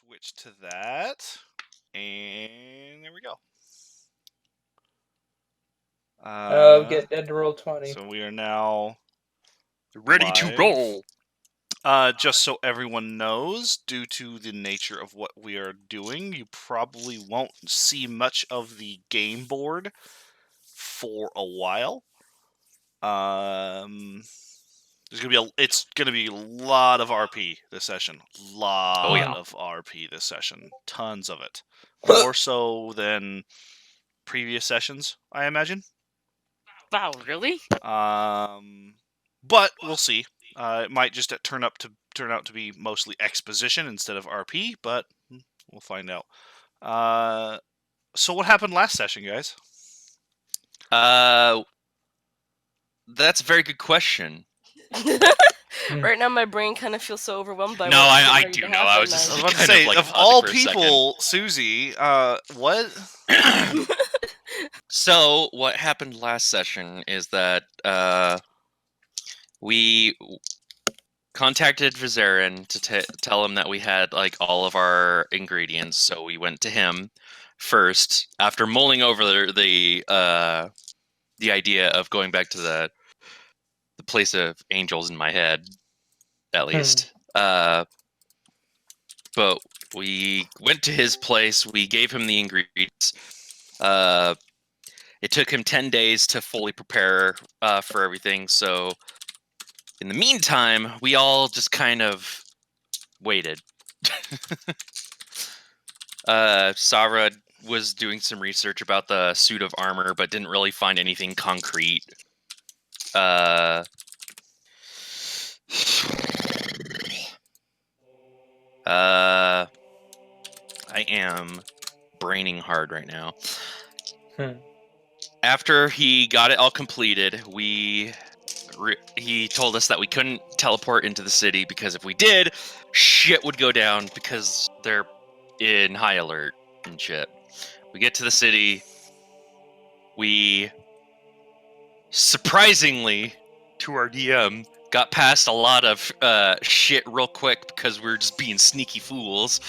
switch to that, and there we go. Get dead to roll 20. So we are now Ready to live. roll. Just so everyone knows, due to the nature of what we are doing, you probably won't see much of the game board for a while. It's gonna be a lot of RP this session. Lot of RP this session. Tons of it. More so than previous sessions, I imagine. Wow, really? But we'll see. It might just turn out to be mostly exposition instead of RP, but we'll find out. So what happened last session, guys? That's a very good question. Right now, my brain kind of feels so overwhelmed by No, what's I ready do to know. I happen, was just I was like, about to kind say, of of all people, Susie, what? So what happened last session is that we contacted Vizerin to tell him that we had like all of our ingredients. So we went to him first after mulling over the idea of going back to the place of angels in my head, at least. But we went to his place. We gave him the ingredients. It took him 10 days to fully prepare for everything. So in the meantime, we all just kind of waited. Savra was doing some research about the suit of armor, but didn't really find anything concrete. I am braining hard right now. After he got it all completed, he told us that we couldn't teleport into the city because if we did, shit would go down because they're in high alert and shit. We get to the city. We, surprisingly, to our DM, got past a lot of shit real quick because we were just being sneaky fools.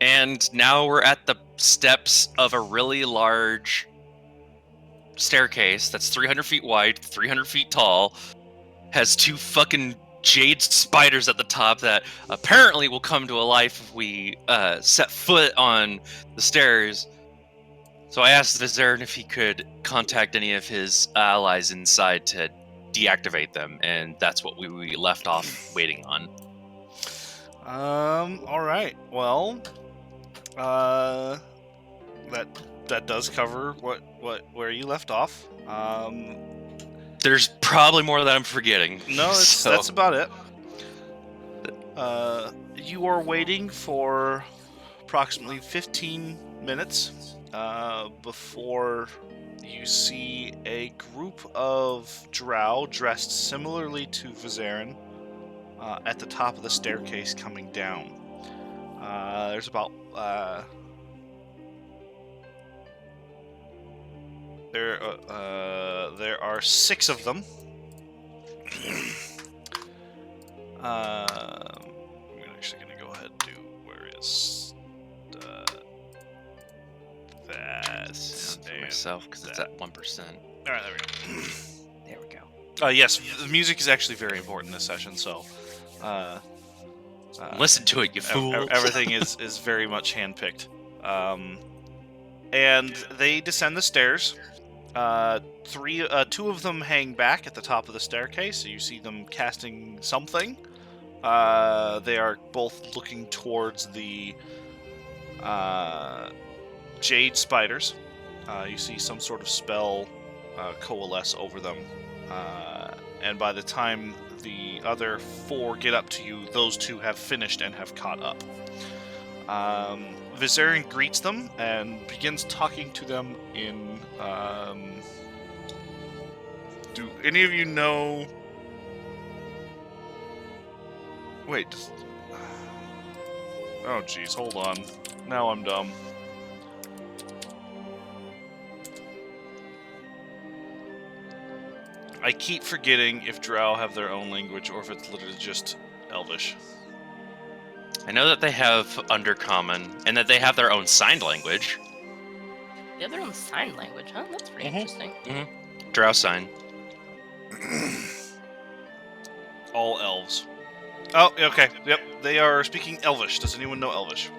And now we're at the steps of a really large staircase that's 300 feet wide, 300 feet tall, has two fucking jade spiders at the top that apparently will come to life if we set foot on the stairs. So I asked Vizerin if he could contact any of his allies inside to deactivate them, and that's what we left off waiting on. All right. Well, that does cover where you left off. There's probably more that I'm forgetting. No, that's about it. You are waiting for approximately 15 minutes before you see a group of drow dressed similarly to Vizerin at the top of the staircase coming down. There's about there are 6 of them. I'm actually gonna go ahead and do where is that for myself because it's at 1%. All right, there we go. There we go. Yes, the music is actually very important this session, so listen to it, you fool. Everything is very much handpicked. And they descend the stairs. 2 of them hang back at the top of the staircase, so you see them casting something. They are both looking towards the jade spiders. You see some sort of spell coalesce over them. And by the time the other 4 get up to you, those 2 have finished and have caught up. Vizerin greets them and begins talking to them in... do any of you know... Wait, oh jeez, hold on. Now I'm dumb. I keep forgetting if drow have their own language or if it's literally just Elvish. I know that they have Undercommon, and that they have their own signed language. They have their own sign language, huh? That's pretty interesting. Drow sign. All elves. Oh, okay. Yep, they are speaking Elvish. Does anyone know Elvish?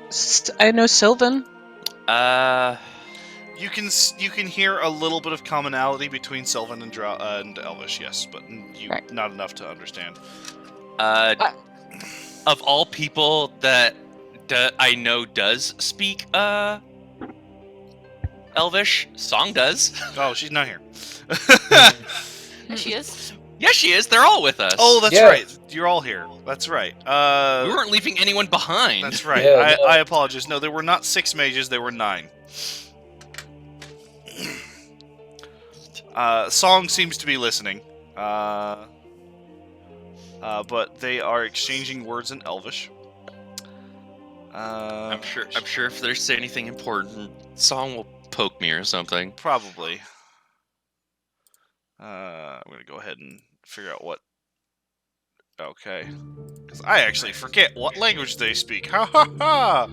I know Sylvan. You can hear a little bit of commonality between Sylvan and and Elvish, yes, but Right. not enough to understand. Of all people that I know does speak Elvish, Song does. Oh, she's not here. Yeah, she is. Yes, she is. They're all with us. Oh, that's Yeah. right. You're all here. That's right. We weren't leaving anyone behind. That's right. Yeah, no. I apologize. No, there were not 6 mages. There were 9. Song seems to be listening. But they are exchanging words in Elvish. I'm sure if there's anything important, Song will poke me or something. Probably. I'm gonna go ahead and figure out what. Okay, because I actually forget what language they speak. Ha ha ha!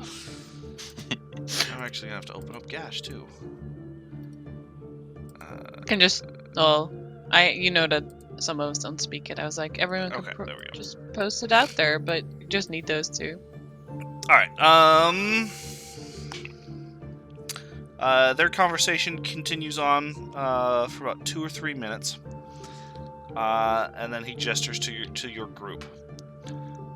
I'm actually gonna have to open up Gash too. Can just you know that some of us don't speak it. I was like, everyone can Okay, there we go. just post it out there, but you just need those two. All right. Their conversation continues on for about 2 or 3 minutes, and then he gestures to your group.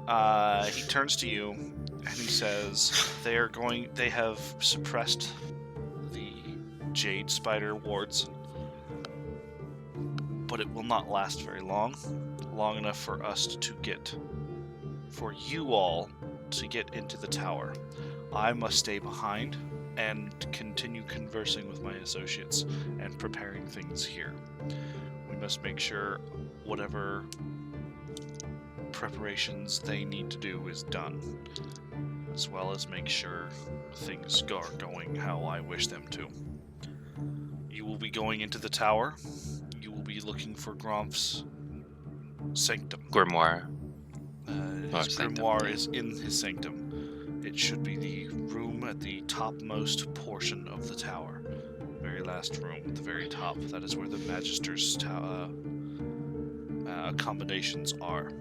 He turns to you and he says, They have suppressed the Jade Spider wards, but it will not last very long enough for you all to get into the tower. I must stay behind and continue conversing with my associates and preparing things here. We must make sure whatever preparations they need to do is done, as well as make sure things are going how I wish them to. You will be going into the tower. You will be looking for Gromph's sanctum. Grimoire. His grimoire is in his sanctum. It should be the room at the topmost portion of the tower. Very last room at the very top. That is where the Magister's accommodations are.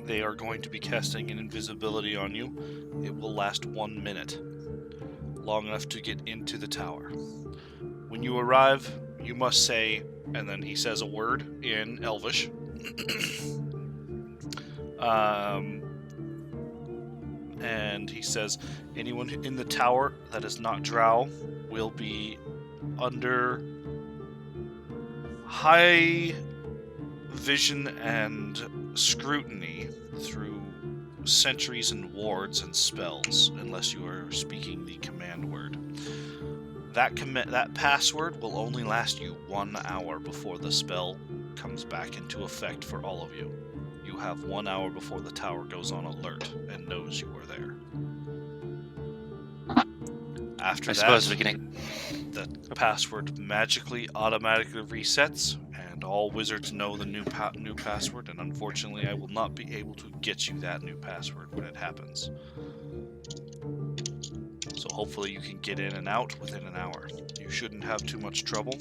They are going to be casting an invisibility on you. It will last 1 minute. Long enough to get into the tower. When you arrive, you must say, and then he says a word in Elvish. And he says, anyone in the tower that is not Drow will be under high vision and scrutiny through sentries and wards and spells, unless you are speaking the command word. That password will only last you 1 hour before the spell comes back into effect for all of you. You have 1 hour before the tower goes on alert and knows you are there. After the password magically automatically resets, and all wizards know the new password, and unfortunately I will not be able to get you that new password when it happens. So hopefully you can get in and out within an hour. You shouldn't have too much trouble.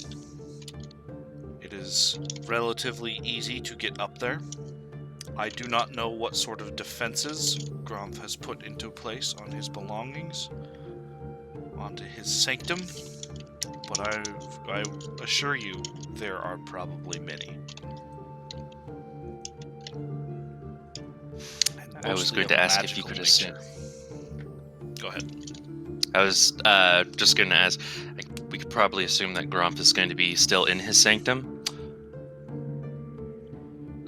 It is relatively easy to get up there. I do not know what sort of defenses Gromph has put into place on his belongings, onto his sanctum, but I assure you there are probably many. I was going to ask if you could assume. Go ahead. I was just going to ask, we could probably assume that Gromph is going to be still in his sanctum?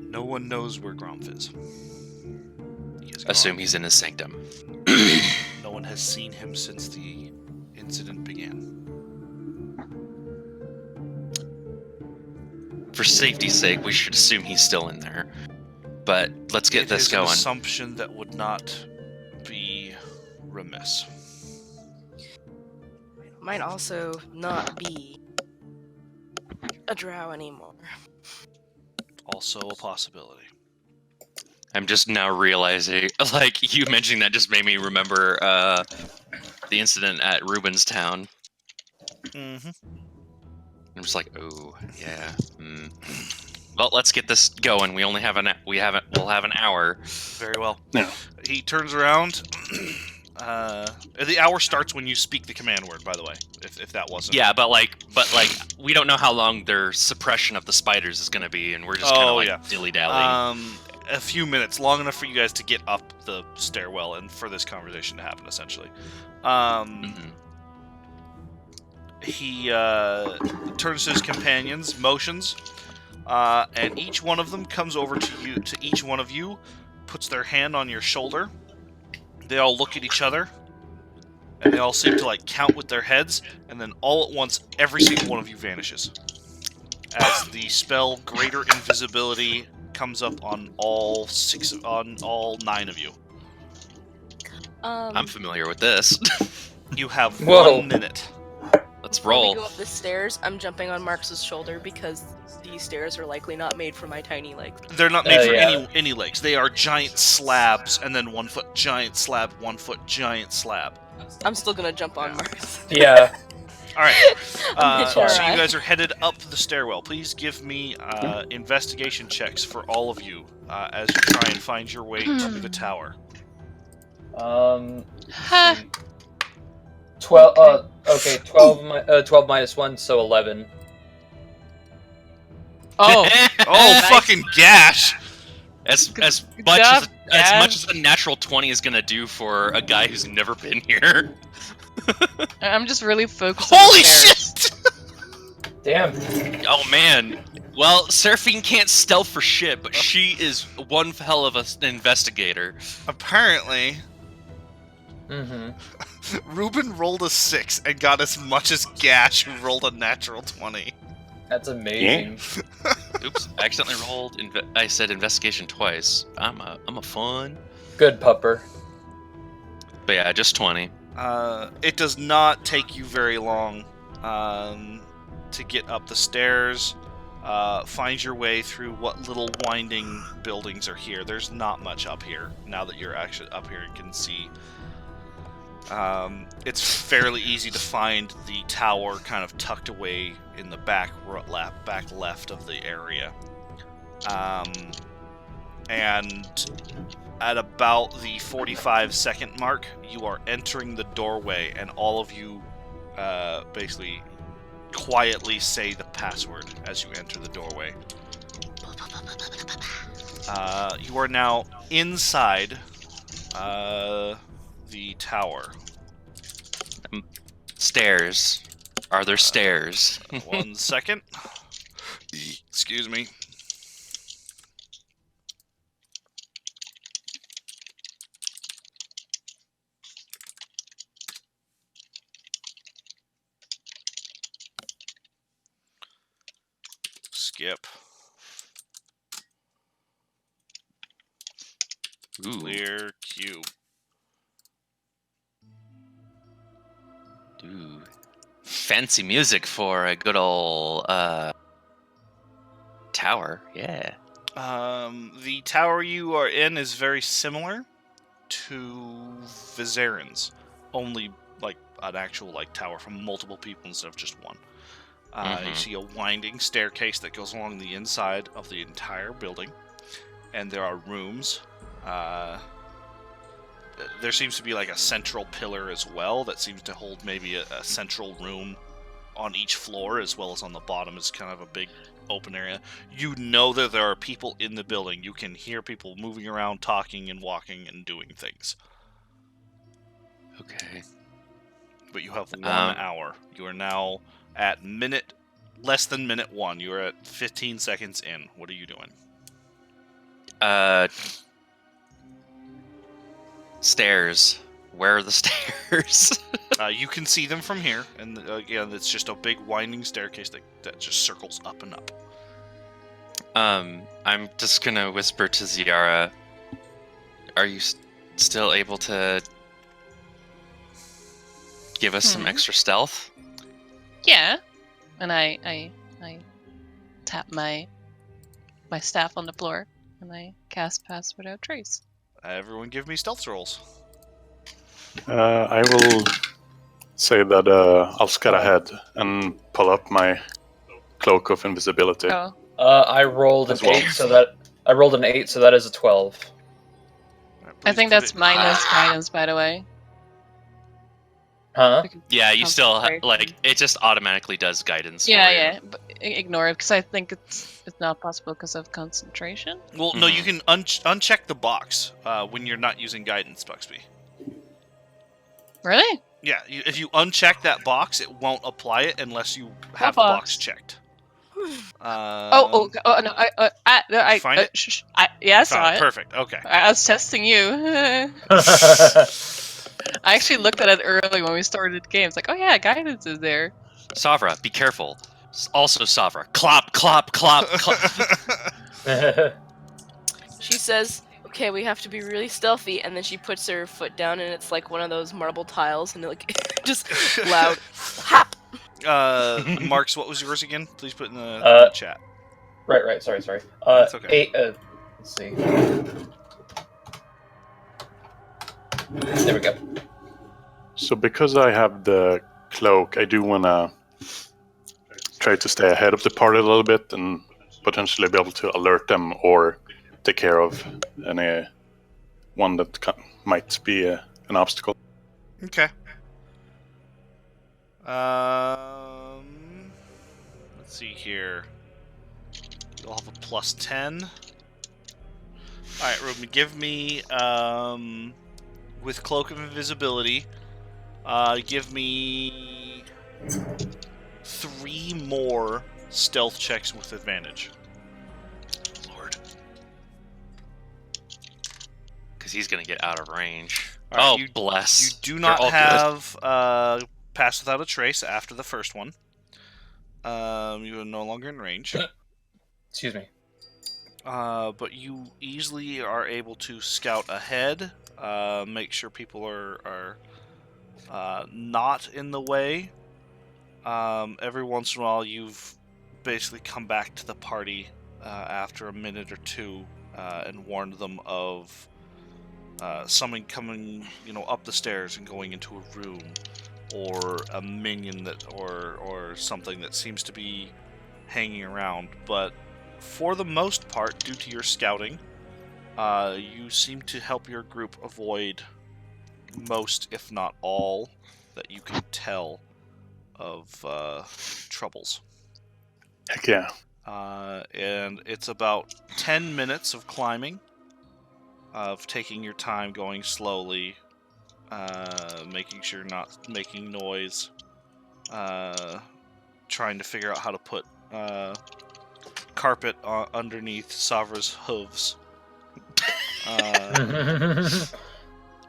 No one knows where Gromph is. Assume he's in his sanctum. No one has seen him since the incident began. For safety's sake, we should assume he's still in there. But let's get this going. It is an assumption that would not be remiss. Might also not be a drow anymore. Also a possibility. I'm just now realizing, like, you mentioning that just made me remember the incident at Ruben's town. Mm-hmm. I'm just like, oh, yeah. Well, let's get this going. We only have we'll have an hour. Very well. No. He turns around. The hour starts when you speak the command word, by the way, if that wasn't... Yeah, but we don't know how long their suppression of the spiders is going to be, and we're just kind of dilly-dallying. A few minutes, long enough for you guys to get up the stairwell and for this conversation to happen, essentially. He turns to his companions, motions, and each one of them comes over to each one of you, puts their hand on your shoulder. They all look at each other, and they all seem to count with their heads, and then all at once, every single one of you vanishes. As the spell Greater Invisibility comes up on all 9 of you. I'm familiar with this. You have Whoa. 1 minute. Let's Before roll. we go up the stairs, I'm jumping on Marx's shoulder because these stairs are likely not made for my tiny legs. They're not made for yeah. any legs. They are giant slabs, and then 1 foot giant slab, 1 foot giant slab. I'm still gonna jump on Marx. Yeah. All right. So Alright. you guys are headed up the stairwell. Please give me investigation checks for all of you as you try and find your way to the tower. 12. Okay, 12 minus 1, so 11. Oh, Oh, Nice. fucking gash! As Good much job, as Dad. much as a natural 20 is gonna do for a guy who's never been here. I'm just really focused. Holy on the stairs. shit! Damn. Oh man. Well, Seraphine can't stealth for shit, but she is one hell of an investigator. Apparently, Mm-hmm. Ruben rolled a 6 and got as much as Gash, who rolled a natural 20. That's amazing. Oops, I accidentally rolled. I said investigation twice. I'm a fun. Good pupper. But yeah, just 20. It does not take you very long to get up the stairs, find your way through what little winding buildings are here. There's not much up here, now that you're actually up here and can see. It's fairly easy to find the tower kind of tucked away in the back left of the area. And at about the 45-second mark, you are entering the doorway, and all of you basically quietly say the password as you enter the doorway. You are now inside the tower. Stairs. Are there stairs? 1 second. Excuse me. Skip. Ooh. Clear cube. Ooh. Fancy music for a good old tower. Yeah. The tower you are in is very similar to Vizarin's, only like an actual tower from multiple people instead of just one. You see a winding staircase that goes along the inside of the entire building, and there are rooms. There seems to be a central pillar as well that seems to hold maybe a central room on each floor, as well as on the bottom is kind of a big open area. You know that there are people in the building. You can hear people moving around, talking and walking and doing things. Okay. But you have 1 hour. You are now at less than minute 1. You are at 15 seconds in. What are you doing? Stairs. Where are the stairs? You can see them from here, and again, it's just a big winding staircase that just circles up and up. I'm just gonna whisper to Ziara. Are you still able to give us some extra stealth? Yeah, and I tap my staff on the floor. and I cast Pass Without Trace. Everyone give me stealth rolls. I will say that I'll scout ahead and pull up my cloak of invisibility. Oh, I rolled an As well. 8, so that is a 12. Alright, I please think put that's it- minus guidance, by the way. Huh? Yeah, you still Concentration. like it. Just automatically does guidance. Yeah, for you. yeah. But ignore it because I think it's not possible because of concentration. Well, no, you Mhm. can uncheck the box when you're not using guidance, Buxby. Really? Yeah, if you uncheck that box, it won't apply it unless you have What the box box? checked. Oh, no, I find it? yeah, I Found saw it. it. Perfect. Okay. I was testing you. I actually looked at it early when we started the game. It's like, oh yeah, guidance is there. Savra, be careful. Also, Savra, clop, clop, clop, clop. She says, "Okay, we have to be really stealthy," and then she puts her foot down, and it's like one of those marble tiles, and like just loud hop. Marks, what was yours again? Please put in the chat. Right. Sorry. That's okay. 8. Let's see. There we go. So because I have the cloak, I do want to try to stay ahead of the party a little bit and potentially be able to alert them or take care of any one that might be an obstacle. Okay. Let's see here. You'll have a plus 10. Alright, Ruben, give me, with Cloak of Invisibility, give me 3 more stealth checks with advantage. Lord, because he's gonna get out of range. All right, Bless. You do They're not all good. have Pass Without a Trace after the first one. You are no longer in range. Excuse me. But you easily are able to scout ahead, make sure people are not in the way. Every once in a while, you've basically come back to the party after a minute or two and warned them of someone coming, up the stairs and going into a room, or a minion or something that seems to be hanging around. But for the most part, due to your scouting, you seem to help your group avoid most, if not all, that you can tell of troubles. Heck yeah. And it's about 10 minutes of climbing, of taking your time, going slowly, making sure you're not making noise, trying to figure out how to put carpet underneath Savra's hooves.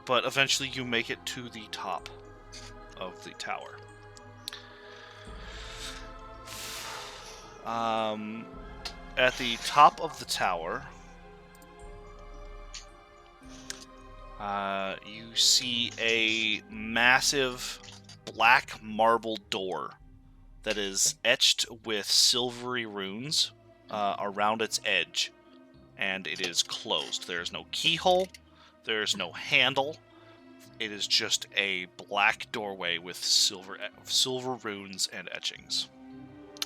But eventually you make it to the top of the tower. At the top of the tower, you see a massive black marble door that is etched with silvery runes around its edge, and it is closed. There is no keyhole, there is no handle. It is just a black doorway with silver runes and etchings.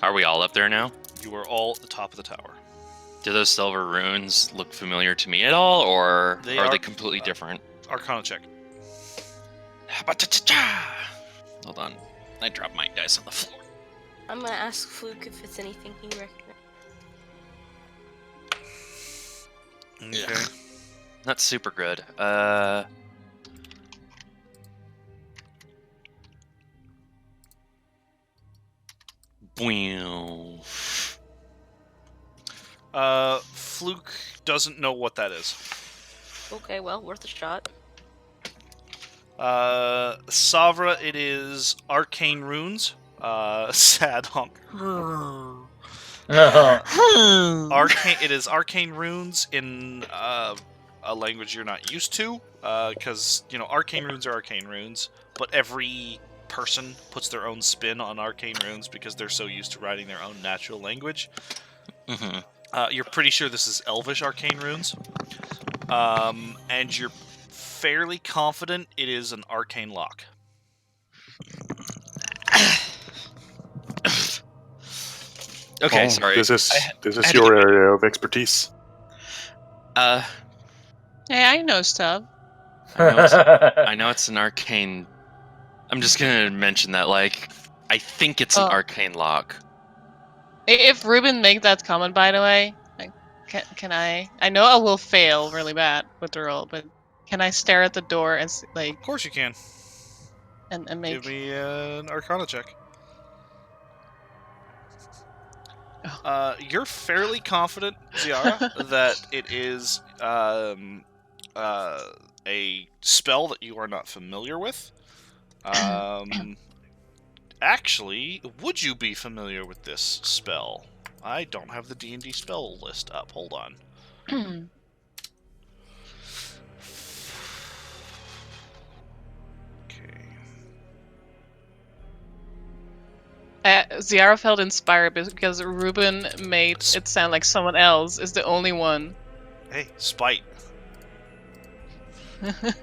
Are we all up there now? You are all at the top of the tower. Do those silver runes look familiar to me at all, or They are are- they completely different? Arcana check. Hold on. I dropped my dice on the floor. I'm gonna ask Fluke if it's anything he recognizes. Okay. Not super good. Boing. Fluke doesn't know what that is. Okay, well, worth a shot. Savra, it is arcane runes. Sad honk. Arcane. It is arcane runes in a language you're not used to, because arcane runes are arcane runes, but every person puts their own spin on arcane runes because they're so used to writing their own natural language. Mm-hmm. You're pretty sure this is Elvish arcane runes. And you're fairly confident it is an arcane lock. Okay, Oh, sorry. This is had to your give it- area of expertise. Uh, Hey, I know stuff. I know it's an arcane. I'm just gonna mention that, like, I think it's an Oh. arcane lock. If Ruben make that comment, by the way, like, can I? I know I will fail really bad with the roll, but can I stare at the door and like Of course you can. and make? Give me an Arcana check. You're fairly confident, Ziara, that it is a spell that you are not familiar with. Actually, would you be familiar with this spell? I don't have the D&D spell list up. Hold on. Ziara felt inspired because Ruben made it sound like someone else is the only one. Hey, spite.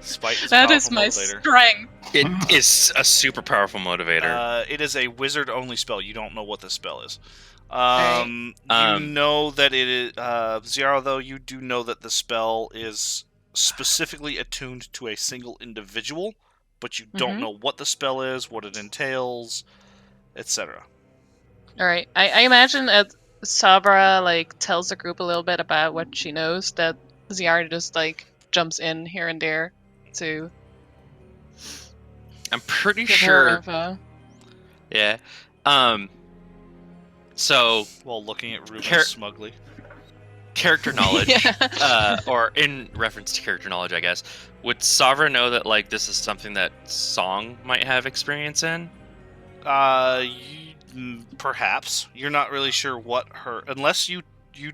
Spite is a That is powerful my motivator. strength. It is a super powerful motivator. It is a wizard-only spell. You don't know what this spell is. Right. You know that it is... Ziara, though, you do know that the spell is specifically attuned to a single individual, but you don't know what the spell is, what it entails, etc. All right. I imagine that Sabra like tells the group a little bit about what she knows. That Ziara just like jumps in here and there to I'm pretty give her sure. info. Yeah. So While looking at Ruben smugly. character knowledge, Yeah. or in reference to character knowledge, I guess. Would Savra know that like this is something that Song might have experience in? Perhaps. You're not really sure what her... Unless you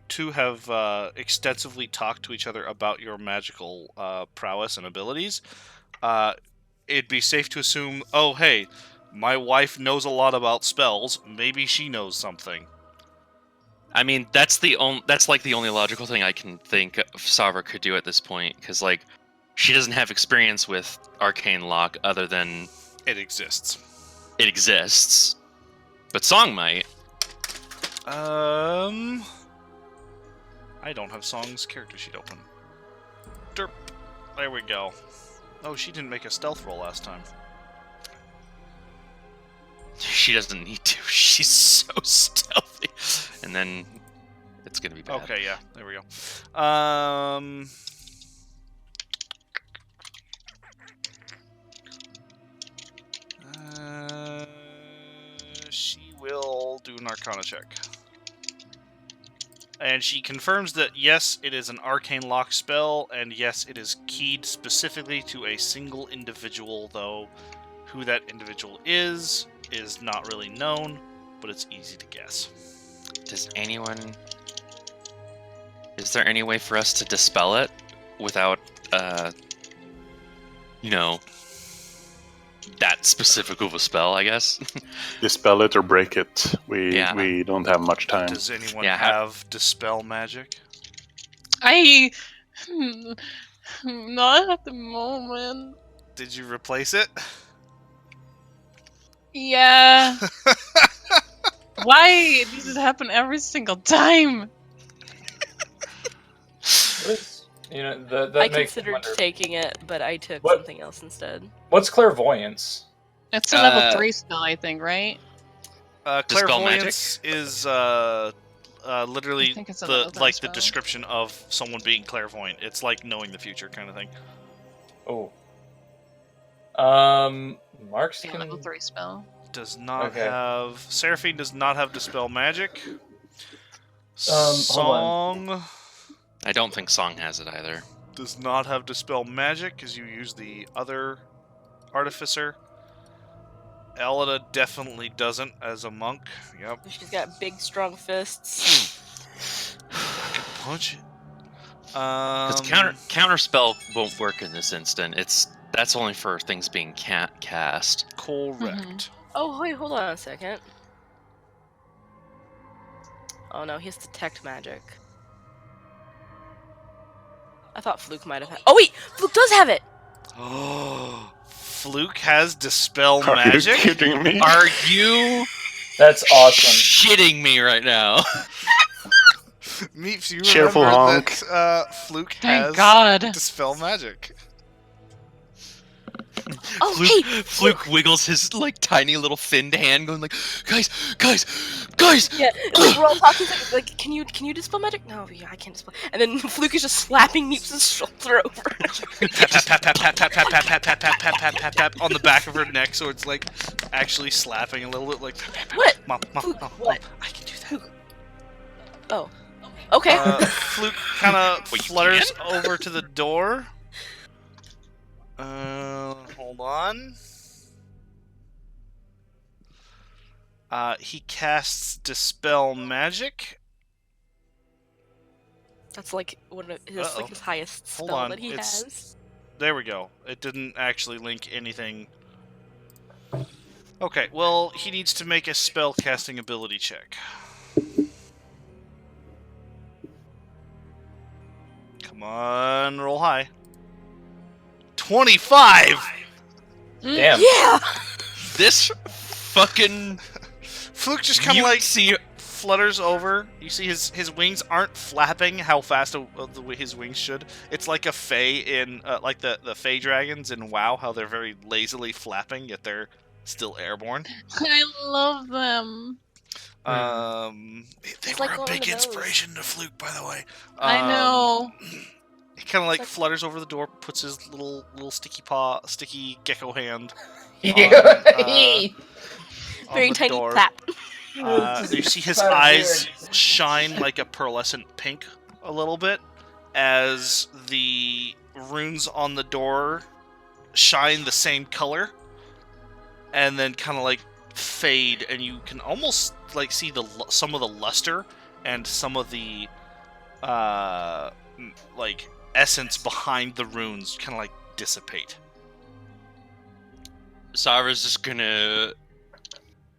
two have extensively talked to each other about your magical prowess and abilities, it'd be safe to assume, oh, hey, my wife knows a lot about spells. Maybe she knows something. I mean, that's like the only logical thing I can think of Savra could do at this point, because like she doesn't have experience with arcane lock other than It exists. it exists. But Song might. I don't have Song's character sheet open. Derp. There we go. Oh, she didn't make a stealth roll last time. She doesn't need to. She's so stealthy. And then it's gonna be bad. Okay, yeah, there we go. She will do an Arcana check. And she confirms that yes, it is an arcane lock spell, and yes, it is keyed specifically to a single individual, though who that individual is not really known, but it's easy to guess. Is there any way for us to dispel it without, that specific of a spell, I guess? Dispel it or break it. We don't have much time. Does anyone Yeah, have Dispel Magic? I not at the moment. Did you replace it? Yeah. Why does it happen every single time? That I makes me considered wonder. taking it, but I took What? something else instead. What's clairvoyance? It's a level 3 spell, I think, right? Dispel Clairvoyance is literally I think it's a the level three like the spell. description of someone being clairvoyant. It's like knowing the future kind of thing. Oh. Mark's Yeah, can... level 3 spell. Does not Okay. have Seraphine. Does not have Dispel Magic. hold Song I don't think Song has it either. does not have Dispel Magic because you use the other Artificer. Elida definitely doesn't as a monk. Yep. She's got big, strong fists. Punch it. Because counter spell won't work in this instant. That's only for things being cast. Correct. Oh, wait, hold on a second. Oh no, he has detect magic. I thought Fluke might have had. Oh wait, Fluke does have it. Oh, Fluke has dispel Are you magic. kidding me? Are you That's awesome. shitting me right now? Meeps, you Cheerful remember honk. that Fluke Thank has God. dispel magic. Oh Fluke, hey, Fluke wiggles his like tiny little finned hand, going like, "Guys, guys, guys!" Yeah, and, like we're all talking. Like, can you dispel magic? No, yeah, I can't dispel. And then Fluke is just slapping Meeps' shoulder over. Tap tap tap tap tap tap tap tap tap tap tap tap tap tap tap on the back of her neck, so it's like actually slapping a little bit, like. What? Mom, Fluke, Mom, what? I can do that. Oh, okay. Fluke kind of Wait, you flutters over to the door. Hold on. He casts Dispel Magic. That's like one of his, Uh-oh. like his highest Hold spell on, that he it's- has. There we go. It didn't actually link anything. Okay, well, he needs to make a spell casting ability check. Come on, roll high. 25! Damn. Yeah. This fucking Fluke just kind of like see flutters over. You see his wings aren't flapping how fast the way his wings should. It's like a Fae in like the Fae dragons in WoW, how they're very lazily flapping yet they're still airborne. I love them. They It's were like a one big of those. inspiration to Fluke, by the way. I know. He kind of like like- flutters over the door, puts his little sticky gecko hand Yeah. on Very the tiny door. clap. You see his Kind of eyes weird. shine like a pearlescent pink a little bit as the runes on the door shine the same color and then kind of like fade, and you can almost like see some of the luster and some of the like essence behind the runes kind of like dissipate. Savra's just gonna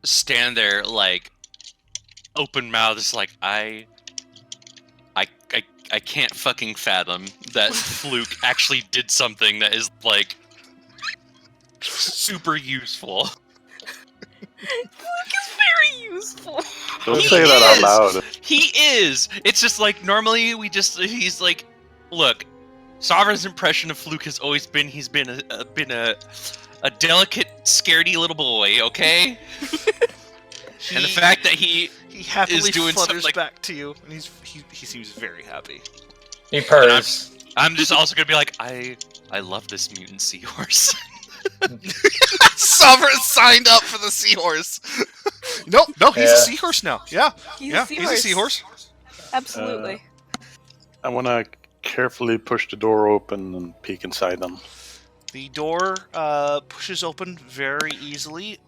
stand there like open mouth, just like I can't fucking fathom that Fluke actually did something that is like super useful. Very useful. Don't He say that out is! loud. He is. It's just like normally he's like, look, Sovereign's impression of Fluke has always been he's been a delicate, scaredy little boy, okay? And the fact that he happily doing something flutters like- back to you, and he seems very happy. He purrs. I'm just also gonna be like, I love this mutant seahorse. Sovereign signed up for the seahorse. No, he's Yeah. a seahorse now. Yeah, He's yeah, a seahorse. he's a seahorse. Absolutely. I want to carefully push the door open and peek inside them. The door pushes open very easily,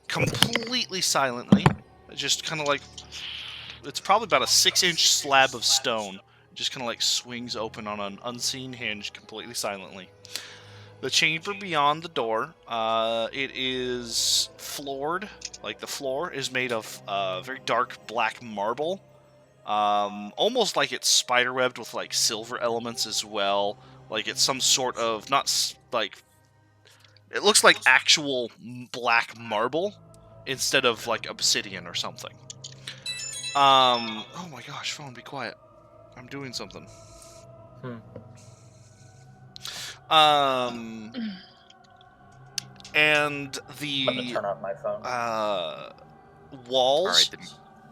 completely silently. Just kind of like, it's probably about a 6-inch slab of stone. Just kind of like swings open on an unseen hinge completely silently. The chamber beyond the door, it is floored. Like the floor is made of very dark black marble. Almost like it's spiderwebbed with like silver elements as well. Like it's some sort of, like, it looks like actual black marble instead of like obsidian or something. Oh my gosh, phone, be quiet. I'm doing something. And I'm gonna the turn off my phone. walls Alright, then.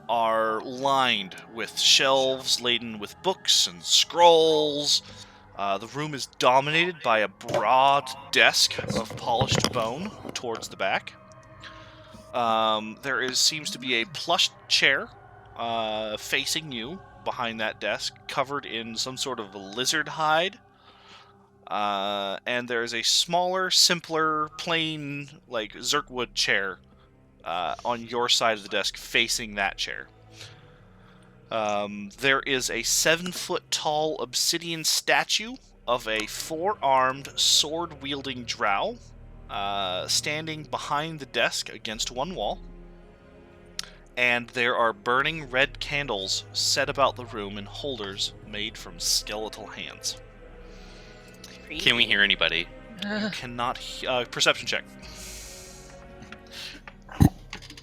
are lined with shelves laden with books and scrolls. The room is dominated by a broad desk of polished bone towards the back. There seems to be a plush chair facing you behind that desk, covered in some sort of lizard hide. And there is a smaller, simpler, plain, like Zerkwood chair on your side of the desk facing that chair. There is a 7-foot-tall obsidian statue of a 4-armed, sword-wielding drow standing behind the desk against one wall. and there are burning red candles set about the room in holders made from skeletal hands. Can we hear anybody? Cannot perception check.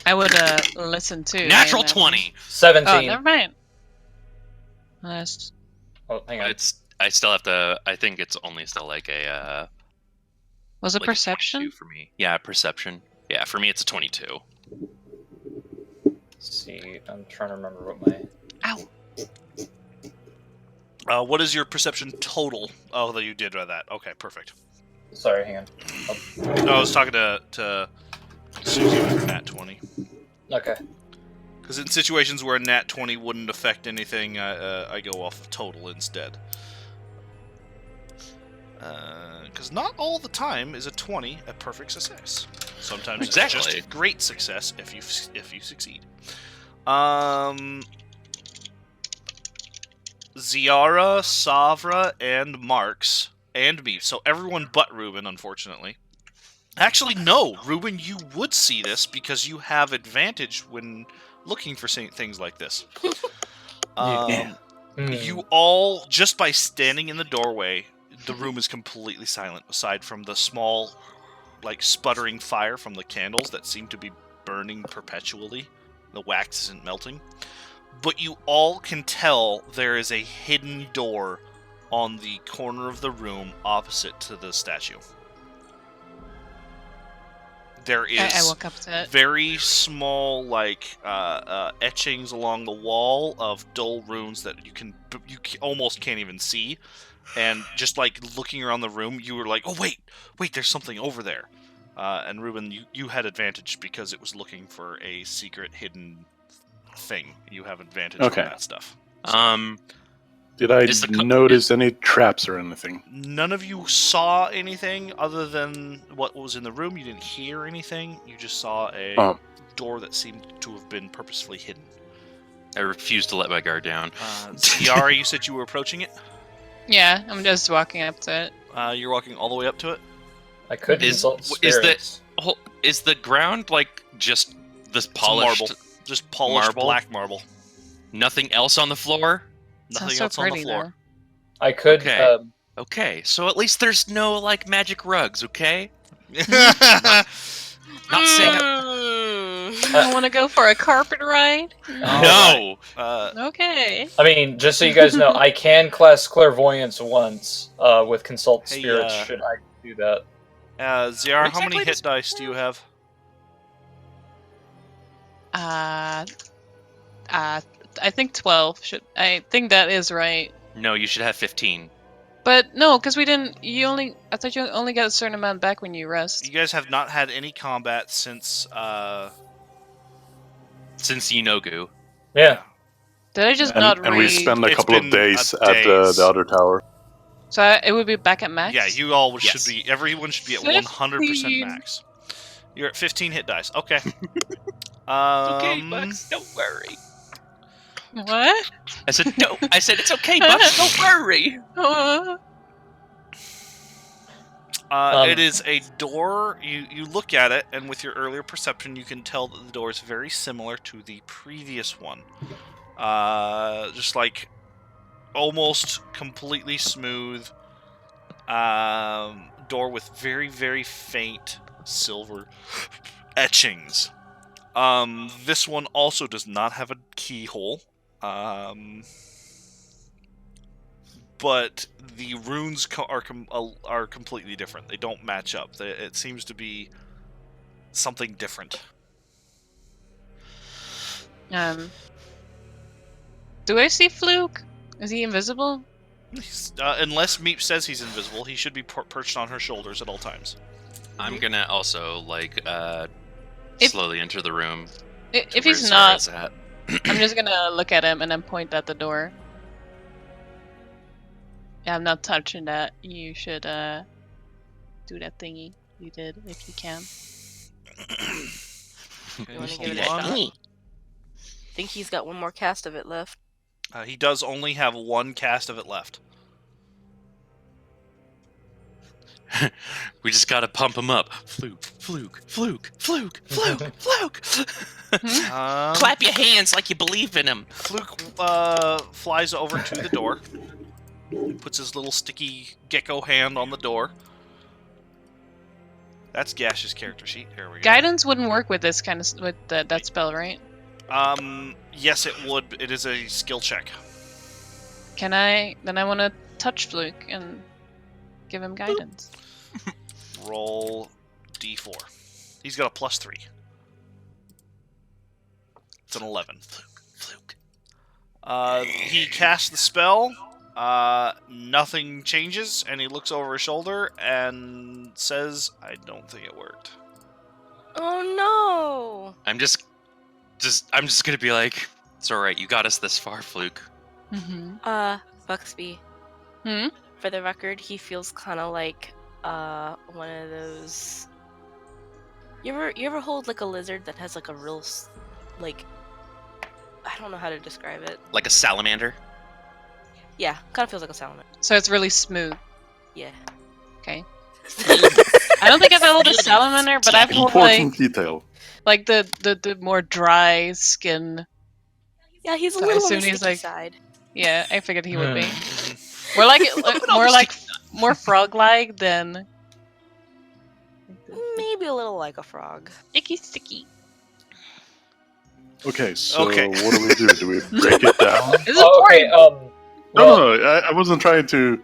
I would listen too. Natural I imagine. 20. 17. Oh, never mind. That's Oh, hang on. I still have to. I think it's only still like a. was it like a perception? 22 for me. Yeah, perception. Yeah, for me it's a 22. Let's see, I'm trying to remember what my... Ow. What is your perception total? Oh, that you did that. Okay, perfect. Sorry, hang on. No, I was talking to Susie with nat 20. Okay. Because in situations where a nat 20 wouldn't affect anything, I go off of total instead. Because not all the time is a 20 a perfect success. Sometimes it's just a great success if you succeed. Ziara, Savra, and Marks, and me. So everyone but Ruben, unfortunately. Actually, no, Ruben, you would see this because you have advantage when looking for things like this. You all, just by standing in the doorway, the room is completely silent, aside from the small, like, sputtering fire from the candles that seem to be burning perpetually. The wax isn't melting. But you all can tell there is a hidden door on the corner of the room opposite to the statue. There is I woke up to it. very small, like, etchings along the wall of dull runes that you almost can't even see. And just, like, looking around the room, you were like, oh, wait, there's something over there. And Ruben, you had advantage because it was looking for a secret hidden thing. You have advantage on that stuff. Did I notice any traps or anything? None of you saw anything other than what was in the room. You didn't hear anything. You just saw a door that seemed to have been purposefully hidden. I refuse to let my guard down. Ciara, you said you were approaching it? Yeah, I'm just walking up to it. You're walking all the way up to it? I could consult spirits. Is the ground like just this polished marble? Just polished marble? Black marble. Nothing else on the floor? Nothing Sounds so else on the pretty, floor. I could... Okay. Okay, so at least there's no like magic rugs, okay? Not saying I want to go for a carpet ride. no. Okay. I mean, just so you guys know, I can class clairvoyance once with consult spirits. Should I do that? Ziara, how many hit dice do you have? I think 12. I think that is right. No, you should have 15. But no, because we didn't. I thought you only got a certain amount back when you rest. You guys have not had any combat since Yenogu. Yeah. Did I just not read? And we spent a couple of days at the other tower. So it would be back at max? Yeah, you all should be. Everyone should be at 100% max. You're at 15 hit dice. Okay. Okay, Bucks, don't worry. What? I said no. I said it's okay, Bucks, don't worry. It is a door. You look at it, and with your earlier perception, you can tell that the door is very similar to the previous one. Just like almost completely smooth door with very, very faint silver etchings. This one also does not have a keyhole. But the runes are completely different. They don't match up. It seems to be something different. Do I see Fluke? Is he invisible? Unless Meep says he's invisible, he should be perched on her shoulders at all times. I'm gonna also slowly enter the room. If he's not, I'm just gonna look at him and then point at the door. Yeah, I'm not touching that. You should do that thingy you did if you can. You want to give it a shot? I think he's got one more cast of it left. He does only have one cast of it left. We just gotta pump him up. Floop, Fluke, fluke, fluke, fluke, fluke. Clap your hands like you believe in him. Fluke flies over to the door, puts his little sticky gecko hand on the door. That's Gash's character sheet. Here we go. Guidance wouldn't work with this kind of with that spell, right? Yes, it would. It is a skill check. Can I? Then I want to touch Fluke and give him guidance. Roll d4. He's got a +3. It's an 11. Fluke. He casts the spell. Nothing changes, and he looks over his shoulder and says, "I don't think it worked." Oh no! I'm just gonna be like, it's alright, you got us this far, Fluke. Mm-hmm. Buxby. Hmm? For the record, he feels kind of like one of those. You ever hold like a lizard that has like a real like, I don't know how to describe it. Like a salamander. Yeah, kind of feels like a salamander. So it's really smooth. Yeah. Okay. I don't think I've held a salamander, but I've held Important detail. like the more dry skin. Yeah, he's a So I little on the assume he's sticky like- side. Yeah, I figured he would be. More like more frog-like than Maybe a little like a frog. icky sticky. Okay, so Okay. what do we do? Do we break it down? This is Okay. important. No, I wasn't trying to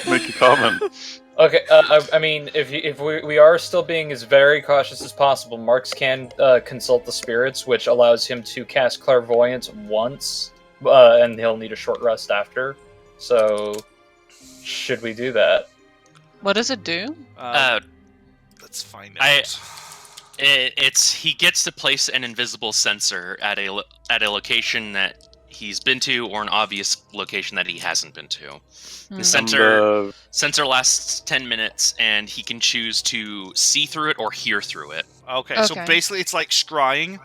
make a comment. Okay. I mean, if we are still being as very cautious as possible, Marks can consult the spirits, which allows him to cast clairvoyance once, and he'll need a short rest after. So, should we do that? What does it do? Let's find I- out. It's he gets to place an invisible sensor at a location that he's been to, or an obvious location that he hasn't been to. Hmm. The And, sensor lasts 10 minutes, and he can choose to see through it or hear through it. Okay, so Okay. basically it's like scrying,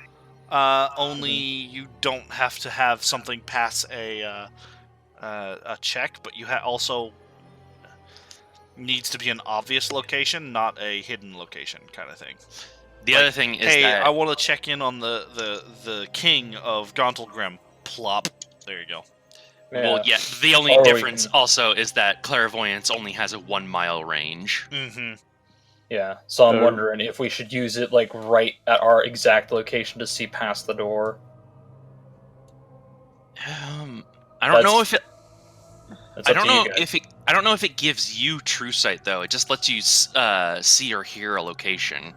only you don't have to have something pass a check, but you also needs to be an obvious location, not a hidden location kind of thing. The Like, other thing is Hey, that I want to check in on the king of Gauntlgrim. Plop. There you go. well, yeah. The only Or we difference can- also is that clairvoyance only has a 1 mile range. Mm-hmm. Yeah. So I'm Um, wondering if we should use it like right at our exact location to see past the door. I don't know That's- if it. It's I up don't to you know guys. if it. I don't know if it gives you true sight though. It just lets you see or hear a location.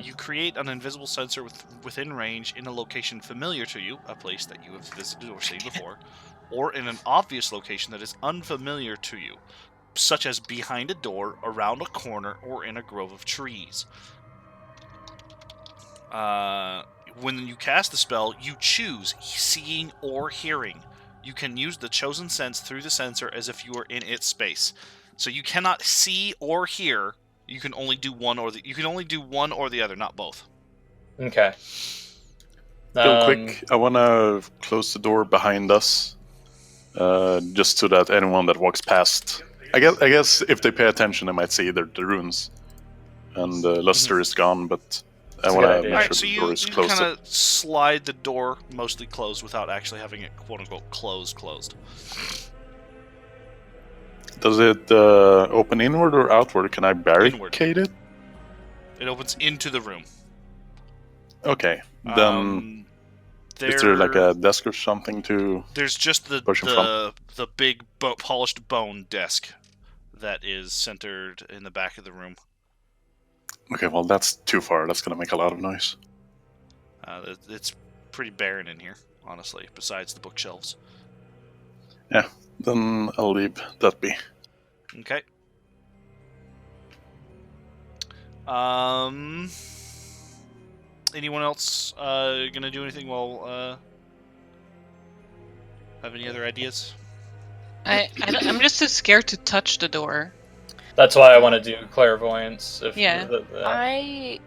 You create an invisible sensor within range in a location familiar to you, a place that you have visited or seen before, or in an obvious location that is unfamiliar to you, such as behind a door, around a corner, or in a grove of trees. When you cast the spell, you choose seeing or hearing. You can use the chosen sense through the sensor as if you were in its space. So you cannot see or hear. You can only do one or the other, not both. Okay. Real quick, I want to close the door behind us, just so that anyone that walks past, I guess if they pay attention, they might see the runes. And Luster is gone, but I That's a want good to idea. make Alright, sure so the you door is closed. kind of slide the door mostly closed without actually having it quote-unquote closed. Does it open inward or outward? Can I barricade it? It opens into the room. Okay, then is there like a desk or something to? There's just push in front? the big polished bone desk that is centered in the back of the room. Okay, well that's too far. That's gonna make a lot of noise. It's pretty barren in here, honestly, besides the bookshelves. Then I'll leave that be. Okay. Anyone else gonna do anything while have any other ideas? I'm just too scared to touch the door. That's why I want to do clairvoyance. Yeah. I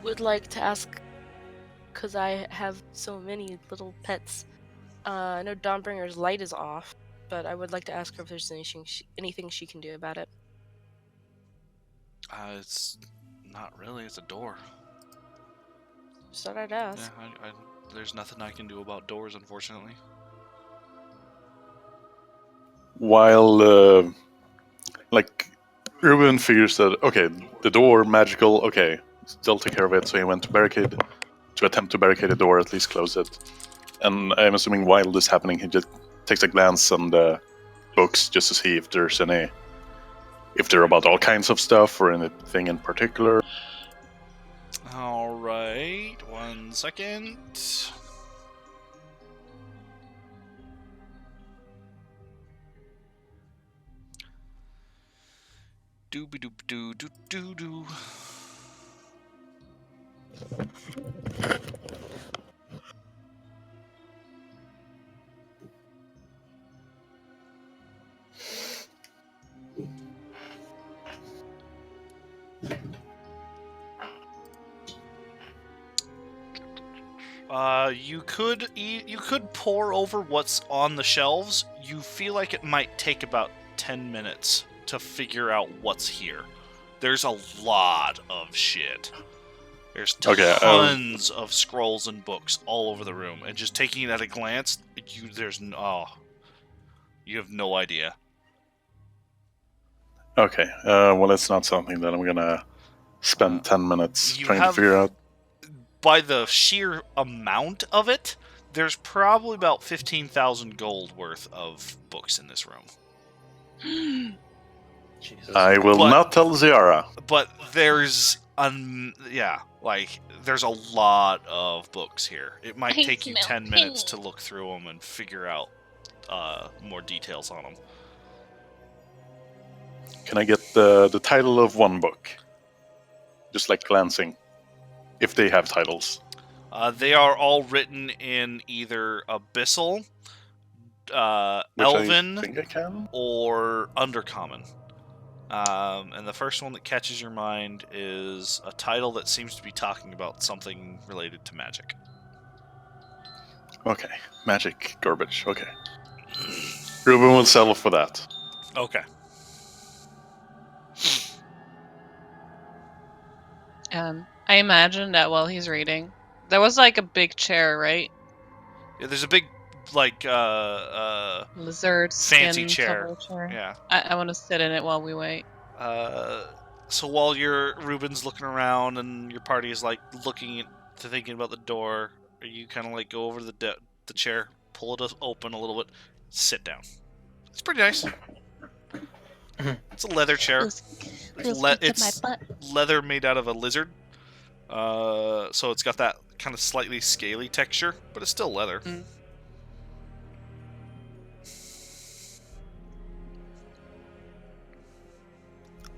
would like to ask, because I have so many little pets. I know Dawnbringer's light is off, but I would like to ask her if there's anything she can do about it. It's Not really. It's a door. Just thought I'd ask. Yeah, there's nothing I can do about doors, unfortunately. While, Ruben figures that, okay, the door, magical, okay, still take care of it, so he went to attempt to barricade the door, at least close it. And I'm assuming while this is happening, he just takes a glance on the books just to see if there's if they're about all kinds of stuff or anything in particular. Alright, 1 second. Dooby doop doo doo doo doo. You could pore over what's on the shelves. You feel like it might take about 10 minutes to figure out what's here. There's a lot of shit. There's tons of scrolls and books all over the room, and just taking it at a glance, you have no idea. Okay, well, it's not something that I'm gonna spend 10 minutes trying to figure out. By the sheer amount of it, there's probably about 15,000 gold worth of books in this room. Jesus. I will not tell Ziara. But there's there's a lot of books here. It might take you 10 minutes to look through them and figure out more details on them. Can I get the title of one book? Just like glancing. If they have titles. They are all written in either Abyssal, Elven, I think I can. or Undercommon. And the first one that catches your mind is a title that seems to be talking about something related to magic. Okay, magic garbage. Okay. Ruben will settle for that. Okay. I imagine that while he's reading, there was like a big chair, right? Yeah, there's a big, Lizard fancy skin chair. covered chair. Yeah. I want to sit in it while we wait. So while Ruben's looking around and your party is thinking about the door, you kind of go over to the chair, pull it open a little bit, sit down. It's pretty nice. It's a leather chair. It's leather made out of a lizard. So it's got that kind of slightly scaly texture, but it's still leather. Mm.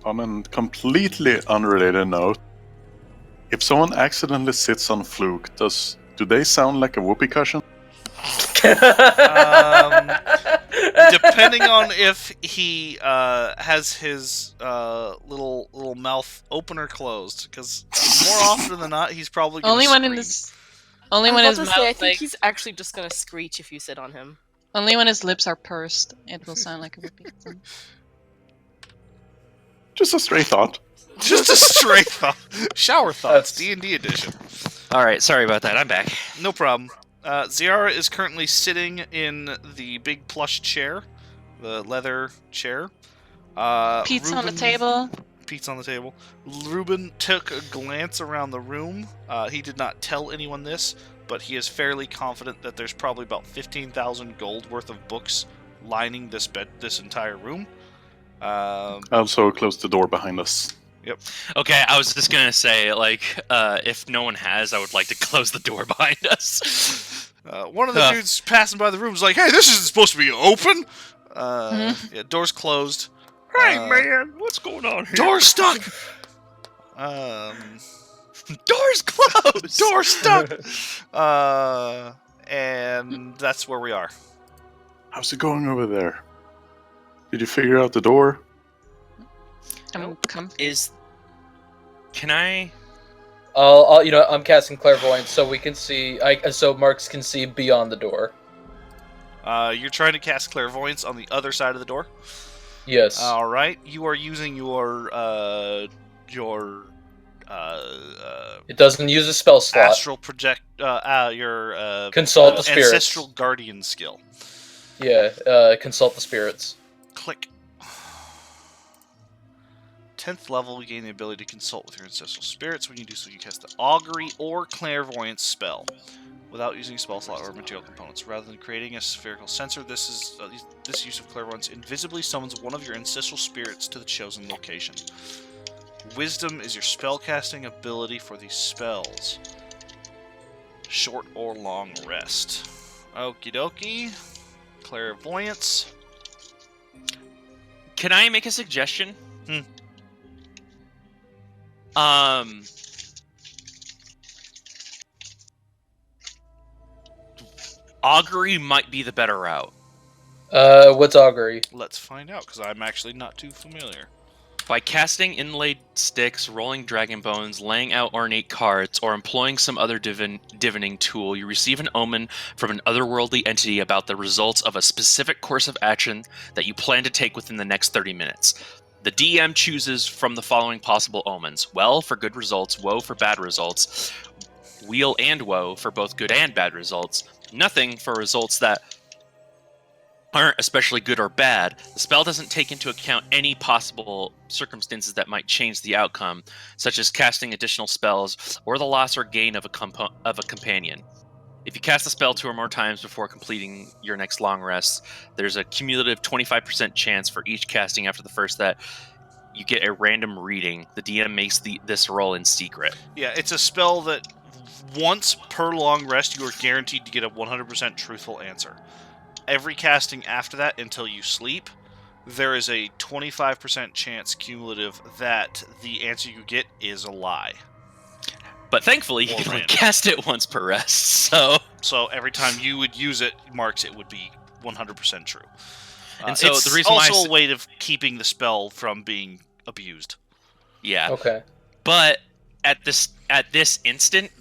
On a completely unrelated note, if someone accidentally sits on Fluke, do they sound like a whoopee cushion? Depending on if he has his little mouth open or closed, because more often than not, he's probably gonna Only when his mouth. I think he's actually just gonna screech if you sit on him. Only when his lips are pursed, it will sound like a whoopee. Just a stray thought. Just a stray thought. Shower thoughts, D&D edition. All right, sorry about that. I'm back. No problem. Ziara is currently sitting in the big plush chair, the leather chair. Pizza on the table. Pizza on the table. Ruben took a glance around the room. He did not tell anyone this, but he is fairly confident that there's probably about 15,000 gold worth of books lining this entire room. I also closed the door behind us. Yep. Okay, I was just gonna say, if no one has, I would like to close the door behind us. One of the dudes passing by the room was like, "Hey, this isn't supposed to be open." Yeah, door's closed. Hey, man, what's going on here? Door's stuck. Door's closed. Door's stuck. And that's where we are. How's it going over there? Did you figure out the door? I'm comfy. Can I? I'm casting clairvoyance, so we can see. So Marks can see beyond the door. You're trying to cast clairvoyance on the other side of the door. Yes. All right. You are using your It doesn't use a spell slot. astral project your Consult the spirits. ancestral guardian skill. Yeah, consult the spirits. Click. 10th level, you gain the ability to consult with your ancestral spirits. When you do so, you cast the augury or clairvoyance spell without using a spell slot or material components. Rather than creating a spherical sensor, this use of clairvoyance invisibly summons one of your ancestral spirits to the chosen location. Wisdom is your spellcasting ability for these spells. Short or long rest. Okie dokie. Clairvoyance. Can I make a suggestion? Augury might be the better route. What's augury? Let's find out, because I'm actually not too familiar. By casting inlaid sticks, rolling dragon bones, laying out ornate cards, or employing some other divining tool, you receive an omen from an otherworldly entity about the results of a specific course of action that you plan to take within the next 30 minutes. The DM chooses from the following possible omens: well for good results, woe for bad results, weal and woe for both good and bad results, nothing for results that aren't especially good or bad. The spell doesn't take into account any possible circumstances that might change the outcome, such as casting additional spells or the loss or gain of a companion. If you cast the spell 2 or more times before completing your next long rest, there's a cumulative 25% chance for each casting after the first that you get a random reading. The DM makes this roll in secret. Yeah, it's a spell that once per long rest, you are guaranteed to get a 100% truthful answer. Every casting after that until you sleep, there is a 25% chance cumulative that the answer you get is a lie. But thankfully, you can only cast it once per rest, So every time you would use it, Marks, it would be 100% true. And so it's the reason also a way of keeping the spell from being abused. Yeah. Okay. But at this instant,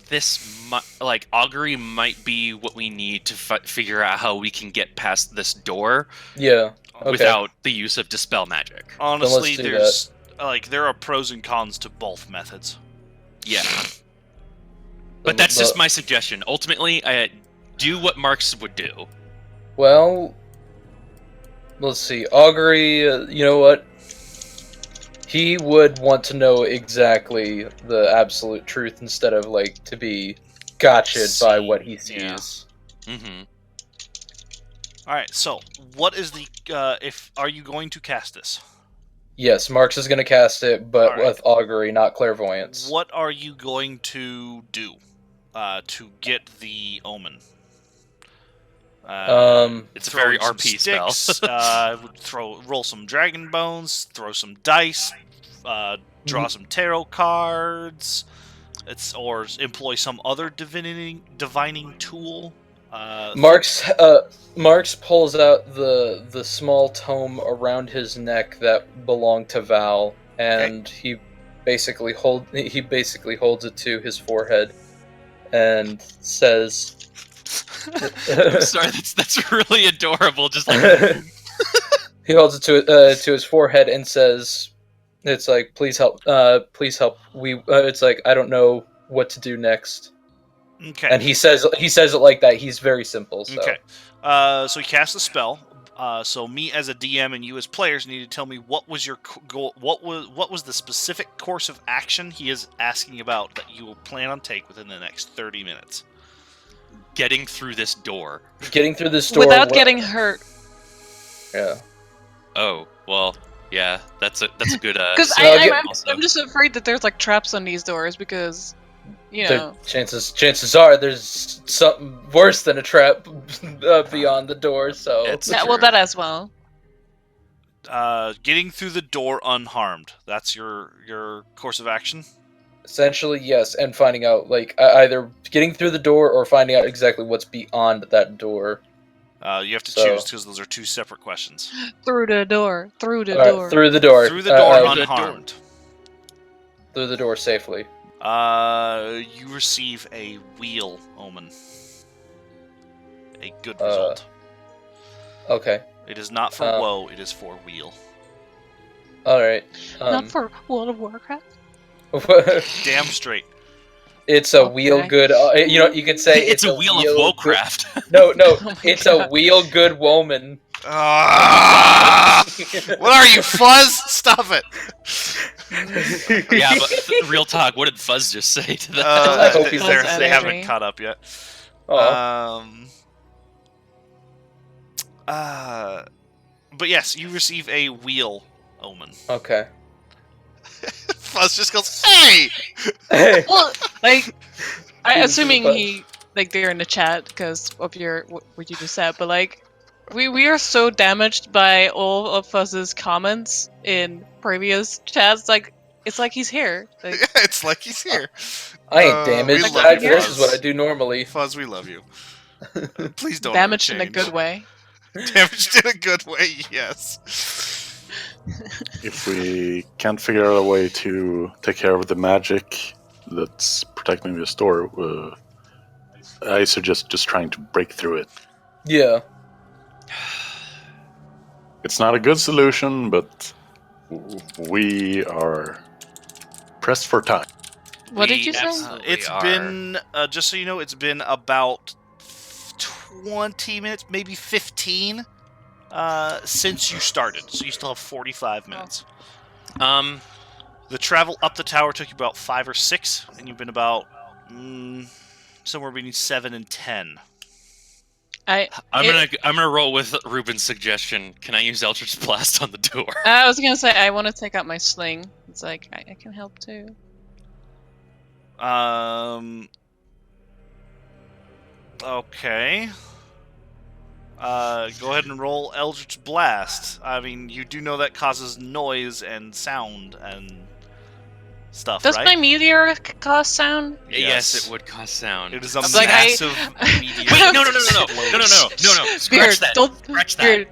augury might be what we need to figure out how we can get past this door. Yeah. Okay. Without the use of dispel magic. Honestly, there are pros and cons to both methods. Yeah. But that's just my suggestion. Ultimately, do what Marks would do. Well, let's see. Augury, you know what? He would want to know exactly the absolute truth instead of, to be gotcha'd by what he sees. Yeah. Mm-hmm. Alright, so, what is are you going to cast this? Yes, Marks is going to cast it, but with augury, not clairvoyance. What are you going to do to get the omen? It's a very RP spell. Roll some dragon bones, throw some dice, draw some tarot cards, or employ some other divining tool. Marks pulls out the small tome around his neck that belonged to Val, and he basically holds it to his forehead and says. I'm sorry, that's really adorable. Just he holds it to his forehead and says, "It's like, please help, please help. It's like, I don't know what to do next." Okay. And he says it like that. He's very simple. So. Okay. So he casts a spell. So me as a DM and you as players need to tell me what was your goal. What was the specific course of action he is asking about that you will plan on take within the next 30 minutes. Getting through this door. Without getting hurt. Yeah. Oh, well, yeah, that's a good. Because I'm just afraid that there's traps on these doors because, chances are there's something worse than a trap beyond the door. So that as well. Getting through the door unharmed. That's your course of action. Essentially, yes, and finding out, either getting through the door or finding out exactly what's beyond that door. You have to choose, because those are two separate questions. Through the door. Through the door. Through the door. Through the door unharmed. Through the door safely. You receive a wheel omen. A good result. Okay. It is not for woe, it is for wheel. Alright. Not for World of Warcraft? Damn straight. It's a Okay. wheel good. You could say It's a wheel of Woecraft. No, Oh my it's God. a wheel good woman. Ah! What are you, Fuzz? Stop it. Yeah, but real talk, what did Fuzz just say to that? I hope he's Fuzz they haven't energy. caught up yet. Oh, But yes, you receive a wheel omen. okay. Fuzz just goes, "Hey!" Well, like, He's assuming Fuzz. they're in the chat because of what you just said, but like, we are so damaged by all of Fuzz's comments in previous chats. Like, it's like he's here. Like, It's like he's here. I ain't We damaged. love you, This This is what I Fuzz. do normally. Fuzz, we love you. Please don't damaged ever in a change. good way. Damaged in a good way, yes. If we can't figure out a way to take care of the magic that's protecting the store, I suggest just trying to break through it. Yeah. It's not a good solution, but we are pressed for time. What did We you say? absolutely It's are. been, just so you know, it's been about 20 minutes, maybe 15, since you started. So you still have 45 minutes. The travel up the tower took you about 5 or 6, and you've been about somewhere between 7 and 10. I'm gonna roll with Ruben's suggestion. Can I use Eldritch Blast on the door? I was gonna say I want to take out my sling. It's like I can help too. Okay. Go ahead and roll Eldritch Blast. I mean, you do know that causes noise and sound and stuff, Does right? my meteor cause sound? Yes, it would cause sound. It is a I'm like, massive meteor. Wait, no, Spirit, scratch that. don't Scratch that.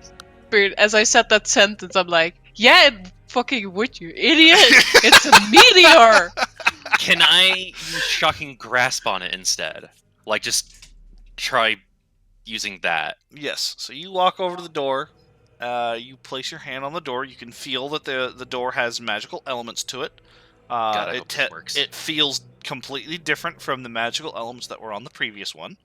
Spirit. As I said that sentence, I'm like, yeah, it fucking would, you idiot! It's a meteor. Can I use Shocking Grasp on it instead? Like, just try using that. Yes. So you walk over to the door. You place your hand on the door. You can feel that the door has magical elements to it. God, I hope this works. It feels completely different from the magical elements that were on the previous one.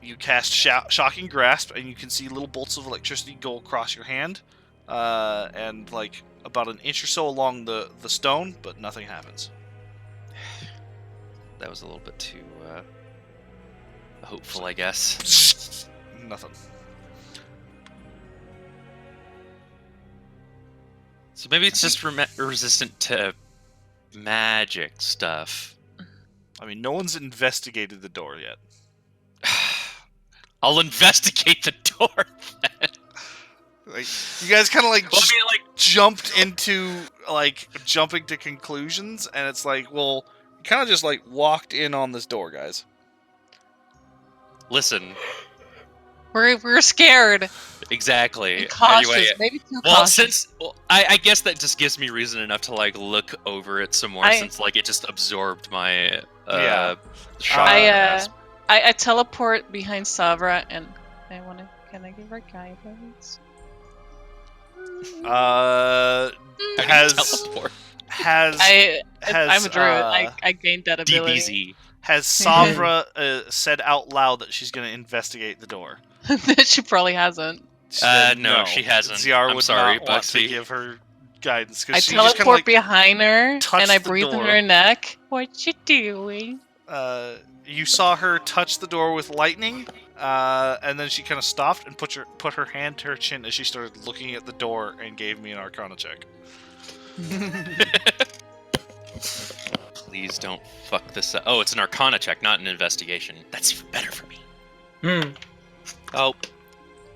You cast Shocking Grasp, and you can see little bolts of electricity go across your hand, and like about an inch or so along the stone, but nothing happens. That was a little bit too hopeful, I guess. Nothing. So maybe it's just resistant to magic stuff. I mean, no one's investigated the door yet. I'll investigate the door then. Like, you guys kind of like, Well, I mean, like, jumped into like jumping to conclusions, and it's like, well, you kind of just like walked in on this door, guys. listen, We're scared. exactly. And cautious. Anyway, Maybe too well, cautious. I guess that just gives me reason enough to like look over it some more, since like it just absorbed my Yeah. shot. I teleport behind Savra and I want to. Can I give her guidance? How do you Has teleport? has I'm a druid. I gained that ability. DBZ. has Savra said out loud that she's going to investigate the door? She probably hasn't. She said No, she hasn't. Ziar I'm would sorry, not want to Bugsy. give her guidance I because she just teleport kind of behind her touched and I the breathe in door. her neck. What you doing? you saw her touch the door with lightning, and then she kind of stopped and put her hand to her chin as she started looking at the door and gave me an Arcana check. Please don't fuck this up. Oh, it's an Arcana check, not an investigation. That's even better for me. Oh,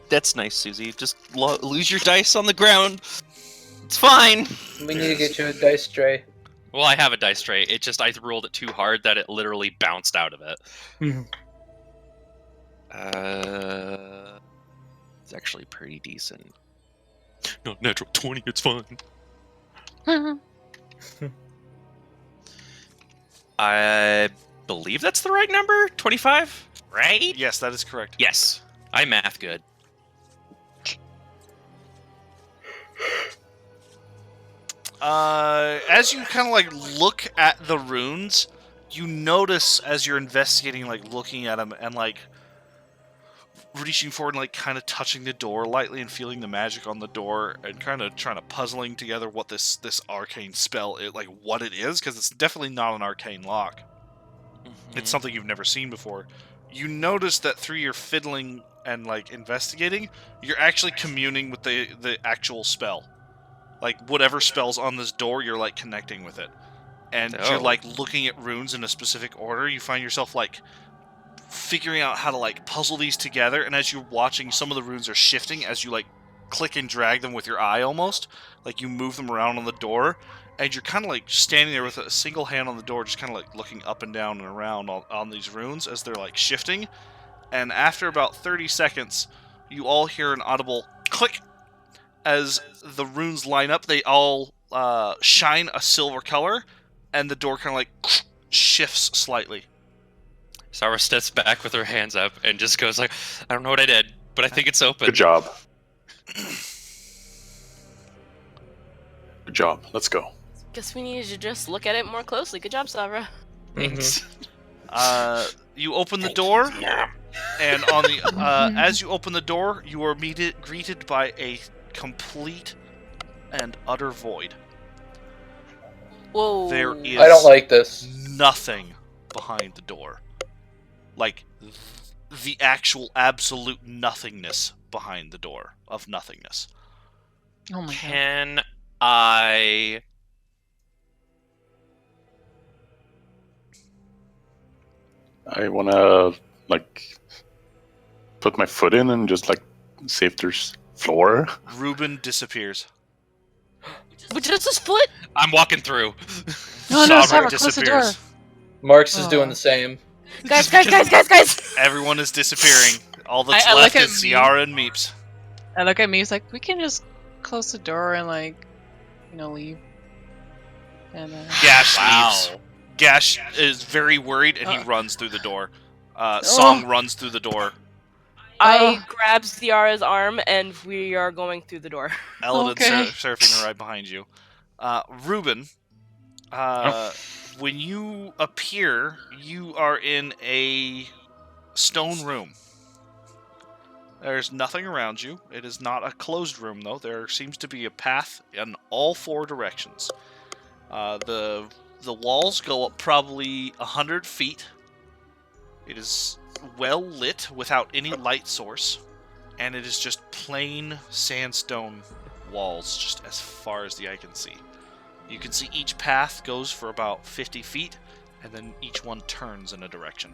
that's nice, Susie. Just lose your dice on the ground. It's fine. We need to get you a dice tray. Well, I have a dice tray. It just I rolled it too hard that it literally bounced out of it. It's actually pretty decent. No, natural 20. It's fine. I believe that's the right number. 25, right? Yes, that is correct. Yes, I'm math good. As you kind of like look at the runes, you notice as you're investigating, like looking at them and like reaching forward and like kind of touching the door lightly and feeling the magic on the door and kind of trying to puzzling together what this arcane spell is, like what it is, because it's definitely not an arcane lock. It's something you've never seen before. You notice that through your fiddling and like investigating, you're actually communing with the actual spell. Like whatever spell's on this door, you're like connecting with it. And you're like looking at runes in a specific order. You find yourself like figuring out how to like puzzle these together, and as you're watching, some of the runes are shifting as you like click and drag them with your eye almost. Like you move them around on the door, and you're kind of like standing there with a single hand on the door, just kind of like looking up and down and around on these runes as they're like shifting. And after about 30 seconds, you all hear an audible click as the runes line up. They all shine a silver color, and the door kind of like shifts slightly. Sarah steps back with her hands up and just goes like, I don't know what I did, but I think it's open. Good job. Good job. Let's go. Guess we needed to just look at it more closely. Good job, Savra. Thanks. You open the door, and on the as you open the door, you are greeted by a complete and utter void. Whoa. There is I don't like this. nothing behind the door. Like, the actual absolute nothingness behind the door of nothingness. Oh my god. Can I... I wanna like put my foot in and just like see if there's floor. Reuben disappears. But just his foot? I'm walking through. No, no, Sabra Sarah, close the door. Marx is Oh. doing the same. Guys! Everyone is disappearing. All that's I left look at is me. Ziara and Meeps. I look at me, he's like, we can just close the door and like, leave. And Gash Wow. leaves. Gash is very worried, and he Uh. runs through the door. Song runs through the door. I grab Ziara's arm, and we are going through the door. Eladin Okay. surfing right behind you. Reuben, when you appear, you are in a stone room. There's nothing around you. It is not a closed room, though. There seems to be a path in all four directions. The walls go up probably 100 feet. It is well lit without any light source, and it is just plain sandstone walls just as far as the eye can see. You can see each path goes for about 50 feet, and then each one turns in a direction.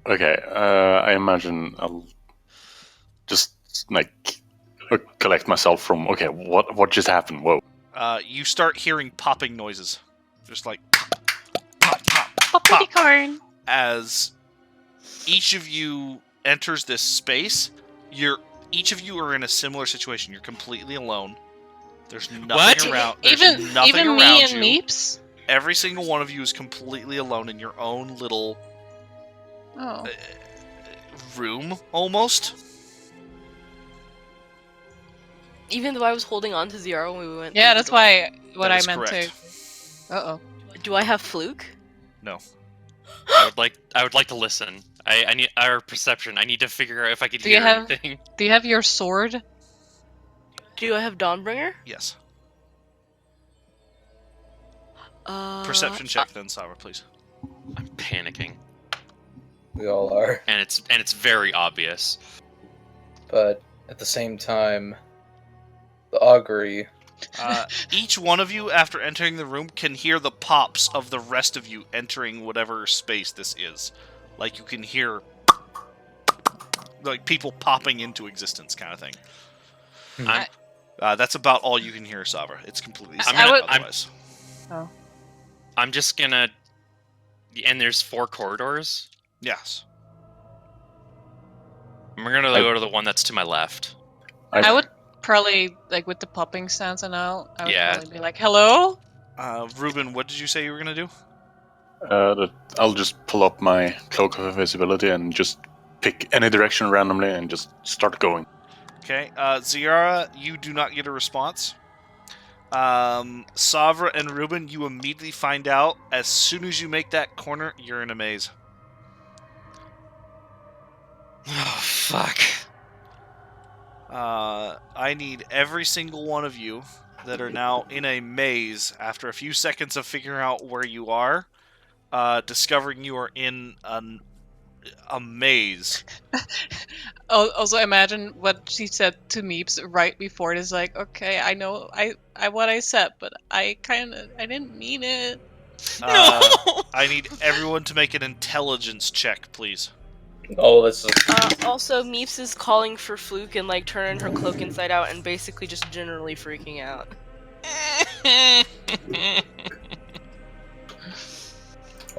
Okay, I imagine I'll just like collect myself from. Okay, what just happened? Whoa! You start hearing popping noises, just like pop, pop, Poppy corn. as each of you enters this space. Each of you are in a similar situation. You're completely alone. There's nothing What? around. There's Even nothing even around me and you. Meeps. Every single one of you is completely alone in your own little Oh. room, almost. Even though I was holding on to Ziara when we went. Yeah, through the that's door. why what That I is meant correct. to. Uh-oh. Do I have fluke? No. I would like to listen. I need our perception. I need to figure out if I could Do you hear have- anything. Do you have your sword? Do I have Dawnbringer? Yes. Perception. Perception check, then, Sara, please. I'm panicking, We all are. and it's very obvious. But at the same time, the augury. Each one of you, after entering the room, can hear the pops of the rest of you entering whatever space this is. Like, you can hear like people popping into existence, kind of thing. I'm, That's about all you can hear, Sabra. It's completely I silent would- otherwise. I'm just gonna. And there's 4 corridors. Yes. We're gonna go to the one that's to my left. I would probably, like, with the popping sounds and all, I would Yeah. probably be like, hello? Ruben, what did you say you were gonna do? I'll just pull up my cloak of invisibility and just pick any direction randomly and just start going. Okay, Ziara, you do not get a response. Savra and Ruben, you immediately find out as soon as you make that corner, you're in a maze. Oh, fuck. I need every single one of you that are now in a maze after a few seconds of figuring out where you are, discovering you are in a maze. Also, imagine what she said to Meeps right before this. Like, okay, I know I what I said, but I didn't mean it. No! I need everyone to make an intelligence check, please. Oh, this is Also, Meeps is calling for Fluke and like turning her cloak inside out and basically just generally freaking out.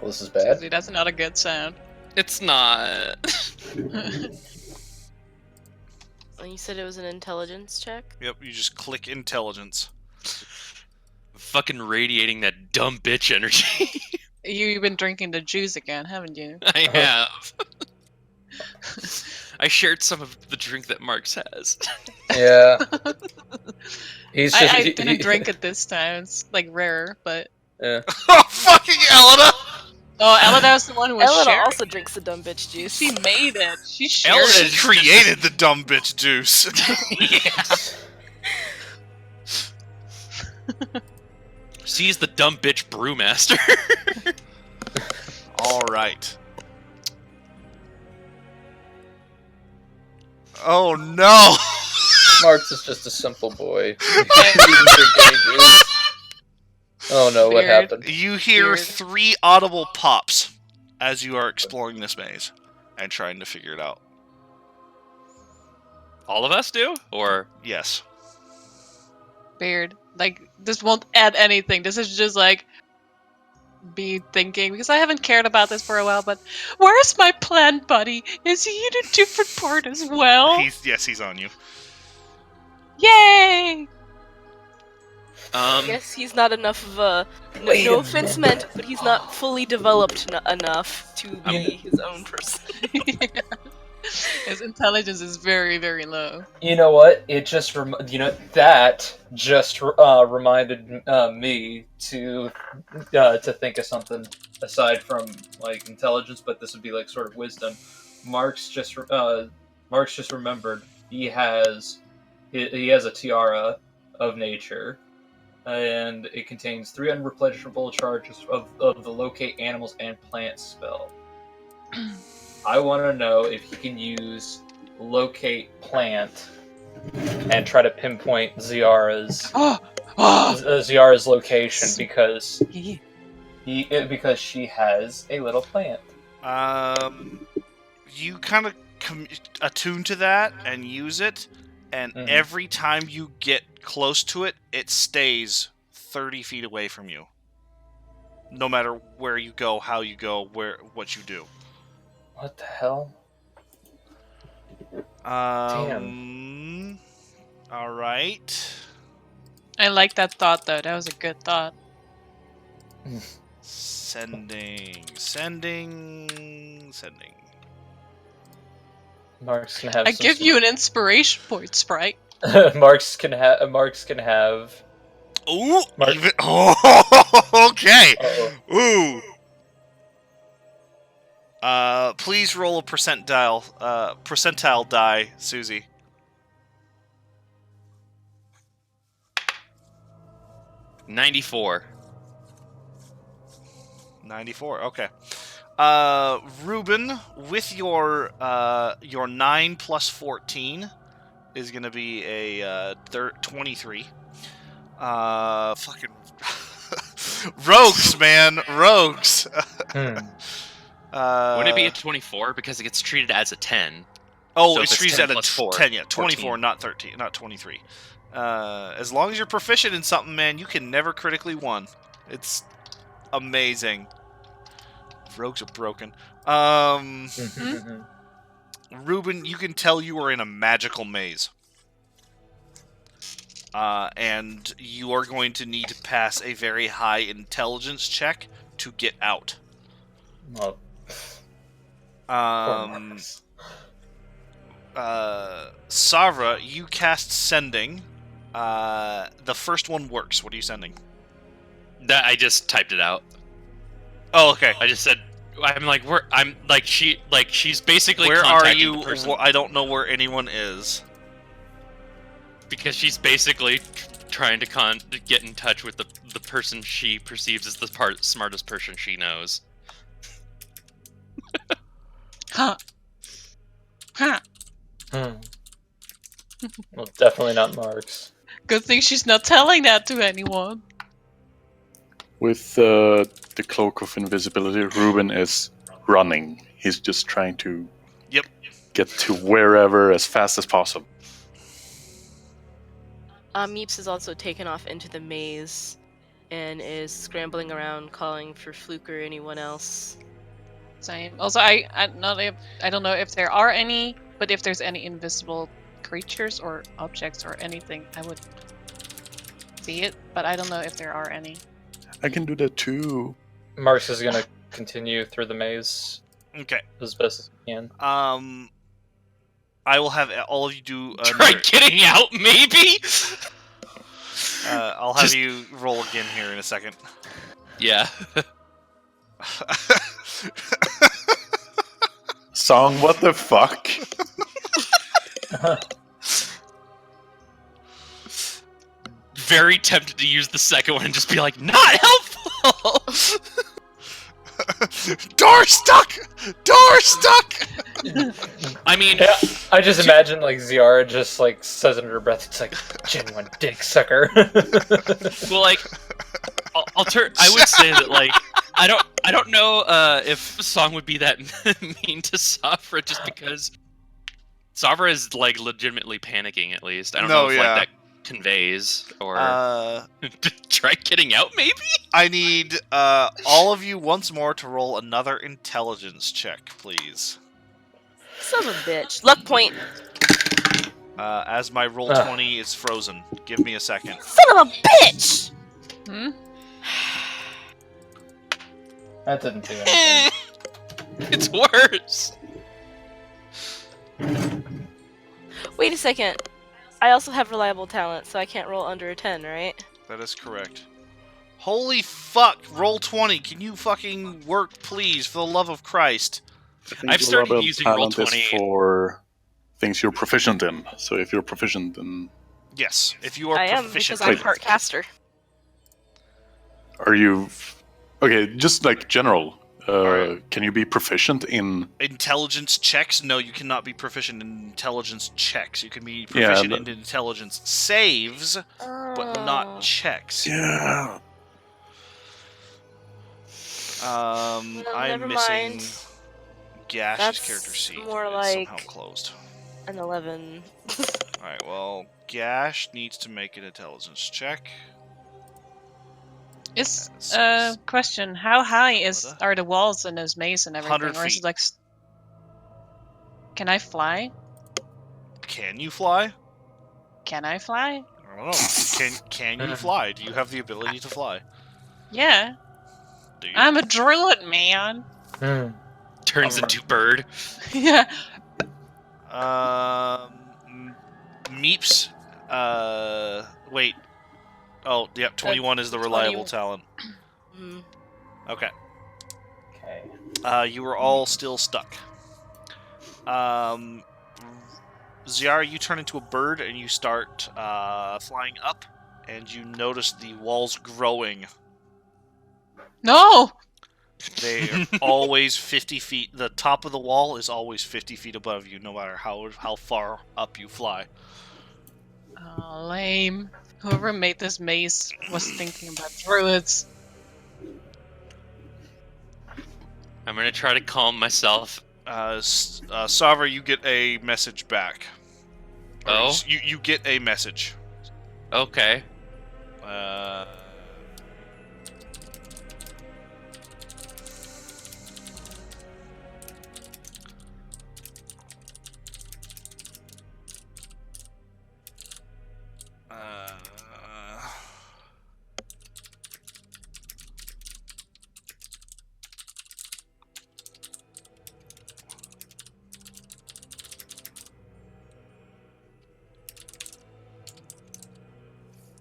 oh, this is bad. See, that's not a good sound. It's not. You said it was an intelligence check? Yep, you just click intelligence. Fucking radiating that dumb bitch energy. You've been drinking the juice again, haven't you? I have. I shared some of the drink that Marks has. Yeah. He's just. I didn't drink it this time. It's like rarer, but Yeah. Oh, fucking Elena! oh, Elena was the one who was Elena sharing. also drinks the dumb bitch juice. She made it. She shared Elena it. created the dumb bitch juice. Yeah. She's the dumb bitch brewmaster. All right. Oh no! Marks is just a simple boy. He doesn't even drink any juice. Oh no, what Weird. happened? You hear Weird. 3 audible pops as you are exploring this maze and trying to figure it out. All of us do? Or Yes. Weird. Like, this won't add anything. This is just like be thinking, because I haven't cared about this for a while, but where's my plant buddy? Is he in a different part as well? He's on you. Yay! I guess he's not enough of a. No offense meant, but he's not fully developed enough to be his own person. His intelligence is very, very low. You know what? It just that just reminded me to think of something aside from like intelligence, but this would be like sort of wisdom. Mark's just remembered he has a tiara of nature, and it contains 3 unreplenishable charges of the locate animals and plants spell. I want to know if he can use locate plant and try to pinpoint Ziara's location because she has a little plant. You kind of attune to that and use it, and every time you get close to it, it stays 30 feet away from you. No matter where you go, how you go, what you do. What the hell? Damn. All right. I like that thought, though. That was a good thought. Sending. Marks can have. I give you an inspiration point, Sprite. Marks can have. Ooh. Mark. Okay. Uh-oh. Ooh. Please roll a percentile die, Susie. 94. 94. Okay. Ruben, with your 9 plus 14 is going to be a 23. Fucking rogues, man, rogues. Wouldn't it be a 24 because it gets treated as a 10? Oh, So it's if it's treated 10 at a plus 4, 10, yeah, 24, 14. not 13, not 23. As long as you're proficient in something, man, you can never critically one. It's amazing. Rogues are broken. Ruben, you can tell you are in a magical maze. And you are going to need to pass a very high intelligence check to get out. Oh, Savra, you cast Sending. The first one works. What are you sending? That I just typed it out. Oh, okay. I just said she's basically Where are contacting you? the person I don't know where anyone is. because she's basically trying to get in touch with the person she perceives as the smartest person she knows. Huh. Huh. Well, definitely not Mark's. Good thing she's not telling that to anyone. With the cloak of invisibility, Ruben is running. He's just trying to get to wherever as fast as possible. Meeps is also taken off into the maze and is scrambling around calling for Fluke or anyone else. Same. Also, I don't know if there are any, but if there's any invisible creatures or objects or anything, I would see it. But I don't know if there are any. I can do that too. Mark's is gonna continue through the maze Okay. as best as he can. I will have all of you do. Try getting out, maybe. I'll have you roll again here in a second. Yeah. Song, what the fuck? Very tempted to use the second one and just be like, not helpful! Door stuck! Door stuck! I mean... Yeah, I just imagine, like, Ziara just, like, says under her breath, it's like, genuine dick sucker. Well, like, I would say that, like, I don't know if Song would be that mean to Savra just because Savra is, like, legitimately panicking, at least. I don't know if, like, that conveys, or... try getting out, maybe? I need all of you once more to roll another intelligence check, please. Son of a bitch. Luck point. As my roll 20 is frozen. Give me a second. Son of a bitch! Hmm? That didn't do anything. It's worse! Wait a second. I also have reliable talent, so I can't roll under a 10, right? That is correct. Holy fuck! Roll 20. Can you fucking work, please, for the love of Christ? I've started using roll 20 for things you're proficient in. So if you're proficient in... Yes, if you are I am, proficient. because I'm part caster. Are you... Okay, just like general. Alright. Can you be proficient in... Intelligence checks? No, you cannot be proficient in intelligence checks. You can be proficient in intelligence saves, but not checks. Yeah. Well, I'm never missing mind. Gash's That's character sheet. more It's like- somehow closed. An 11. Alright, well, Gash needs to make an intelligence check. Is Says- question: how high are the walls in this maze and everything, 100 or is feet. it like? Can I fly? Can you fly? Can I fly? I don't know. Can you fly? Do you have the ability to fly? Yeah, Do you? I'm a druid, man. turns into bird. Yeah. Meeps. Wait. Oh, yep. 21 is the reliable 20. talent. Mm. Okay. Okay. You were all still stuck. Ziara, you turn into a bird and you start flying up, and you notice the walls growing. No. They are always 50 feet. The top of the wall is always 50 feet above you, no matter how far up you fly. Oh, lame. Whoever made this maze was thinking about druids. I'm gonna try to calm myself. Savra, you get a message back. Or Oh? You get a message. Okay.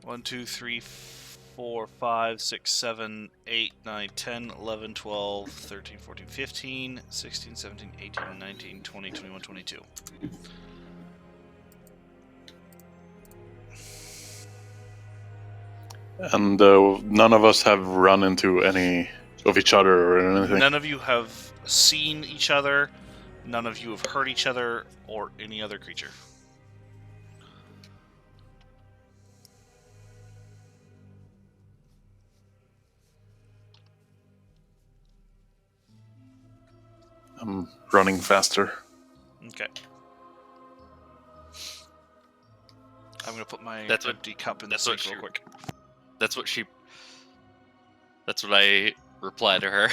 1, 2, 3, 4, 5, 6, 7, 8, 9, 10, 11, 12, 13, 14, 15, 16, 17, 18, 19, 20, 21, 22. And none of us have run into any of each other or anything. None of you have seen each other. None of you have hurt each other or any other creature. I'm running faster. Okay. I'm gonna put my That's what- empty cup in the that's what sink real she- quick. That's what I reply to her.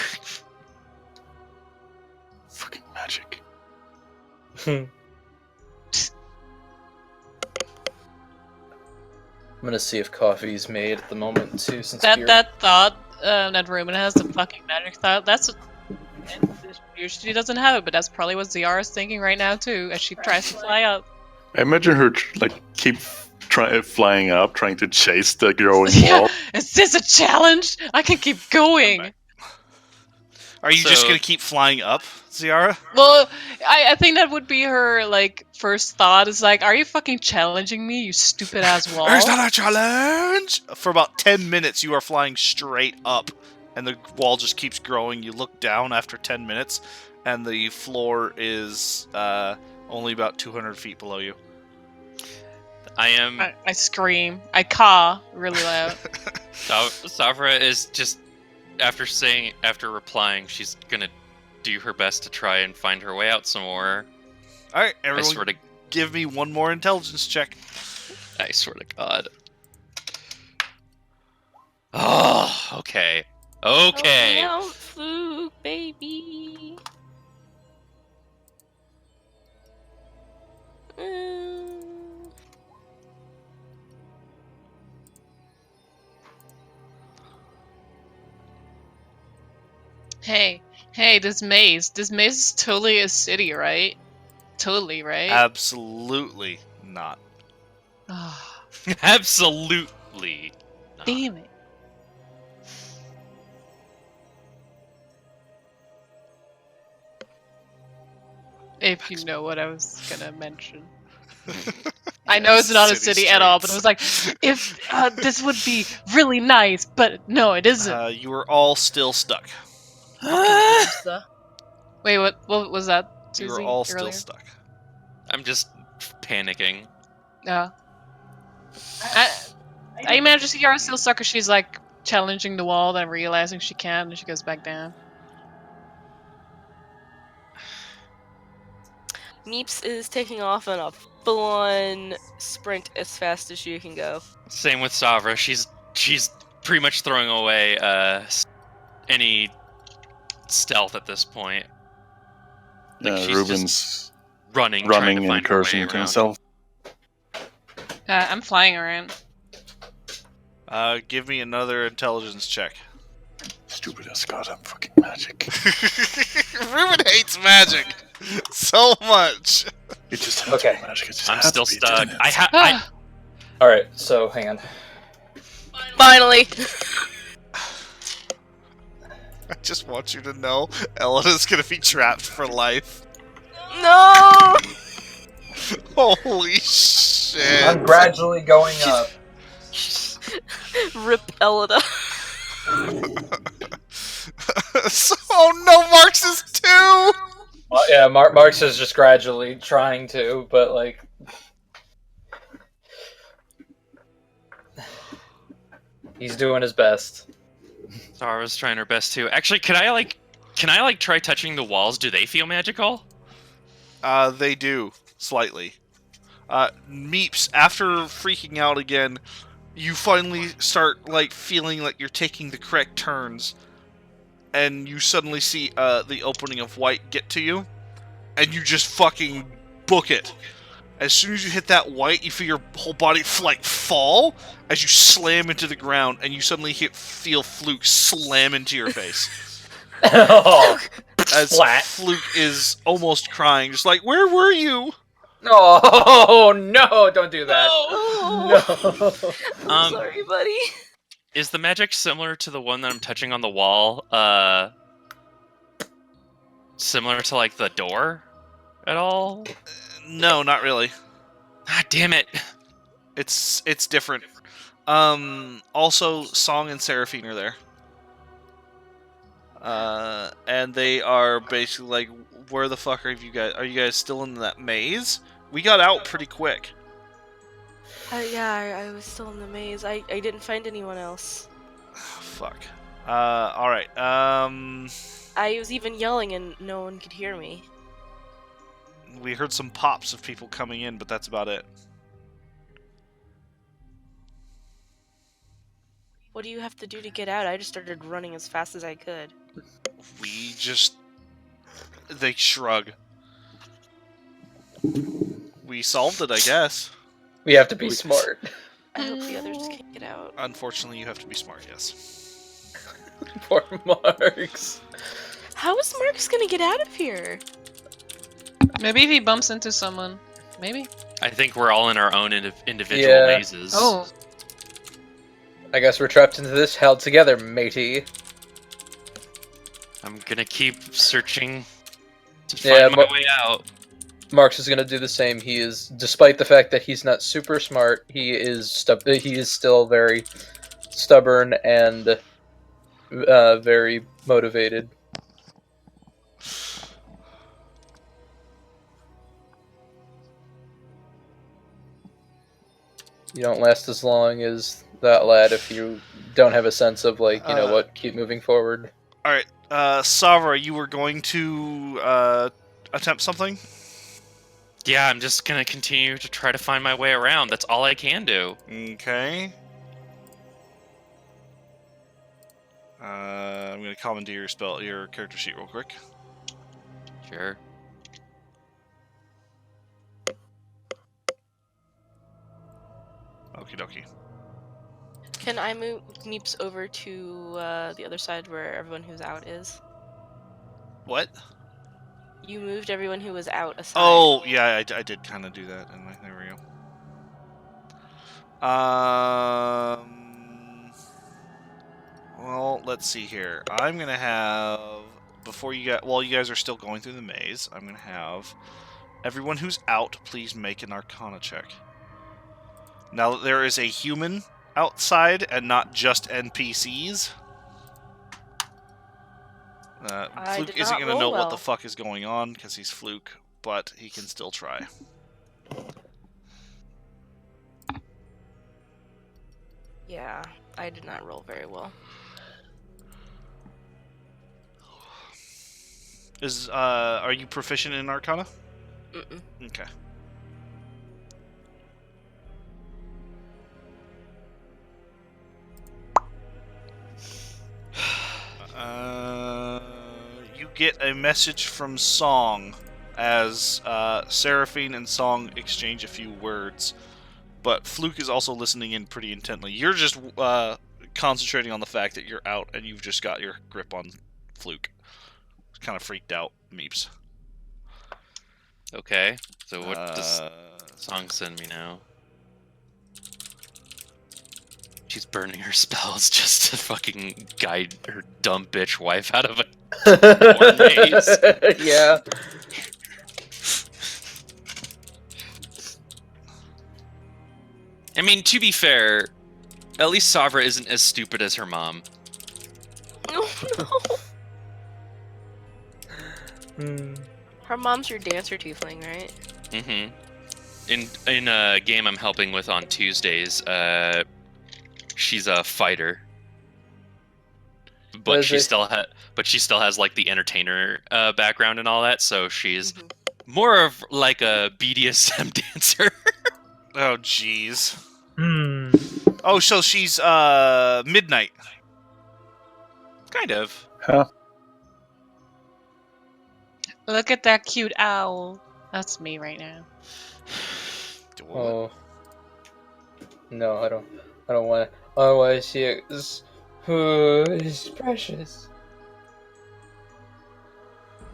Fucking magic. I'm gonna see if coffee's made at the moment too, since beer. That thought, that Ruben has the fucking magic thought. That's what, usually doesn't have it, but that's probably what Ziara is thinking right now too, as she tries to fly up. I imagine her keep flying up, trying to chase the growing Yeah, wall. is this a challenge? I can keep going. Are you just So- gonna keep flying up, Ziara? Well, I think that would be her like first thought. Is like, are you fucking challenging me, you stupid ass wall? Is that a challenge? For about 10 minutes, you are flying straight up, and the wall just keeps growing. You look down after 10 minutes, and the floor is only about 200 feet below you. I am. I scream. I caw really loud. Savra is just after replying, she's gonna do her best to try and find her way out some more. All right, I everyone, swear to give me one more intelligence check. God. Oh, okay. Okay. Help me out, Fluke, baby. Hey, this maze is totally a city, right? Totally, right? Absolutely not. Ah, Absolutely. not. damn it. If you know what I was gonna mention. I know it's not a city at all, but it was like, if this would be really nice, but no, it isn't. You are all still stuck. Wait, what was that, You Susie? are all still earlier? stuck. I'm just panicking. Yeah. I imagine Ciara's still stuck because she's like challenging the wall, then realizing she can't, and she goes back down. Meeps is taking off on a full-on sprint as fast as she can go. Same with Savra. She's pretty much throwing away any stealth at this point. Like, she's Ruben's just running running trying to and find her cursing way to around. himself. I'm flying around. Give me another intelligence check. Stupid as goddamn fucking magic. Ruben hates magic so much. It just has Okay. to be magic. It just I'm has still to be, stuck. doesn't it? I All right, so hang on. Finally! I just want you to know Elena's gonna be trapped for life. No! Holy shit. I'm gradually going up. Rip Elida. Oh no, Marx is too! Yeah, Marx is just gradually trying to, but like, he's doing his best. Savra's trying her best too. Actually, can I try touching the walls? Do they feel magical? They do, slightly. Meeps, after freaking out again, you finally start, like, feeling like you're taking the correct turns, and you suddenly see, the opening of white get to you, and you just fucking book it. As soon as you hit that white, you feel your whole body, like, fall, as you slam into the ground, and you suddenly feel Fluke slam into your face. Oh, As Flat. Fluke is almost crying, just like, where were you? Oh no! Don't do that. Oh, No. I'm sorry, buddy. Is the magic similar to the one that I'm touching on the wall? Similar to like the door at all? No, not really. Ah, damn it! It's different. Also, Song and Seraphine are there. And they are basically like, where the fuck are you guys? Are you guys still in that maze? We got out pretty quick. Yeah, I was still in the maze. I didn't find anyone else. Fuck. All right. I was even yelling and no one could hear me. We heard some pops of people coming in, but that's about it. What do you have to do to get out? I just started running as fast as I could. We just... They shrug. We solved it, I guess. We have to be smart. I hope the others can get out. Unfortunately, you have to be smart, yes. Poor Marks. How is Marcus gonna get out of here? Maybe if he bumps into someone. Maybe. I think we're all in our own individual Yeah. mazes. Oh. I guess we're trapped into this held together, matey. I'm gonna keep searching to Yeah, find my way out. Marks is gonna do the same. He is, despite the fact that he's not super smart, he is still very stubborn and very motivated. You don't last as long as that lad if you don't have a sense of, like, you know what, keep moving forward. Alright, Savra, you were going to attempt something? Yeah, I'm just gonna continue to try to find my way around. That's all I can do. Okay. I'm gonna commandeer your character sheet real quick. Sure. Okie dokie. Can I move Meeps over to the other side where everyone who's out is? What? You moved everyone who was out aside. Oh, yeah, I did kind of do that. Anyway, there we go. Well, let's see here. I'm gonna have while you guys are still going through the maze, I'm gonna have everyone who's out please make an Arcana check. Now that there is a human outside and not just NPCs, Fluke isn't going to know what the fuck is going on because he's Fluke, but he can still try. Yeah, I did not roll very well. Are you proficient in Arcana? Mm-mm. Okay. You get a message from Song as Seraphine and Song exchange a few words, but Fluke is also listening in pretty intently. You're just concentrating on the fact that you're out and you've just got your grip on Fluke. Kind of freaked out, Meeps. Okay, so what does Song send me now? She's burning her spells just to fucking guide her dumb bitch wife out of a maze. Yeah. I mean, to be fair, at least Savra isn't as stupid as her mom. Oh no. Her mom's your dancer tiefling, right? Mm-hmm. In a game I'm helping with on Tuesdays, she's a fighter, but she still has like the entertainer background and all that. So she's more of like a BDSM dancer. Oh jeez. Oh, so she's Midnight. Kind of. Huh? Look at that cute owl. That's me right now. Oh. No, I don't want to. Oh, I see it. It's precious.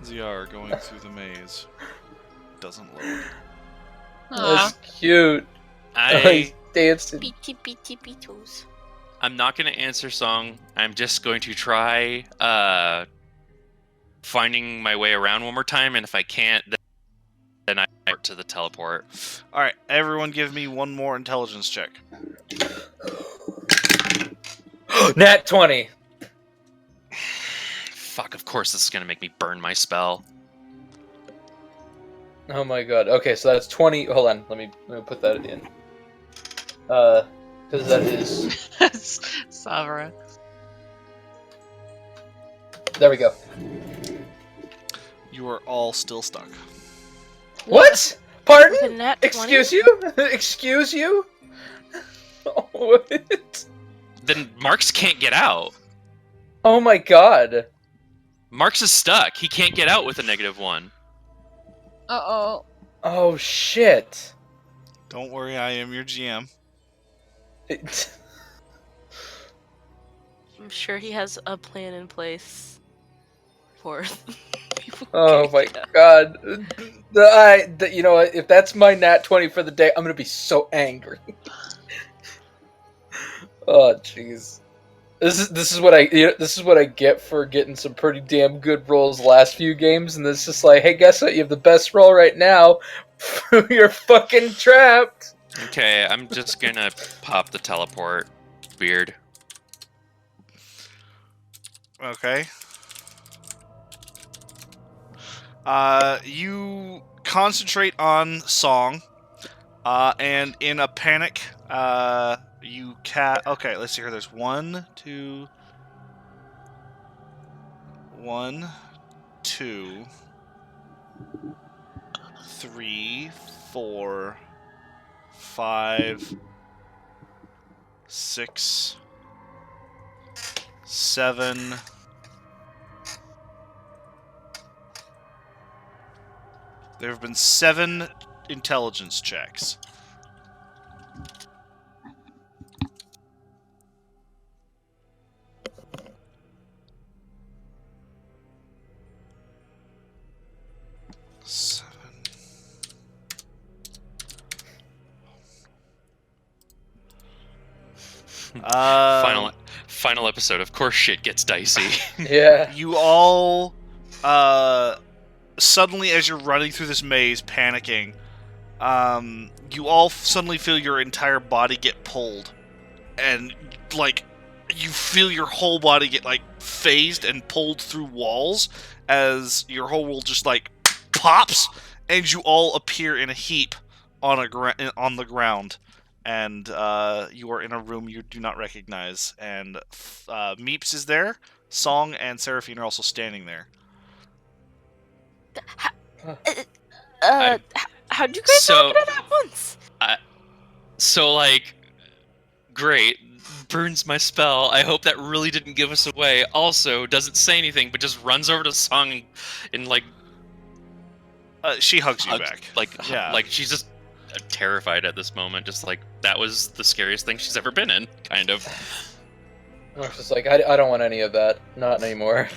ZR going through the maze. Doesn't load. That's cute. Oh, he's I dancing. Beaty toes. I'm not gonna answer song. I'm just going to try finding my way around one more time, and if I can't, then I start to the teleport. All right, everyone, give me one more intelligence check. Nat 20. Fuck, of course this is gonna make me burn my spell. Oh my god. Okay, so that's 20. Hold on, let me put that in. Because that is. Savara. There we go. You are all still stuck. What? Pardon? With a nat 20? Excuse you? Excuse you? What? Then Marks can't get out. Oh my god. Marks is stuck. He can't get out with a -1. Uh-oh. Oh shit. Don't worry, I am your GM. I'm sure he has a plan in place for people. Oh my god. You know what? If that's my nat 20 for the day, I'm gonna be so angry. Oh jeez. This is what I get for getting some pretty damn good rolls last few games, and it's just like, hey, guess what? You have the best roll right now. You're fucking trapped. Okay, I'm just gonna pop the teleport. Weird. Okay. You concentrate on song, and in a panic, you Okay, let's see here. There's 1, 2, 3, 4, 5, 6, 7. There have been 7 intelligence checks. Final episode. Of course, shit gets dicey. Yeah. You all, suddenly, as you're running through this maze, panicking, you all suddenly feel your entire body get pulled, and like you feel your whole body get like phased and pulled through walls as your whole world just like pops, and you all appear in a heap on the ground. And you are in a room you do not recognize. And Meeps is there. Song and Seraphine are also standing there. How'd you guys all So- get it at once? So, like, great. Burns my spell. I hope that really didn't give us away. Also, doesn't say anything, but just runs over to Song and like, She hugs you hugs- back. like she's just terrified at this moment. Just like, that was the scariest thing she's ever been in, kind of. I was just like, I don't want any of that. Not anymore.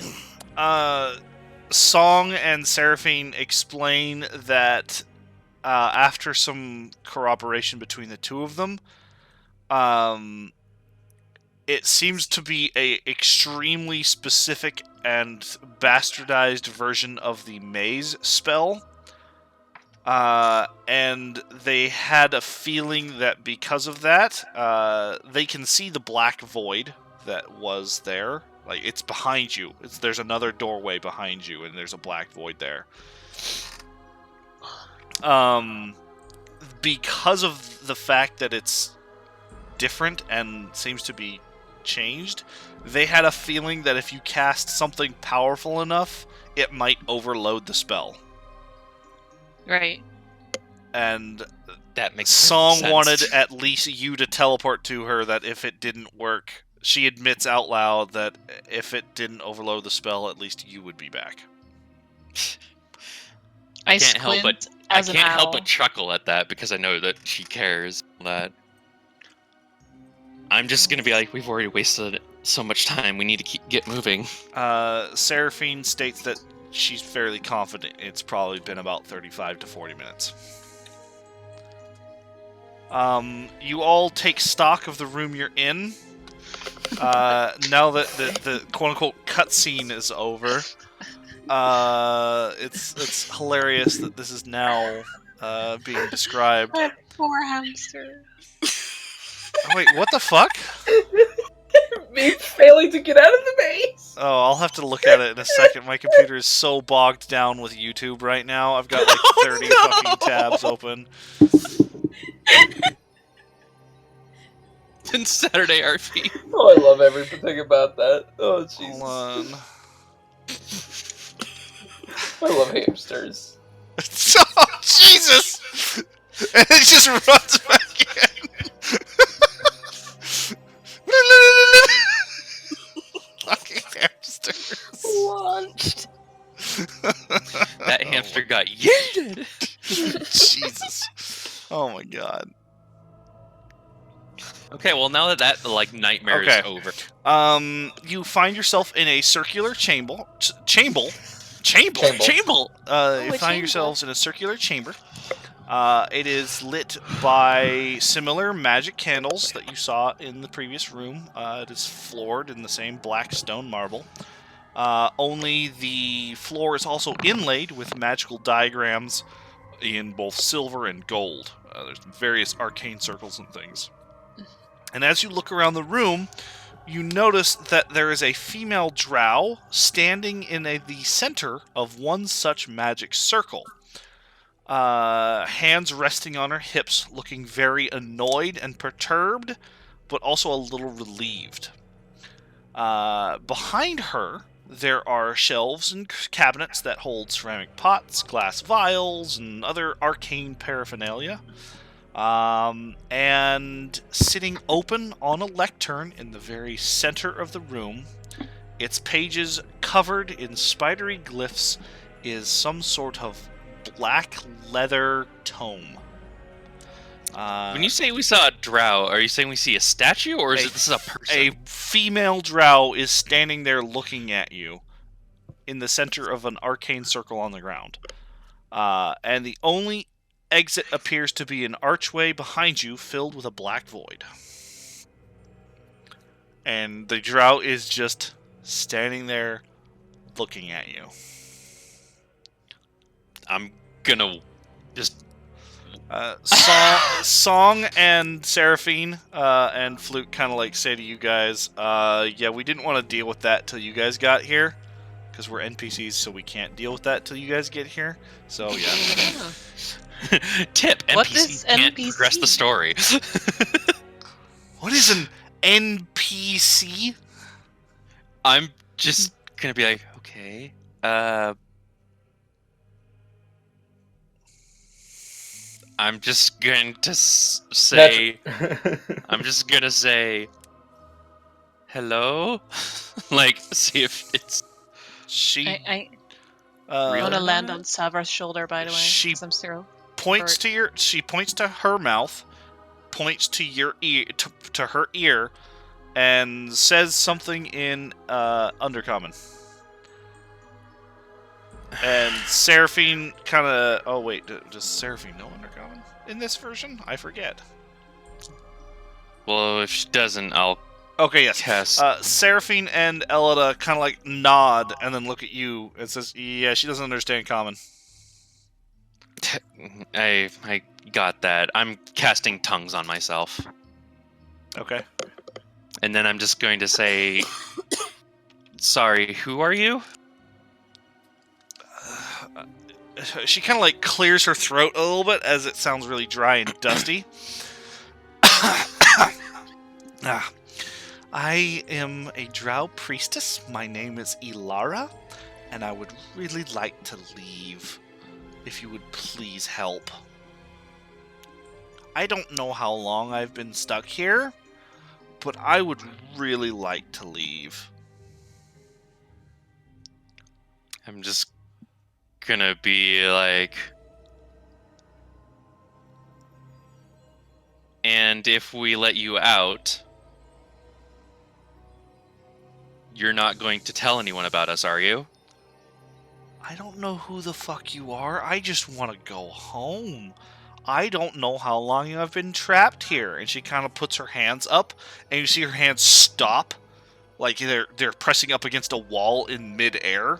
Song and Seraphine explain that after some corroboration between the two of them, it seems to be a extremely specific and bastardized version of the maze spell. And they had a feeling that because of that, they can see the black void that was there. Like, it's behind you. There's another doorway behind you, and there's a black void there. Because of the fact that it's different and seems to be changed, they had a feeling that if you cast something powerful enough, it might overload the spell. Right. And That makes Song sense. wanted at least you to teleport to her, that if it didn't work, she admits out loud that if it didn't overload the spell, at least you would be back. I can't help but squint as I an can't help owl. but chuckle at that because I know that she cares. That I'm just gonna be like, we've already wasted so much time. We need to get moving. Seraphine states that she's fairly confident it's probably been about 35 to 40 minutes. You all take stock of the room you're in. Now that the quote-unquote cutscene is over, it's hilarious that this is now being described. My poor hamster. Oh, wait, what the fuck? Me failing to get out of the maze. Oh, I'll have to look at it in a second. My computer is so bogged down with YouTube right now. I've got like 30 fucking tabs open. It's Saturday RP. Oh, I love everything about that. Oh, Jesus. Hold on. I love hamsters. Oh, Jesus! And it just runs back in. Fucking hamsters. Launched. That hamster got yeeted. Jesus. Oh my god. Okay, well now that like nightmare Okay. is over. You find yourself in a circular chamber. Chamber. You a find chamber. yourselves in a circular chamber. It is lit by similar magic candles that you saw in the previous room. It is floored in the same black stone marble. Only the floor is also inlaid with magical diagrams in both silver and gold. There's various arcane circles and things. And as you look around the room, you notice that there is a female drow standing in the center of one such magic circle. Hands resting on her hips, looking very annoyed and perturbed, but also a little relieved. Behind her, there are shelves and cabinets that hold ceramic pots, glass vials, and other arcane paraphernalia. And sitting open on a lectern in the very center of the room, its pages covered in spidery glyphs, is some sort of black leather tome. When you say we saw a drow, are you saying we see a statue, or is this a person? A female drow is standing there looking at you in the center of an arcane circle on the ground. And the only exit appears to be an archway behind you filled with a black void. And the drow is just standing there looking at you. I'm gonna just. Song and Seraphine and Flute kind of like say to you guys, yeah, we didn't want to deal with that till you guys got here, because we're NPCs, so we can't deal with that till you guys get here. So yeah. Tip: What NPC is can't NPC? progress the story. What is an NPC? I'm just gonna be like, okay, I'm just going to say, I'm just gonna say, hello, like see if it's. She I uh, want to land on Savra's shoulder, by the way. She- 'cause I'm still. points to your. She points to her mouth, points to your ear, to her ear, and says something in Undercommon. And Seraphine kind of. Oh wait, does Seraphine know Undercommon in this version? I forget. Well, if she doesn't, I'll Okay, yes. cast. Seraphine and Elida kind of like nod and then look at you and says, "Yeah, she doesn't understand Common." I got that. I'm casting tongues on myself, Okay. and then I'm just going to say, sorry, who are you? She kind of like clears her throat a little bit as it sounds really dry and dusty. I am a drow priestess. My name is Ilara, and I would really like to leave. If you would please help. I don't know how long I've been stuck here, but I would really like to leave. I'm just gonna be like, and if we let you out, you're not going to tell anyone about us, are you? I don't know who the fuck you are. I just want to go home. I don't know how long I've been trapped here. And she kind of puts her hands up, and you see her hands stop, like they're pressing up against a wall in midair.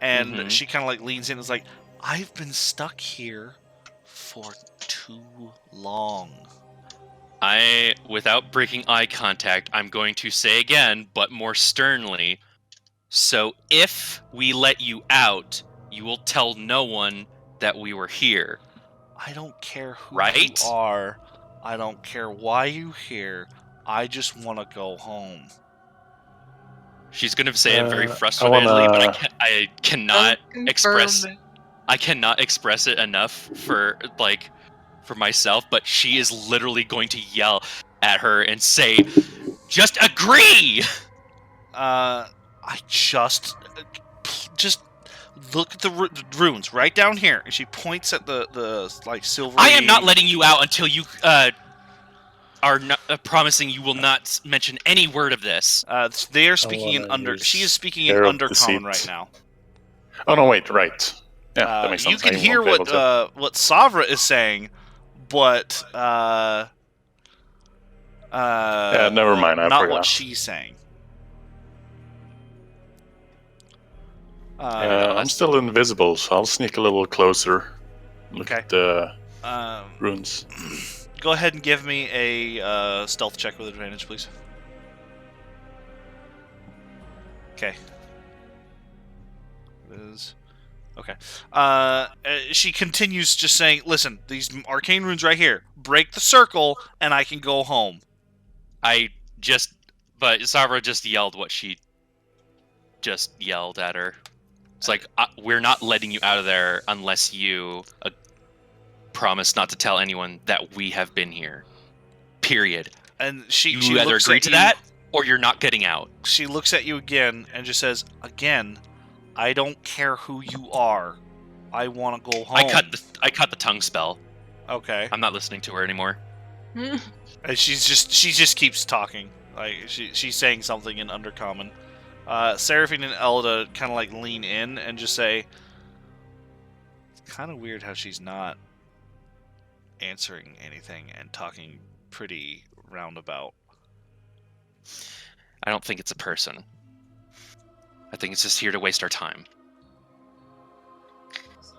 And Mhm. she kind of like leans in and is like, I've been stuck here for too long. Without breaking eye contact, I'm going to say again, but more sternly, so if we let you out, you will tell no one that we were here. I don't care who Right? you are. I don't care why you're here. I just want to go home. She's going to say it very I frustratedly, wanna. but I cannot express. Confirmed. I cannot express it enough for myself. But she is literally going to yell at her and say, "Just agree." I just look at the runes right down here. And she points at the like silvery. I am not letting you out until you are not, promising you will not mention any word of this. They are speaking in wanna under. use She is speaking in air of undercommon deceit. right now. Oh no, wait, right. Yeah, that makes sense. You can I hear won't be able what Savra is saying, but never mind, I not forgot. what she's saying. I'm still invisible, so I'll sneak a little closer. Look Okay. at the Um, runes. Go ahead and give me a stealth check with advantage, please. Okay. Okay. She continues just saying, listen, these arcane runes right here. Break the circle, and I can go home. But Savra just yelled what she just yelled at her. It's like, we're not letting you out of there unless you promise not to tell anyone that we have been here. Period. And she You either looks agree at to you, that, or you're not getting out. She looks at you again and just says, again, I don't care who you are. I want to go home. I cut the tongue spell. Okay. I'm not listening to her anymore. And she just keeps talking. Like she's saying something in undercommon. Seraphine and Elda kind of like lean in and just say, it's kind of weird how she's not answering anything and talking pretty roundabout. I don't think it's a person. I think it's just here to waste our time.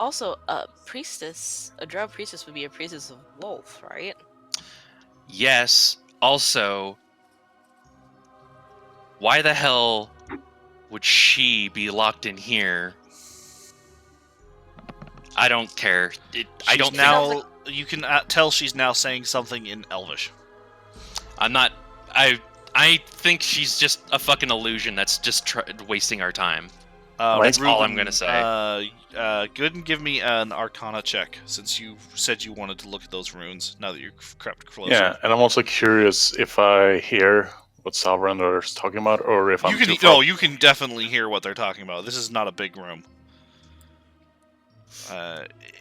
Also, a drow priestess would be a priestess of wolf, right? Yes. Also, why the hell would she be locked in here? I don't care. I don't now. You can tell she's now saying something in Elvish. I'm not. I think she's just a fucking illusion that's just wasting our time. That's all I'm gonna say. Good, and give me an Arcana check since you said you wanted to look at those runes. Now that you've crept closer. Yeah, and I'm also curious if I hear what Sovereign is talking about, or if you I'm can. too far. No, you can definitely hear what they're talking about. This is not a big room.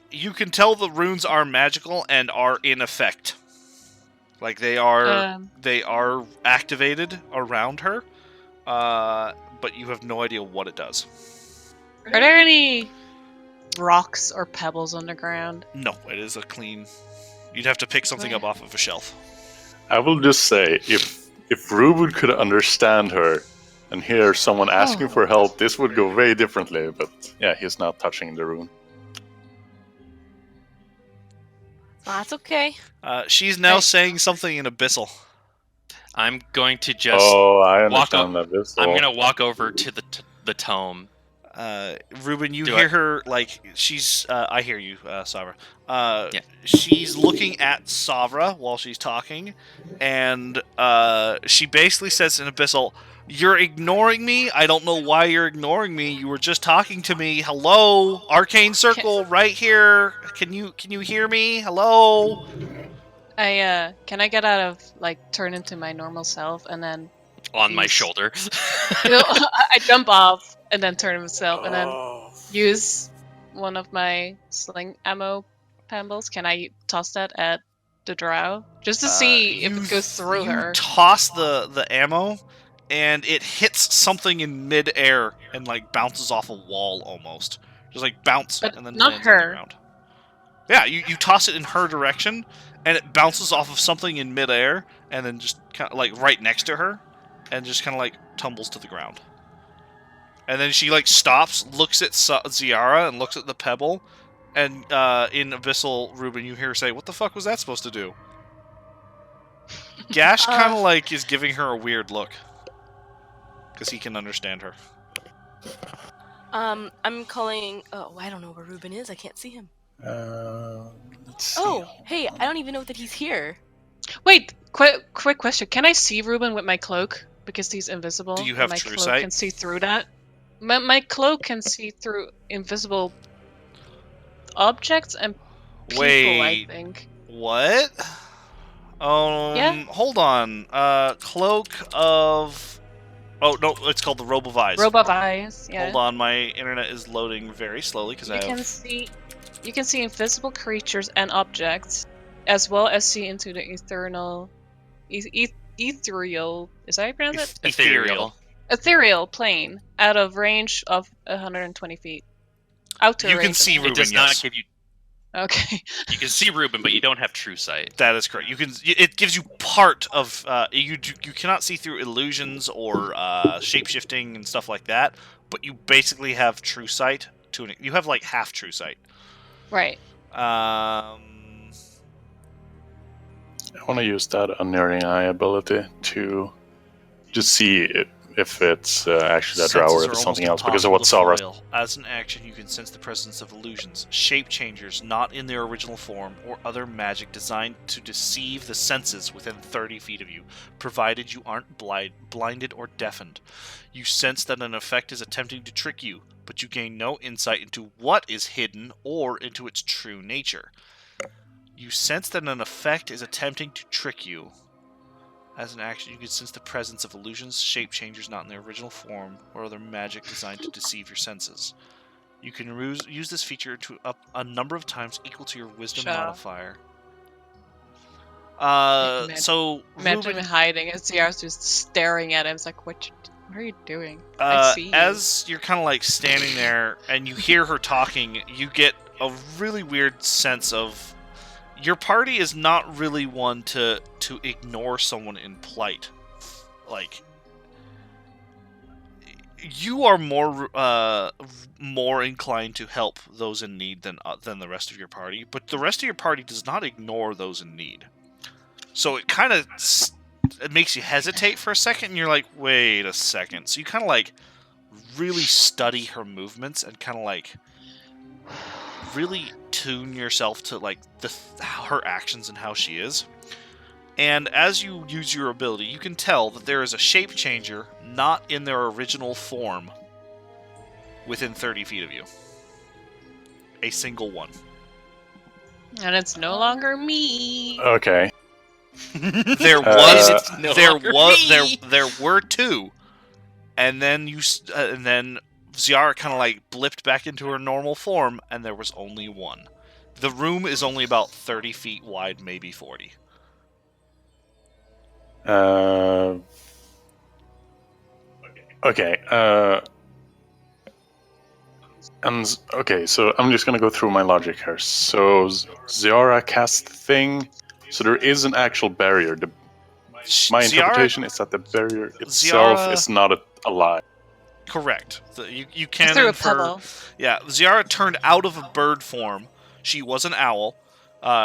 You can tell the runes are magical and are in effect. Like they are activated around her, but you have no idea what it does. Are there any rocks or pebbles underground? No, it is a clean. You'd have to pick something up off of a shelf. I will just say, if Ruben could understand her and hear someone asking for help, this would go very differently. But yeah, he's not touching the rune. That's okay. She's now saying something in Abyssal. I'm going to just. I understand that. I'm gonna walk over to the tome. Ruben, you hear her like she's. I hear you, Savra. She's looking at Savra while she's talking, and she basically says in Abyssal, "You're ignoring me. I don't know why you're ignoring me. You were just talking to me. Hello, arcane circle right here. Can you hear me? Hello." Can I get out of turn into my normal self and then on my shoulder? I jump off and then turn myself and then use one of my sling ammo pebbles. Can I toss that at the drow just to see if it goes through her? You toss the ammo, and it hits something in mid-air and bounces off a wall almost. Just bounce, but and then not lands her. on the ground. Yeah, you toss it in her direction, and it bounces off of something in midair, and then just kind of like right next to her, and just kind of like tumbles to the ground. And then she like stops, looks at Ziara, and looks at the pebble, and in Abyssal Ruben, you hear her say, "What the fuck was that supposed to do?" Gash kind of like is giving her a weird look, because he can understand her. I'm calling. Oh, I don't know where Ruben is. I can't see him. Let's see. Oh, hey, I don't even know that he's here. Wait, quick question. Can I see Ruben with my cloak? Because he's invisible. Do you have my true cloak sight? can see through that. My cloak can see through invisible objects and people, I Wait, think. what? Yeah? Hold on. Cloak of... Oh, no, it's called the Robe of Eyes. Robe of Eyes, yeah. Hold on, my internet is loading very slowly because I have... You can see invisible creatures and objects, as well as see into the ethereal... ethereal... Is that how you pronounce it? Ethereal. Ethereal plane, out of range of 120 feet. Outer You can range see of- Ruben, It does yes. not give you. Okay. You can see Ruben, but you don't have true sight. That is correct. You can. It gives you part of. You cannot see through illusions or shape-shifting and stuff like that, but you basically have true sight. You have like half true sight. Right. I want to use that Unerring Eye ability to just see if it's actually a drow or if it's something else, because of what Zara. As an action, you can sense the presence of illusions, shape changers not in their original form, or other magic designed to deceive the senses within 30 feet of you, provided you aren't blinded or deafened. You sense that an effect is attempting to trick you, but you gain no insight into what is hidden or into its true nature. You sense that an effect is attempting to trick you. As an action, you can sense the presence of illusions, shape changers not in their original form, or other magic designed to deceive your senses. You can use this feature to up a number of times equal to your wisdom Shut up. modifier. Imagine Ruben, him hiding and Ziara's just staring at him. It's like, what are you doing? I see you. as you're kind of like standing there and you hear her talking, you get a really weird sense of your party is not really one to ignore someone in plight. Like, you are more inclined to help those in need than the rest of your party, but the rest of your party does not ignore those in need. So it kind of it makes you hesitate for a second, and you're like, wait a second. So you kind of like really study her movements and kind of like really tune yourself to like her actions and how she is. And as you use your ability, you can tell that there is a shape changer not in their original form within 30 feet of you. A single one. And it's no longer me. Okay. There were two, and then Ziara kind of like blipped back into her normal form, and there was only one. The room is only about 30 feet wide, maybe 40. Okay. Okay, so I'm just gonna go through my logic here. So Ziara cast the thing, so there is an actual barrier. My interpretation is that the barrier itself is not alive. Correct. You can Through a infer. pebble. Yeah, Ziara turned out of a bird form. She was an owl.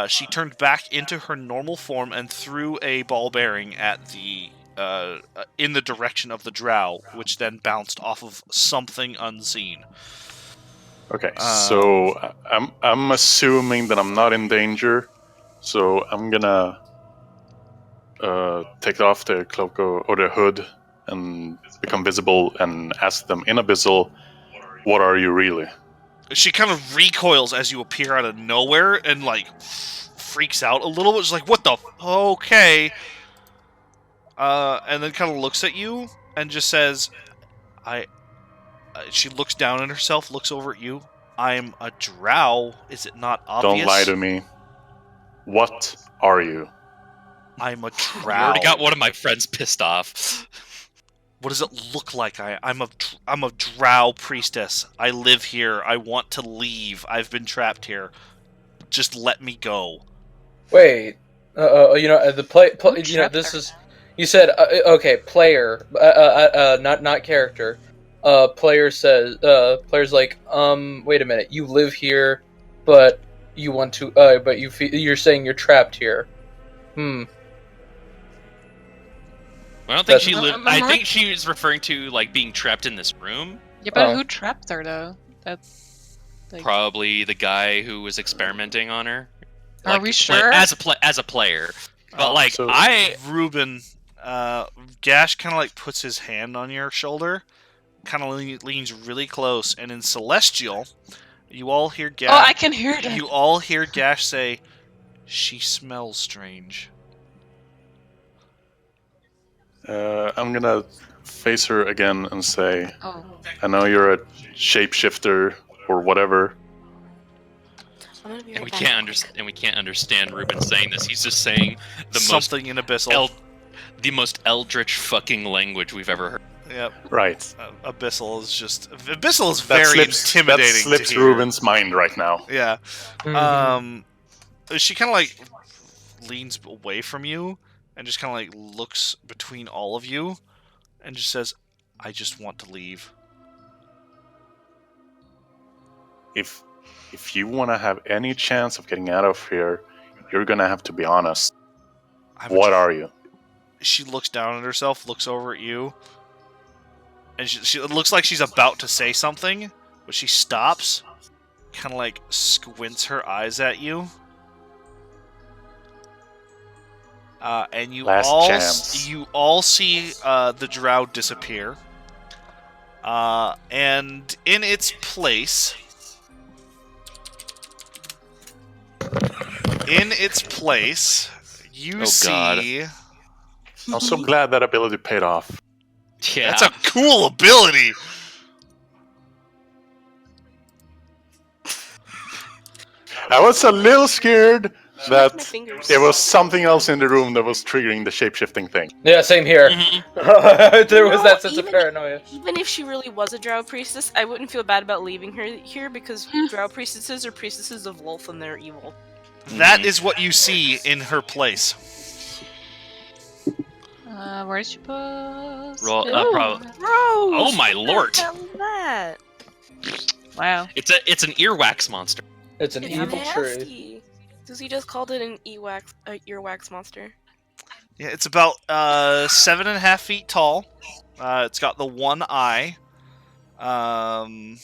She turned back into her normal form and threw a ball bearing at the in the direction of the drow, which then bounced off of something unseen. Okay, so I'm assuming that I'm not in danger, so I'm gonna take off the cloak or the hood and become visible and ask them in Abyssal, what are you really? She kind of recoils as you appear out of nowhere and like freaks out a little bit. She's like, "What the? Okay." And then kind of looks at you and just says, she looks down at herself, looks over at you. I'm a drow. Is it not obvious? Don't lie to me. What are you? I'm a I drow. already got one of my friends pissed off. What does it look like? I'm a drow priestess. I live here. I want to leave. I've been trapped here. Just let me go. Wait. The play. Who This trapped her? is. You said okay. Player. Not character. Player says. Player's like. Wait a minute. You live here, but you want to. But you're saying you're trapped here. I don't think That's- she lived. I'm I right. think she was referring to like being trapped in this room. Yeah, but Oh. who trapped her though? That's like, Probably the guy who was experimenting on her. Are we sure? As a player, but Oh, like so- Ruben, Gash kind of like puts his hand on your shoulder, kind of leans really close, and in Celestial, you all hear Gash. oh, I can hear that. You all hear Gash say, "She smells strange." I'm gonna face her again and say, Oh, I know you're a shapeshifter or whatever. I'm gonna be and right we back. can't understand. And we can't understand Ruben saying this. He's just saying the Something in Abyssal. most eldritch fucking language we've ever heard. Yep. Right. Abyssal is just Abyssal is That very slips, intimidating. that slips to hear. Ruben's mind right now. Yeah. Mhm. She kind of like leans away from you and just kind of like looks between all of you and just says, "I just want to leave." If you want to have any chance of getting out of here, you're gonna have to be honest. What are you? She looks down at herself, looks over at you, and she it looks like she's about to say something, but she stops, kind of like squints her eyes at you. And you Last all chance. you all see the drow disappear. And in its place, you Oh, God. see. I'm so glad that ability paid off. Yeah. That's a cool ability. I was a little scared She licked my that fingers. there was something else in the room that was triggering the shapeshifting thing. Yeah, same here. Mhm. There was No, that sense of even- paranoia. Even if she really was a drow priestess, I wouldn't feel bad about leaving her here because drow priestesses are priestesses of Lolth and they're evil. That is what you see in her place. where's she supposed? Roll- to uh, be? prob- Gross! Oh my lord! What the hell is that? Wow. It's an earwax monster. It's an It's evil tree. nasty. Susie just called it an earwax monster. Yeah, it's about 7.5 feet tall. It's got the one eye. And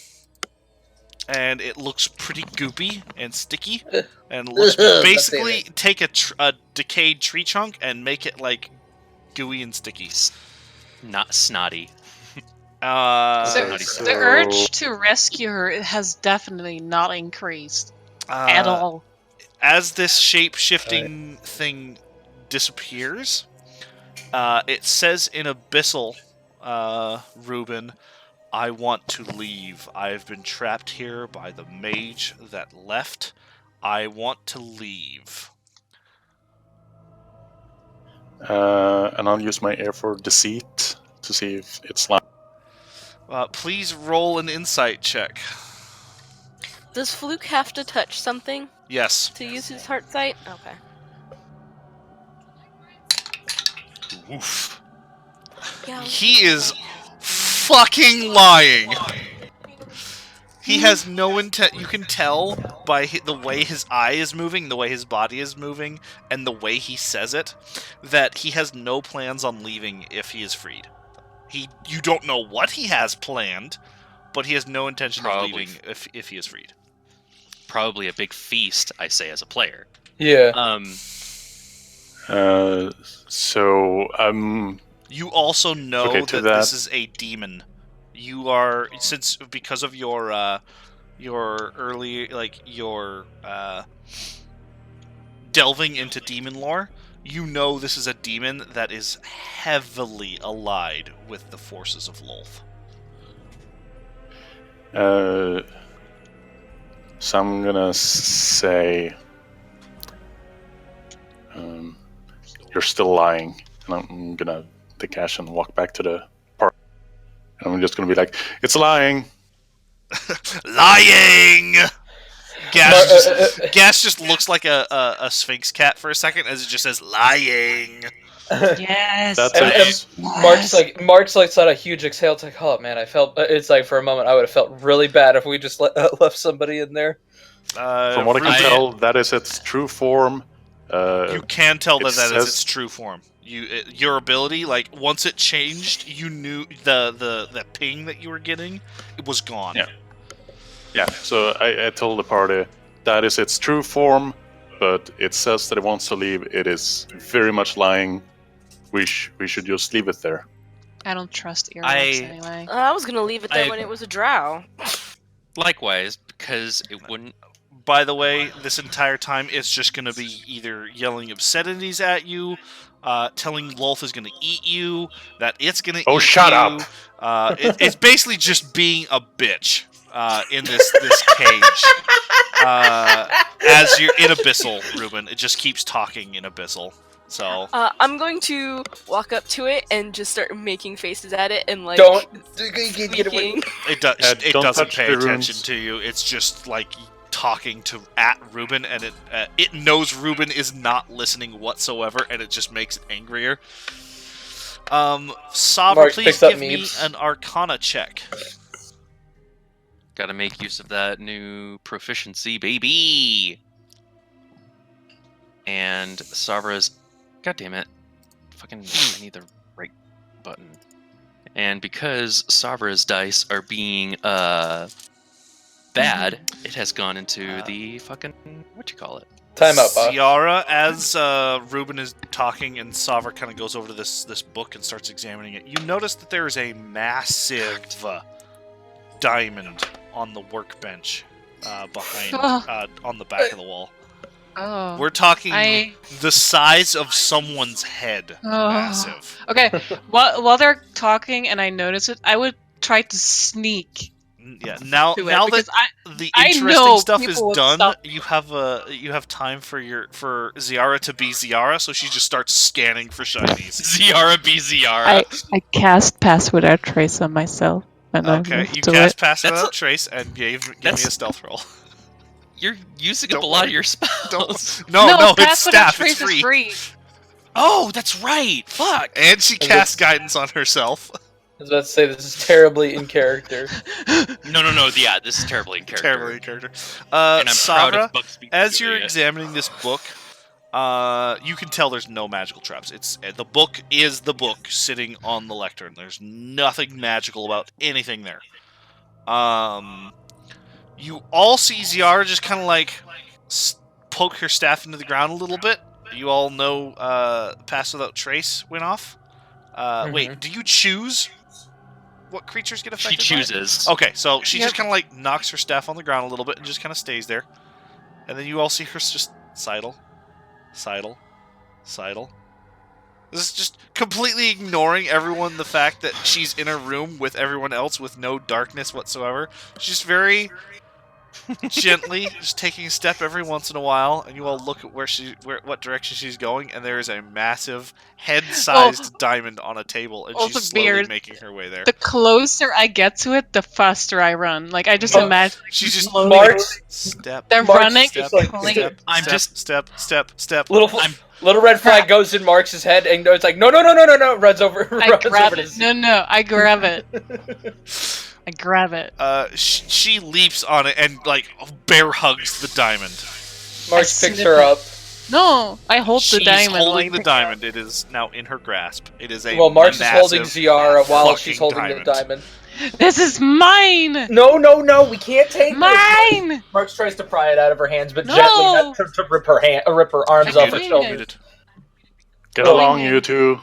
it looks pretty goopy and sticky. And looks basically take a decayed tree chunk and make it like gooey and sticky. Not snotty. So, so- the urge to rescue her has definitely not increased at all. As this shape-shifting thing disappears, it says in Abyssal, Ruben, "I want to leave. I've been trapped here by the mage that left. I want to leave." And I'll use my air for deceit to see if it's lying. Please roll an insight check. Does Fluke have to touch something Yes. to use his heart sight? Okay. Oof. Yeah. He is fucking lying. He has no intent. You can tell by the way his eye is moving, the way his body is moving, and the way he says it, that he has no plans on leaving if he is freed. You don't know what he has planned, but he has no intention Probably. of leaving if he is freed. Probably a big feast, I say as a player. Yeah. So You also know Okay, that to that- this is a demon. You are because of your early your delving into demon lore. You know this is a demon that is heavily allied with the forces of Lolth. So I'm gonna say, you're still lying, and I'm gonna take cash and walk back to the park. And I'm just gonna be like, it's lying. Lying. Gas just looks like a Sphinx cat for a second as it just says lying. Yes. That's Mark's like saw a huge exhale. It's like, oh man, I felt. It's like for a moment I would have felt really bad if we just left somebody in there. From what I can tell, that is its true form. You can tell that says- is its true form. Your ability, like once it changed, you knew the ping that you were getting, it was gone. Yeah. So I told the party that is its true form, but it says that it wants to leave. It is very much lying. We should just leave it there. I don't trust earwax anyway. I was gonna leave it there when it was a drow. Likewise, because it wouldn't. By the way, this entire time it's just gonna be either yelling obscenities at you, telling Lolth is gonna eat you, that it's gonna eat you. Oh, shut up! It's basically just being a bitch in this cage. As you're in Abyssal, Ruben, it just keeps talking in Abyssal. So I'm going to walk up to it and just start making faces at it and like Get away. it doesn't touch pay the attention runes. to you. It's just like talking at Ruben, and it knows Ruben is not listening whatsoever, and it just makes it angrier. Sabra, Mark please picks up give me Meeps. an Arcana check. Gotta make use of that new proficiency, baby! And Savra's... God damn it. Fucking... I need the right button. And because Savra's dice are being, bad, it has gone into the fucking... What you call it? Time out, boss. Ciara, as Ruben is talking and Savra kind of goes over to this book and starts examining it, you notice that there is a massive diamond on the workbench behind, on the back of the wall. Oh. We're talking I- the size of someone's head. Oh. Massive. Okay, while they're talking and I notice it, I would try to sneak Yeah. Now to it that because the I interesting know stuff is people would done, stop. you have time for Ziara to be Ziara, so she just starts scanning for shinies. Ziara be Ziara. I cast Pass Without Trace on myself. And Okay, you cast Pass Without Trace and give me a that's- stealth roll. You're using Don't up a lot worry. of your spells. No, it's Pass Without staff. Trace It's is free. free. Oh, that's right. Fuck. And she casts guidance on herself. I was about to say this is terribly in character. No. Yeah, this is terribly in character. Terribly in character. And I'm proud Sabra, of Buck speaking as to you're it. examining this book, you can tell there's no magical traps. The book is the book sitting on the lectern. There's nothing magical about anything there. You all see Ziara just kind of like poke her staff into the ground a little bit. You all know Pass Without Trace went off. Wait, do you choose what creatures get She affected by it? chooses. Okay, so she Yep. just kind of like knocks her staff on the ground a little bit and just kind of stays there. And then you all see her just sidle. This is just completely ignoring everyone, the fact that she's in a room with everyone else with no darkness whatsoever. She's very gently just taking a step every once in a while, and you all look at what direction she's going, and there is a massive head-sized diamond on a table, and Also she's slowly weird. making her way there. The closer I get to it, the faster I run. Like I just Oh, imagine. She's just slowly- Mark's step. They're Mark's running. just like- I'm just- step. little red flag goes in Mark's head and it's like no, runs over. I runs grab over it. to No, I grab it. I grab it. She leaps on it and like bear hugs the diamond. Mark's I picks snip her it. up. No, I hold the She's diamond. holding like, the diamond. It is now in her grasp. It is a Well, Mark's is holding massive Ziara while fucking she's holding the diamond. This is mine. No, we can't take this. Mine. Mark's tries to pry it out of her hands, but No. gently not to rip her arms I off her can't. shoulders. Get Oh, along, yeah. you two.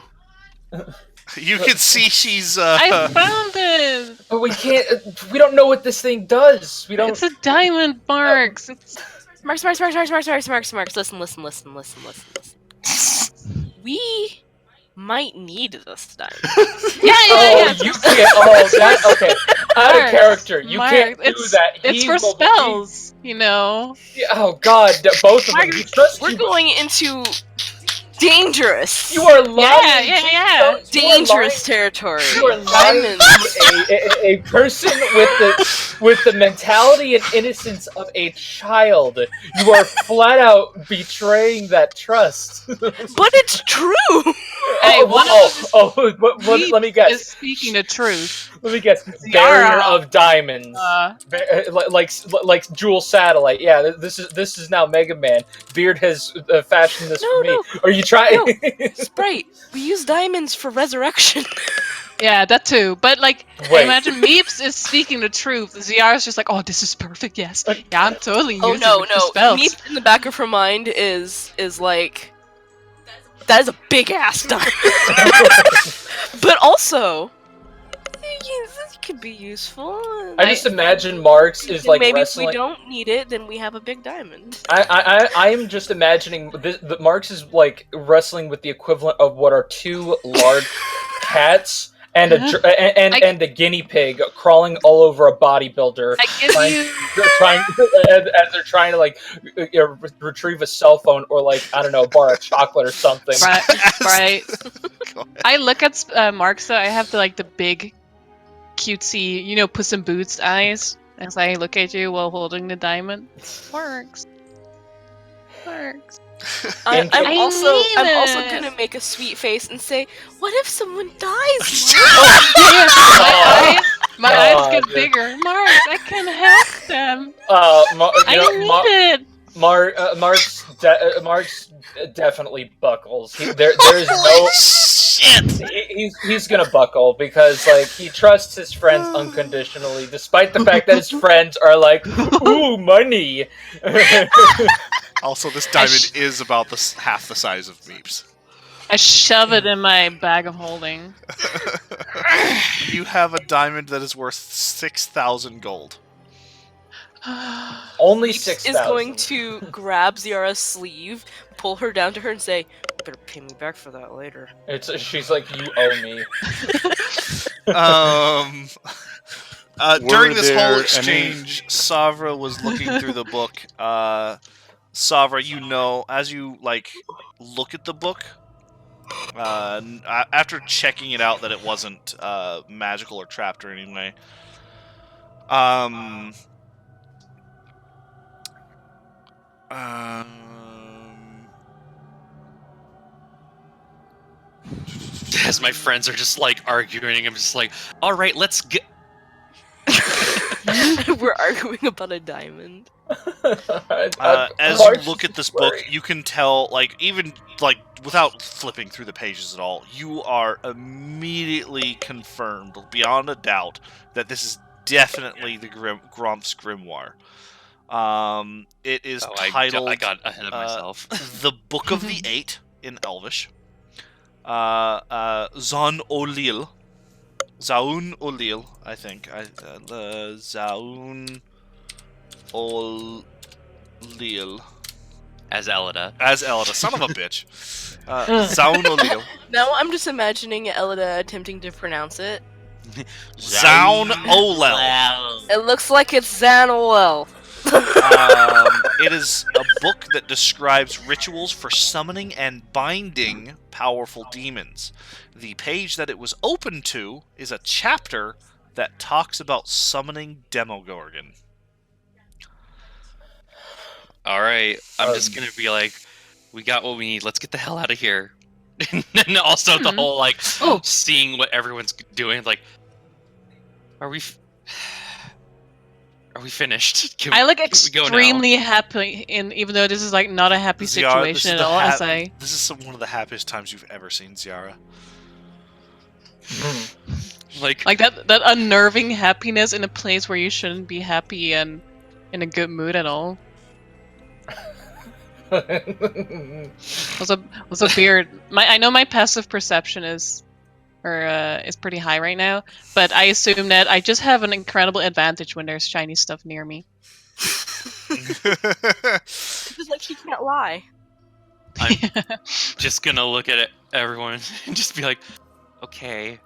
You can see she's I found it. But we can't. We don't know what this thing does. We don't. It's a diamond, Marks. It's Marks. Listen. We might need this diamond. yeah. Oh, you can't. Oh, that okay. Out of Mark, character. You Mark, can't do it's- that. It's He for will spells, you know. Oh God, both of them. Mark, You trust We're you. going into dangerous. You are lying. Yeah. Dangerous territory. You are lying Diamonds. to a person with the with the mentality and innocence of a child. You are flat out betraying that trust. But it's true. Hey, let me guess. Is speaking the truth. Let me guess. Ziara. Barrier of diamonds. Uh, Like Jewel Satellite. Yeah, this is now Mega Man. Beard has fashioned this for me. No. Are you trying? Sprite, we use diamonds for resurrection. yeah, that too. But like, Wait. imagine Meeps is speaking the truth. Ziara's just like, oh, this is perfect. Yes, yeah, I'm totally Oh using no, it for no. spells. Meep in the back of her mind is like, that is a big ass diamond. But also, this could be useful. I just imagine Marx is like maybe wrestling. if we don't need it, then we have a big diamond. I am just imagining that Marx is like wrestling with the equivalent of what are two large cats and and a guinea pig crawling all over a bodybuilder. I give trying, you. as they're trying to like retrieve a cell phone or like I don't know, a bar of chocolate or something. Right. Go ahead. I look at Mark's though. I have the big, cutesy, Puss in Boots eyes as I look at you while holding the diamond. Works. I'm I also mean it. gonna make a sweet face and say, "What if someone dies?" Yeah, my eyes get God. bigger. Mark, I can help them. I need it. Mark's definitely buckles. There's no Shit! he's gonna buckle because like he trusts his friends unconditionally, despite the fact that his friends are like, "Ooh, money." Also, this diamond is about half the size of Meeps. I shove it in my bag of holding. You have a diamond that is worth 6,000 gold. Only Meeps 6,000. is going to grab Ziara's sleeve, pull her down to her, and say, "You better pay me back for that later." She's like, "You owe me." During this there whole any- exchange, Savra was looking through the book. Savra, as you like look at the book, after checking it out that it wasn't magical or trapped or anyway, As my friends are just like arguing, I'm just like, all right, let's get. We're arguing about a diamond. as you look at this book, you can tell, like, even like without flipping through the pages at all, you are immediately confirmed beyond a doubt that this is definitely the Gromp's Grimoire. It is titled. I got ahead of myself. The Book of the Eight in Elvish. Zaun Olil, I think. Zaun Olil. As Elida. As Elida, son of a bitch. Zaun Olil. Now I'm just imagining Elida attempting to pronounce it. Zaun Olel. It looks like it's Zanolel. It is a book that describes rituals for summoning and binding powerful demons. The page that it was open to is a chapter that talks about summoning Demogorgon. All right, I'm just gonna be like, we got what we need. Let's get the hell out of here. And then also the whole like, seeing what everyone's doing. Like, are we finished? I look can we go now? extremely happy, even though this is like not a happy Ziara, situation at all. This is one of the happiest times you've ever seen Ziara. like that unnerving happiness in a place where you shouldn't be happy and in a good mood at all. Was a beard. I know my passive perception is pretty high right now, but I assume that I just have an incredible advantage when there's shiny stuff near me. It's like she can't lie. I'm just gonna look at everyone and just be like, okay,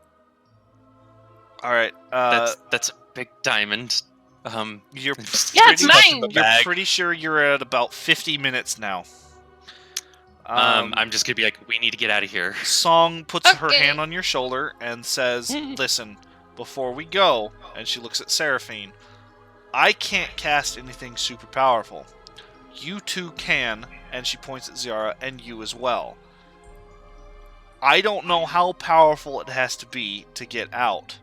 All right. that's a big diamond. You're Yeah, it's mine! You're pretty sure you're at about 50 minutes now. I'm just gonna be like, we need to get out of here. Song puts her Okay. hand on your shoulder and says, "Listen, before we go," and she looks at Seraphine, I can't cast anything super powerful. You two can, and she points at Ziara, and you as well. I don't know how powerful it has to be to get out,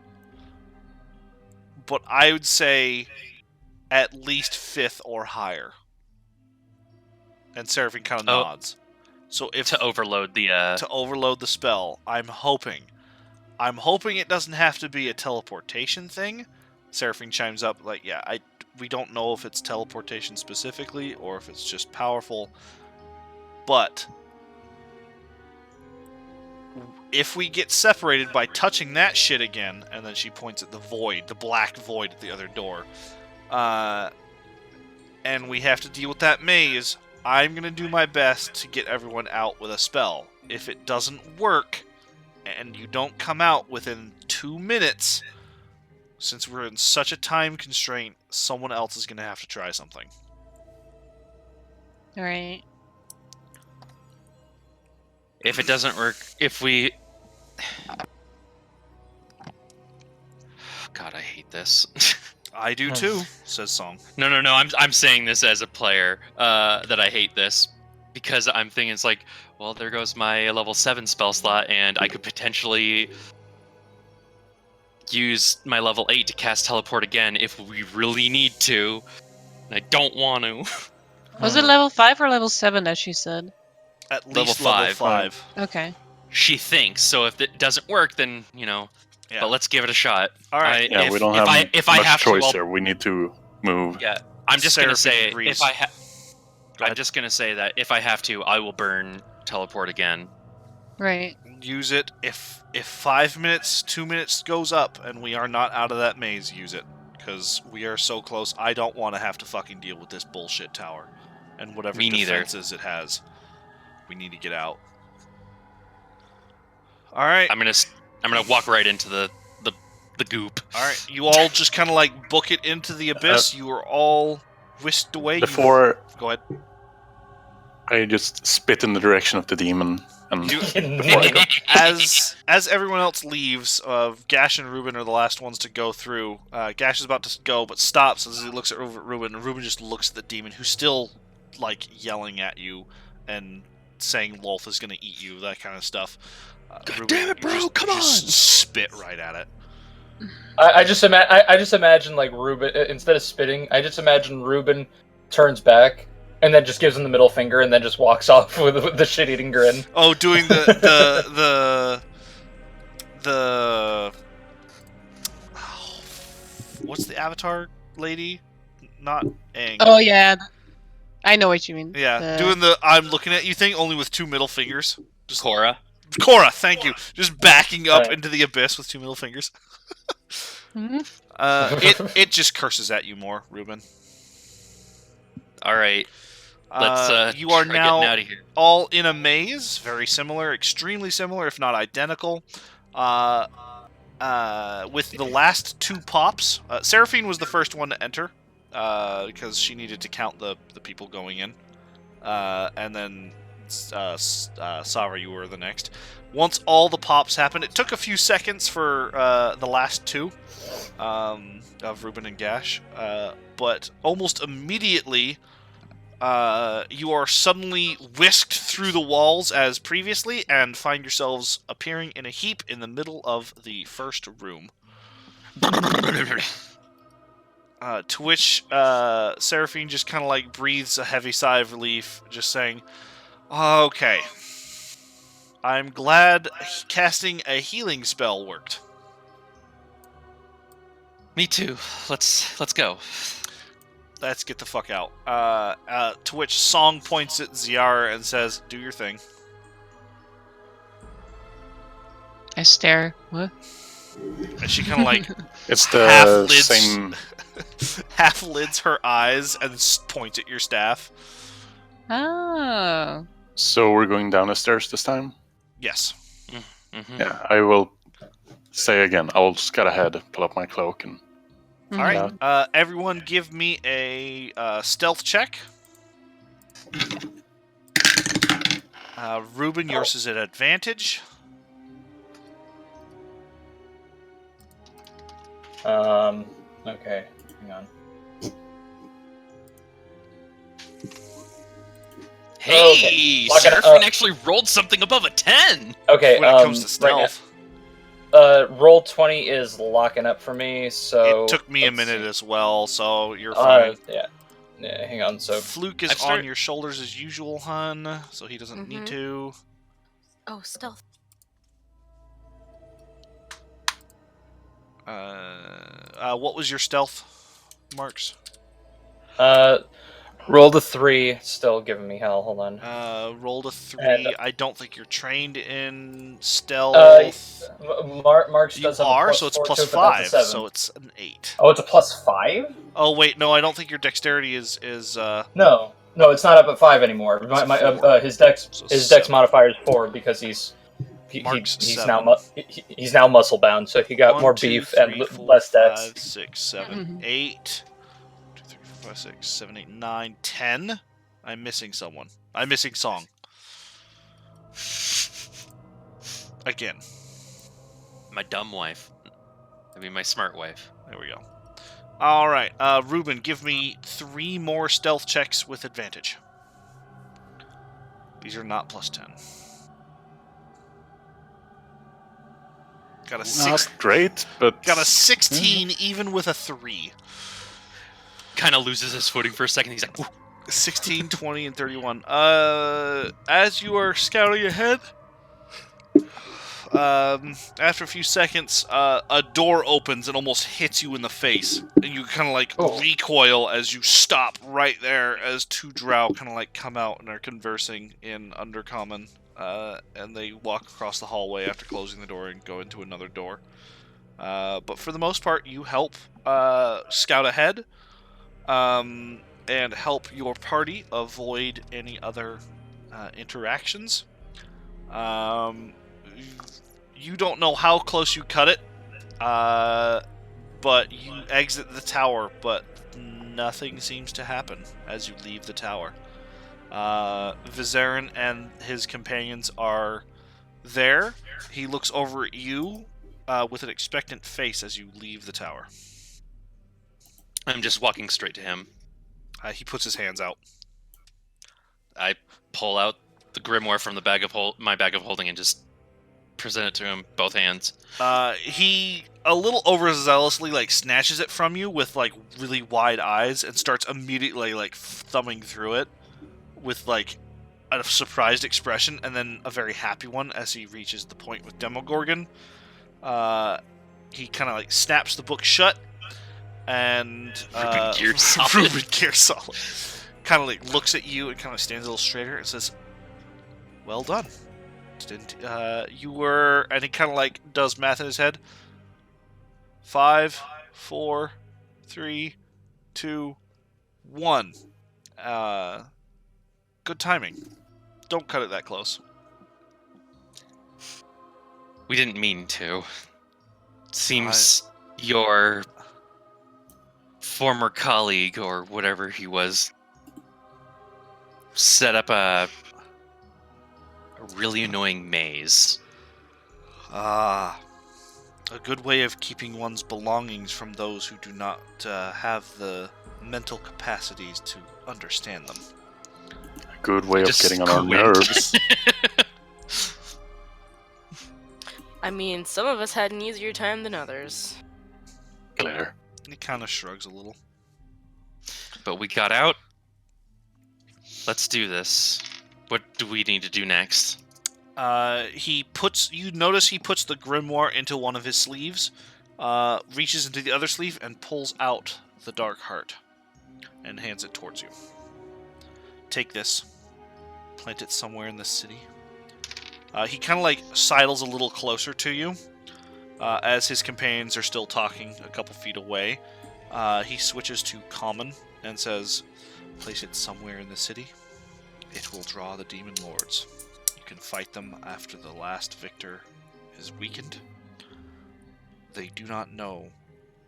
but I would say at least 5th or higher. And Seraphine kind of nods. So if to overload the to overload the spell, I'm hoping it doesn't have to be a teleportation thing. Seraphine chimes up like, yeah, we don't know if it's teleportation specifically or if it's just powerful, but if we get separated by touching that shit again, and then she points at the void, the black void at the other door, and we have to deal with that maze, I'm going to do my best to get everyone out with a spell. If it doesn't work, and you don't come out within 2 minutes, since we're in such a time constraint, someone else is going to have to try something. Right. if it doesn't work, if we God, I hate this. I do too, says Song. No, I'm saying this as a player, that I hate this. Because I'm thinking it's like, well, there goes my level 7 spell slot, and I could potentially use my level 8 to cast teleport again if we really need to. And I don't want to. Was it level 5 or level 7 that she said? At Level least level 5. 5. Okay. She thinks, so if it doesn't work, then, Yeah. but let's give it a shot. All right. Yeah, we don't have if I much have choice to, here. We need to move. yeah, I'm just going to Seraphine say, agrees. I'm just going to say that if I have to, I will burn teleport again. Right. Use it. If 5 minutes, 2 minutes goes up, and we are not out of that maze, use it. Because we are so close. I don't want to have to fucking deal with this bullshit tower. And whatever Me neither. defenses it has. We need to get out. Alright. I'm gonna walk right into the goop. Alright. You all just kind of like book it into the abyss. You are all whisked away. Before Go ahead. I just spit in the direction of the demon, and As everyone else leaves, Gash and Ruben are the last ones to go through. Gash is about to go, but stops as he looks at Ruben, and Ruben just looks at the demon, who's still like yelling at you and saying Lolth is going to eat you, that kind of stuff. God damn it, bro! Come on! Spit right at it. I just imagine like Ruben, instead of spitting, I just imagine Ruben turns back and then just gives him the middle finger and then just walks off with the shit-eating grin. Oh, doing the what's the Avatar lady? Not Aang. Oh yeah, I know what you mean. Yeah, doing the I'm looking at you thing, only with 2 middle fingers. Just Cora. Cora, thank you. Just backing up Right. into the abyss with 2 middle fingers. Mhm. It just curses at you more, Ruben. All right, let's you are try now getting out of here. all in a maze, very similar, extremely similar, if not identical. With the last 2 pops, Seraphine was the first one to enter because she needed to count the people going in, and then Savra, you were the next. Once all the pops happened, it took a few seconds for the last 2 of Ruben and Gash, but almost immediately you are suddenly whisked through the walls as previously and find yourselves appearing in a heap in the middle of the first room. To which Seraphine just kind of like breathes a heavy sigh of relief, just saying, okay, I'm glad casting a healing spell worked. Me too. Let's go. Let's get the fuck out. To which Song points at Ziara and says, do your thing. I stare. What? And she kind of like it's half the lids, same. half lids her eyes and points at your staff. Oh. So we're going down the stairs this time. Yes. Mm-hmm. Yeah, I will say again. I will scout ahead, pull up my cloak, and All right. Everyone, give me a stealth check. Ruben, yours is at advantage. Okay, hang on. Hey, Lock it- Seraphine actually rolled something above a 10. Okay, when it comes to right now- stealth. roll 20 is locking up for me, so... It took me a let's minute see. as well, so you're fine. Yeah, hang on, so... Fluke is I've started- on your shoulders as usual, hun, so he doesn't need to. Oh, stealth. What was your stealth, Marks? Roll the 3, still giving me hell, hold on. Rolled a 3. And- I don't think you're trained in stealth. Mark's You does have a are, plus so it's 4 plus to it, but that's a 5, 7. so it's an 8. Oh, it's a plus 5? Oh wait, no, I don't think your dexterity is No, it's not up at 5 anymore. Four. His dex So his dex 7. modifier is 4 because he's Mark's he's 7. now he's now muscle bound, so he got 1, more 2, beef 3, and 4, less dex. 5, 6, 7, 8. 2, 3, 4, 5, 6, 7, 8, 9, 10. I'm missing someone. I'm missing Song. Again. My dumb wife. I mean, my smart wife. There we go. All right, Ruben, give me 3 more stealth checks with advantage. These are not plus 10. Got a Not great, but Got a 16, even with a 3. Kind of loses his footing for a second. He's like, ooh. 16, 20, and 31. As you are scouting ahead, after a few seconds, a door opens and almost hits you in the face, and you kind of like recoil as you stop right there as 2 drow kind of like come out and are conversing in Undercommon, and they walk across the hallway after closing the door and go into another door. But for the most part, you help scout ahead, and help your party avoid any other interactions. You don't know how close you cut it, but you exit the tower, but nothing seems to happen as you leave the tower. Vizarin and his companions are there. He looks over at you with an expectant face as you leave the tower. I'm just walking straight to him. He puts his hands out. I pull out the grimoire from the my bag of holding and just present it to him, both hands. He a little overzealously like snatches it from you with like really wide eyes and starts immediately like thumbing through it with like a surprised expression and then a very happy one as he reaches the point with Demogorgon. He kind of like snaps the book shut and Ruben Gear Solid. Ruben Gear Solid kind of like looks at you and kind of stands a little straighter and says, "Well done. You were," and he kind of like does math in his head. 5, 4, 3, 2, 1. Good timing. Don't cut it that close. We didn't mean to. Seems your former colleague, or whatever he was, set up a really annoying maze. A good way of keeping one's belongings from those who do not have the mental capacities to understand them. a good way of Just getting on our squint. nerves. I mean, some of us had an easier time than others. Claire. He kind of shrugs a little. But we got out. Let's do this. What do we need to do next? You notice he puts the grimoire into one of his sleeves, reaches into the other sleeve and pulls out the Dark Heart and hands it towards you. Take this. Plant it somewhere in the city. He kind of like sidles a little closer to you as his companions are still talking a couple feet away. He switches to common and says, "Place it somewhere in the city. It will draw the demon lords. You can fight them after the last victor is weakened. They do not know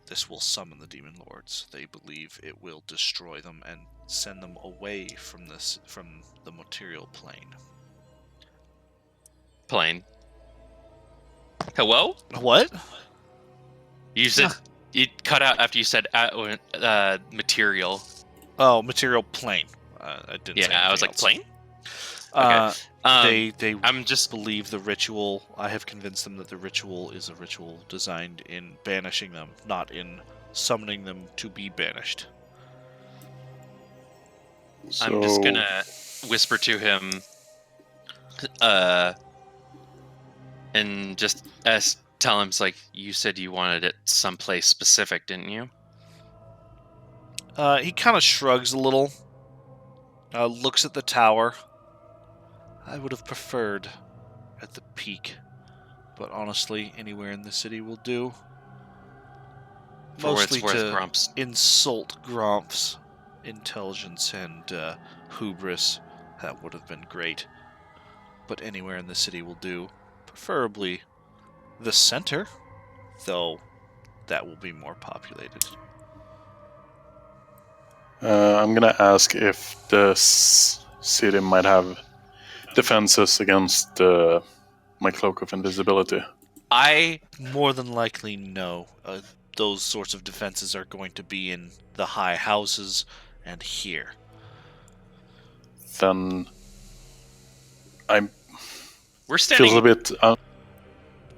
this will summon the demon lords. They believe it will destroy them and send them away from the material plane." Plane. Hello? What? You said you cut out after you said material. Oh, material plane. I didn't. say Yeah, I was anything like, else. plane? Okay. They I'm just believe the ritual. I have convinced them that the ritual is a ritual designed in banishing them, not in summoning them to be banished. I'm just So, gonna whisper to him, and just tell him, it's like, you said you wanted it someplace specific, didn't you? He kind of shrugs a little, looks at the tower. I would have preferred at the peak, but honestly, anywhere in the city will do. For what it's Mostly worth, to Grumps. insult Gromp's intelligence and hubris. That would have been great. But anywhere in the city will do. Preferably the center, though that will be more populated. I'm gonna ask if the city might have defenses against my cloak of invisibility. More than likely, no. Those sorts of defenses are going to be in the high houses and here. Then We're feels standing. a bit. Oh,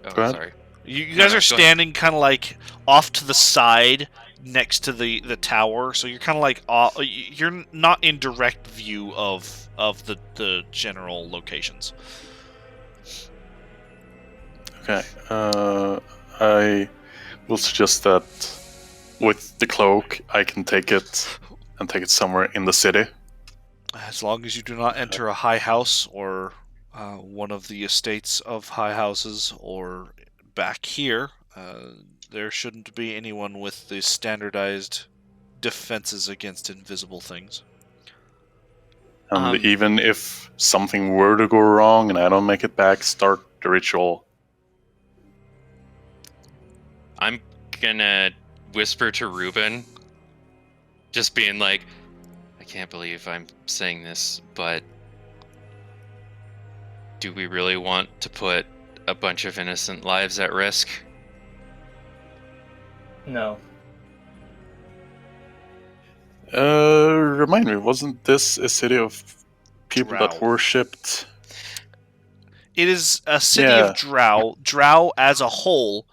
Go ahead. sorry. You No, guys no, are go ahead. standing kind of like off to the side next to the tower, so you're kind of like you're not in direct view of the general locations. Okay. I will suggest that with the cloak, I can take it and take it somewhere in the city. As long as you do not enter a high house or one of the estates of high houses or back here, there shouldn't be anyone with the standardized defenses against invisible things. And even if something were to go wrong and I don't make it back, start the ritual. I'm gonna whisper to Ruben, just being like, I can't believe I'm saying this, but do we really want to put a bunch of innocent lives at risk? No. Remind me, wasn't this a city of people that Drow. worshipped? It is a city Yeah. of Drow. Drow, as a whole,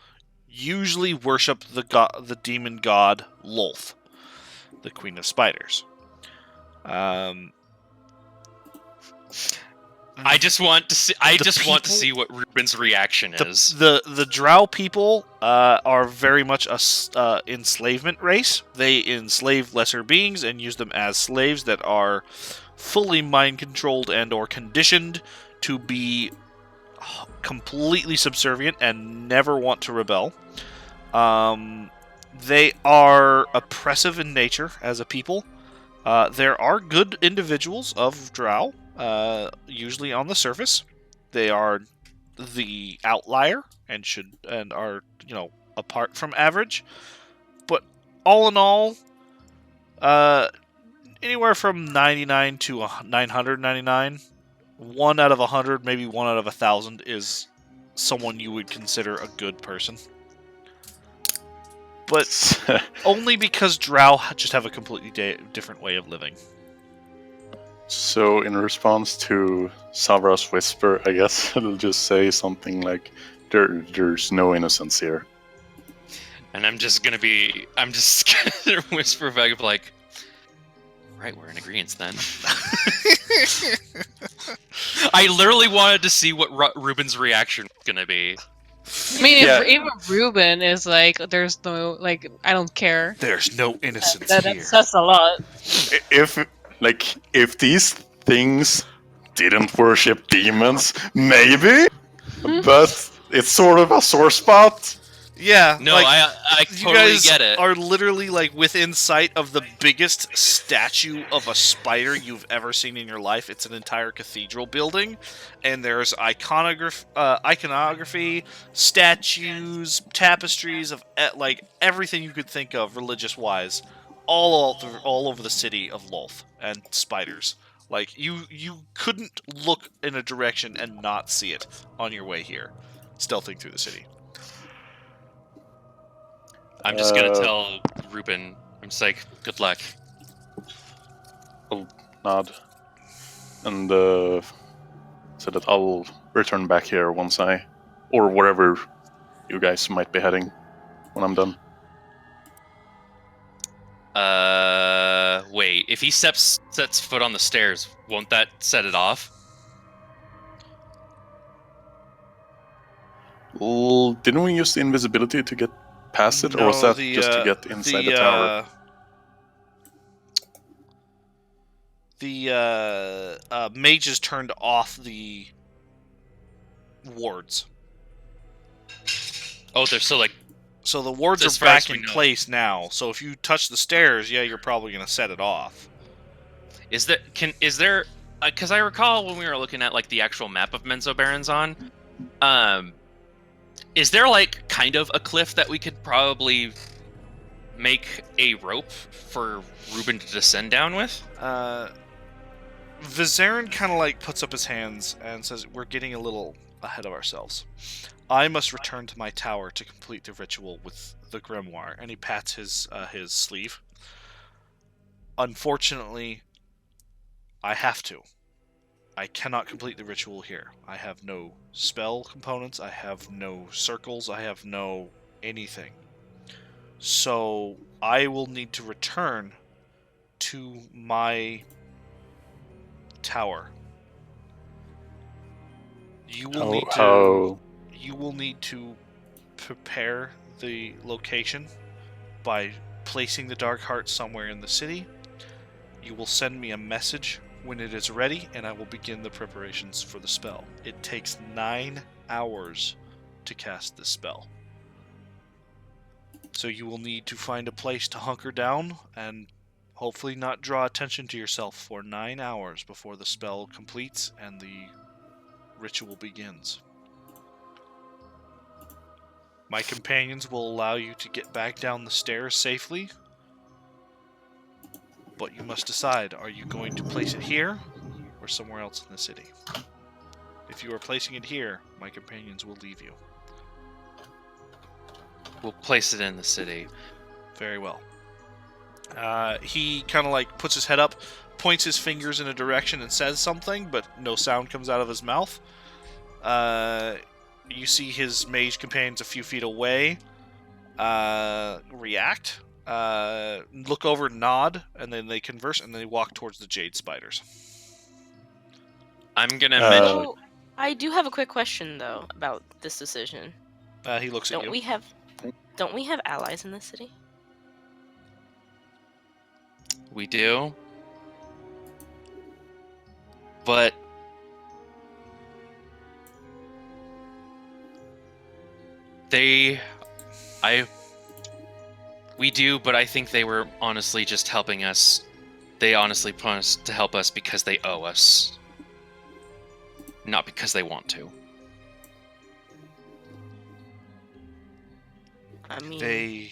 usually worship the demon god Lolth, the Queen of Spiders. I just want to see. Want to people- see what Ruben's reaction is. The Drow people are very much a enslavement race. They enslave lesser beings and use them as slaves that are fully mind controlled and or conditioned to be completely subservient and never want to rebel. They are oppressive in nature as a people. There are good individuals of Drow. Usually on the surface, they are the outlier and are apart from average. But all in all, anywhere from 99 to 999, 1 out of 100, maybe 1 out of 1,000 is someone you would consider a good person. But only because Drow just have a completely different way of living. So, in response to Savra's whisper, I guess it'll just say something like, "There's no innocence here." And I'm just gonna whisper back, like, right, we're in agreement then. I literally wanted to see what Ruben's reaction was gonna be. I mean, Yeah. if even Ruben is like, there's no, like, I don't care. There's no innocence That here. says a lot. If these things didn't worship demons, maybe, but it's sort of a sore spot. Yeah, No, like, I you totally guys get it. are literally like within sight of the biggest statue of a spider you've ever seen in your life. It's an entire cathedral building, and there's iconography, statues, tapestries of like everything you could think of religious-wise, all over the city of Lolth, and spiders. Like you couldn't look in a direction and not see it on your way here, stealthing through the city. I'm just gonna tell Ruben, I'm just like, good luck. I'll nod. And so that I'll return back here once or wherever you guys might be heading when I'm done. Wait. If he sets foot on the stairs, won't that set it off? Well, didn't we use the invisibility to get past it, or was No, that just to get inside the tower? The mages turned off the wards. Oh, they're still like. So the wards As are far as back we in know. place now. So if you touch the stairs, yeah, you're probably going to set it off. Is there? Because I recall when we were looking at like the actual map of Menzoberranzan, is there like kind of a cliff that we could probably make a rope for Ruben to descend down with? Vizarin kind of like puts up his hands and says, "We're getting a little ahead of ourselves. I must return to my tower to complete the ritual with the grimoire." And he pats his sleeve. "Unfortunately, I have to. I cannot complete the ritual here. I have no spell components. I have no circles. I have no anything. So I will need to return to my tower. You will need to prepare the location by placing the Dark Heart somewhere in the city. You will send me a message when it is ready, and I will begin the preparations for the spell. It takes 9 hours to cast this spell. So you will need to find a place to hunker down and hopefully not draw attention to yourself for 9 hours before the spell completes and the ritual begins. My companions will allow you to get back down the stairs safely, but you must decide, are you going to place it here or somewhere else in the city? If you are placing it here, my companions will leave you." We'll place it in the city. Very well. He kind of like puts his head up, points his fingers in a direction and says something, but no sound comes out of his mouth. You see his mage companions a few feet away react, look over, nod, and then they converse, and they walk towards the jade spiders. I'm gonna mention. Oh, I do have a quick question though about this decision. He looks at Don't you. we have allies in this city? We do. But we do, but I think they were honestly just helping us. They honestly promised to help us because they owe us. Not because they want to. I mean,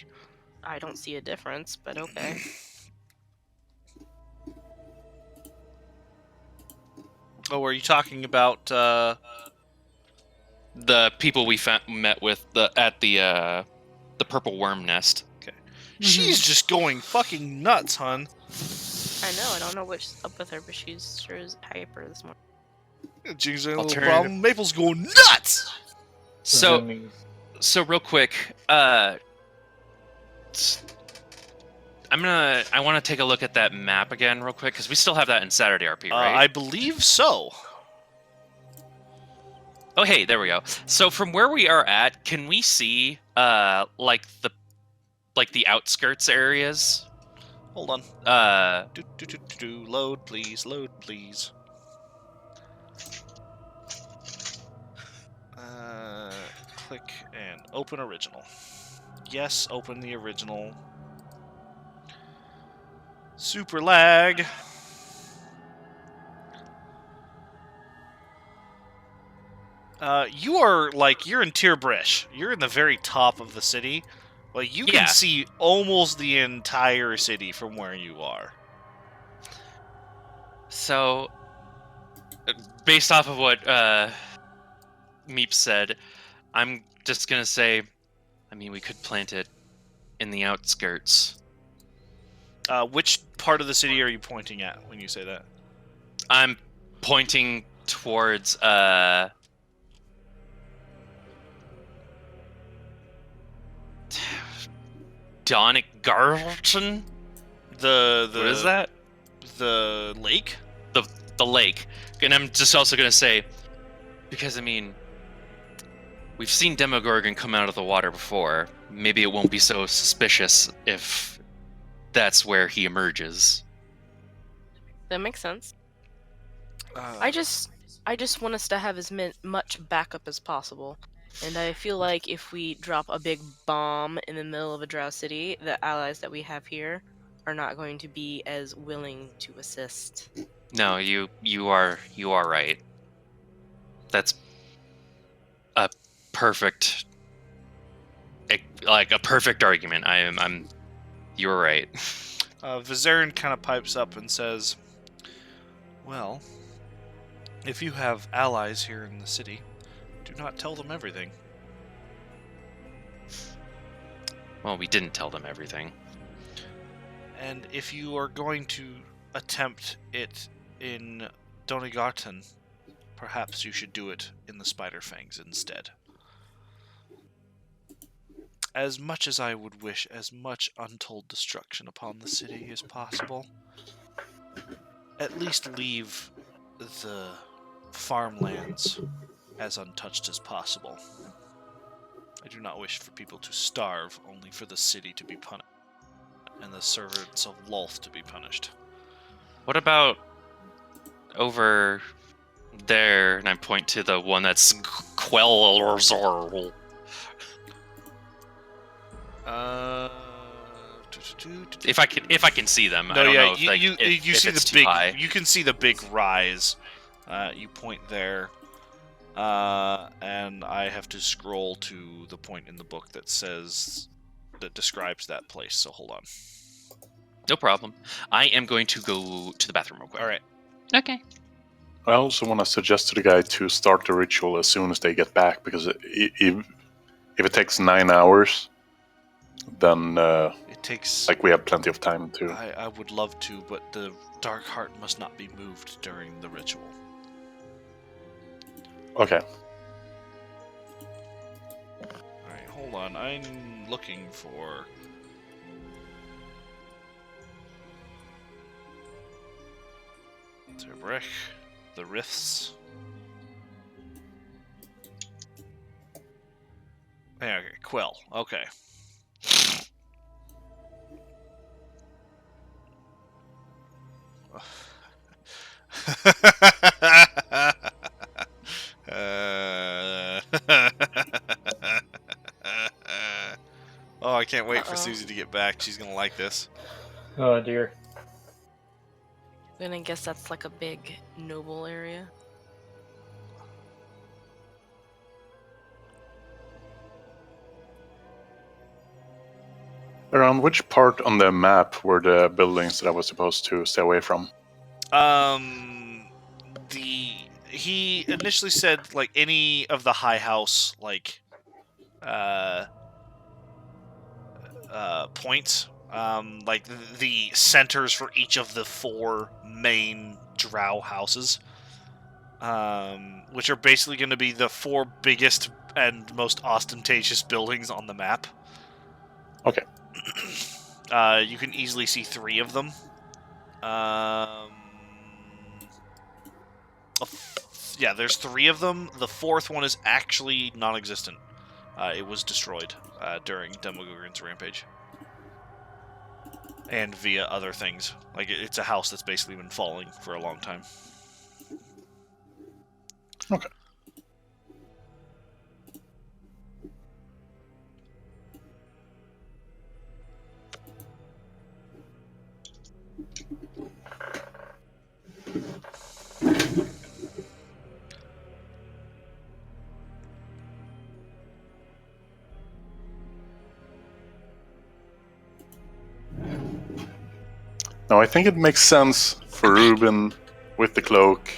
I don't see a difference, but okay. Oh, are you talking about The people we met with at the purple worm nest. She's just going fucking nuts, hun. I know, I don't know what's up with her, but she's sure as hyper this morning. Jinx ain't a little Alternative- problem. Maple's going nuts! So real quick, I want to take a look at that map again real quick, because we still have that in Saturday RP, right? I believe so. Oh, hey, there we go. So from where we are at, can we see like the outskirts areas? Hold on. Load, please. Load, please. Click and open original. Yes, open the original. Super lag. You're in Tirbrish. You're in the very top of the city. Like, you can see almost the entire city from where you are. So, based off of what Meep said, I'm just gonna say, I mean, we could plant it in the outskirts. Which part of the city are you pointing at when you say that? I'm pointing towards Donic Garleton. The What is that? The lake. The lake. And I'm just also gonna say, because I mean, we've seen Demogorgon come out of the water before. Maybe it won't be so suspicious if that's where he emerges. That makes sense. Uh, I just want us to have as much backup as possible. And I feel like if we drop a big bomb in the middle of a drow city, the allies that we have here are not going to be as willing to assist. No, you are right. That's a perfect, like a perfect argument. You're right. Vizarin kind of pipes up and says, "Well, if you have allies here in the city, do not tell them everything." Well, we didn't tell them everything. And if you are going to attempt it in Donigarten, perhaps you should do it in the Spiderfangs instead. As much as I would wish as much untold destruction upon the city as possible, at least leave the farmlands as untouched as possible. I do not wish for people to starve, only for the city to be punished, and the servants of Lolth to be punished. What about over there? And I point to the one that's Quellorzor. If I can see them, I don't know if, like, you if see it's the too big. high. You can see the big rise. You point there, and I have to scroll to the point in the book that describes that place. So hold on. No problem. I am going to go to the bathroom real quick. All right. Okay. I also want to suggest to the guy to start the ritual as soon as they get back, because if it takes 9 hours, then It takes. like we have plenty of time to. I would love to, but the dark heart must not be moved during the ritual. Okay. All right, hold on. I'm looking for. Terbrech, the Rifts. Yeah, okay, Quell. Okay. Oh, I can't wait for Susie to get back. She's gonna like this. Oh dear. Then I guess that's like a big noble area. Around which part on the map were the buildings that I was supposed to stay away from? He initially said like any of the high house points, like the centers for each of the 4 main drow houses, which are basically going to be the 4 biggest and most ostentatious buildings on the map. Okay. You can easily see 3 of them. Yeah, there's 3 of them. The 4th one is actually non-existent. It was destroyed during Demogorgon's rampage. And via other things. Like, it's a house that's basically been falling for a long time. Okay. Now, I think it makes sense for Ruben with the cloak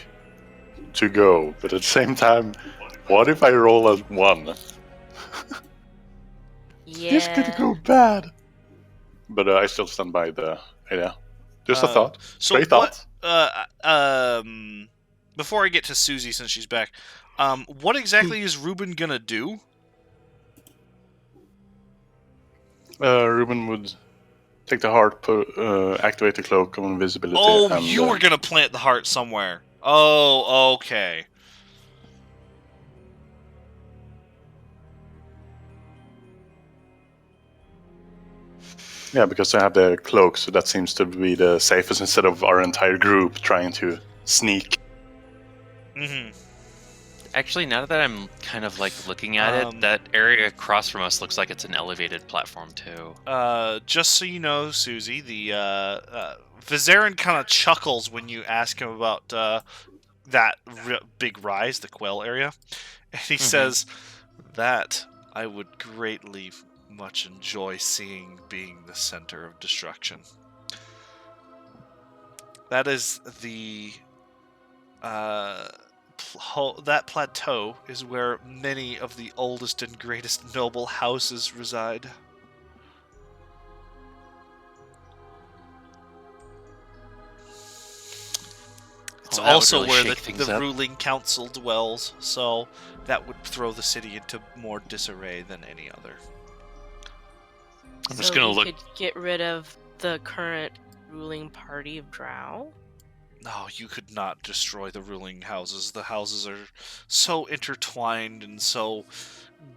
to go, but at the same time, what if I roll a 1? Yeah. This could go bad. But I still stand by the idea. Just a thought. So Straight thought. before I get to Susie, since she's back, what exactly is Ruben gonna do? Ruben would take the heart, activate the cloak of invisibility. Oh, and, you were gonna plant the heart somewhere. Oh, okay. Yeah, because I have the cloak, so that seems to be the safest instead of our entire group trying to sneak. Mm-hmm. Actually, now that I'm kind of like looking at it, that area across from us looks like it's an elevated platform too. Just so you know, Susie, the Vizarin kind of chuckles when you ask him about that big rise, the quell area, and he says that I would greatly much enjoy seeing being the center of destruction. That is the that plateau is where many of the oldest and greatest noble houses reside. It's also where the ruling council dwells, so that would throw the city into more disarray than any other. I'm just gonna look. Could get rid of the current ruling party of Drow? No, you could not destroy the ruling houses. The houses are so intertwined and so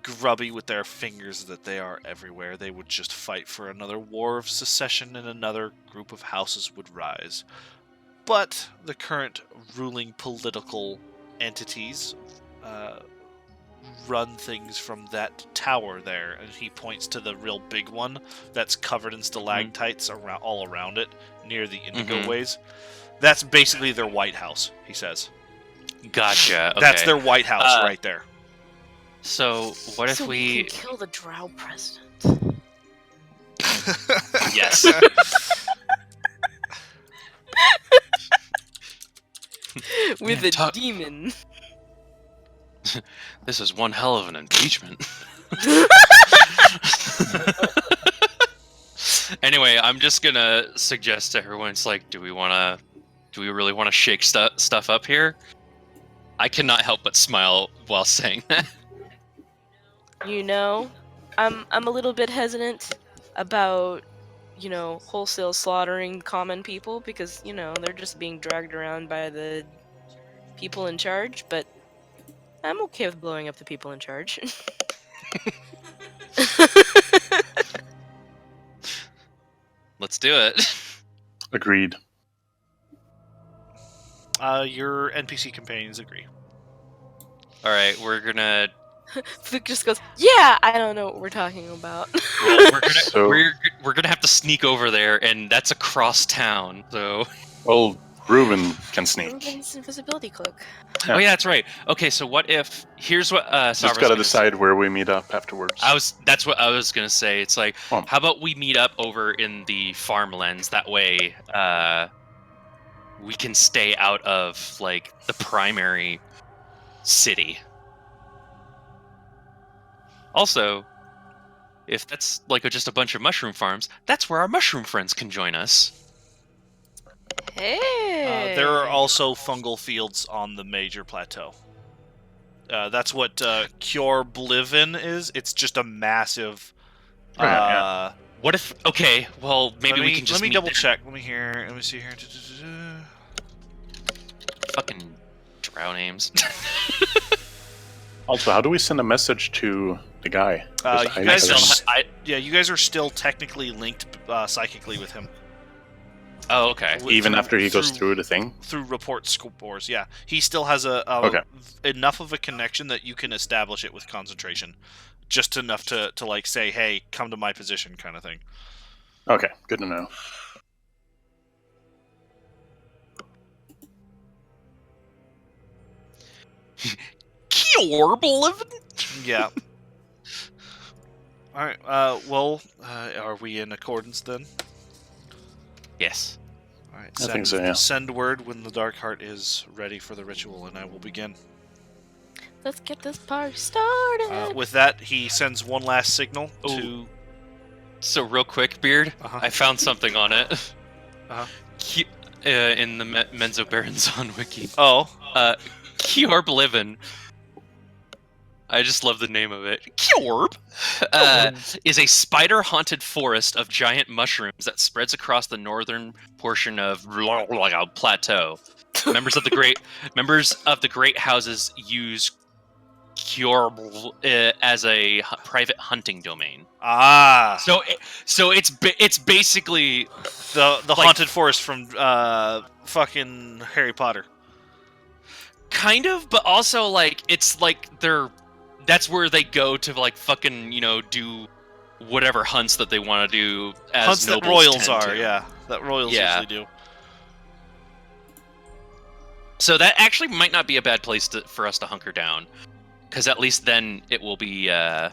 grubby with their fingers that they are everywhere. They would just fight for another war of secession and another group of houses would rise. But the current ruling political entities run things from that tower there, and he points to the real big one that's covered in stalactites all around it, near the Indigo Ways. That's basically their White House, he says. Gotcha. Okay. That's their White House right there. So what if we can kill the Drow president? Yes. With a demon. This is one hell of an impeachment. Anyway, I'm just gonna suggest to everyone, it's like, do we really want to shake stuff up here? I cannot help but smile while saying that. You know, I'm a little bit hesitant about, wholesale slaughtering common people because, they're just being dragged around by the people in charge, but I'm okay with blowing up the people in charge. Let's do it. Agreed. Your NPC companions agree. All right, we're gonna. Flick just goes, yeah, I don't know what we're talking about. Well, we're gonna have to sneak over there, and that's across town. So. Well, Ruben can sneak. Ruben's invisibility cloak. Oh yeah, that's right. Okay, so what if? Here's what. Just gotta decide where we meet up afterwards. That's what I was gonna say. It's like, how about we meet up over in the farmlands? That way, we can stay out of like the primary city. Also, if that's like just a bunch of mushroom farms, that's where our mushroom friends can join us. Hey. There are also fungal fields on the major plateau. That's what Cure Blivin is. It's just a massive. What if? Okay, well maybe we can just. Let me double check. Let me see here. Fucking drow names. Also, how do we send a message to the guy? You guys are still technically linked psychically with him. Oh, okay. Even after he goes through the thing? Through report scores, yeah. He still has enough of a connection that you can establish it with concentration. Just enough to like say, hey, come to my position kind of thing. Okay, good to know. Yeah. Alright, are we in accordance then? Yes. Alright, I think so, yeah. Send word when the Dark Heart is ready for the ritual, and I will begin. Let's get this party started. With that, he sends one last signal to... So real quick, Beard, I found something on it. In the Menzo Baronzon wiki. Oh. Kjorb Livin. I just love the name of it. Kjorb is a spider-haunted forest of giant mushrooms that spreads across the northern portion of plateau. Members of the great houses use Kjorb as a private hunting domain. Ah, So it's basically the like- haunted forest from fucking Harry Potter. kind of, but also like it's like that's where they go to like fucking do whatever hunts that they want to do as Hunts that nobles royals tend are, to. yeah, that royals Yeah. usually do. So that actually might not be a bad place for us to hunker down, because at least then it will be. I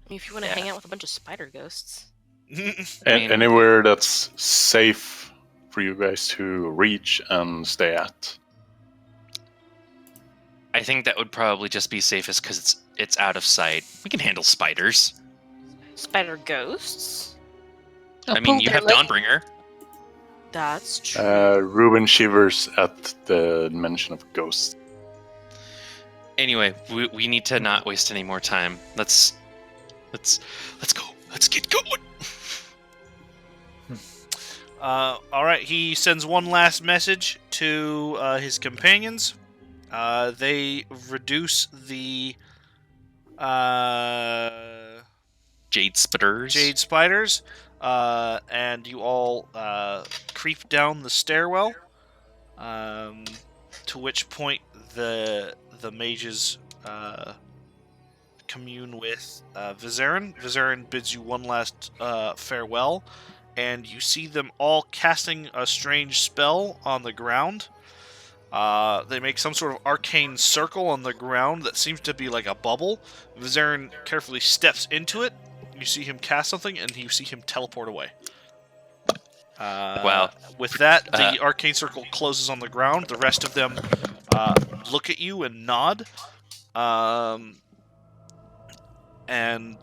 mean, if you want to Yeah. hang out with a bunch of spider ghosts. mean- Anywhere that's safe for you guys to reach and stay at. I think that would probably just be safest because it's out of sight. We can handle spiders. Spider ghosts? I mean, you have Dawnbringer. That's true. Ruben shivers at the mention of ghosts. Anyway, we need to not waste any more time. Let's go. Let's get going. All right, he sends one last message to his companions. They reduce the Jade spitters. jade spiders, and you all creep down the stairwell. To which point the mages commune with Vizarin. Vizarin bids you one last farewell, and you see them all casting a strange spell on the ground. They make some sort of arcane circle on the ground that seems to be like a bubble. Vizarin carefully steps into it. You see him cast something, and you see him teleport away. Wow. With that, the arcane circle closes on the ground. The rest of them look at you and nod. And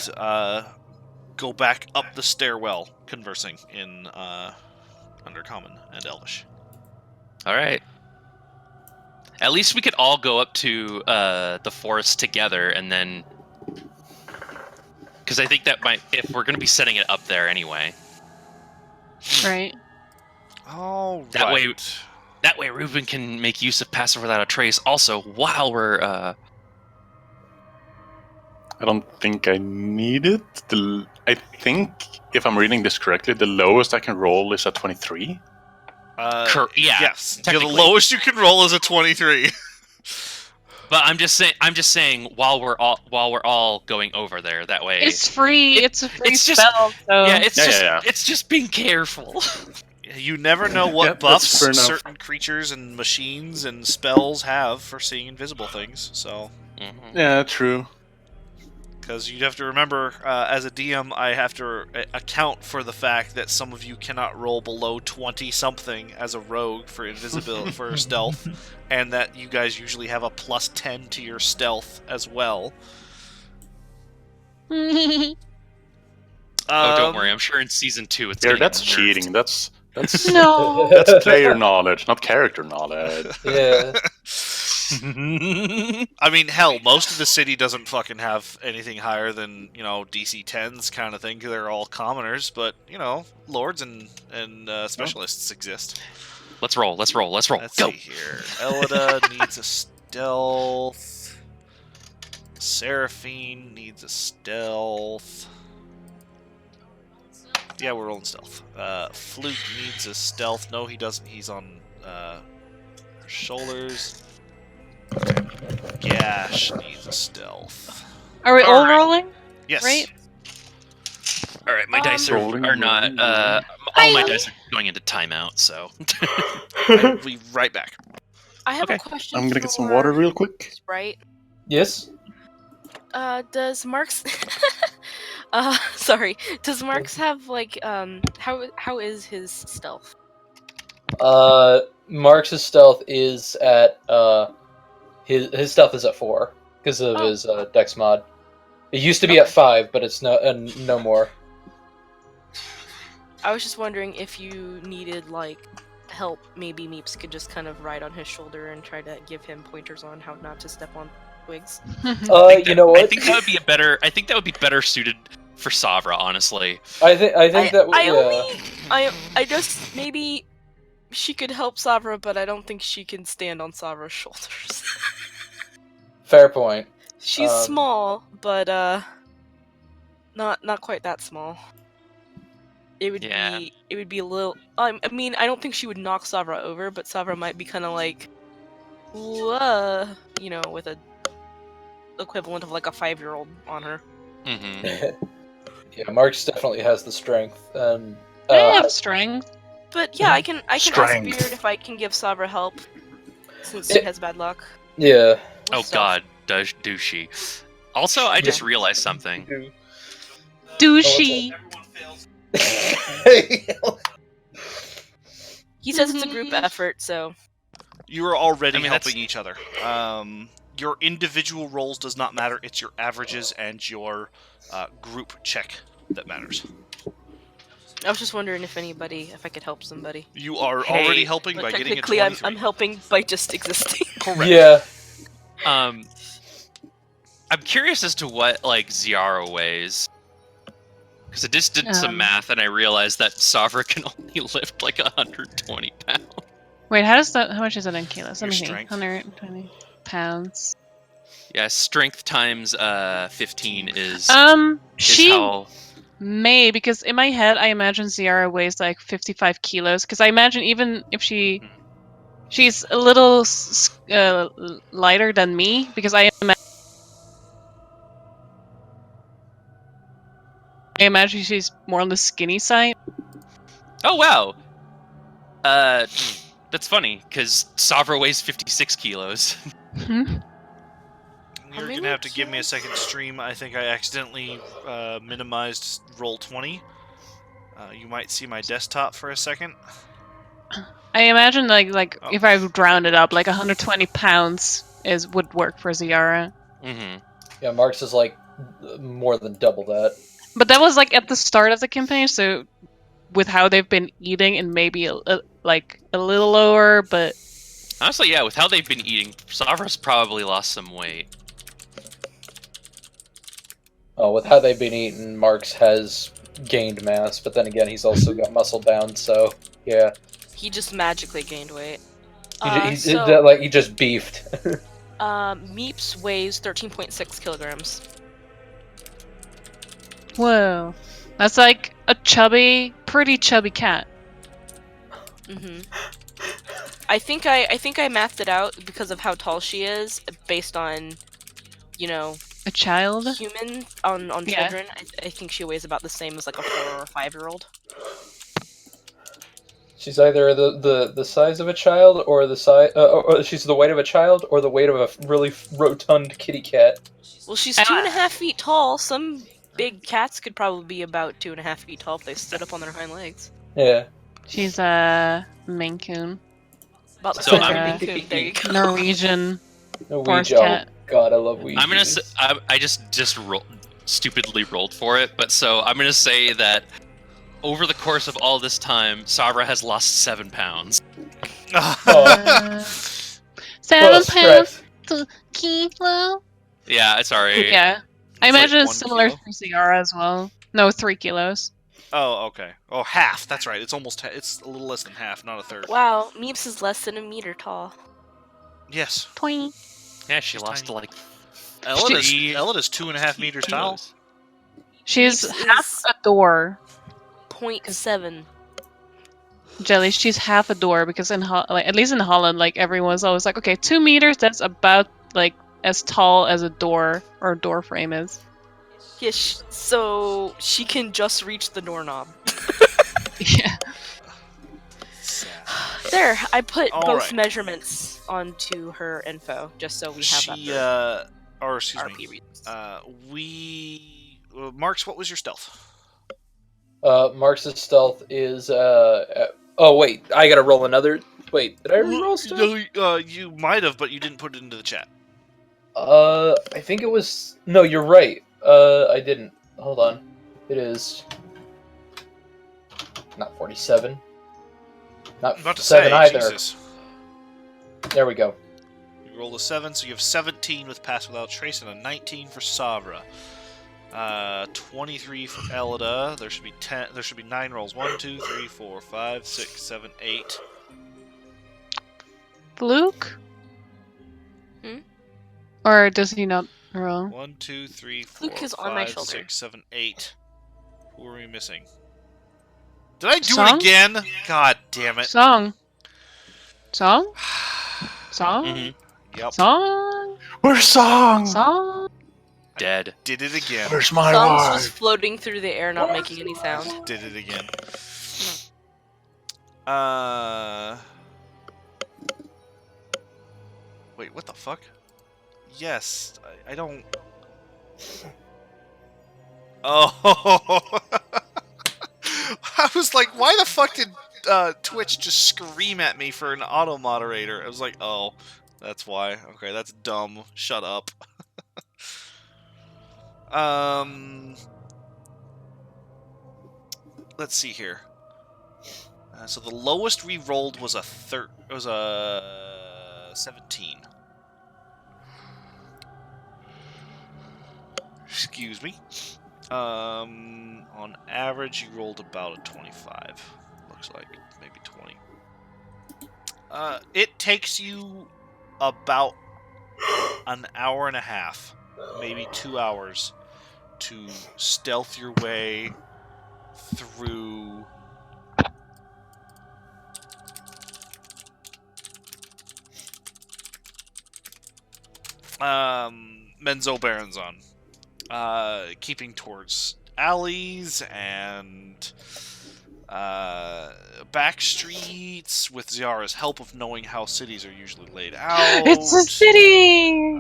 go back up the stairwell, conversing in Undercommon and Elvish. All right. At least we could all go up to the forest together, and then, because I think that might, if we're going to be setting it up there anyway, Right. All That way- right. that way Ruben can make use of Passive Without a Trace. Also, while we're I don't think I need it. I think, if I'm reading this correctly, the lowest I can roll is a 23. yeah, Yes. The technically. lowest you can roll is a 23. But I'm just saying while we're all going over there, that way. It's free. It's a free it's just- spell. So. yeah, it's Yeah. it's just being careful. You never know what Yep, that's buffs fair enough. certain creatures and machines and spells have for seeing invisible things. So, Mhm. Yeah, true. because you have to remember, as a DM, I have to account for the fact that some of you cannot roll below 20 something as a rogue for invisibility for stealth, and that you guys usually have a plus 10 to your stealth as well. Oh, don't worry. I'm sure in season 2 it's Yeah, gonna that's get nerfed. cheating. That's No. that's player knowledge, not character knowledge. Yeah. I mean, hell, most of the city doesn't fucking have anything higher than, DC 10s kind of thing, 'cause they're all commoners, but, lords and specialists exist. Let's roll. Let's Let's go. see here. Elida needs a stealth. Seraphine needs a stealth. Yeah, we're rolling stealth. Flute needs a stealth. No, he doesn't. He's on shoulders. Gash needs a stealth. Are we all Alright. rolling? Yes. Right. All right, my dice are Rolling, not. rolling, All my dice are going into timeout. So. I'll be right back. I have Okay. a question. I'm gonna get some for- water real quick. Right. Yes. Does Mark's sorry. Does Mark's have like how is his stealth? Marx's stealth is at his stealth is at 4 because of Oh. his Dex mod. It used to be at 5, but it's no more. I was just wondering if you needed like help, maybe Meeps could just kind of ride on his shoulder and try to give him pointers on how not to step on twigs. You know what? I think that would be I think that would be better suited for Savra, honestly. I think that would. I just maybe she could help Savra, but I don't think she can stand on Savra's shoulders. Fair point. She's small, but not quite that small. It would be a little. I mean, I don't think she would knock Savra over, but Savra might be kind of like, you know, with a equivalent of like a 5-year-old on her. Mm-hmm. Yeah, Marks definitely has the strength. And I have strength. But yeah, I can ask Strength. Beard if I can give Savra help, since she has bad luck. Yeah. Oh With God, do she? Also, I just realized something. Douchey. He says it's a group effort, so You are already I mean, helping each other. Your individual rolls does not matter. It's your averages and your group check that matters. I was just wondering if I could help somebody. You are Hey. already helping But by getting a technically, 23. I'm helping by just existing. Correct. Yeah. I'm curious as to what like Ziara weighs, because I just did some math and I realized that Savra can only lift like 120 pounds. Wait, how much is it in kilos? Let Your me see. strength. 120 pounds. Yeah, strength times 15 is She how. may, because in my head I imagine Ziara weighs like 55 kilos. Because I imagine even if she's a little lighter than me, because I imagine she's more on the skinny side. Oh wow. That's funny because Savra weighs 56 kilos. You're gonna have to give me a second stream. I think I accidentally minimized roll 20. You might see my desktop for a second. I imagine like Oh. if I round it up, like 120 pounds would work for Ziara. Mm-hmm. Yeah, Marks is like more than double that. But that was like at the start of the campaign, so with how they've been eating, and maybe like a little lower, but Honestly, yeah, with how they've been eating, Savra's probably lost some weight. Oh, with how they've been eating, Marks has gained mass, but then again, he's also got muscle bound, so yeah. He just magically gained weight. He So, just beefed. Meeps weighs 13.6 kilograms. whoa, that's like a pretty chubby cat. Mm-hmm. I think I mathed it out because of how tall she is, based on, you know, A child? human on Yeah. children. I think she weighs about the same as like a 4 or 5-year-old. She's either the size of a child, or the size, or she's the weight of a child, or the weight of a really rotund kitty cat. Well, she's 2.5 feet tall. Some big cats could probably be about 2.5 feet tall if they stood up on their hind legs. Yeah. She's a Maine Coon. About the So size of I'm- a Maine Coon. There you go. Norwegian. A Forest Ouija. cat. Oh, God, I love Ouija. I'm gonna say, I just stupidly rolled for it, but so I'm gonna say that over the course of all this time, Savra has lost 7 pounds. Uh, 7 pounds to kilo? Yeah, sorry. Yeah. I It's like imagine it's 1 similar kilo. to Ciara as well. No, 3 kilos. Oh, okay. Oh, half. That's right. It's almost. It's a little less than half, not a third. Wow, Meeps is less than a meter tall. Yes. Twink. Yeah, she She's lost tiny. like Ellid is 2.5 meters tall. kilos. She's Meeps half is a door. 0.7. Jelly, she's half a door because at least in Holland, like everyone's always like, okay, 2 meters. That's about like as tall as a door or a door frame is. Yeah, so she can just reach the doorknob. Yeah. There, I put All both right. measurements onto her info, just so we have She, that or for excuse RP me. reasons. Marks, what was your stealth? Marks' stealth is, oh, wait, I gotta roll another. Wait, did I roll stealth? No, you might have, but you didn't put it into the chat. I think it was. No, you're right. I didn't. Hold on. It is. Not 47. Not About to 7 say, either. Jesus. There we go. You rolled a 7, so you have 17 with Pass Without Trace and a 19 for Savra. 23 for Elida. There should be 10. There should be 9 rolls. 1, 2, 3, 4, 5, 6, 7, 8. Luke? Hmm? Or does he not roll? 1, 2, 3, 4, Luke is on my 5, shoulder. 6, 7, 8. Who are we missing? Did I do Song? it again? God damn it. Song. Song? Song? Yep. Song? Where's Song? Song? Dead. Did it again. Where's my Song's wife? just floating through the air, not making any sound. Did it again. Wait, what the fuck? Yes, I don't... Oh! I was like, why the fuck did Twitch just scream at me for an auto-moderator? I was like, oh, that's why. Okay, that's dumb. Shut up. Let's see here. So the lowest we rolled was a 17. Excuse me. On average, you rolled about a 25. Looks like maybe 20. It takes you about an hour and a half, maybe 2 hours, to stealth your way through Menzo Baranzon. Keeping towards alleys and back streets with Ziara's help of knowing how cities are usually laid out. It's a city!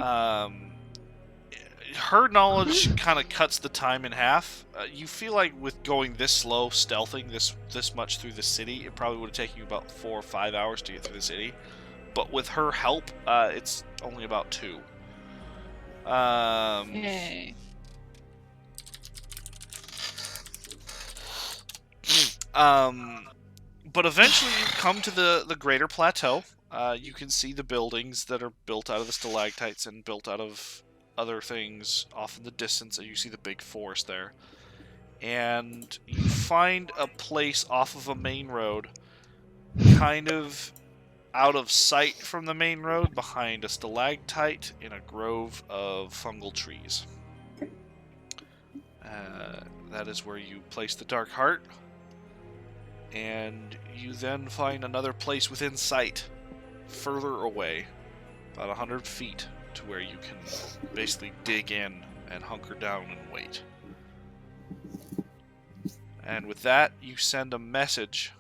Her knowledge kind of cuts the time in half. You feel like with going this slow, stealthing this much through the city, it probably would have taken you about 4 or 5 hours to get through the city. But with her help, it's only about 2. Yay. But eventually you come to the greater plateau. You can see the buildings that are built out of the stalactites and built out of other things off in the distance. You see the big forest there. And you find a place off of a main road, kind of out of sight from the main road, behind a stalactite in a grove of fungal trees. That is where you place the Dark Heart. And you then find another place within sight, further away, about 100 feet, to where you can basically dig in and hunker down and wait. And with that, you send a message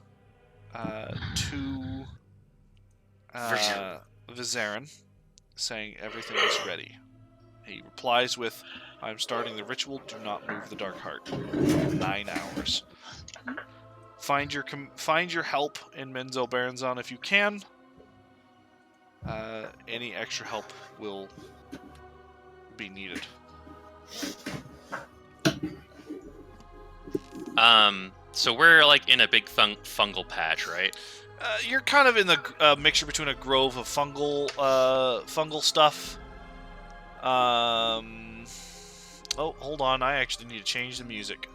to Vizarin, saying everything is ready. He replies with, "I'm starting the ritual, do not move the Dark Heart. 9 hours. Find your help in Menzo Baranzon if you can. Any extra help will be needed." So we're like in a big fungal patch, right? You're kind of in the mixture between a grove of fungal stuff. Oh, hold on. I actually need to change the music.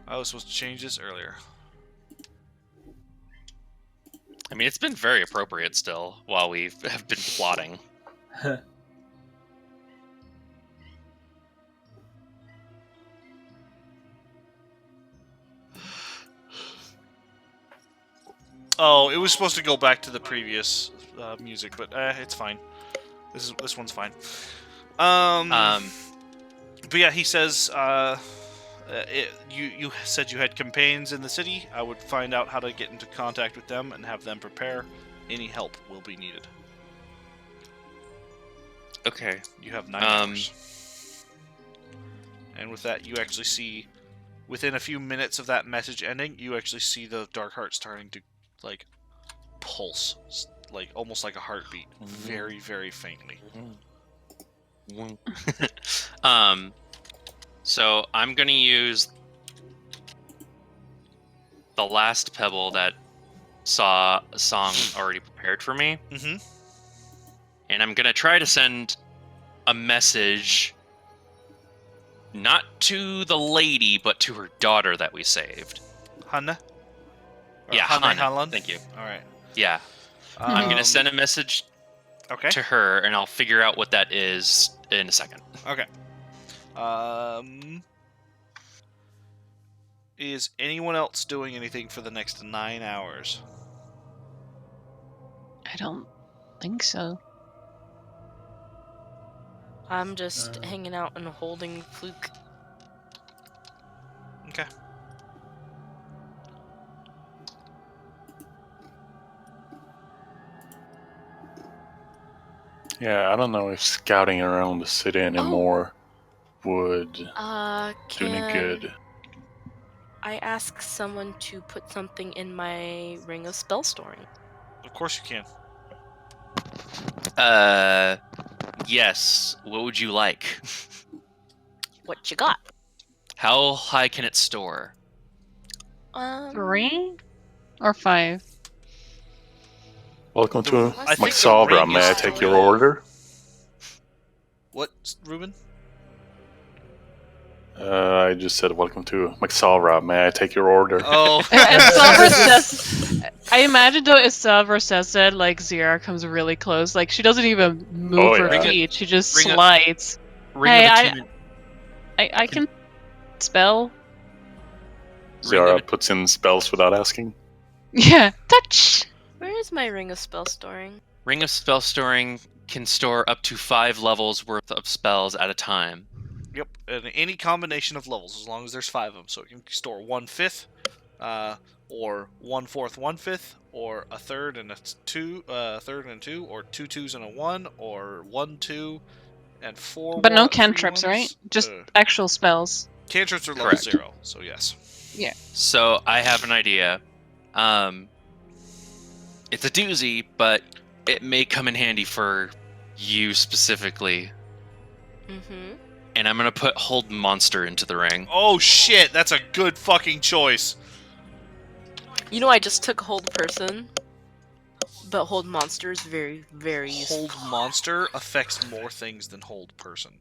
I was supposed to change this earlier. I mean, it's been very appropriate still while we have been plotting. Oh, it was supposed to go back to the previous music, but it's fine. This one's fine. But yeah, he says, you said you had campaigns in the city. I would find out how to get into contact with them and have them prepare. Any help will be needed. Okay. You have 9 hours. And with that, you actually see, within a few minutes of that message ending, you actually see the Dark Heart starting to, like, pulse, like almost like a heartbeat, very, very faintly. So I'm gonna use the last pebble that saw a song already prepared for me. Mm-hmm. And I'm going to try to send a message not to the lady, but to her daughter that we saved. Hanna? Or Yeah, Hanne Hanna. Hanlon? Thank you. All right. Yeah. I'm going to send a message Okay. to her, and I'll figure out what that is in a second. Okay. Is anyone else doing anything for the next 9 hours? I don't think so. I'm just hanging out and holding Fluke. Okay. Yeah, I don't know if scouting around the city anymore would do any Can good. I ask someone to put something in my ring of spell storing? Of course you can. Yes. What would you like? What you got? How high can it store? 3 or 5? Welcome The- to I think the Maxavra. ring May is I take your 12. order? What, Ruben? I just said welcome to Maxavra. May I take your order? Oh. Silver says. I imagine though, if Silver says that, like Zira comes really close. Like she doesn't even move Oh, her yeah. feet. She just Ring of- slides. Ring Hey, of Attunement. I can spell. Zara puts in spells without asking. Yeah, touch. Where is my ring of spell storing? Ring of spell storing can store up to 5 levels worth of spells at a time. Yep, and any combination of levels, as long as there's 5 of them. So it can store 1/5, or 1/4, 1/5, or a third and a third and a 2, or 2 2s and a 1, or 1 2 and 4. But no 3 cantrips, 1s. right? Just actual spells. Cantrips are level Correct. 0, so yes. Yeah. So I have an idea. It's a doozy, but it may come in handy for you specifically. Mm-hmm. And I'm gonna put Hold Monster into the ring. Oh shit, that's a good fucking choice. You know, I just took hold person, but hold monster is very, very useful. Hold monster affects more things than hold person.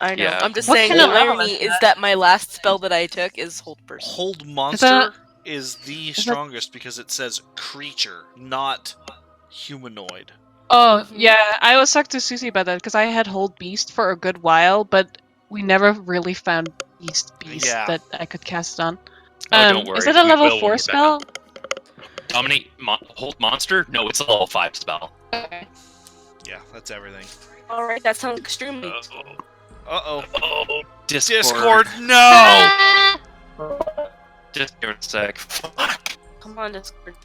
I know. Yeah. I'm just What saying kind the of element irony is is that? that my last spell that I took is hold person. Hold monster is the that- strongest because it says creature, not humanoid. Oh, Mhm. yeah, I was talking to Susie about that because I had hold beast for a good while, but we never really found beast Yeah. that I could cast on. Oh, don't worry. Is it a we level will when 4 we're spell? back. Dominate Hold Monster? No, it's a level 5 spell. Okay. Yeah, that's everything. Alright, that sounds extremely. Uh-oh. Oh, Discord, no! Just give it a sec. Fuck. Come on, Discord.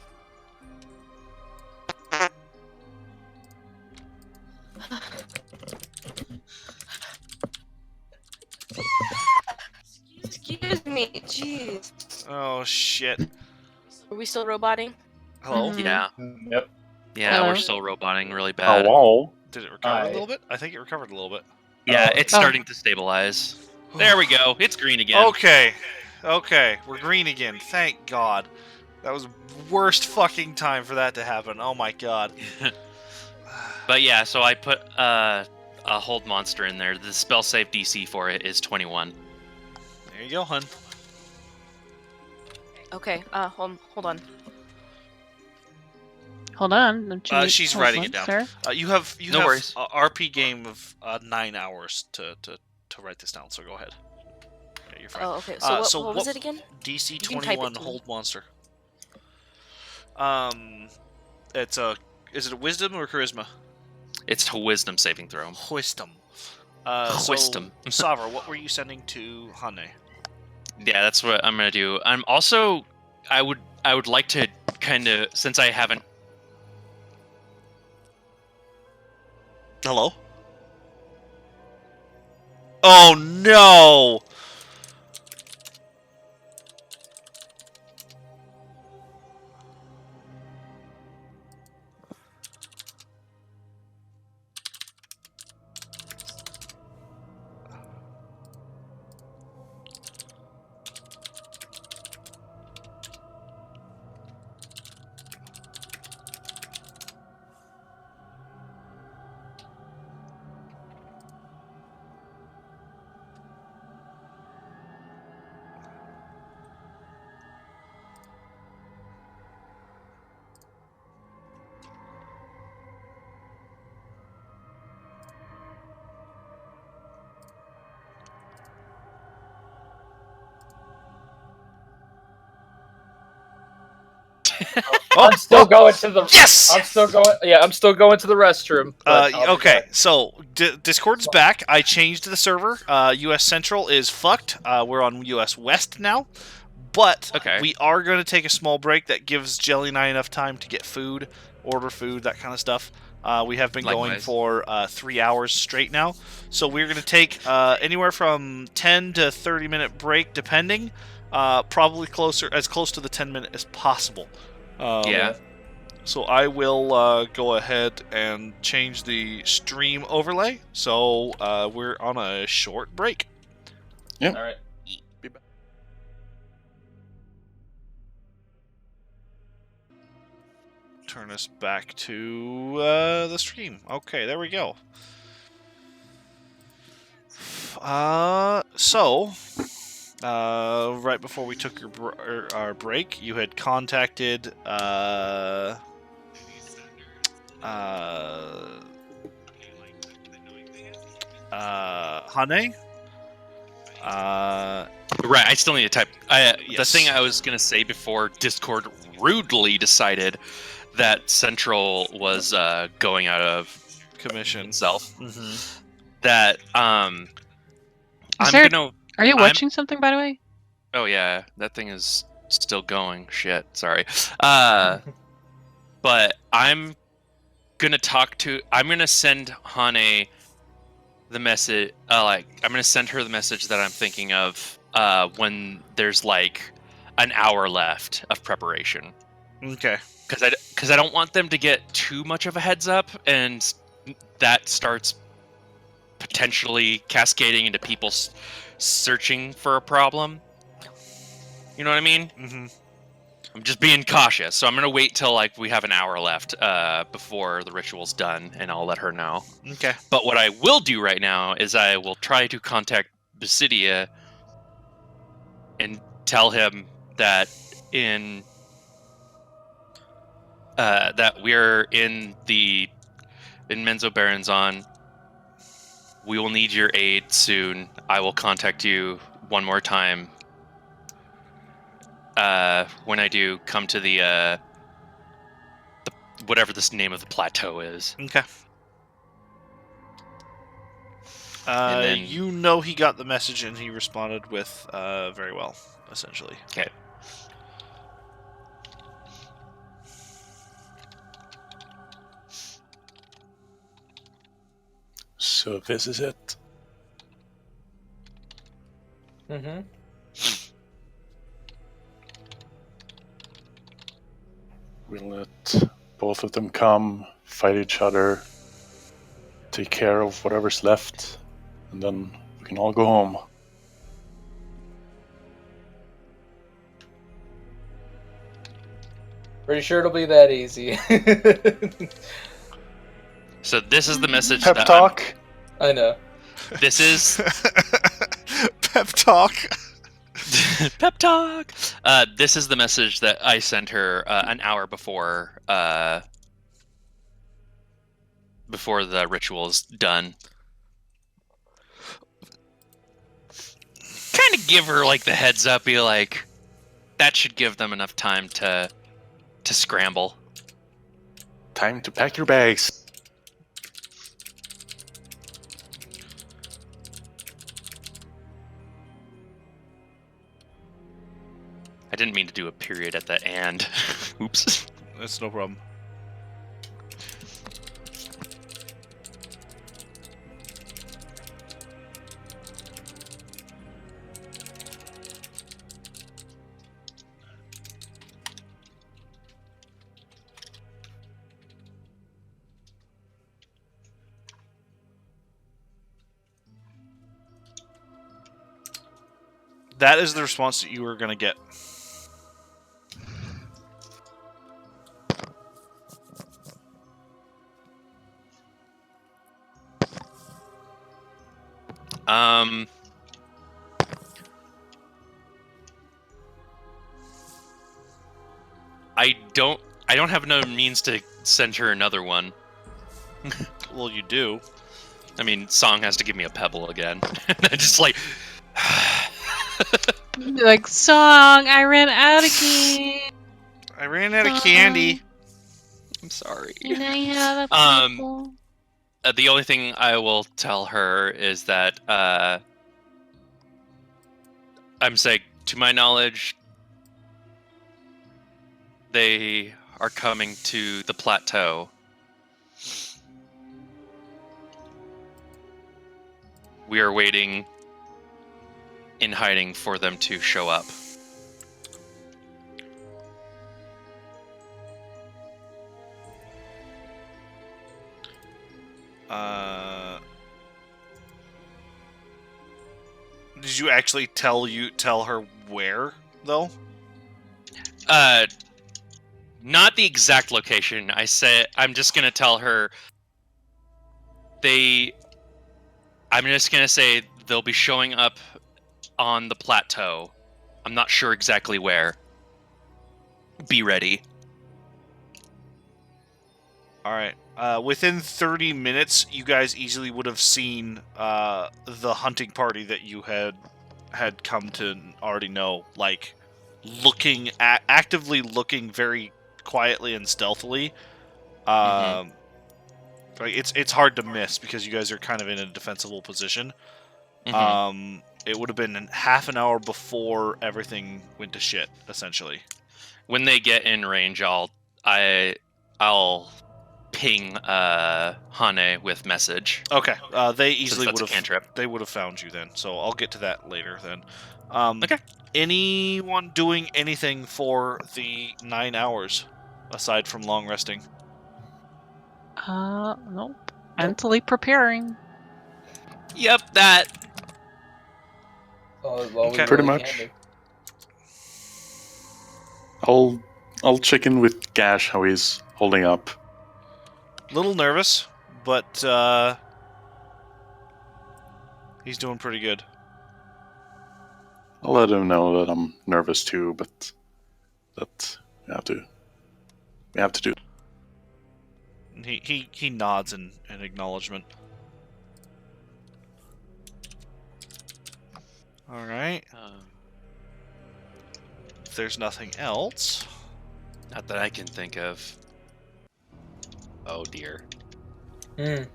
Excuse me, jeez. Oh, shit. Are we still roboting? Hello? Mhm. Yeah. Yep. Yeah, Hello? we're still roboting really bad. Hello? Did it recover a Hi. little bit? I think it recovered a little bit. Yeah, it's Oh. starting to stabilize. There we go. It's green again. Okay. Okay, we're green again. Thank God. That was worst fucking time for that to happen. Oh my God. But yeah, so I put a Hold Monster in there. The spell save DC for it is 21. There you go, hun. Okay, hold on. Hold on. don't you need She's hold writing on, it down. sir? You have No worries. a RP game of 9 hours to write this down. So go ahead. Yeah, you're fine. Oh, okay. So, so what was it again? DC You can type it 21 to me. hold monster. It's is it a wisdom or charisma? It's a wisdom saving throw. Wisdom. Wisdom. So, Savra, what were you sending to Hane? Yeah, that's what I'm gonna do. I'm also, I would like to kind of, since I haven't. Hello? Oh no! I'm still going to the. Yes! I'm still going. Yeah, I'm still going to the restroom. but I'll be Okay, back. so Discord's back. I changed the server. US Central is fucked. We're on US West now. But Okay. we are going to take a small break that gives Jelly and I enough time to get food, order food, that kind of stuff. We have been going Likewise. for 3 hours straight now. So we're going to take anywhere from 10 to 30-minute break, depending. Probably as close to the 10-minute as possible. Yeah. So I will go ahead and change the stream overlay. So we're on a short break. All right. Turn us back to the stream. Okay, there we go. Right before we took our break, you had contacted Hane. Right, I still need to type. The Yes. thing I was going to say before Discord rudely decided that Central was going out of Commission itself, Mm-hmm. that there- I'm going to... Are you watching something, by the way? Oh, yeah, that thing is still going. Shit, sorry. But I'm going to I'm going to send Hane the message, I'm going to send her the message that I'm thinking of when there's like an hour left of preparation. Okay. Because I don't want them to get too much of a heads up, and that starts potentially cascading into people searching for a problem. You know what I mean? Mm-hmm. I'm just being cautious, so I'm gonna wait till like we have an hour left before the ritual's done, and I'll let her know. Okay. But what I will do right now is I will try to contact Basidia and tell him that that we're in Menzo Baronzon. We will need your aid soon. I will contact you one more time. When I do come to the whatever this name of the plateau is. Okay. And then- You know he got the message and he responded with very well, essentially. Okay. So this is it. Mm-hmm. We'll let both of them come, fight each other, take care of whatever's left, and then we can all go home. Pretty sure it'll be that easy. So this is the message Pep that talk. I know. this is Pep talk. pep talk. This is the message that I sent her an hour before the ritual's done. Kind of give her like the heads up, be like, that should give them enough time to scramble. Time to pack your bags. I didn't mean to do a period at the and. Oops. That's no problem. That is the response that you were going to get. I don't have no means to send her another one. Well, you do. I mean, Song has to give me a pebble again. I just like Like, song, I ran out again. I ran out of candy. I'm sorry. Can I have a Um, the only thing I will tell her is that I'm saying, to my knowledge, they are coming to the plateau. We are waiting in hiding for them to show up. Did you actually tell her where though? Not the exact location. I said I'm just gonna tell her I'm just gonna say they'll be showing up on the plateau. I'm not sure exactly where. Be ready. All right. Within 30 minutes, you guys easily would have seen the hunting party that you had come to already know, like actively looking very quietly and stealthily. Like it's hard to miss because you guys are kind of in a defensible position. It would have been half an hour before everything went to shit, essentially. When they get in range, I'll ping Hane with message. Okay. They easily Since that's a would have cantrip. they would have found you then. So I'll get to that later then. Okay. Anyone doing anything for the 9 hours aside from long resting? Nope. Mentally preparing. Yep, that. Okay. Pretty much. I'll check in with Gash how he's holding up. Little nervous, but he's doing pretty good. I'll let him know that I'm nervous too, but that we have to do. He nods in acknowledgement. All right. If there's nothing else, Not that I can think of. Oh dear. The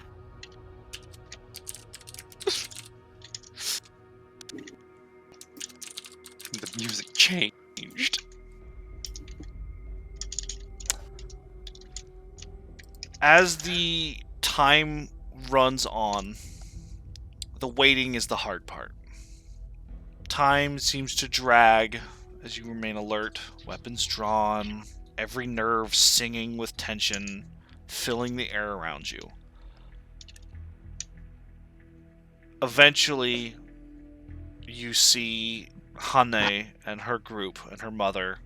music changed. as the time runs on, the waiting is the hard part. Time seems to drag as you remain alert, weapons drawn, every nerve singing with tension, filling the air around you. Eventually, you see Hane and her group and her mother.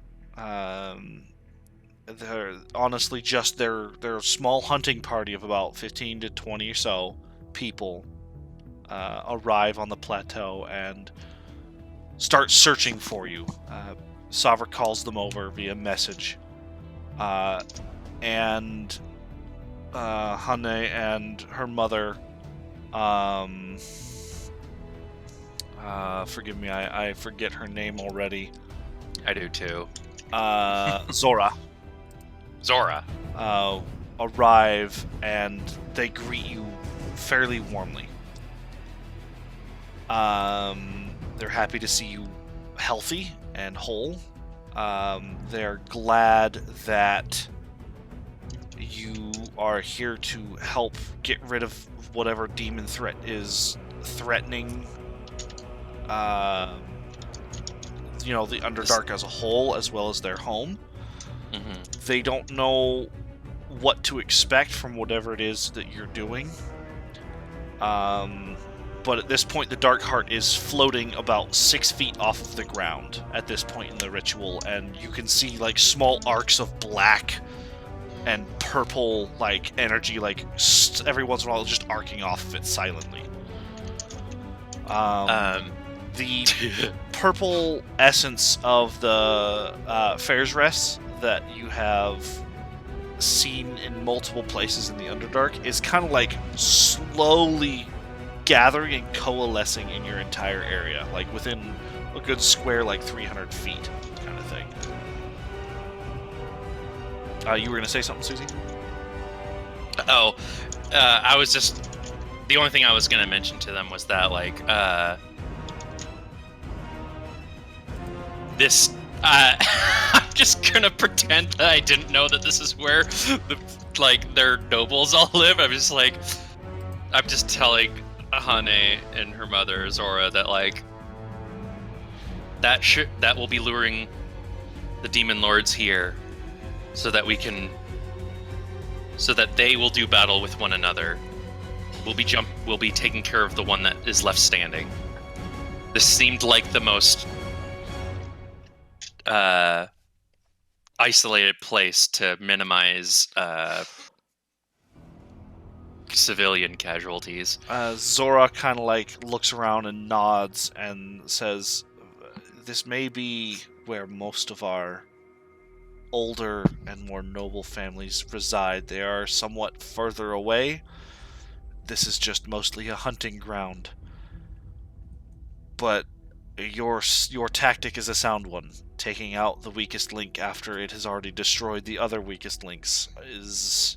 They're honestly just their small hunting party of about 15 to 20 or so people arrive on the plateau and start searching for you. Savra calls them over via message. And Hane and her mother, forgive me, I forget her name already. I do too. Zora. Zora. Arrive and they greet you fairly warmly. They're happy to see you healthy and whole. They're glad that you are here to help get rid of whatever demon threat is threatening the Underdark as a whole, as well as their home. Mm-hmm. They don't know what to expect from whatever it is that you're doing. But at this point, the Dark Heart is floating about 6 feet off of the ground at this point in the ritual, and you can see like small arcs of black and purple like energy, like every once in a while, just arcing off of it silently. The purple essence of the Fair's Rest that you have seen in multiple places in the Underdark is kind of like slowly gathering and coalescing in your entire area, like within a good square, like 300 feet kind of thing. You were gonna say something, Susie? Oh, I was just... The only thing I was going to mention to them was that, like, this... I'm just going to pretend that I didn't know that this is where, their nobles all live. I'm just telling Hane and her mother, Zora, that, like, that will be luring the demon lords here so that they will do battle with one another. We'll be taking care of the one that is left standing. This seemed like the most isolated place to minimize civilian casualties. Zora kind of like looks around and nods and says, "This may be where most of our older and more noble families reside. They are somewhat further away. This is just mostly a hunting ground. But your tactic is a sound one. Taking out the weakest link after it has already destroyed the other weakest links is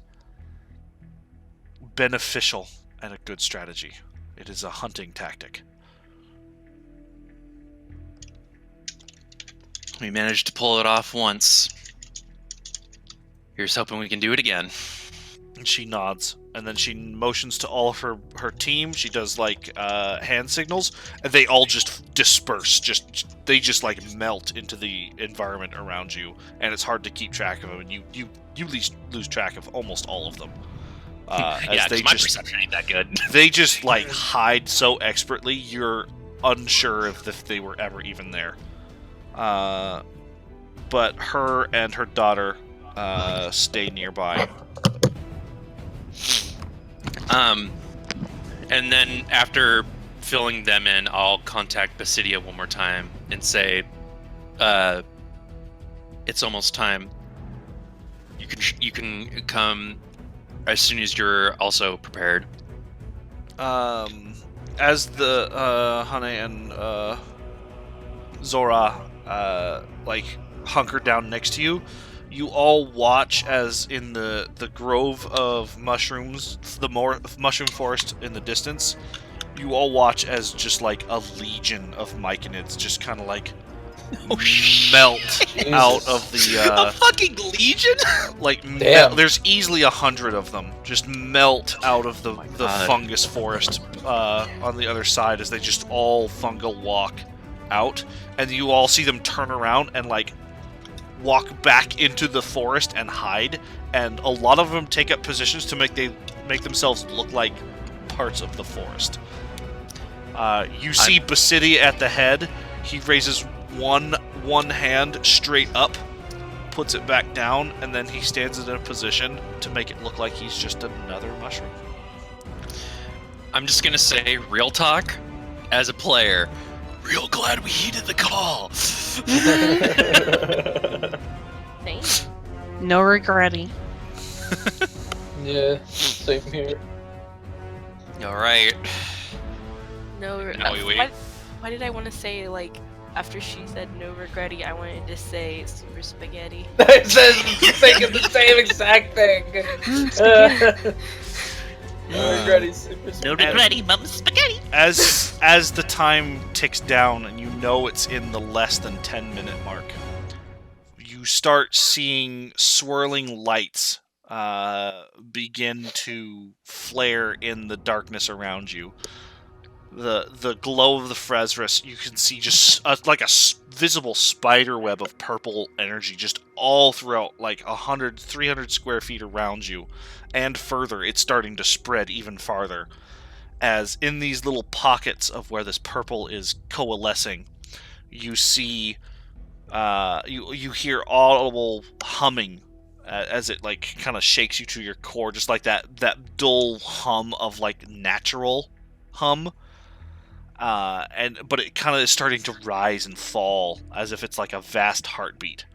beneficial and a good strategy. It is a hunting tactic." We managed to pull it off once. Here's hoping we can do it again. And she nods, and then she motions to all of her team. She does like hand signals, and they all just disperse. They just like melt into the environment around you, and it's hard to keep track of them. And you lose track of almost all of them. Yeah, because my perception ain't that good. They just like hide so expertly, you're unsure if they were ever even there. But her and her daughter stay nearby. And then after filling them in, I'll contact Basidia one more time and say, it's almost time. You can come as soon as you're also prepared. As the Hane and Zora like hunker down next to you, you all watch as in the grove of mushrooms, the mushroom forest in the distance, you all watch as just like a legion of myconids just kind of like melt out of the a fucking legion. like there's easily 100 of them just melt out of the fungus forest on the other side as they just all fungal walk out, and you all see them turn around and like walk back into the forest and hide, and a lot of them take up positions to make themselves look like parts of the forest. You see Basidia at the head. He raises one hand straight up, puts it back down, and then he stands in a position to make it look like he's just another mushroom. I'm just gonna say, real talk, as a player, real glad we heeded the call. Thanks. No regretty. Yeah, same here. All right. No. Why did I want to say like after she said no regretty? I wanted to say super spaghetti. It says thinking the same exact thing. No regretty, super No regretty, mum spaghetti. As the time ticks down and you know it's in the less than 10-minute mark, you start seeing swirling lights begin to flare in the darkness around you. The glow of the Fresris, you can see just like a visible spider web of purple energy just all throughout like 300 square feet around you, and further. It's starting to spread even farther, as in these little pockets of where this purple is coalescing, you see you hear audible humming as it like kind of shakes you to your core, just like that dull hum of like natural hum. But it kind of is starting to rise and fall as if it's like a vast heartbeat.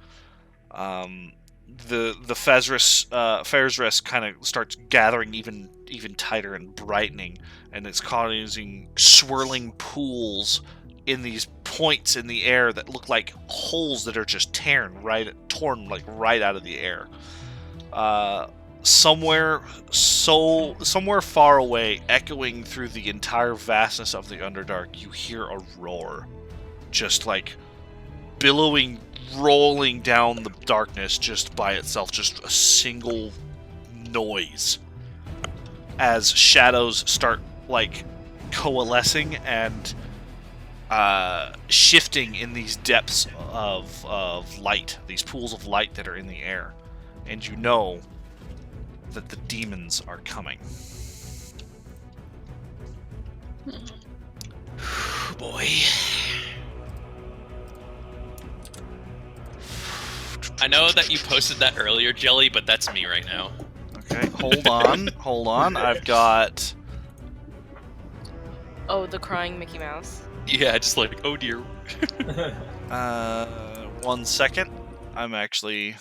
The Fresris kind of starts gathering even tighter and brightening, and it's causing swirling pools in these points in the air that look like holes that are just torn right out of the air. somewhere far away, echoing through the entire vastness of the Underdark, you hear a roar, just like billowing, rolling down the darkness just by itself, just a single noise, as shadows start like coalescing and shifting in these depths of light, these pools of light that are in the air, and you know that the demons are coming. Boy. I know that you posted that earlier, Jelly, but that's me right now. Okay, hold on. I've got... Oh, the crying Mickey Mouse. Yeah, just like, oh dear. 1 second. I'm actually...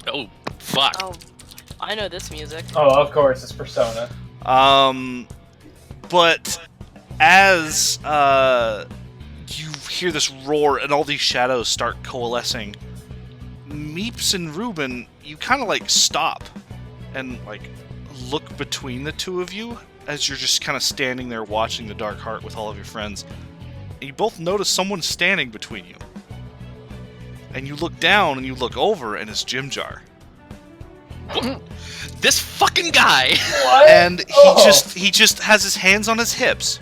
Oh, fuck. Oh, I know this music. Oh, of course, it's Persona. But as you hear this roar and all these shadows start coalescing, Meeps and Ruben, you kind of like stop and like look between the two of you as you're just kind of standing there watching the Dark Heart with all of your friends. And you both notice someone standing between you. And you look down and you look over and it's Jim Jar. This fucking guy! What? And he just has his hands on his hips,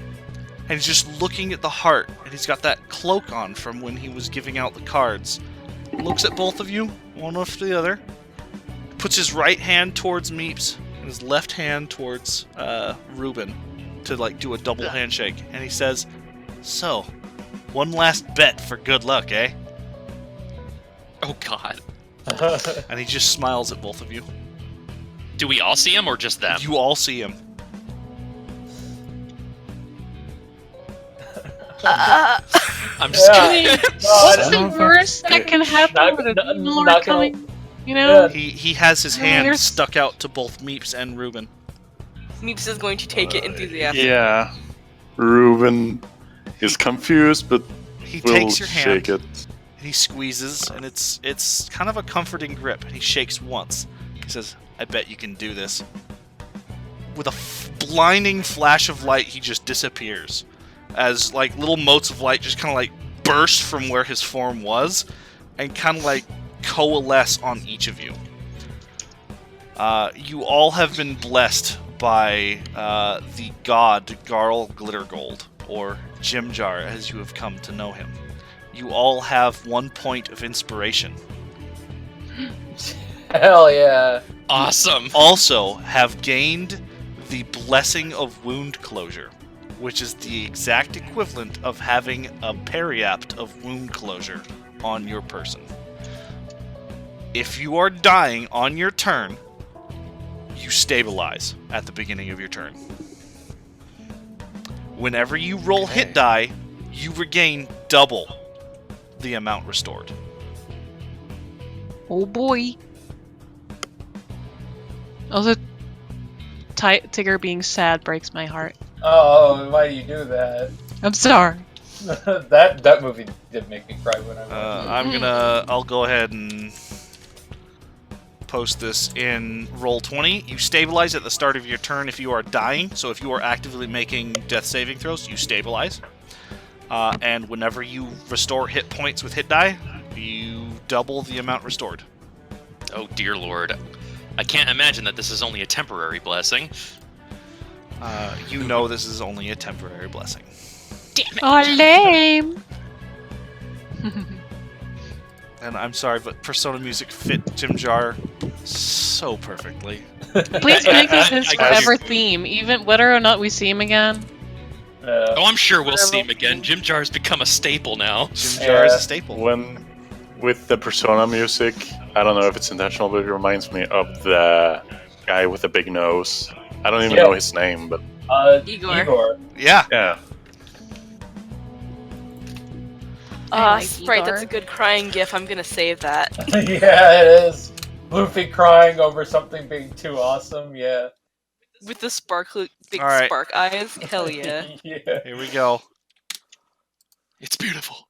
and he's just looking at the heart, and he's got that cloak on from when he was giving out the cards. Looks at both of you, one after the other, puts his right hand towards Meeps, and his left hand towards Ruben to like do a double handshake, and he says, "So, one last bet for good luck, eh?" Oh god. And he just smiles at both of you. Do we all see him or just them? You all see him. I'm just kidding. What's the worst that can happen with a demon lord coming? You know? He has his hand stuck out to both Meeps and Ruben. Meeps is going to take it enthusiastically. Yeah. Ruben is confused, but He will takes your hand. shake it. He squeezes, and it's kind of a comforting grip. And he shakes once. He says, "I bet you can do this." With a blinding flash of light, he just disappears, as like little motes of light just kind of like burst from where his form was, and kind of like coalesce on each of you. You all have been blessed by the god Garl Glittergold, or Jim Jar, as you have come to know him. You all have 1 point of inspiration. Hell yeah. Awesome. Also have gained the Blessing of Wound Closure, which is the exact equivalent of having a periapt of wound closure on your person. If you are dying on your turn, you stabilize at the beginning of your turn. Whenever you roll hit die, you regain double the amount restored. Oh boy. Also, Tigger being sad breaks my heart. Oh, why do you do that? I'm sorry. that movie did make me cry when I watched it. I'll go ahead and post this in Roll20. You stabilize at the start of your turn if you are dying. So if you are actively making death saving throws, you stabilize. And whenever you restore hit points with hit die, you double the amount restored. Oh dear lord. I can't imagine that this is only a temporary blessing. You know this is only a temporary blessing. Damn it. Oh, lame. And I'm sorry, but Persona music fit Jim Jar so perfectly. Please make this his I guess- forever theme, even whether or not we see him again. Oh, I'm sure we'll see him again. Jim Jar's become a staple now. Jim Jar is a staple. When with the Persona music, I don't know if it's intentional, but it reminds me of the guy with the big nose. I don't even know his name, but Igor. Yeah. yeah. Sprite, that's a good crying gif. I'm gonna save that. Yeah, it is. Luffy crying over something being too awesome. Yeah. With the sparkly big All right. spark eyes. Hell yeah. Yeah. Here we go. It's beautiful.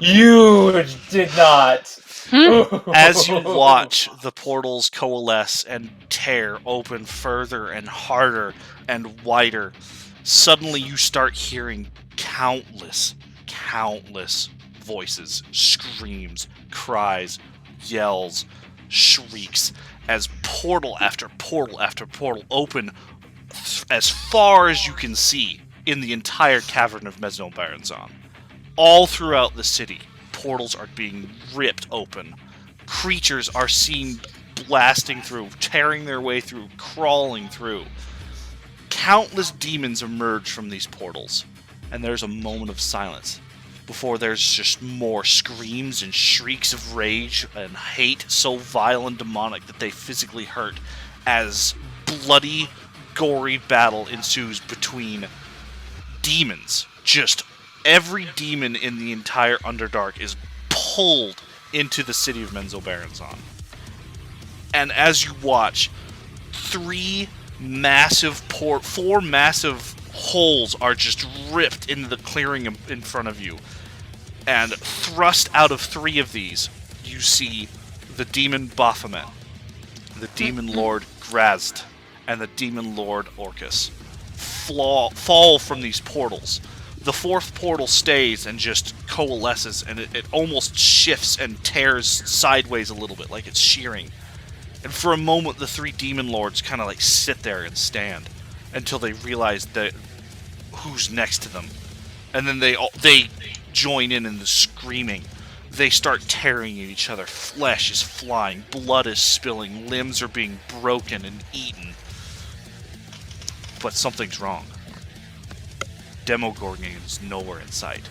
You did not. As you watch the portals coalesce and tear open further and harder and wider, suddenly you start hearing countless voices, screams, cries, yells, shrieks, as portal after portal after portal open as far as you can see in the entire cavern of Mesnobaranzan. All throughout the city, portals are being ripped open. Creatures are seen blasting through, tearing their way through, crawling through. Countless demons emerge from these portals, and there's a moment of silence before there's just more screams and shrieks of rage and hate so vile and demonic that they physically hurt as bloody, gory battle ensues between demons. Just every demon in the entire Underdark is pulled into the city of Menzoberranzan. And as you watch, four massive holes are just ripped into the clearing in front of you. And thrust out of 3 of these, you see the demon Baphomet, the demon lord Grazd, and the demon lord Orcus fall from these portals. The 4th portal stays and just coalesces, and it almost shifts and tears sideways a little bit, like it's shearing. And for a moment, the 3 demon lords kind of like sit there and stand until they realize that who's next to them, and then they join in the screaming. They start tearing at each other. Flesh is flying, blood is spilling, limbs are being broken and eaten. But something's wrong. Demogorgon is nowhere in sight.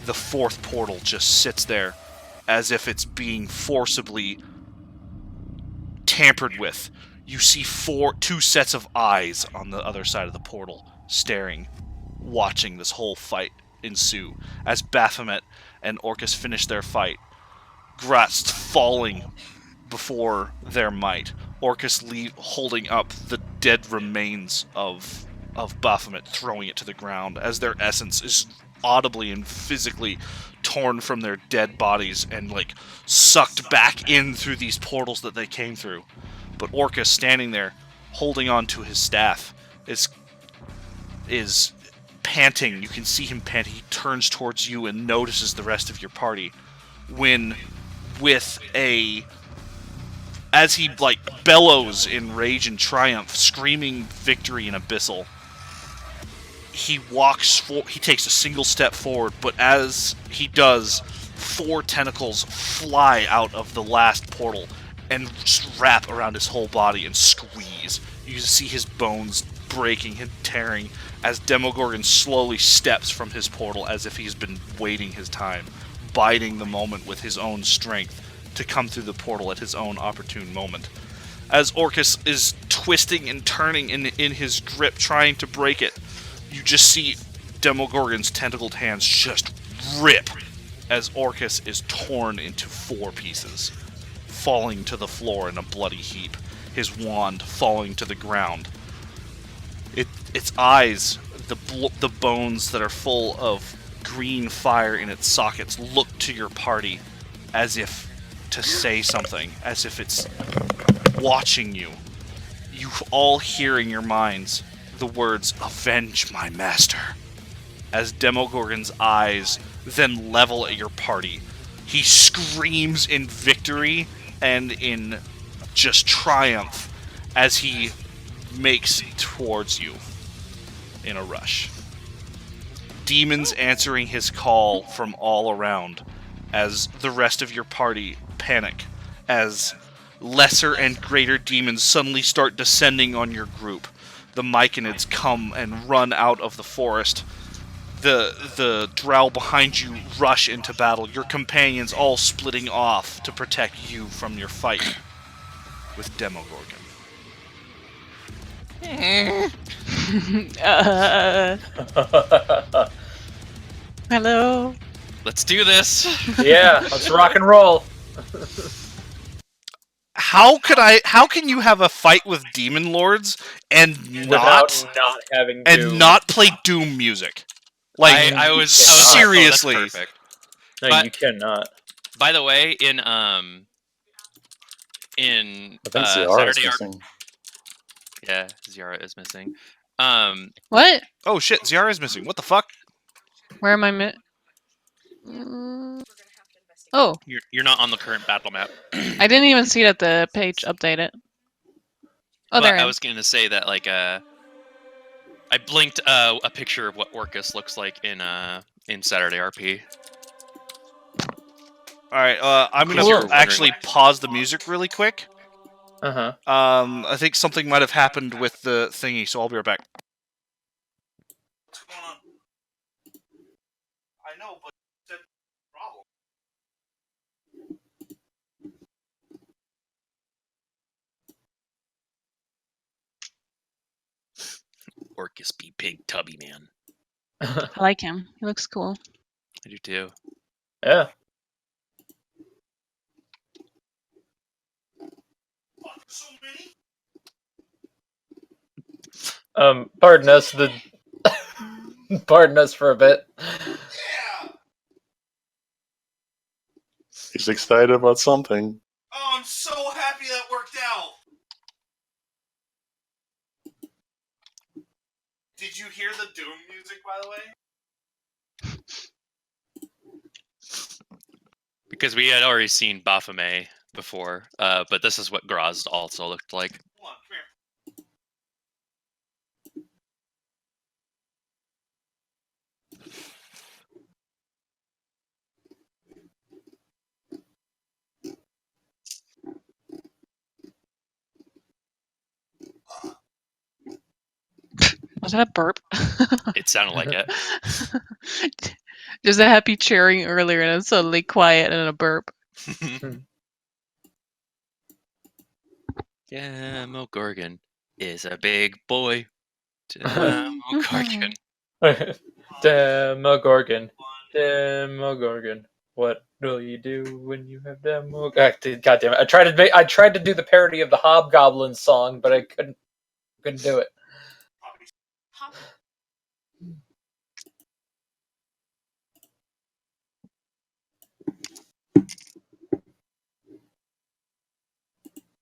The 4th portal just sits there as if it's being forcibly tampered with. You see 2 sets of eyes on the other side of the portal, staring, watching this whole fight ensue. As Baphomet and Orcus finish their fight, Grazd falling before their might, Orcus holding up the dead remains of Baphomet, throwing it to the ground as their essence is audibly and physically torn from their dead bodies and like sucked back in through these portals that they came through. But Orcus, standing there, holding on to his staff, is panting. You can see him panting. He turns towards you and notices the rest of your party when, as he like bellows in rage and triumph, screaming victory in Abyssal, he takes a single step forward, but as he does, 4 tentacles fly out of the last portal and just wrap around his whole body and squeeze. You see his bones breaking and tearing as Demogorgon slowly steps from his portal as if he's been waiting his time, biding the moment with his own strength to come through the portal at his own opportune moment. As Orcus is twisting and turning in his grip, trying to break it, you just see Demogorgon's tentacled hands just rip as Orcus is torn into 4 pieces, falling to the floor in a bloody heap, his wand falling to the ground. Its eyes, the bones that are full of green fire in its sockets, look to your party as if to say something, as if it's watching you. You all hear in your minds the words, "Avenge my master." As Demogorgon's eyes then level at your party, he screams in victory and in just triumph as he makes towards you in a rush. Demons answering his call from all around as the rest of your party panic, as lesser and greater demons suddenly start descending on your group. The Myconids come and run out of the forest. The drow behind you rush into battle, your companions all splitting off to protect you from your fight with Demogorgon. Hello. Let's do this. Yeah, let's rock and roll. How can you have a fight with demon lords and Without not having to. not play Doom music? Like, I was seriously. Oh, that's perfect. No, but- you cannot. By the way, in I think Ziara is Saturday missing. yeah, Ziara is missing. What? Oh shit, Ziara is missing. What the fuck? Where am I? Oh, You're not on the current battle map. I didn't even see that the page updated. Oh, But there I I am. was going to say that I blinked a picture of what Orcus looks like in Saturday RP. All right, I'm gonna Cool. actually pause the music really quick. Uh-huh. I think something might have happened with the thingy, so I'll be right back. What's going on? I know, but that's the problem. Orcus be big tubby man. I like him. He looks cool. I do too. Yeah. Fuck, so many? Pardon us. Pardon us for a bit. Yeah! He's excited about something. Oh, I'm so happy that worked out! Did you hear the Doom music, by the way? Because we had already seen Baphomet before, but this is what Grozd also looked like. Hold on, come here. Was that a burp? It sounded like it. Just a happy cheering earlier and then suddenly quiet and a burp. Demogorgon is a big boy. Demogorgon. Demogorgon. Demogorgon. What will you do when you have Demogorgon? God damn it! I tried to do the parody of the Hobgoblin song, but I couldn't do it.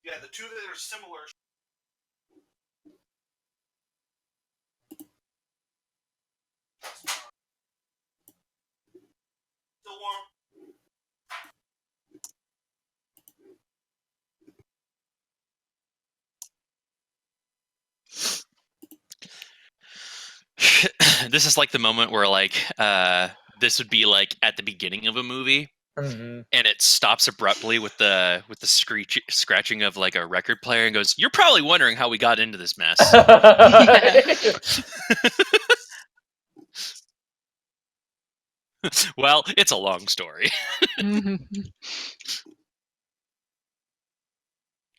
Yeah, the two that are similar. Still warm. This is like the moment where this would be like at the beginning of a movie, Mm-hmm. and it stops abruptly with the scratching of like a record player and goes, "You're probably wondering how we got into this mess." Well, it's a long story.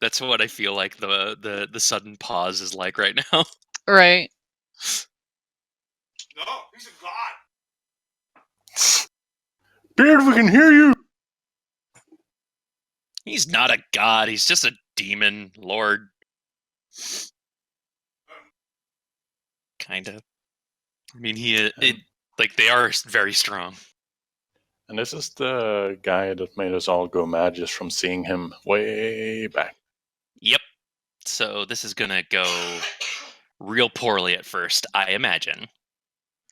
That's what I feel like the sudden pause is like right now. Right. No, he's a god. Beard, we can hear you! He's not a god. He's just a demon lord. Kind of. I mean, they are very strong. And this is the guy that made us all go mad just from seeing him way back. Yep. So this is gonna go real poorly at first, I imagine.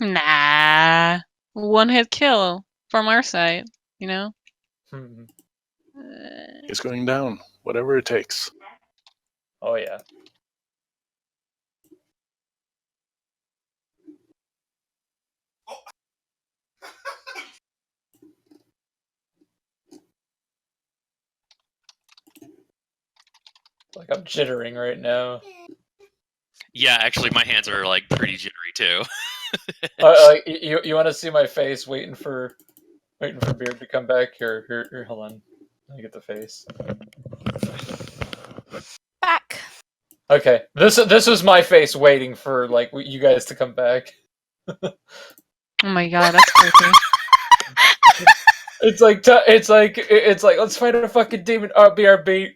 Nah. One hit kill from our side, you know? Hmm. He's going down, whatever it takes. Oh yeah. Like I'm jittering right now. Yeah, actually, my hands are like pretty jittery too. You want to see my face waiting for Beard to come back? Here, hold on. Let me get the face. Back. Okay, this was my face waiting for like you guys to come back. Oh my god, that's creepy. It's like let's fight a fucking demon. BRB.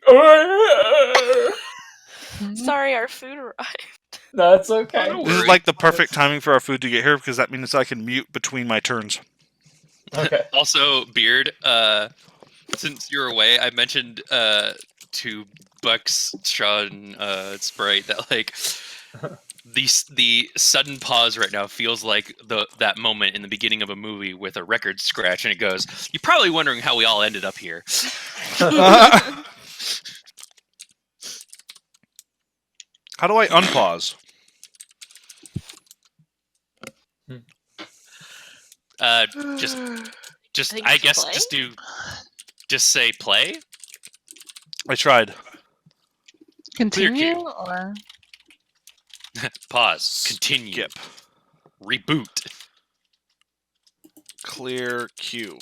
Sorry, our food arrived. No, it's okay. Oh, no This is worry. like the perfect timing for our food to get here because that means I can mute between my turns. Okay. Also, Beard, since you're away, I mentioned to Bucks, Sean, Sprite that like the sudden pause right now feels like that moment in the beginning of a movie with a record scratch, and it goes, "You're probably wondering how we all ended up here." How do I unpause? Just think I it's guess play? just say play. I tried. Continue cue. or Pause. Continue. Skip. Reboot. Clear queue.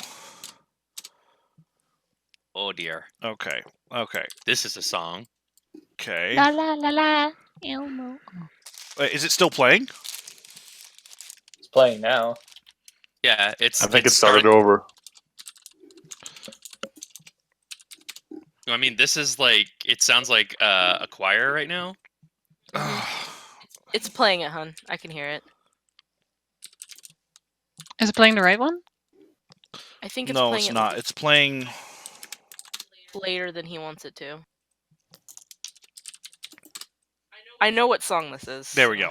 Oh dear. Okay. This is a song. Okay. la la la la Elmo. Wait, is it still playing? It's playing now. Yeah, it's. I think it it's started over. I mean, this is like. It sounds like a choir right now. It's playing it, hun. I can hear it. Is it playing the right one? I think it's No, playing it's it not. It's playing. later than he wants it to. I know what song this is. There we go.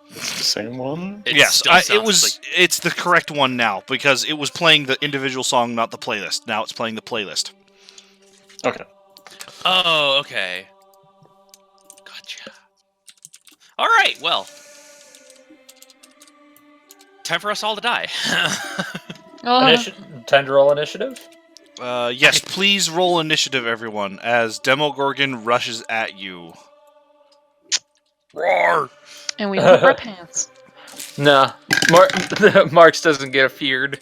It's the same one. It Yes, still it sounds was. like- It's the correct one now because it was playing the individual song, not the playlist. Now it's playing the playlist. Okay. Oh, okay. Gotcha. All right. Well, time for us all to die. Oh, Time to roll initiative. Yes, please roll initiative, everyone, as Demogorgon rushes at you. Roar! and we poop our pants. Nah, Marks doesn't get feared.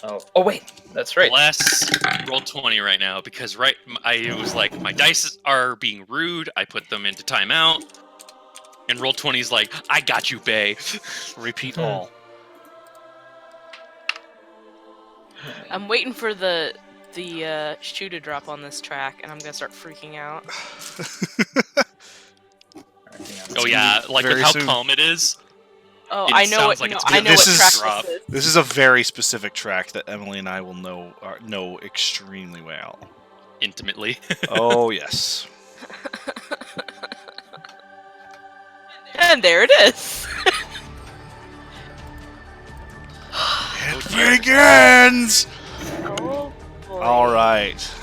Oh wait, that's right. Bless roll 20 right now because I was like my dice are being rude. I put them into timeout, and roll 20 is like I got you, Bay. Repeat all. I'm waiting for the shoe to drop on this track, and I'm gonna start freaking out. Oh yeah, like with very how soon. calm it is. Oh, It I know what sounds like it's I know This what is- track drop. this is. This is a very specific track that Emily and I will know extremely well. Intimately. Oh yes. And there it is. It begins. Oh boy. All right.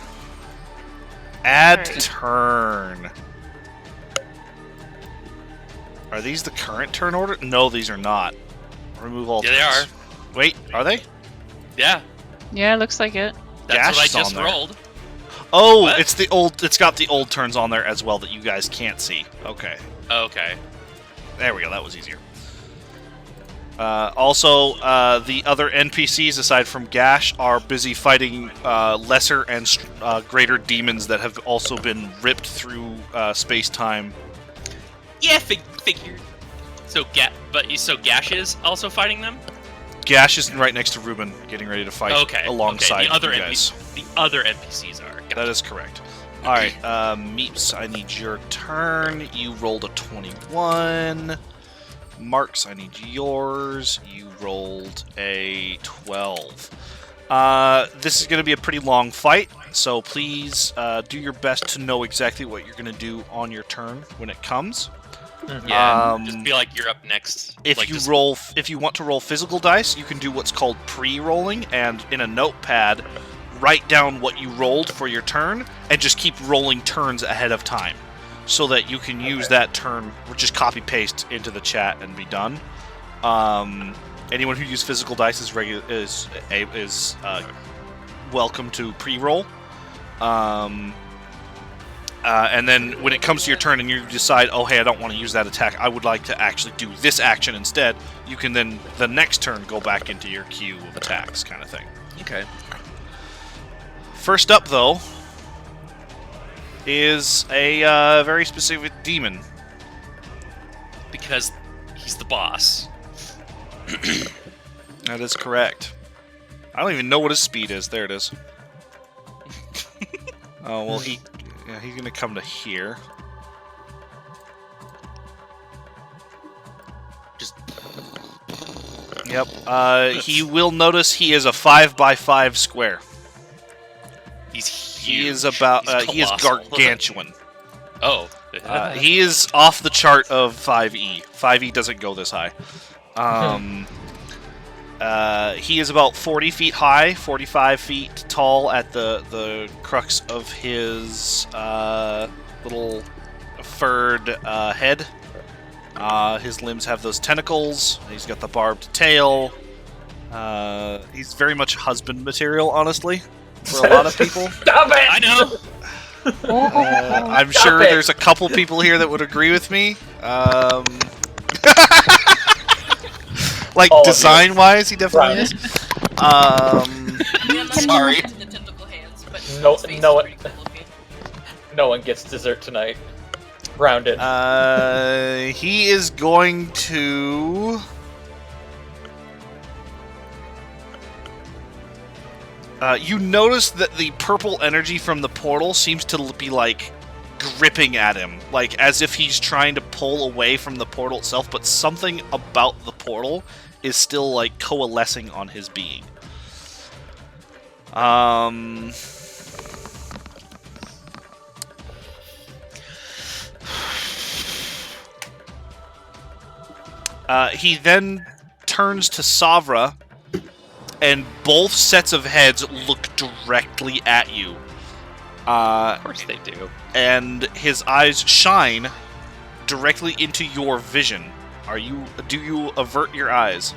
Add Alright. turn. Are these the current turn order? No, these are not. Remove all. Yeah, they turns. Wait, are they? Yeah, Yeah, looks like it. that's Gash what is I on just there. rolled. Oh, What? it's the old. It's got the old turns on there as well that you guys can't see. Okay, Okay. there we go. That was easier. Also, the other NPCs aside from Gash are busy fighting lesser and greater demons that have also been ripped through space-time. Yeah, figured. So Gash is also fighting them. Gash is right next to Ruben, getting ready to fight Okay. alongside okay. The other you guys. The other NPCs are. Gotcha. That is correct. All right, Meeps, I need your turn. You rolled a 21. Marks, I need yours. You rolled a 12. This is going to be a pretty long fight, so please do your best to know exactly what you're going to do on your turn when it comes. Yeah. Just be like you're up next. If like, you just- roll, if you want to roll physical dice, you can do what's called pre-rolling, and in a notepad, write down what you rolled for your turn, and just keep rolling turns ahead of time, so that you can use that turn, or just copy paste into the chat and be done. Anyone who uses physical dice is welcome to pre-roll. And then when it comes to your turn and you decide, oh hey, I don't want to use that attack, I would like to actually do this action instead, you can then the next turn go back into your queue of attacks, kind of thing. Okay. First up, though, is a very specific demon. Because he's the boss. That is correct. I don't even know what his speed is. There it is. Oh, well, he's going to come to here. Just Yep. He will notice he is a 5x5 square. he's huge. He is about. He's He is colossal. gargantuan. Oh. He is off the chart of 5e. 5e doesn't go this high. He is about 40 feet high, 45 feet tall at the crux of his little furred head. His limbs have those tentacles. He's got the barbed tail. He's very much husband material, honestly, for a lot of people. Stop it! I know. I'm Stop sure it. there's a couple people here that would agree with me. Like All of you. design-wise, he definitely Right. is. I mean, I'm not Sorry. into the tentacle hands, but No- his face no, is pretty cool looking. No one gets dessert tonight. Round it. He is going to. You notice that the purple energy from the portal seems to be like gripping at him, like as if he's trying to pull away from the portal itself, but something about the portal is still like coalescing on his being. He then turns to Savra, and both sets of heads look directly at you. Of course they do. And his eyes shine directly into your vision. Do you avert your eyes?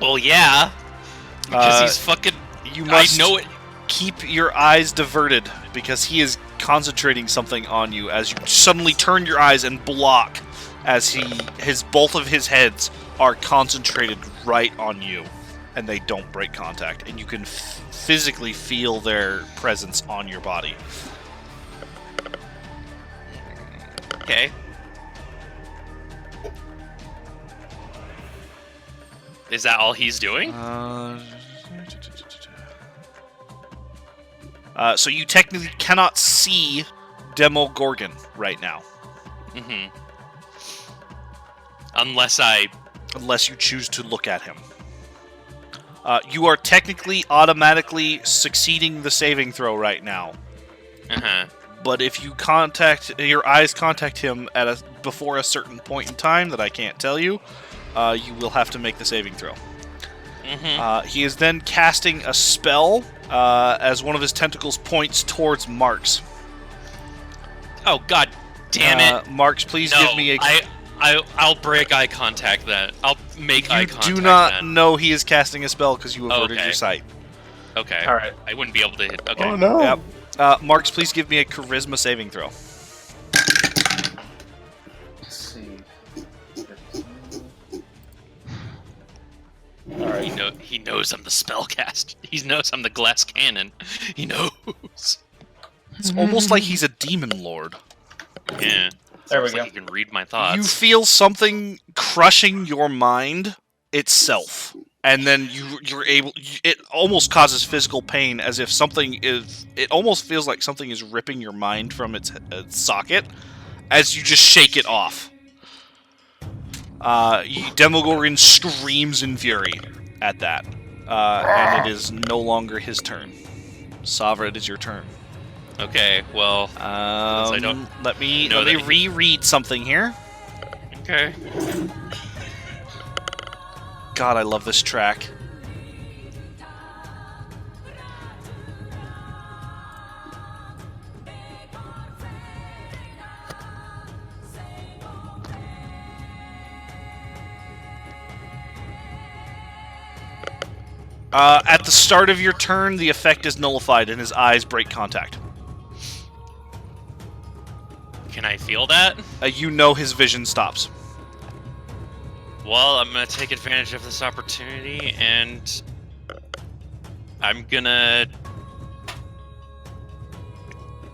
Well, yeah. Because Uh, he's fucking. You must I know it. keep your eyes diverted because he is concentrating something on you as you suddenly turn your eyes and block as both of his heads are concentrated right on you and they don't break contact, and you can physically feel their presence on your body. Okay. Is that all he's doing? So you technically cannot see Demogorgon right now, Mm-hmm. Unless you choose to look at him. You are technically automatically succeeding the saving throw right now, Uh-huh. but if your eyes contact him before a certain point in time that I can't tell you, you will have to make the saving throw. Mm-hmm. He is then casting a spell as one of his tentacles points towards Marks. Oh, god damn it. Marks, please No, give me a... I'll break eye contact then. I'll make eye You contact do not then. know he is casting a spell because you averted Okay. your sight. Okay. Alright. I wouldn't be able to hit. Okay. Oh no! Yep. Marks, please give me a charisma saving throw. Let's see. He, Alright. he knows I'm the spellcast. He knows I'm the glass cannon. He knows. It's almost like he's a demon lord. Yeah. There we Sounds go. like he can read my You thoughts. feel something crushing your mind itself, and then you're able. It almost causes physical pain, as if something is. It almost feels like something is ripping your mind from its socket, as you just shake it off. Demogorgon screams in fury at that, and it is no longer his turn. Savra, it is your turn. Okay, well, I don't let me know that he- reread something here. okay. God, I love this track. At the start of your turn, the effect is nullified and his eyes break contact. Can I feel that? You know his vision stops. Well, I'm gonna take advantage of this opportunity, and I'm gonna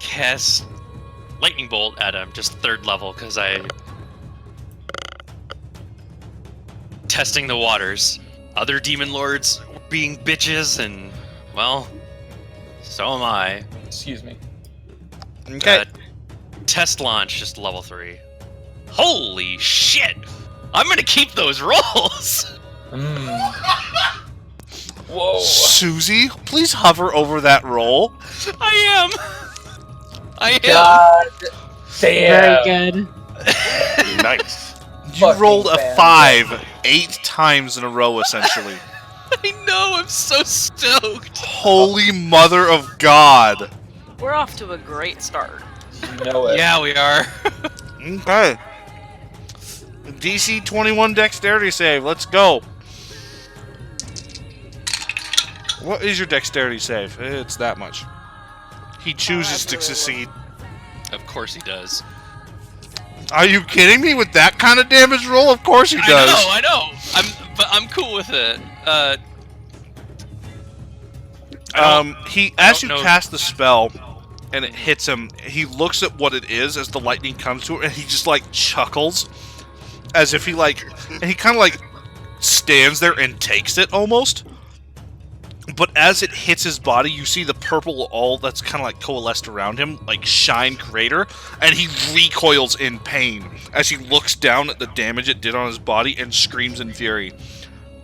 cast lightning bolt at him, just 3rd level, because testing the waters. Other demon lords were being bitches, and, well, so am I. Excuse me. Okay. Test launch, just level 3. Holy shit! I'm gonna keep those rolls! Whoa. Susie, please hover over that roll. I am! God damn. Very good. Nice. You Fucking rolled a fan. 5 8 times in a row, essentially. I know, I'm so stoked! Holy mother of God. We're off to a great start. You know it. Yeah, we are. Okay. DC 21 dexterity save. Let's go. What is your dexterity save? It's that much. He chooses to really succeed. Of course he does. Are you kidding me with that kind of damage roll? Of course he does. I know. I'm cool with it. As you don't know. cast the spell and it hits him, he looks at what it is as the lightning comes to it, and he just like chuckles, as if he like, and he kind of like stands there and takes it almost. But as it hits his body, you see the purple all that's kind of like coalesced around him, like shine greater, and he recoils in pain as he looks down at the damage it did on his body and screams in fury.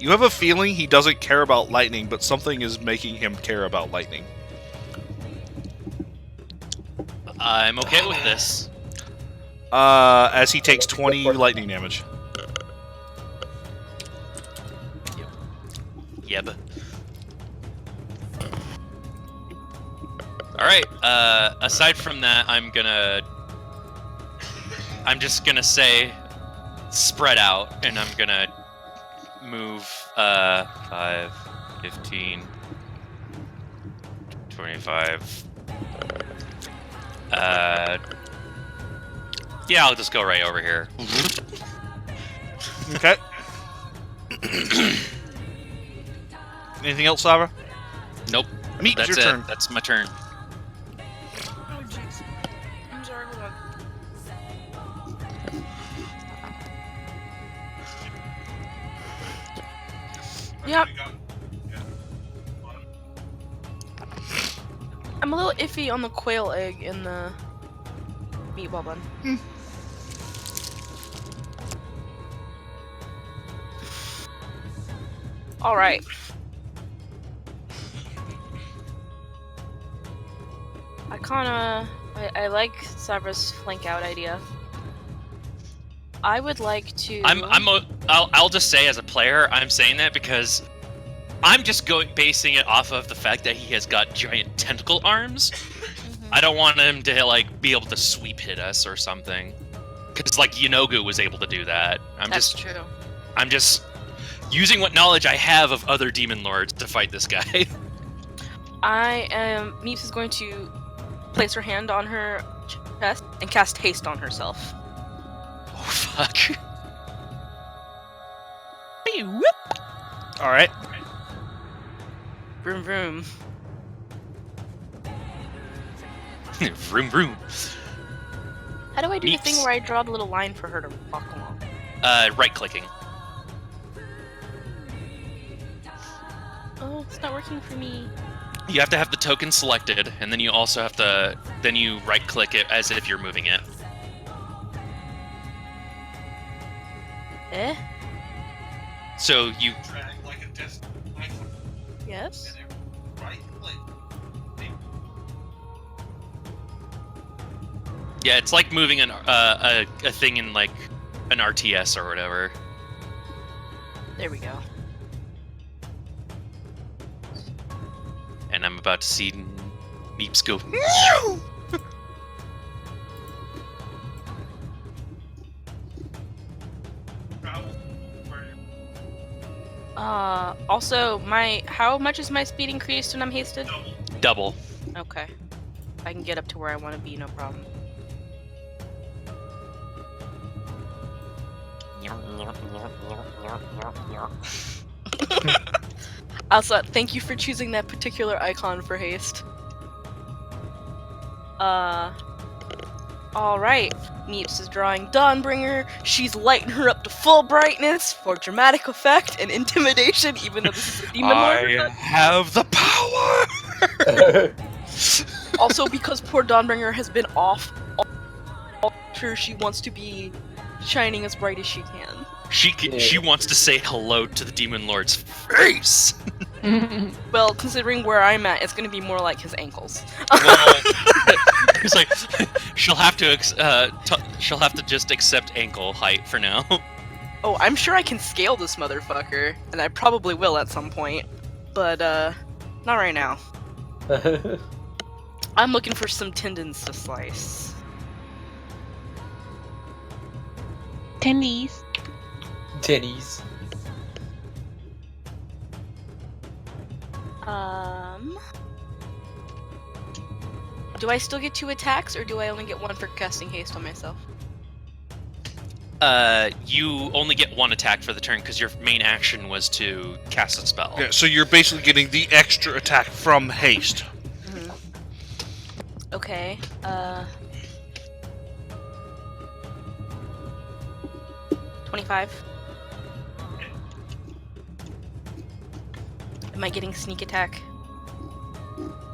You have a feeling he doesn't care about lightning, but something is making him care about lightning. I'm okay with this. As he takes 20 lightning damage. Yep. Alright, aside from that, I'm just gonna say spread out, and I'm gonna move 5, 15, 25. Yeah, I'll just go right over here. Okay. Anything else, Sava? Nope. Meet That's your it. turn. That's my turn. Oh jeez. I'm sorry. Hold on. Yep. I'm a little iffy on the quail egg in the meatball bun. All right. I like Savra's flank out idea. I would like to. I'll just say as a player, I'm saying that because I'm just basing it off of the fact that he has got giant tentacle arms. I don't want him to like be able to sweep hit us or something, because like Yanogu was able to do that. That's true. I'm just using what knowledge I have of other demon lords to fight this guy. Meeps is going to place her hand on her chest and cast haste on herself. Oh fuck. All right. Vroom vroom. Vroom vroom. How do I do the thing Meeps. where I draw the little line for her to walk along? Right clicking. Oh, it's not working for me. You have to have the token selected, and then you also have to right click it as if you're moving it. Eh? So you Drag like a disc. Yes? Yeah, it's like moving a thing in like an RTS or whatever. There we go. And I'm about to see Meeps go. Also, how much is my speed increased when I'm hasted? Double. Okay. I can get up to where I want to be, no problem. Also, thank you for choosing that particular icon for haste. Alright, Meeps is drawing Dawnbringer. She's lighting her up to full brightness for dramatic effect and intimidation, even though this is a demon lord. I have the power! Also, because poor Dawnbringer has been off, sure she wants to be shining as bright as she can. She wants to say hello to the demon lord's face. Well, considering where I'm at, it's gonna be more like his ankles. Well, it's like she'll have to just accept ankle height for now. Oh, I'm sure I can scale this motherfucker, and I probably will at some point, but not right now. I'm looking for some tendons to slice. Tendies. Titties. Do I still get 2 attacks, or do I only get 1 for casting haste on myself? You only get 1 attack for the turn because your main action was to cast a spell. Yeah, so you're basically getting the extra attack from haste. Mm-hmm. Okay, 25. Am I getting sneak attack?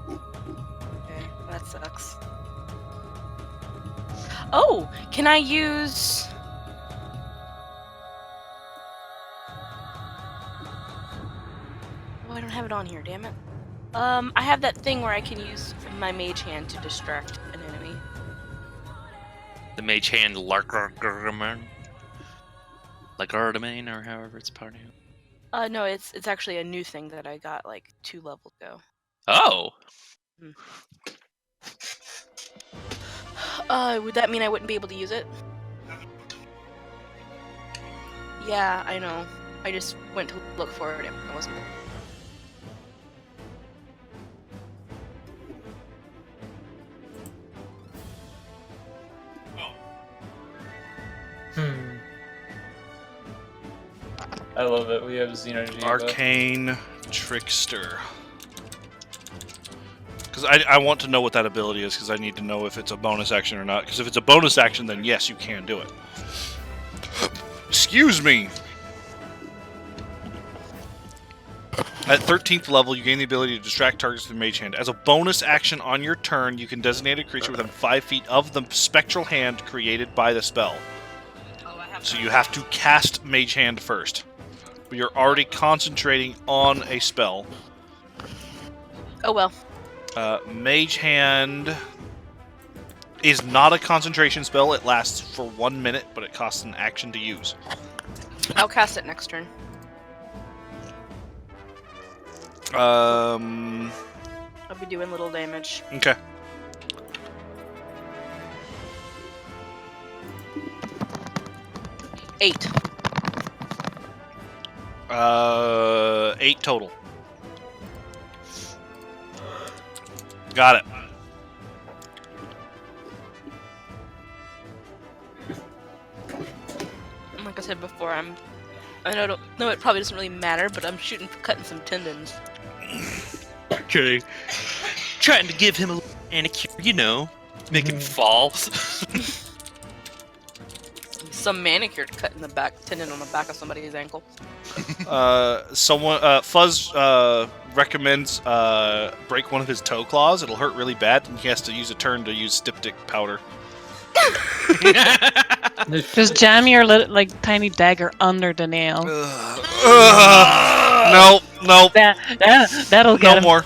Okay, that sucks. Oh, can I use... Oh, I don't have it on here, damn it. I have that thing where I can use my mage hand to distract an enemy. The mage hand Largardaman, or however it's part of it. No, it's actually a new thing that I got like 2 levels ago. Oh. Would that mean I wouldn't be able to use it? Yeah, I know. I just went to look for it and it wasn't there. I love it. We have Xenogeneva. Arcane Trickster. Because I want to know what that ability is, because I need to know if it's a bonus action or not. Because if it's a bonus action, then yes, you can do it. Excuse me! At 13th level, you gain the ability to distract targets with Mage Hand. As a bonus action on your turn, you can designate a creature within 5 feet of the spectral hand created by the spell. So you have to cast Mage Hand first. But you're already concentrating on a spell. Oh well. Mage Hand is not a concentration spell. It lasts for 1 minute, but it costs an action to use. I'll cast it next turn. I'll be doing little damage. Okay. Eight. 8 total. Got it. Like I said before, I know it probably doesn't really matter, but I'm shooting for cutting some tendons. Okay. Trying to give him a manicure, make him fall. Some manicure cutting the back tendon on the back of somebody's ankle. Fuzz recommends break one of his toe claws. It'll hurt really bad, and he has to use a turn to use styptic powder. Just jam your tiny dagger under the nail. No. That'll get No him. more.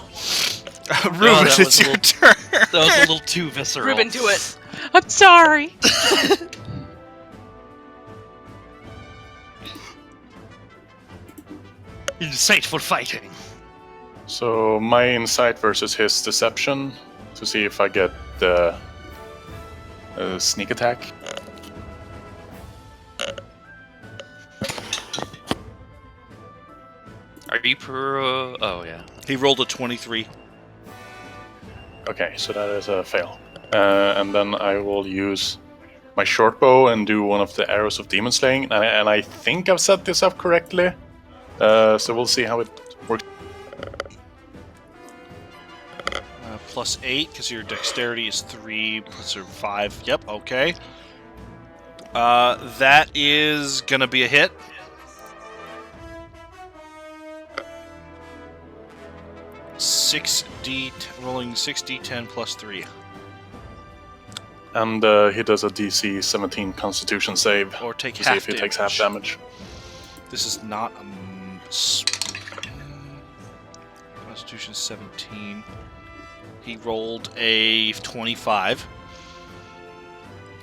Ruben, it's your turn. That was a little too visceral. Ruben, do it. I'm sorry. Insightful fighting. So my insight versus his deception to see if I get the sneak attack. Are you pro? Oh yeah. He rolled a 23. Okay, so that is a fail. And then I will use my short bow and do one of the arrows of demon slaying. And I think I've set this up correctly. So we'll see how it works. plus 8, because your dexterity is 3 plus your 5. Yep, okay. That is gonna be a hit. Rolling 6d10 plus 3. And he does a DC 17 Constitution save Or take to see half if he takes damage. half damage. This is not a... Constitution 17. He rolled a 25.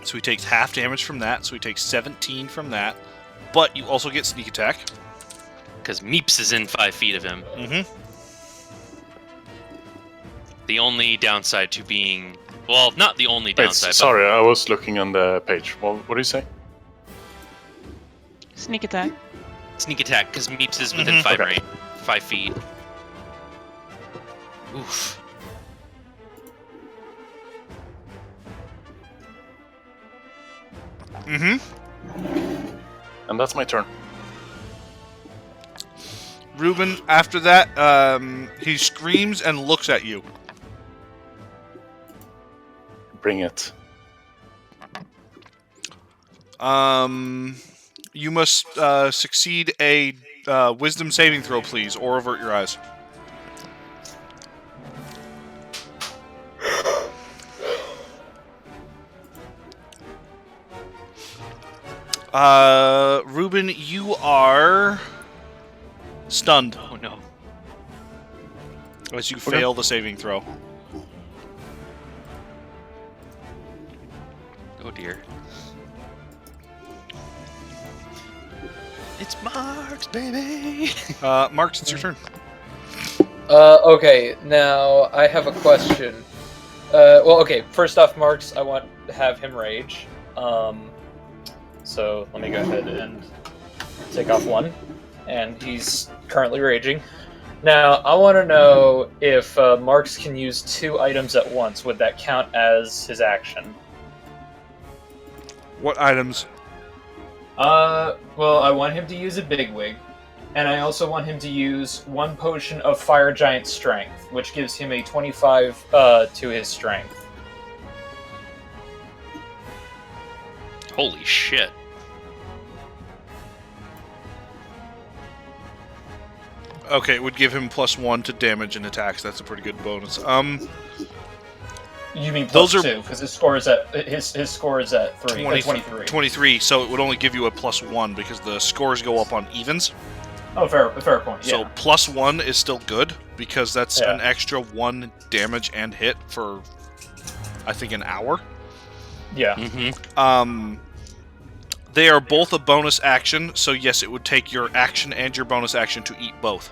So he takes half damage from that. So he takes 17 from that. But you also get sneak attack. Because Meeps is in 5 feet of him. Mm-hmm. The only downside to being... Well, not the only Wait, downside, sorry, I was looking on the page. What do you say? Sneak attack. but sneak attack, because Meeps is within Mhm. 5 Okay. range. 5 feet. Oof. Mm-hmm. And that's my turn. Reuben, after that, he screams and looks at you. Bring it. You must succeed a wisdom saving throw, please, or avert your eyes. Reuben, you are stunned Oh no. as you fail the saving throw. Oh dear. It's Marks, baby! Marks, it's your turn. Okay, now I have a question. Well, okay, first off, Marks, I want to have him rage. So let me go ahead and take off one. And he's currently raging. Now, I want to know if Marks can use 2 items at once. Would that count as his action? What items? Well, I want him to use a bigwig. And I also want him to use 1 potion of Fire Giant Strength, which gives him a 25 to his strength. Holy shit. Okay, it would give him +1 to damage and attacks. That's a pretty good bonus. You mean Those plus are- 2, because his score is at his score is at 23. 23, so it would only give you a +1 because the scores go up on evens. Oh, fair point. Yeah. So +1 is still good because that's Yeah. an extra 1 damage and hit for, I think, an hour. Yeah. Mm-hmm. They are both a bonus action, so yes, it would take your action and your bonus action to eat both.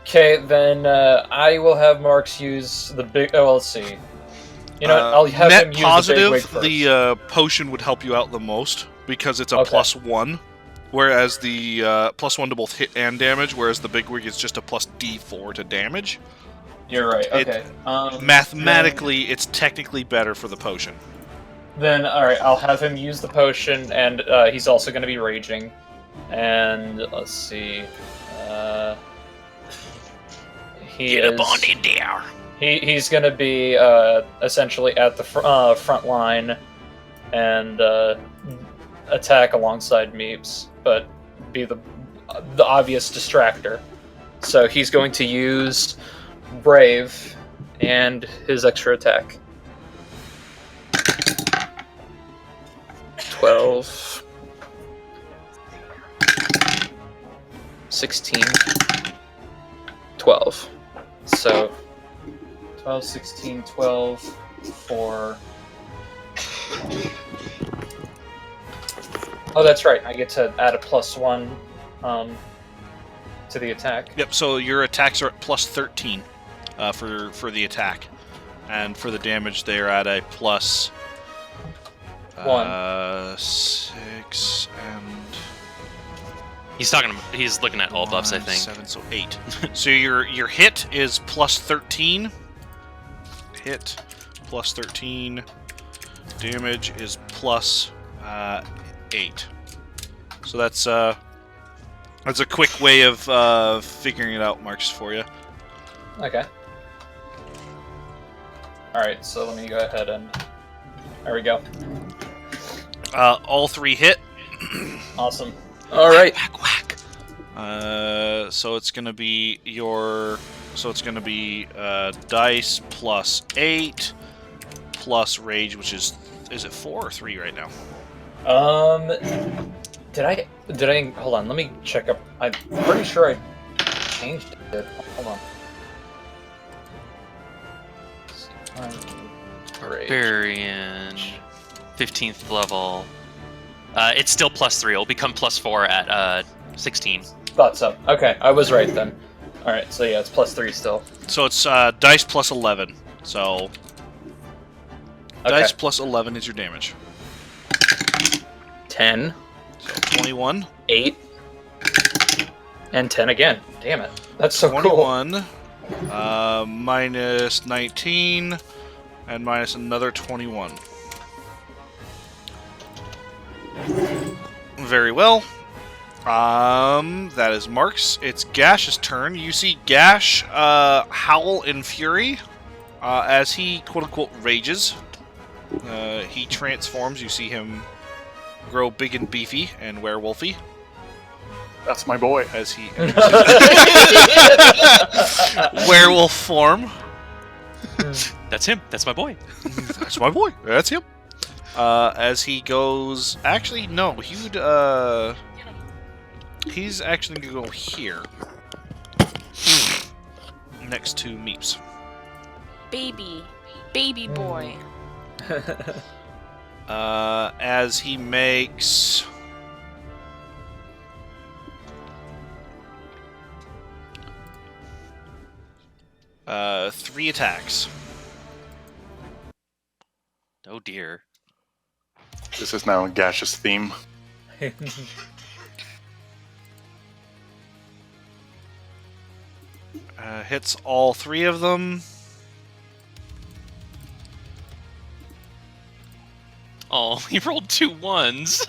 Okay, then I will have Marks use the big. Oh, let's see. You know, what, I'll have net him use positive, the big wig first. the potion would help you out the most because it's a Okay. +1, whereas the +1 to both hit and damage, whereas the bigwig is just a +D4 to damage. You're right. it- Okay. Mathematically, it's technically better for the potion. Then, all right, I'll have him use the potion, and he's also going to be raging. And let's see. He Get is, up on in there! He's going to be essentially at the front line and attack alongside Meeps, but be the obvious distractor. So he's going to use Brave and his extra attack. 12, 16, 12. So 12, 16, 12 for... Oh, that's right. I get to add a +1 to the attack. Yep. So your attacks are at +13 for the attack, and for the damage they're at a +1. 6 and He's looking at all buffs, I 1, think. 7, so 8. So your hit is +13. Hit +13. Damage is +8. So that's a quick way of figuring it out, Marks, for you. Okay. Alright, so let me go ahead and... There we go. All 3 hit. Awesome. Alright. Whack, whack. So it's gonna be dice plus 8 plus rage, which is it 4 or 3 right now? Did I hold on, let me check up. I'm pretty sure I changed it. Hold on. Barbarian. 15th level. It's still +3. It'll become +4 at 16. Thought so. Okay, I was right then. Alright, so yeah, it's +3 still. So it's dice plus 11. So Okay. dice plus 11 is your damage. 10, So 21. 8, and 10 again. Damn it. That's so cool. 21. Minus 19 and minus another 21. Very well. That is Mark's. It's Gash's turn. You see Gash howl in fury as he quote-unquote rages. He transforms. You see him grow big and beefy and werewolfy That's my boy. as he enters his werewolf form. That's him. That's my boy. That's my boy. That's him. As he goes, actually, no, he would. He's actually gonna go here, next to Meeps. Baby boy. As he makes. Three attacks. Oh dear. This is now Gash's theme. Hits all 3 of them. Oh, he rolled 2 1s.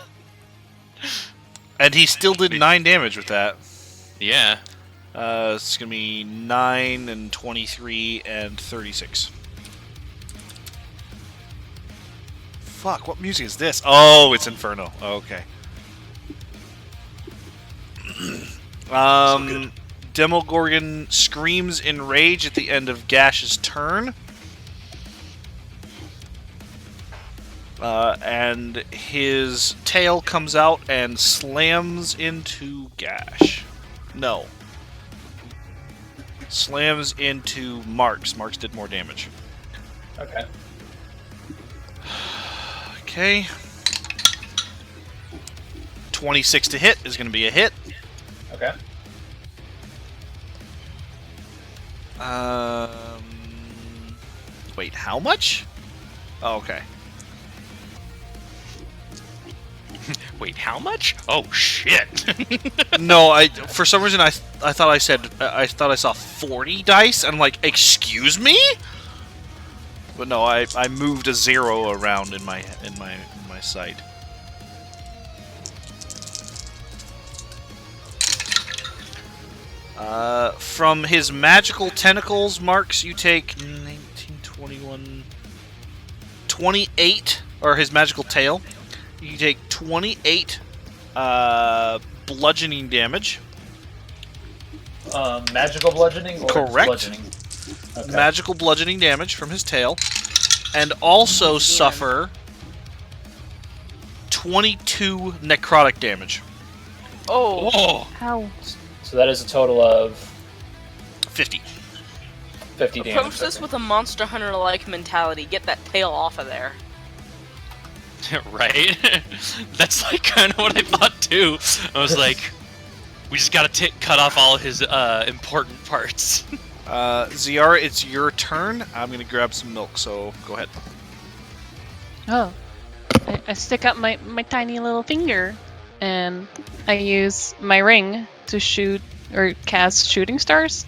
And he still did 9 damage with that. Yeah. It's gonna be 9 and 23 and 36. Fuck, what music is this? Oh, it's Inferno. Okay. good. Demogorgon screams in rage at the end of Gash's turn. And his tail comes out and slams into Gash. No. Slams into Marks. Marks did more damage. Okay. Okay. 26 to hit is going to be a hit. Okay. Wait, how much? Oh, okay. Wait, how much? Oh shit. No, for some reason I thought I saw 40 dice, and I'm like, excuse me? But no, I moved a 0 around in my sight. From his magical tentacles, Marks, you take 19, 21, 28, or his magical tail. You take 28 bludgeoning damage. Magical bludgeoning or Correct. bludgeoning? Okay. Magical bludgeoning damage from his tail. And also suffer 22 necrotic damage. Oh. Oh. How? So that is a total of 50. 50 damage. Approach this with a Monster Hunter-like mentality. Get that tail off of there. Right? That's like kind of what I thought too. I was like, we just gotta cut off all of his important parts. Ziara, it's your turn. I'm gonna grab some milk, so go ahead. Oh. I stick up my tiny little finger and I use my ring to shoot or cast shooting stars.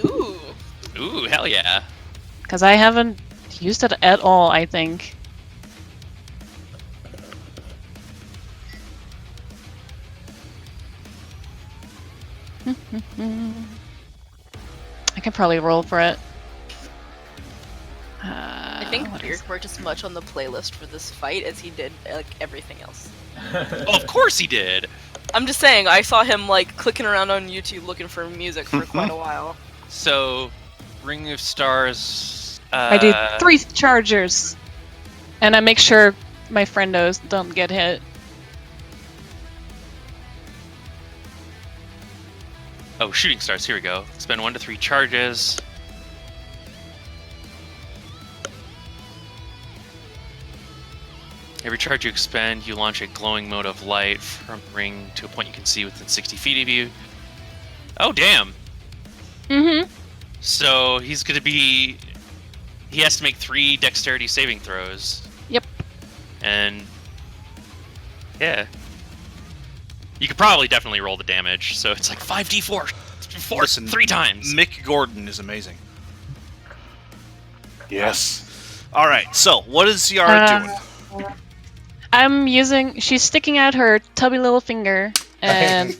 Ooh. Ooh, hell yeah. Because I haven't used it at all, I think. I can probably roll for it. think What Beard is- worked as much on the playlist for this fight as he did like everything else. Oh, of course he did. I'm just saying, I saw him like clicking around on YouTube looking for music for quite a while. So, Ring of Stars. I do 3 chargers, and I make sure my friendos don't get hit. Oh, Shooting Stars. Here we go. Spend 1 to 3 charges. Every charge you expend, you launch a glowing mode of light from the ring to a point you can see within 60 feet of you. Oh, damn. Mm-hmm. So he's going to be... He has to make 3 dexterity saving throws. Yep. And... Yeah. You could probably definitely roll the damage, so it's like 5d4. Listen, 3 times. Mick Gordon is amazing. Yes. All right, so what is Ciara doing? I'm using. She's sticking out her tubby little finger and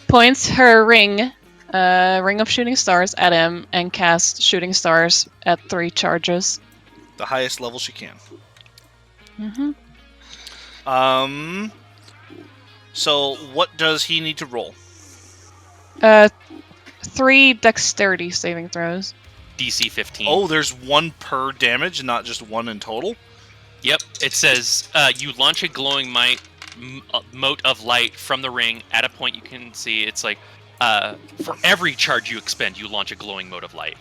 points her ring of shooting stars at him and casts shooting stars at 3 charges. The highest level she can. Mm-hmm. So what does he need to roll? 3 dexterity saving throws. DC 15. Oh, there's 1 per damage, not just 1 in total? Yep, it says you launch a glowing mote of light from the ring at a point you can see. It's like for every charge you expend, you launch a glowing mote of light.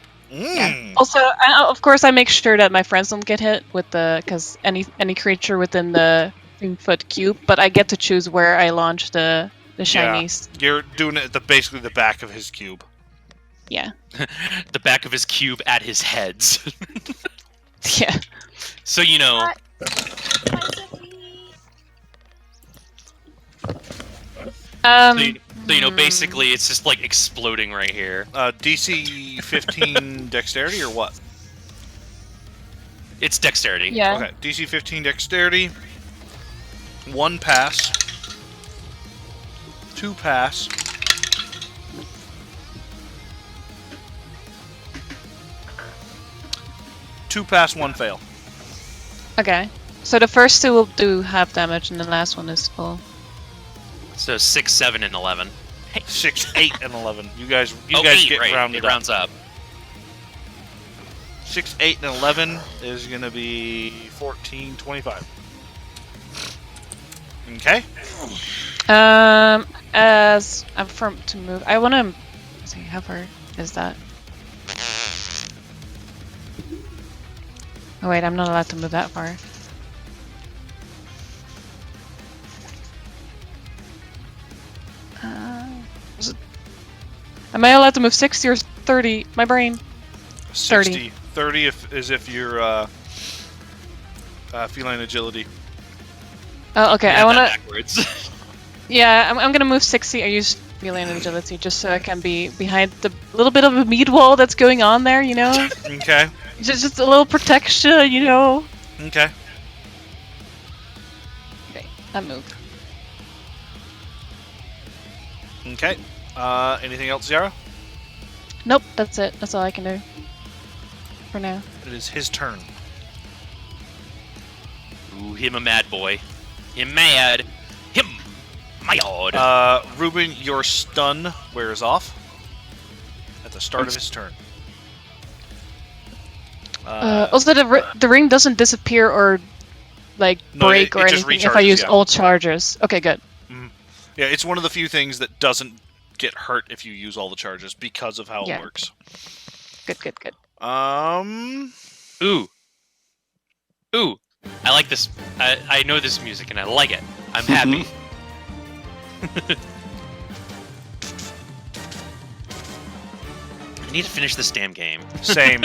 Also, of course, I make sure that my friends don't get hit with because any creature within the 15-foot cube, but I get to choose where I launch the shinies. You're doing it at basically the back of his cube. Yeah. The back of his cube at his heads. Yeah. So you know. So you know, basically, it's just like exploding right here. DC 15 dexterity or what? It's dexterity. Yeah. Okay, DC 15 dexterity. 1 pass. 2 pass. 2 pass, 1 fail. Okay. So the first 2 will do half damage, and the last one is full. So 6, 7, and 11. 6, 8, and 11. You guys Eight, get right. rounded It rounds up. 6, 8, and 11 is going to be 14, 25. Okay. As I'm from to move, I want to see how far is that. Oh wait, I'm not allowed to move that far. Am I allowed to move 60 or 30? My brain. 60. 30 is if you're feline agility. Oh, okay. Yeah, I want that to. backwards. Yeah, I'm gonna move 60. I use feline agility just so I can be behind the little bit of a meat wall that's going on there. You know, Okay. just a little protection. You know. Okay. Okay, I moved. Okay. Anything else, Zara? Nope, that's it. That's all I can do for now. It is his turn. Ooh, him a mad boy. Him mad. Him mad. Ruben, your stun wears off at the start of his turn. Also, the ring doesn't disappear or like No, break it or just anything if I recharges, use yeah. all charges. Okay, good. Yeah, it's one of the few things that doesn't get hurt if you use all the charges because of how Yeah. it works. Good. Ooh. Ooh. I like this. I know this music and I like it. I'm happy. I need to finish this damn game. Same.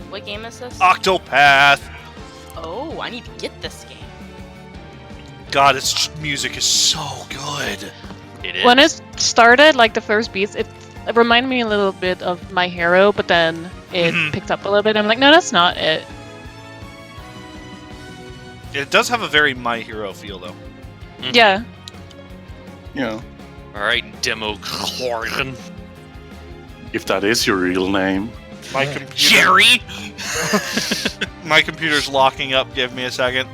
What game is this? Octopath. Oh, I need to get this game. God, its music is so good. It is. When it started, like the first beats, it reminded me a little bit of My Hero, but then it Mhm. picked up a little bit. I'm like, no, that's not it. It does have a very My Hero feel, though. Mhm. Yeah. Yeah. All right, Demo Chlorian. If that is your real name. My computer, Jerry! my computer's locking up. Give me a second.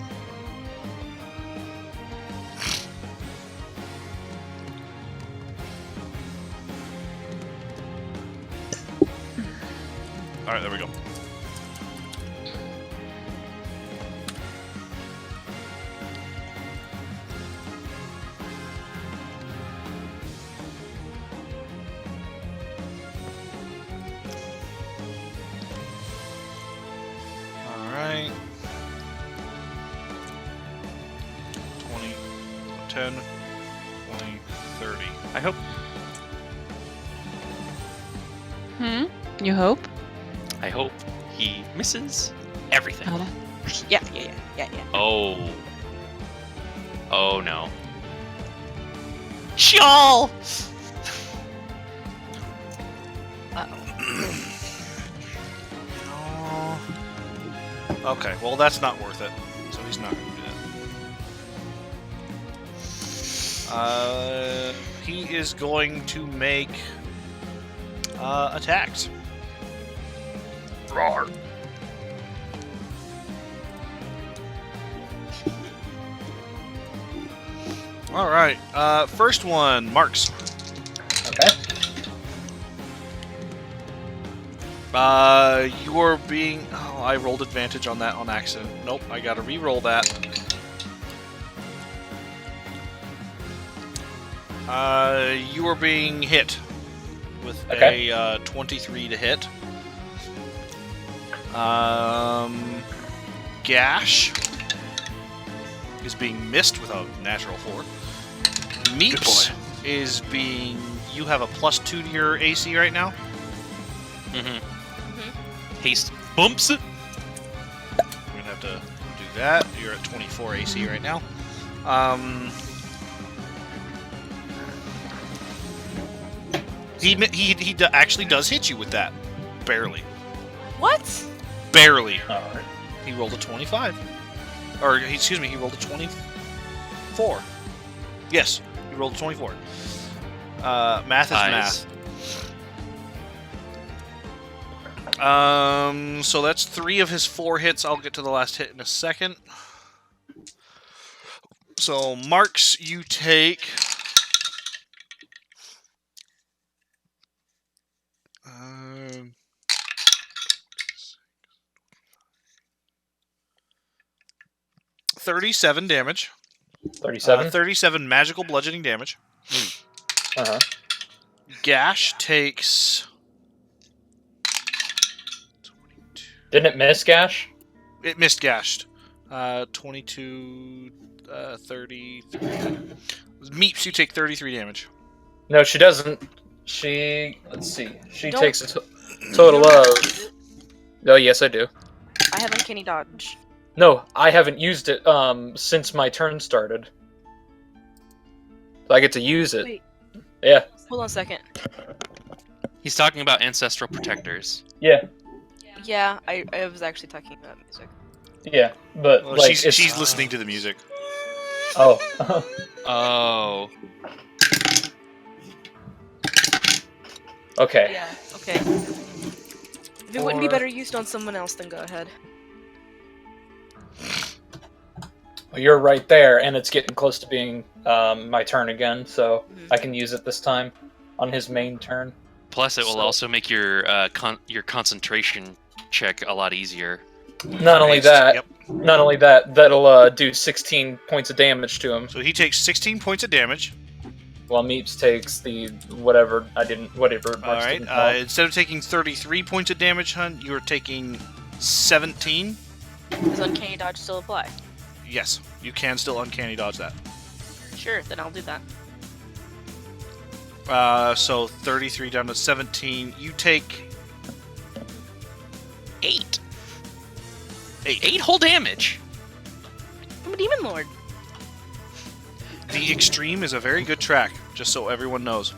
All right, there we go. All right. 20, 10, 20, 30. I hope. You hope? I hope he misses everything. Yeah. Oh. Oh no. Shawl! Oh. Okay, well that's not worth it. So he's not going to do that. He is going to make attacks. Roar. All right. First one, Marks. Okay. You're being. Oh, I rolled advantage on that on accident. Nope, I gotta re-roll that. You are being hit with Okay. a 23 to hit. Gash is being missed with a natural 4. Meeps is being. You have a +2 to your AC right now. Mm-hmm. Haste bumps it. We're gonna have to do that. You're at 24 AC right now. He actually does hit you with that, barely. What? Barely. Alright. He rolled a 25. Or excuse me, he rolled a 24. Yes, he rolled a 24. Math is Eyes. math. So that's 3 of his 4 hits. I'll get to the last hit in a second. So, Marks, you take... 37 damage. 37? 37 magical bludgeoning damage. Uh-huh. Gash takes... Didn't it miss Gash? It missed gashed. 22, 30... Meeps, you take 33 damage. No, she doesn't. She... Let's see. She Don't- takes a total of... Oh, yes, I do. I have uncanny dodge. No, I haven't used it since my turn started. So I get to use it. Wait. Yeah. Hold on a second. He's talking about ancestral protectors. Yeah. Yeah, I was actually talking about music. Yeah. But, Well, like, she's listening to the music. Oh. Oh. Okay. Yeah, okay. If it wouldn't be better used on someone else, then go ahead. Well, you're right there, and it's getting close to being my turn again, so Mhm. I can use it this time on his main turn. Plus, it will So- also make your concentration check a lot easier. Not only that, Yep. that'll do 16 points of damage to him. So he takes 16 points of damage. While Meeps takes the whatever All Marks right. didn't call. Instead of taking 33 points of damage, Hunt, you are taking 17. Does uncanny dodge still apply? Yes, you can still uncanny dodge that. Sure, then I'll do that. So 33 down to 17. You take 8 whole damage. I'm a demon lord. The extreme is a very good track, just so everyone knows.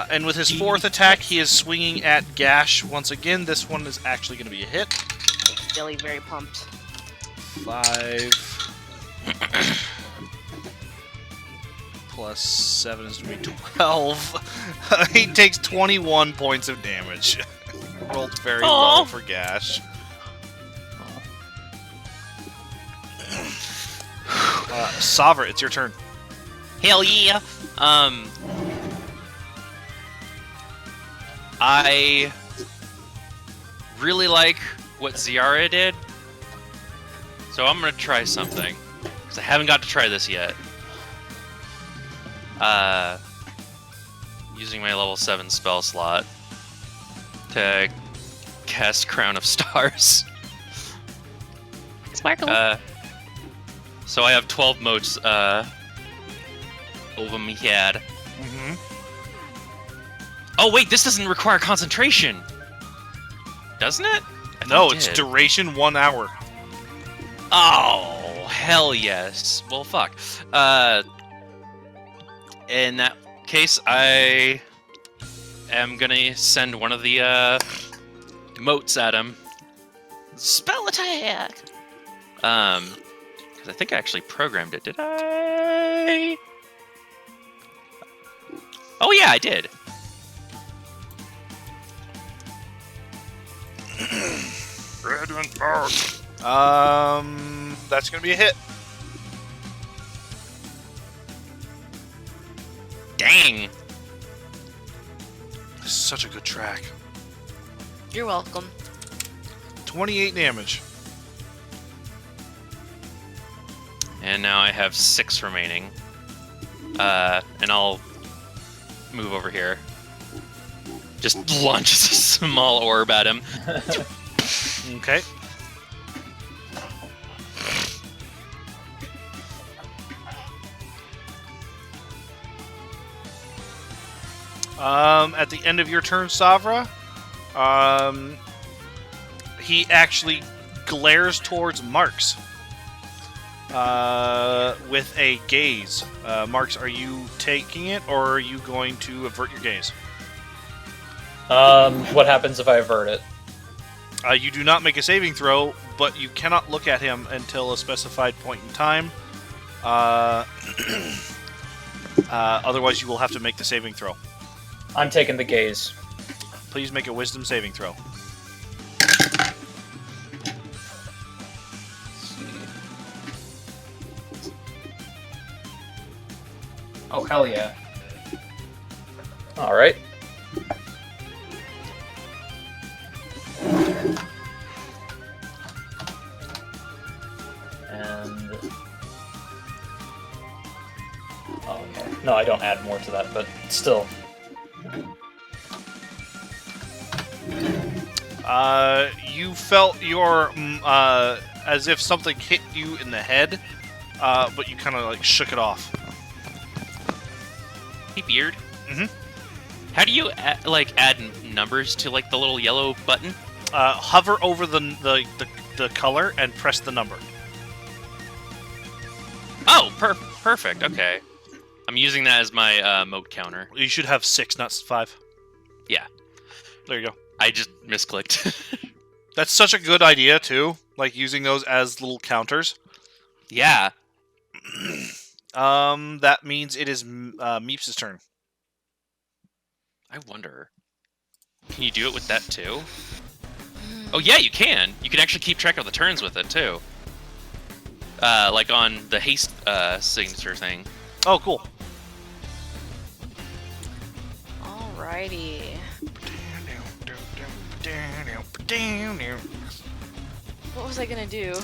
And with his 4th attack, he is swinging at Gash once again. This one is actually going to be a hit. Jelly very pumped. 5 plus 7 is going to be 12. He takes 21 points of damage. rolled very Aw. low for Gash. Savra, it's your turn. Hell yeah! I really like what Ziara did, so I'm gonna try something because I haven't got to try this yet. Using my level 7 spell slot to cast Crown of Stars. Sparkle. So I have 12 motes over my head. Mm-hmm. Oh wait, this doesn't require concentration, doesn't it? I No, thought it it's did. duration 1 hour. Oh hell yes. Well, fuck. In that case, I am gonna send one of the motes at him. Spell attack. Because I think I actually programmed it. Did I? Oh yeah, I did. That's gonna be a hit. Dang. This is such a good track. You're welcome. 28 damage. And now I have 6 remaining. And I'll move over here. Just launches a small orb at him. Okay. At the end of your turn, Savra, he actually glares towards Marks with a gaze. Marks, are you taking it, or are you going to avert your gaze? What happens if I avert it? You do not make a saving throw, but you cannot look at him until a specified point in time. Otherwise, you will have to make the saving throw. I'm taking the gaze. Please make a wisdom saving throw. Oh, hell yeah. Alright. And... oh, okay. No, I don't add more to that, but still. You felt your as if something hit you in the head, but you kind of like shook it off. Hey, Beard. Mhm. How do you add numbers to like the little yellow button? Hover over the color and press the number. Oh, perfect. Okay, I'm using that as my mode counter. You should have 6, not 5. Yeah. There you go. I just misclicked. That's such a good idea too. Like using those as little counters. Yeah. That means it is Meeps' turn. I wonder. Can you do it with that too? Oh yeah, you can. You can actually keep track of the turns with it too. Like on the haste signature thing. Oh, cool. Alrighty. What was I gonna do?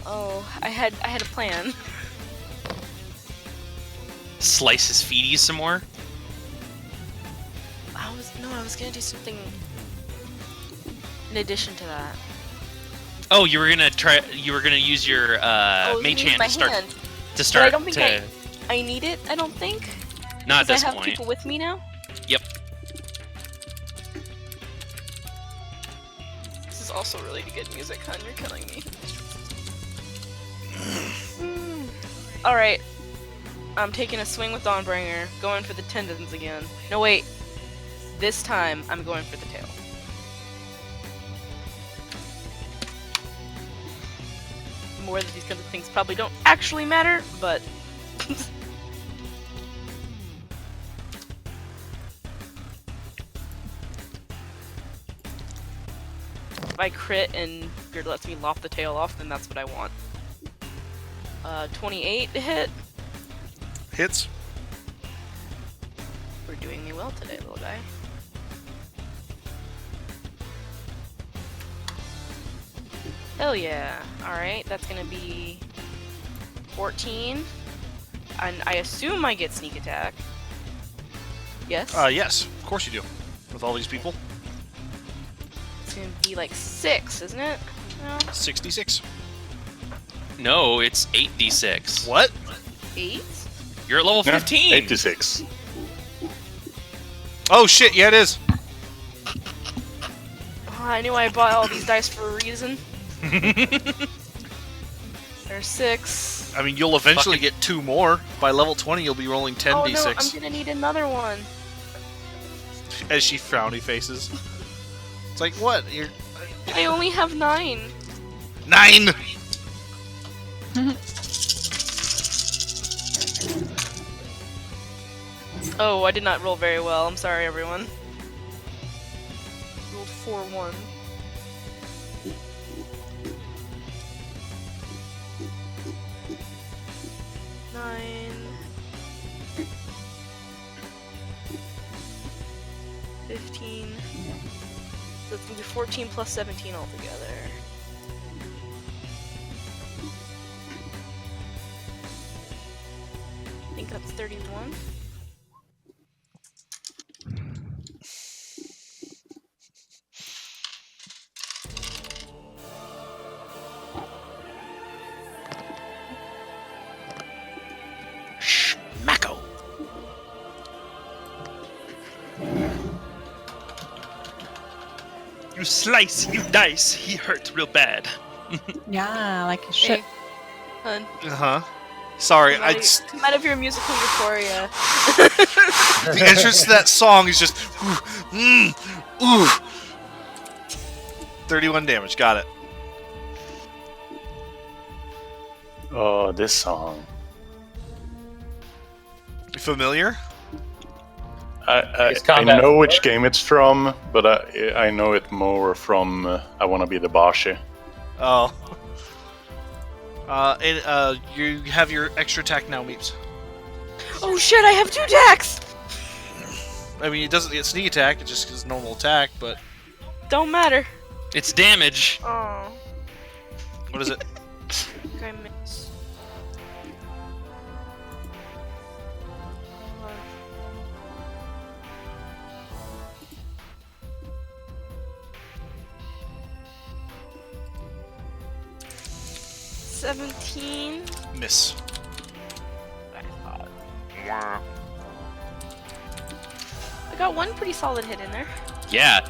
Oh, I had a plan. Slice his feeties some more. I was gonna do something in addition to that. Oh, you were gonna use your You mage mean hand my to start hand. to start. But I don't think to, I need it. I don't think. not at Because this I have point. people with me now. Yep. This is also really good music, hun. You're killing me. Alright. I'm taking a swing with Dawnbringer, going for the tendons again. No, wait. This time, I'm going for the tail. More that these kind of things probably don't actually matter, but... I crit and Beard lets me lop the tail off, then that's what I want. 28 to hit. Hits. We're doing me well today, little guy. Hell yeah. Alright, that's gonna be 14. And I assume I get sneak attack. Yes? Yes, of course you do. With all these people. It's gonna be like 6, isn't it? No? 66. No, it's 8d6. What? 8? You're at level Yeah, 15. 86. Oh shit, yeah it is. Oh, I knew I bought all these dice for a reason. There's 6. I mean, you'll eventually Fucking- get 2 more. By level 20, you'll be rolling 10d6. Oh no, I'm gonna need another one. As she frowny faces. It's like, what? You're... I only have 9. 9! Oh, I did not roll very well. I'm sorry, everyone. Rolled 4-1. Nine. 15. So it's gonna be 14 plus 17 altogether. I think that's 31. Schmacko. You slice, you dice. He hurt real bad. Yeah, like you should. Hey, hun, Uh-huh. Sorry, come out, I of, just... come out of your musical euphoria. The entrance to that song is just... Ooh. 31 damage, got it. Oh, this song. Familiar? I It's combat know which sport. game it's from, but I know it more from I Wanna Be the Bashi. Oh. You have your extra attack now, Meeps. Oh shit, I have 2 attacks! I mean, it doesn't get sneak attack, it just is normal attack, but... Don't matter. It's damage. Oh, What is it? I miss. Hold on. 17. Miss. I thought. I got one pretty solid hit in there. Yeah.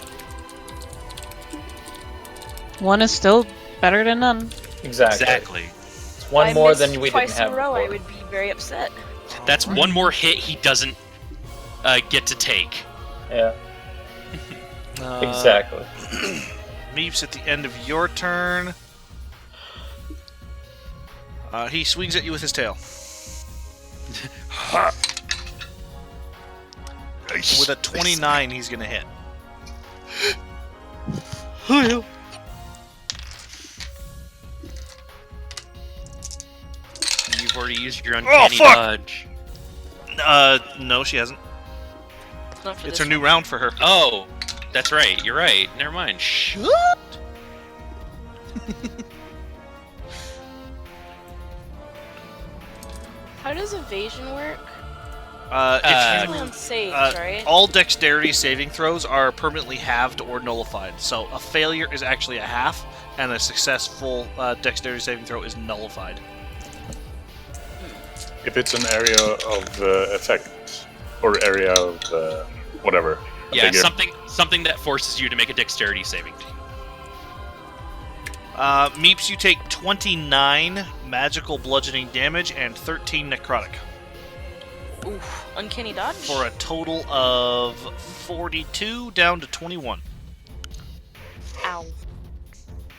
One is still better than none. Exactly. Exactly. It's one If I more missed than we didn't twice have in a row, I before. would be very upset. That's one more hit he doesn't get to take. Yeah, exactly. Meeps, at the end of your turn. He swings at you with his tail. With a 29, he's gonna hit. You've already used your uncanny fuck! dodge. No, she hasn't. Not for It's this her new one. round for her. Oh, that's right. You're right. Never mind. Shh. How does evasion work? If It's you only on saves, Uh, right? all dexterity saving throws are permanently halved or nullified. So a failure is actually a half, and a successful dexterity saving throw is nullified. If it's an area of effect or area of whatever. I Yeah, figure. something that forces you to make a dexterity saving. Meeps, you take 29 magical bludgeoning damage and 13 necrotic Oof. Uncanny dodge? for a total of 42 down to 21. Ow.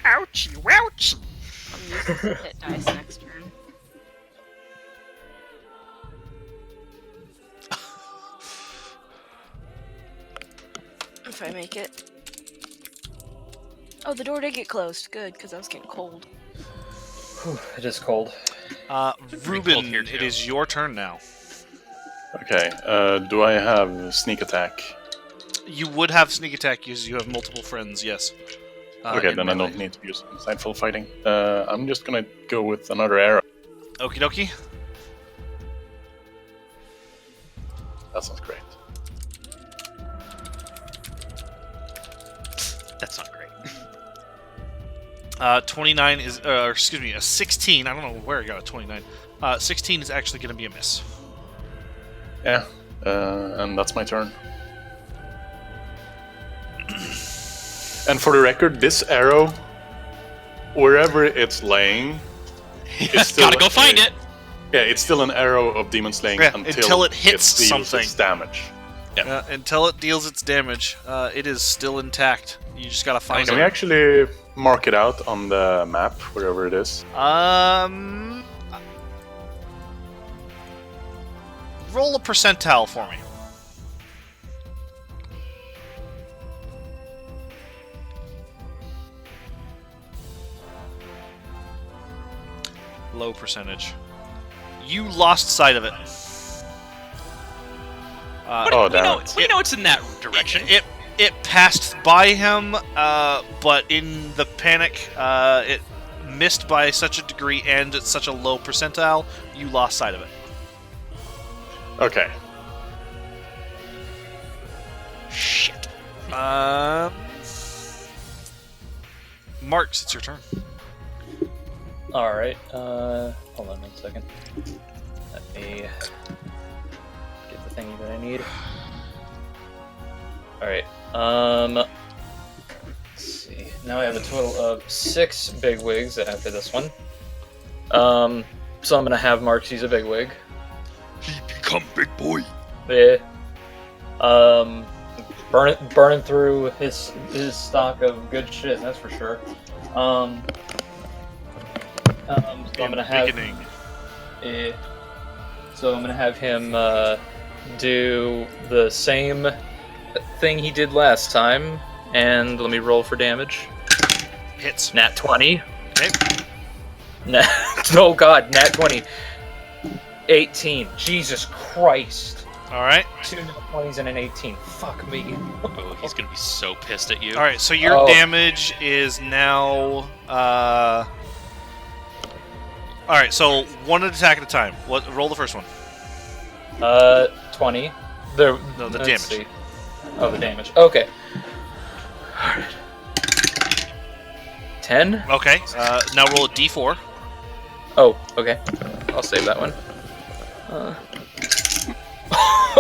Ouchie, wouchie. I'm using some hit dice next turn. If I make it. Oh, the door did get closed. Good, because I was getting cold. Whew, it is cold. pretty cold Ruben, here, it too. is your turn now. Okay. Do I have sneak attack? You would have sneak attack because you have multiple friends, yes. Okay, in then I melee. don't need to use insightful fighting. I'm just gonna go with another arrow. Okie dokie. That sounds great. That's not great. 29 is, excuse me, a 16. I don't know where I got a 29. 16 is actually going to be a miss. Yeah, and that's my turn. And for the record, this arrow, wherever it's laying, it's still Gotta go find it. Yeah, it's still an arrow of demon slaying Yeah, until, until it hits deals something. its damage. Until it deals its damage, it is still intact. You just got to find Can we it. actually mark it out on the map, wherever it is? Roll a percentile for me. Low percentage. You lost sight of it. Oh, damn. We know it's in that direction. It passed by him, but in the panic, it missed by such a degree and at such a low percentile, you lost sight of it. Okay. Shit. Marks, it's your turn. Alright, hold on 1 second. Let me get the thingy that I need. Alright, let's see. Now I have a total of 6 bigwigs after this one. So I'm gonna have Marks use a bigwig. He become big boy. Yeah. Burning through his stock of good shit, that's for sure. So I'm gonna have. Beginning. So I'm gonna have him do the same thing he did last time, and let me roll for damage. Hits. Nat 20. Okay. Oh god, Nat 20. 18. Jesus Christ. Alright. 2 Nat 20s and an 18. Fuck me. Oh, he's gonna be so pissed at you. Alright, so your damage is now. Alright, so one attack at a time. Roll the first one. 20. No, the let's damage. see. Oh, the damage. Okay. Alright. 10? Okay, now roll a d4. Oh, okay. I'll save that one.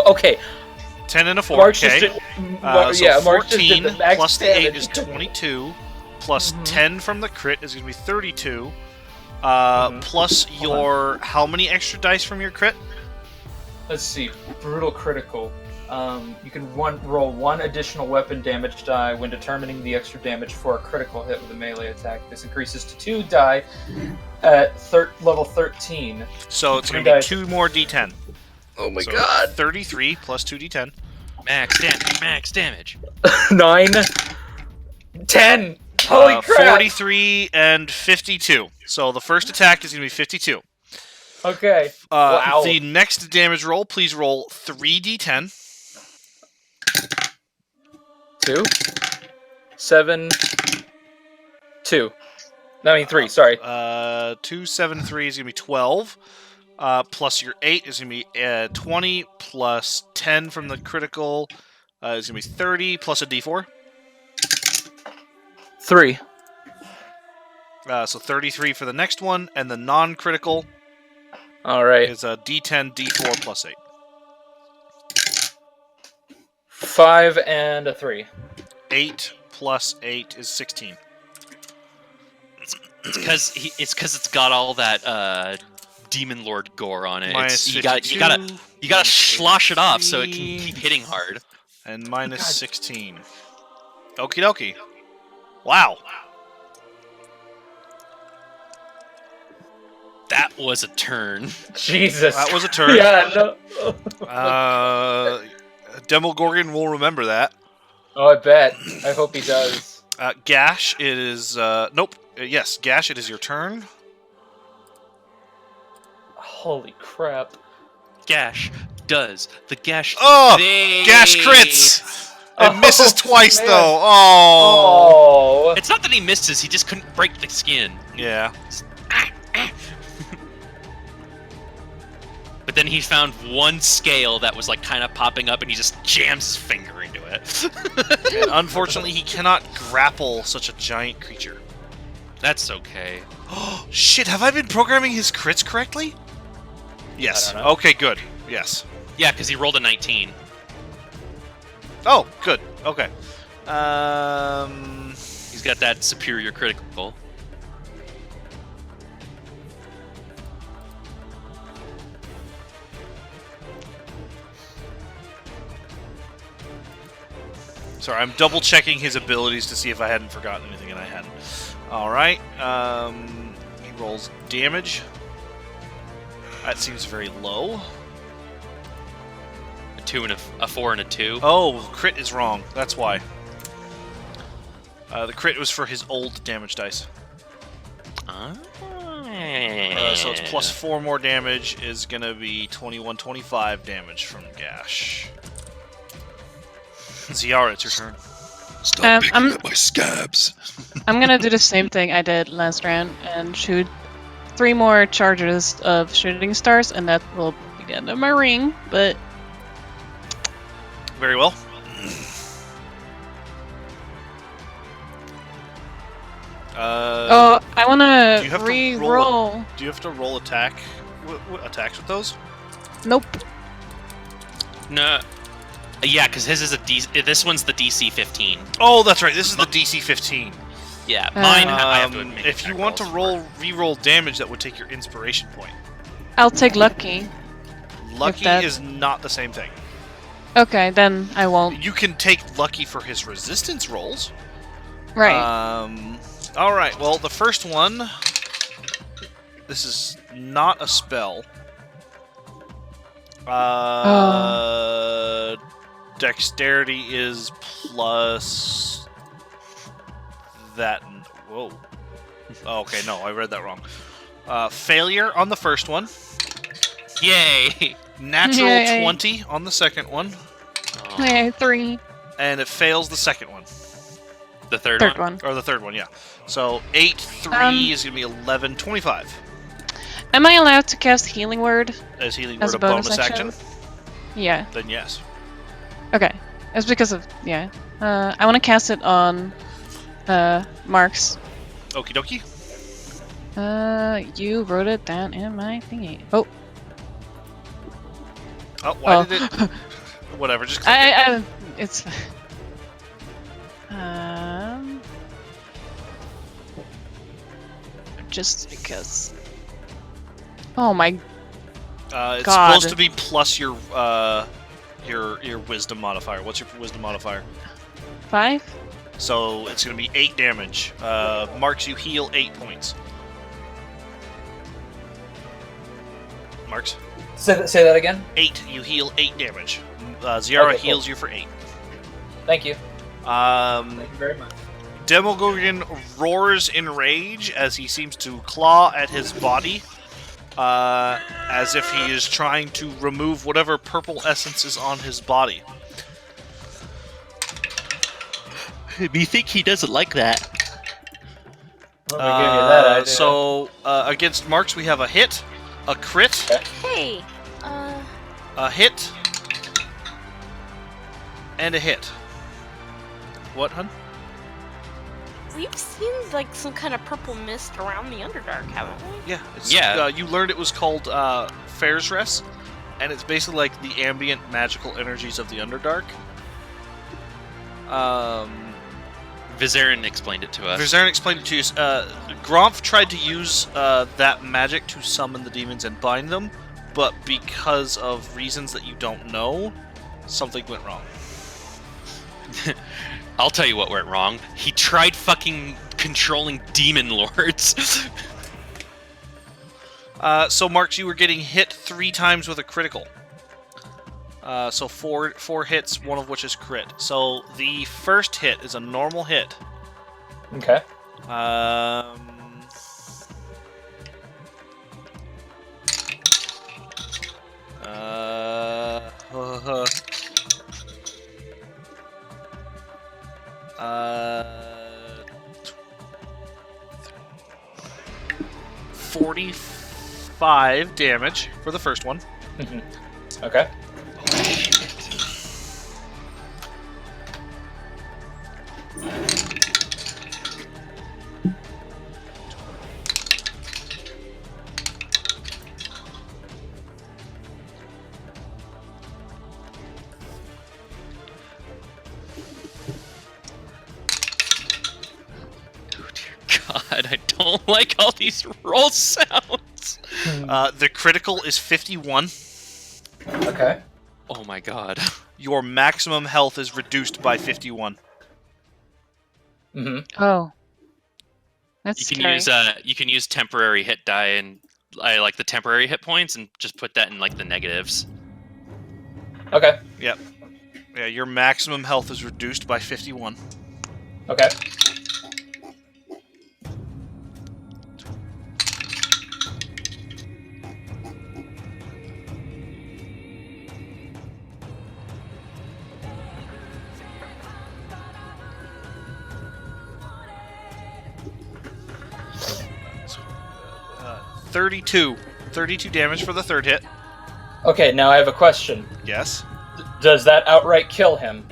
Okay. 10 and a 4, Mark just okay. did- So yeah, Mark just did 14 the max plus the 8 damage. is 22, plus Mhm. 10 from the crit is going to be 32, Mhm. plus Hold your... How many extra dice from your crit? Let's see. Brutal critical. You can roll 1 additional weapon damage die when determining the extra damage for a critical hit with a melee attack. This increases to 2 die at level 13. So it's going Three to be dice. 2 more d10. Oh my So god. 33 plus 2 d10. Max damage. Max damage. 9. 10. Holy crap. 43 and 52. So the first attack is going to be 52. Okay. Wow. The next damage roll, please roll 3d10. 2. 7. 2. I mean 3, sorry. 2, 7, 3 is going to be 12. Plus your 8 is going to be 20. Plus 10 from the critical is going to be 30. Plus a d4. 3. So 33 for the next one. And the non-critical Alright. is a d10, d4 plus 8. 5 and a 3. 8 plus 8 is 16. It's because it's got all that demon lord gore on it. Minus It's, 52, you gotta slosh it off so it can 53, keep hitting hard. And minus 16. Okie dokie. Wow. That was a turn. Jesus. That was a turn. Yeah, no. Demogorgon will remember that. Oh, I bet. I hope he does. Gash, it is... nope. Yes, Gash, it is your turn. Holy crap. Gash does the gash. Oh! thing. Gash crits! It Oh, misses twice, man. though. Oh. Oh. It's not that he misses; he just couldn't break the skin. Yeah. But then he found one scale that was like kind of popping up, and he just jams his finger into it. And unfortunately, he cannot grapple such a giant creature. That's okay. Oh, shit, have I been programming his crits correctly? Yes. I don't know. Okay, good. Yes. Yeah, because he rolled a 19. Oh, good. Okay. He's got that superior critical. Sorry, I'm double checking his abilities to see if I hadn't forgotten anything, and I hadn't. Alright. He rolls damage. That seems very low. A 2 and a 4 and a 2. Oh, crit is wrong. That's why. The crit was for his old damage dice. So it's plus 4 more damage is going to be 21, 25 damage from Gash. Ziara, it's your turn. Stop picking I'm- at my scabs. I'm gonna do the same thing I did last round and shoot 3 more charges of shooting stars, and that will be the end of my ring. But Very well. I want do you to have to re-roll. Do you have to roll attacks with those? Nope. No. Yeah, because his is a DC. This one's the DC 15. Oh, that's right. This is the DC 15. Yeah, mine. I have to admit. If you want to re-roll damage, that would take your inspiration point. I'll take lucky. Lucky that- is not the same thing. Okay, then I won't. You can take lucky for his resistance rolls. Right. All right. Well, the first one. This is not a spell. Dexterity is plus that. Whoa. Oh, okay, no, I read that wrong. Failure on the first one. Yay! Natural Yay. 20 on the second one. Okay, 3. And it fails the second one. The third Third one. one. Or the third one, yeah. So 8, 3 is going to be 11, 25. Am I allowed to cast Healing Word? As healing As word a a bonus bonus action? action? Yeah. Then yes. Okay. It's because of I want to cast it on Marks. Okie dokie. You wrote it down in my thingy. Oh. Oh, why Oh. did it? Whatever, just click it. I it's just because. Oh my It's God. supposed to be plus your wisdom modifier. What's your wisdom modifier? 5? So it's going to be 8 damage. Marks, you heal 8 points. Marks? Say that again. 8. You heal 8 damage. Ziara Okay, cool. heals you for 8. Thank you. Thank you very much. Demogorgon roars in rage as he seems to claw at his body, as if he is trying to remove whatever purple essence is on his body. Me think he doesn't like that. Let me give you that idea. So against Marks, we have a hit, a crit, Hey, a hit, and a hit. What, hun? we've seen like some kind of purple mist around the Underdark, haven't we? Yeah. Yeah. You learned it was called Fair's Rest, and it's basically like the ambient magical energies of the Underdark. Vizarin explained it to us. Vizarin explained it to you. Gromp tried to use that magic to summon the demons and bind them, but because of reasons that you don't know, something went wrong. I'll tell you what went wrong. He tried fucking controlling demon lords. So, Marks, you were getting hit 3 times with a critical. So four hits, one of which is crit. So the first hit is a normal hit. Okay. Uh, 45 damage for the first one. Okay. God, I don't like all these roll sounds. The critical is 51. Okay. Oh my god. Your maximum health is reduced by 51. Oh. That's You can scary. use temporary hit die, and I like the temporary hit points, and just put that in like the negatives. Okay. Yep. Yeah, your maximum health is reduced by 51. Okay. Uh, 32 damage for the third hit. Okay, now I have a question. Yes. Does that outright kill him?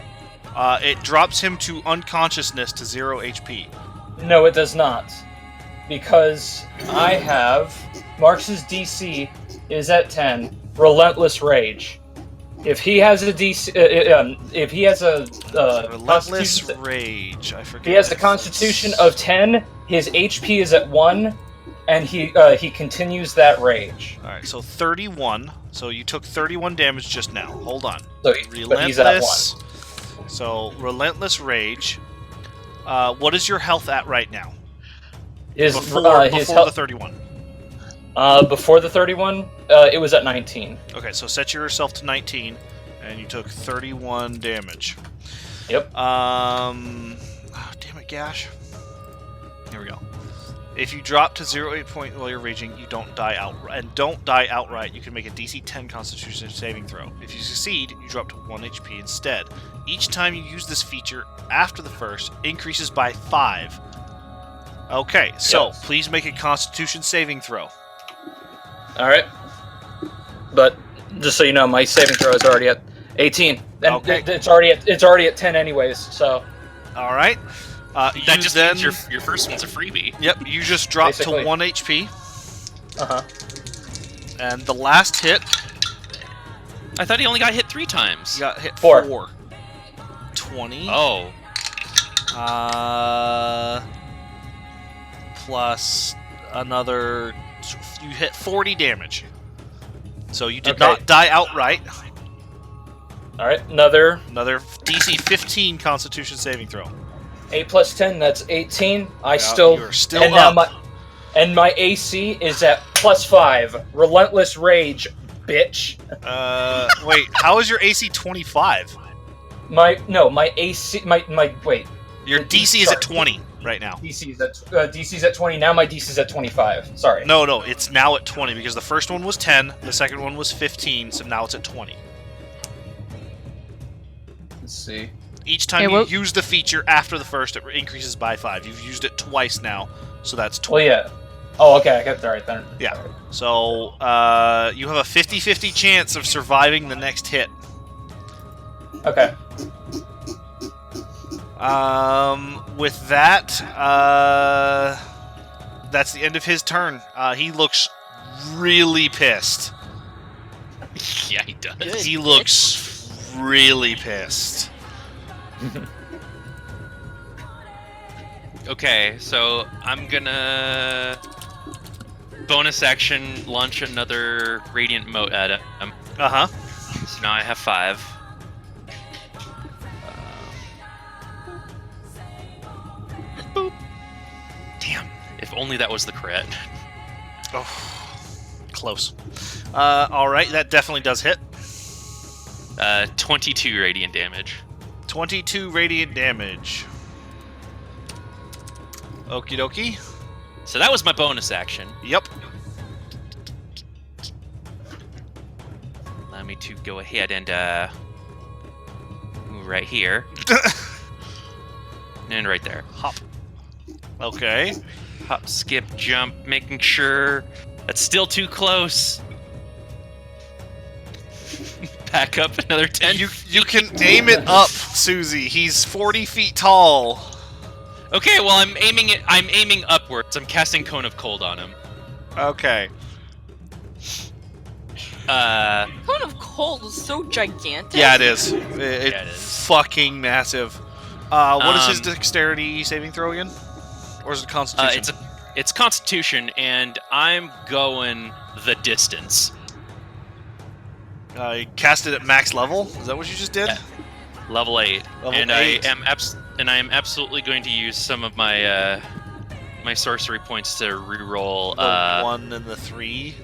It drops him to unconsciousness to 0 HP. No, it does not. Because I have... Marx's DC is at 10. Relentless Rage. If he has a DC... if he has a... Relentless Constitution- Rage. I forget. If he has a Constitution of 10, his HP is at 1, and he continues that rage. Alright, so 31. So you took 31 damage just now. Hold on. So, but he's at 1. So, Relentless Rage. What is your health at right now? Before His the health 31. before the 31, it was at 19. Okay, so set yourself to 19, and you took 31 damage. Yep. Oh, damn it, Gash. Here we go. If you drop to 0 point while you're raging, you don't die outright. And don't die outright, you can make a DC 10 Constitution saving throw. If you succeed, you drop to 1 HP instead. Each time you use this feature after the first, increases by 5. Okay, so Yes. please make a Constitution saving throw. Alright. But, just so you know, my saving throw is already at 18. And Okay. it's already at 10 anyways, so... All right. That just means your first one's a freebie. Yep, you just dropped Basically. to 1 HP. Uh-huh. And the last hit, I thought he only got hit 3 times. you got hit 4. 4. 20. Oh. Plus another... You hit 40 damage. So you did Okay. not die outright. Alright, another Another DC 15 Constitution saving throw. 8 plus 10, that's 18. You're still and up. Now my AC is at plus 5. Relentless Rage, bitch. Wait, how is your AC 25? My AC, wait. Your DC is at 20 right now. DC's at 20, now my DC's at 25. Sorry. No, it's now at 20 because the first one was 10, the second one was 15, so now it's at 20. Let's see. Each time you use the feature after the first, it increases by 5. You've used it twice now, so that's 20. Well, yeah. Oh, okay, I got alright then. Yeah. So, you have a 50-50 chance of surviving the next hit. Okay. With that, that's the end of his turn. He looks really pissed. Yeah, he does. He looks really pissed. Okay, so I'm gonna bonus action launch another radiant mote at him. Uh-huh. So now I have 5. Boop. Damn. If only that was the crit. Oh, close. Alright, that definitely does hit. 22 radiant damage. 22 radiant damage. Okie dokie. So that was my bonus action. Yep. Allow me to go ahead and move right here. And right there. Hop. Okay. Hop, skip, jump, making sure that's still too close. Back up another 10. You can aim it up, Susie. He's 40 feet tall. Okay, well I'm aiming upwards. I'm casting Cone of Cold on him. Okay. Cone of Cold is so gigantic. Yeah, it is. it It's is. fucking massive. What is his dexterity saving throw again? Or is it Constitution? It's Constitution, and I'm going the distance. You cast it at max level. Is that what you just did? Yeah. Level 8. Level and 8. I am absolutely going to use some of my my sorcery points to reroll. The 1 and the 3.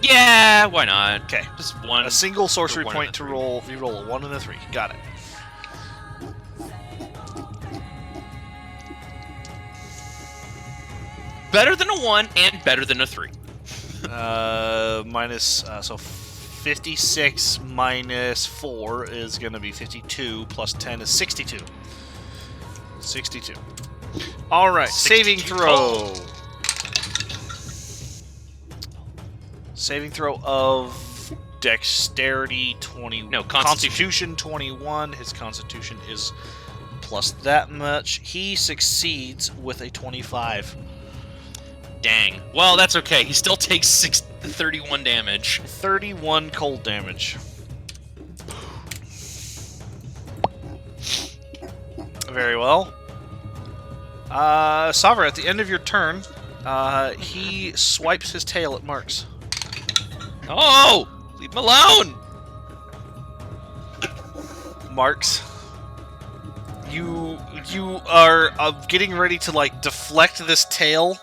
Yeah, why not? Okay. Just one. A single sorcery one point and a to 3. roll. You roll a 1 and a 3. Got it. Better than a 1 and better than a 3. So 56 minus 4 is going to be 52, plus 10 is 62. 62. All right, 62 saving throw. Saving throw of dexterity 20. No, Constitution 21. His constitution is plus that much. He succeeds with a 25. Dang. Well, that's okay. He still takes 31 damage. 31 cold damage. Very well. Savra, at the end of your turn, he swipes his tail at Marks. Oh! Leave him alone! Marks, you are getting ready to like deflect this tail.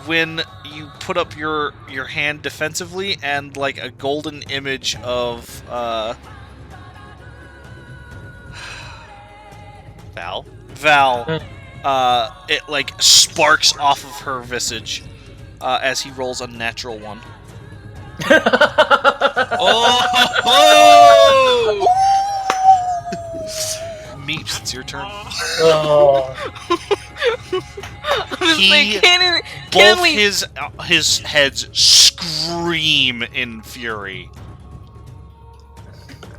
When you put up your hand defensively, and like a golden image of Val, it like sparks off of her visage as he rolls a natural 1. Oh! Meeps, it's your turn. Oh. I was He- like, can Both we? his heads scream in fury.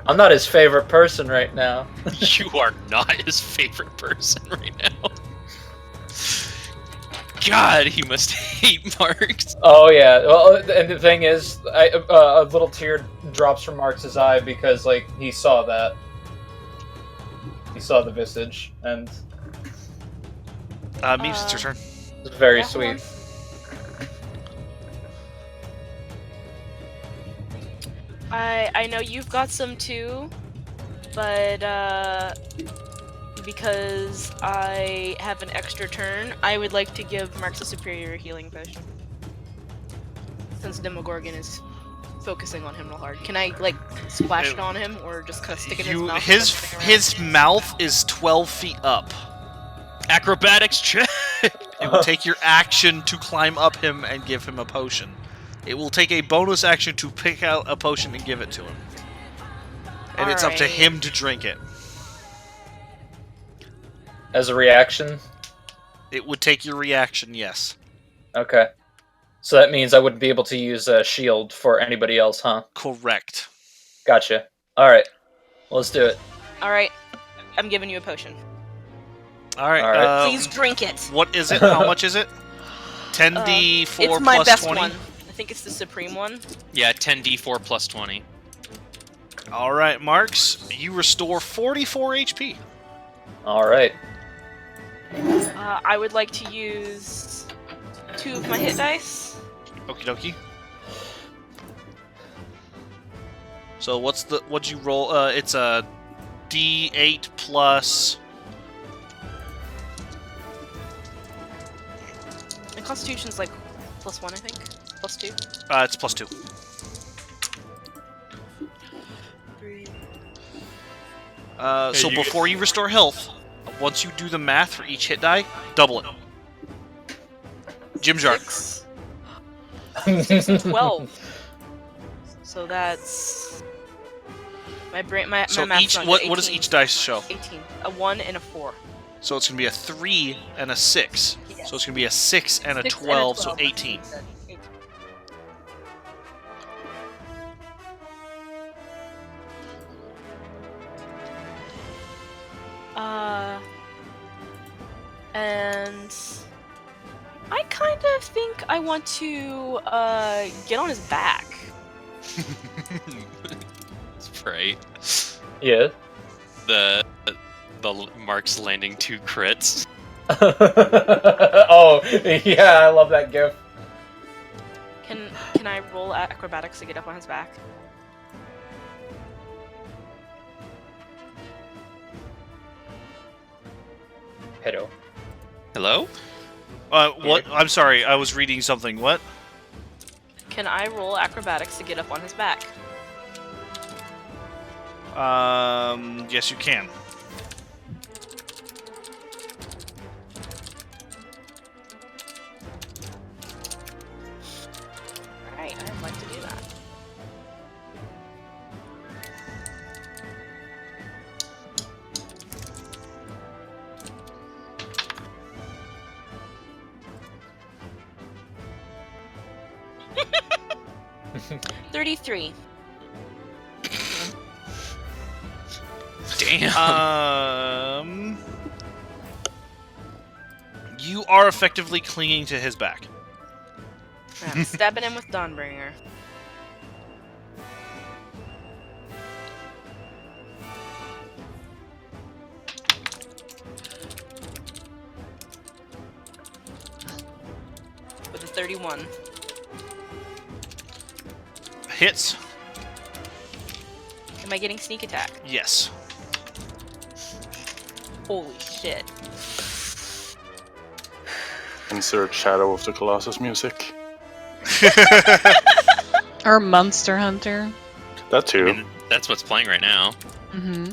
I'm not his favorite person right now. You are not his favorite person right now. God, he must hate Marks. Oh yeah. Well, and the thing is, a little tear drops from Marx's eye because like he saw that. He saw the visage, and Meeps, it's your turn. it's very Yeah, hold sweet. I know you've got some too, but because I have an extra turn, I would like to give Marks a superior healing potion. Since Demogorgon is focusing on him real hard. Can I like splash it on him or just kind of stick it in his mouth? and then stick around? His mouth is 12 feet up. Acrobatics check. It will take your action to climb up him and give him a potion. It will take a bonus action to pick out a potion and give it to him. And it's up to Alright. him to drink it. As a reaction. It would take your reaction, yes. Okay. So that means I wouldn't be able to use a shield for anybody else, huh? Correct. Gotcha. All right. Let's do it. Alright, I'm giving you a potion. Alright, Alright. Please drink it. what is it? How much is it? 10d4 It's my plus best 20? one. I think it's the supreme one. Yeah, 10d4 plus 20. Alright, Marks, you restore 44 HP. All right. I would like to use 2 of my hit dice. Okie dokie. So what'd you roll? It's a D8 plus... And Constitution's like +1, I think. +2. it's plus 2. 3. So you before you restore health, Once you do the math for each hit die, double it. Jim Jar. 6 and 12. So that's my brain. My So math's each not what good. does 18. each dice show? 18. A 1 and a 4. So it's gonna be a 3 and a 6. Yes. So it's gonna be a 6 and a 6 and a 12, so 18. 18. And I kind of think I want to get on his back. Sprite. Yeah. The Mark's landing 2 crits. Oh, yeah, I love that gif. Can I roll acrobatics to get up on his back? Hello. Hello? What? I'm sorry, I was reading something. What? Can I roll acrobatics to get up on his back? Yes, you can. Alright, I'd like to do that. $33. Damn. You are effectively clinging to his back. I'm stabbing him with Dawnbringer. With a 31. Hits. Am I getting sneak attack? Yes. Holy shit. Insert Shadow of the Colossus music. Or Monster Hunter. That I too. mean, that's what's playing right now. Mm-hmm.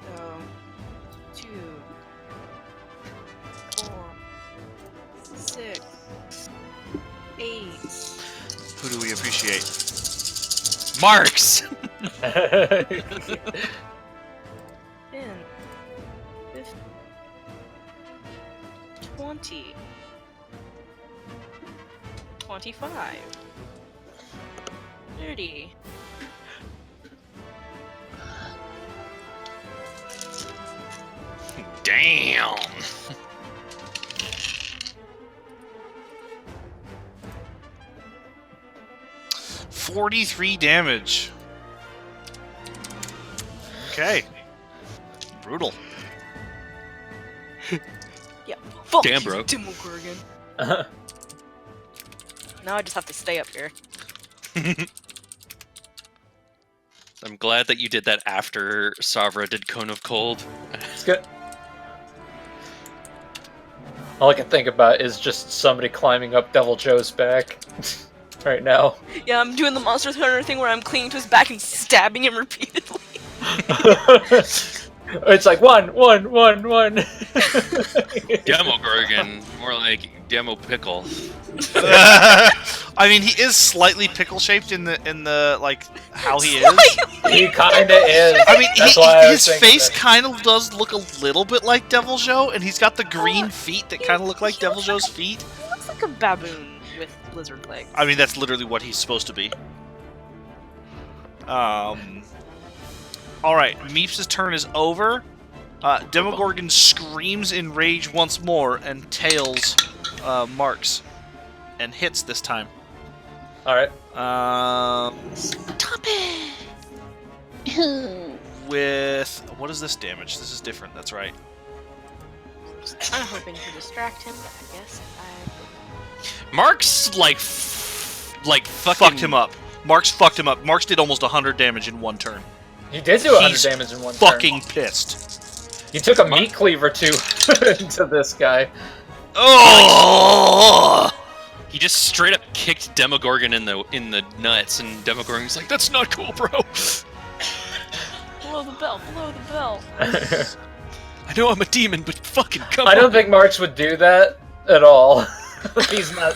So, 2, 4, 6, 8. Who do we appreciate? Marks! 10, 15, 20, 25, 30. Damn. 43 damage. Okay. Brutal. Yeah. Fuck Damn, you, bro. Demogorgon. Now I just have to stay up here. I'm glad that you did that after Savra did Cone of Cold. It's good. All I can think about is just somebody climbing up Devil Joe's back right now. Yeah, I'm doing the Monster Hunter thing where I'm clinging to his back and stabbing him repeatedly. It's like one. Demogorgon, more like Demo Pickle. I mean, he is slightly pickle-shaped in the like how he is. He kinda is. I mean, That's why I was his thinking face that. kind of does look a little bit like Devil Joe, and he's got the green feet that kind of look like Devil Joe's feet. He looks like a baboon with lizard legs. I mean, that's literally what he's supposed to be. All right, Meeps' turn is over. Demogorgon screams in rage once more and tails Marks and hits this time. All right. Stop it! With what is this damage? This is different. That's right. I'm hoping to distract him, but I guess Mark's like fucking Fucked him up. Marks fucked him up. Marks did almost 100 damage in one turn. He did do 100 He's damage in one turn. Fucking pissed. He took a meat cleaver to to this guy. Oh! He just straight up kicked Demogorgon in the nuts, and Demogorgon's like, "That's not cool, bro." Blow the bell, blow the bell. I know I'm a demon, but fucking come I on. don't think Marks would do that at all. He's not.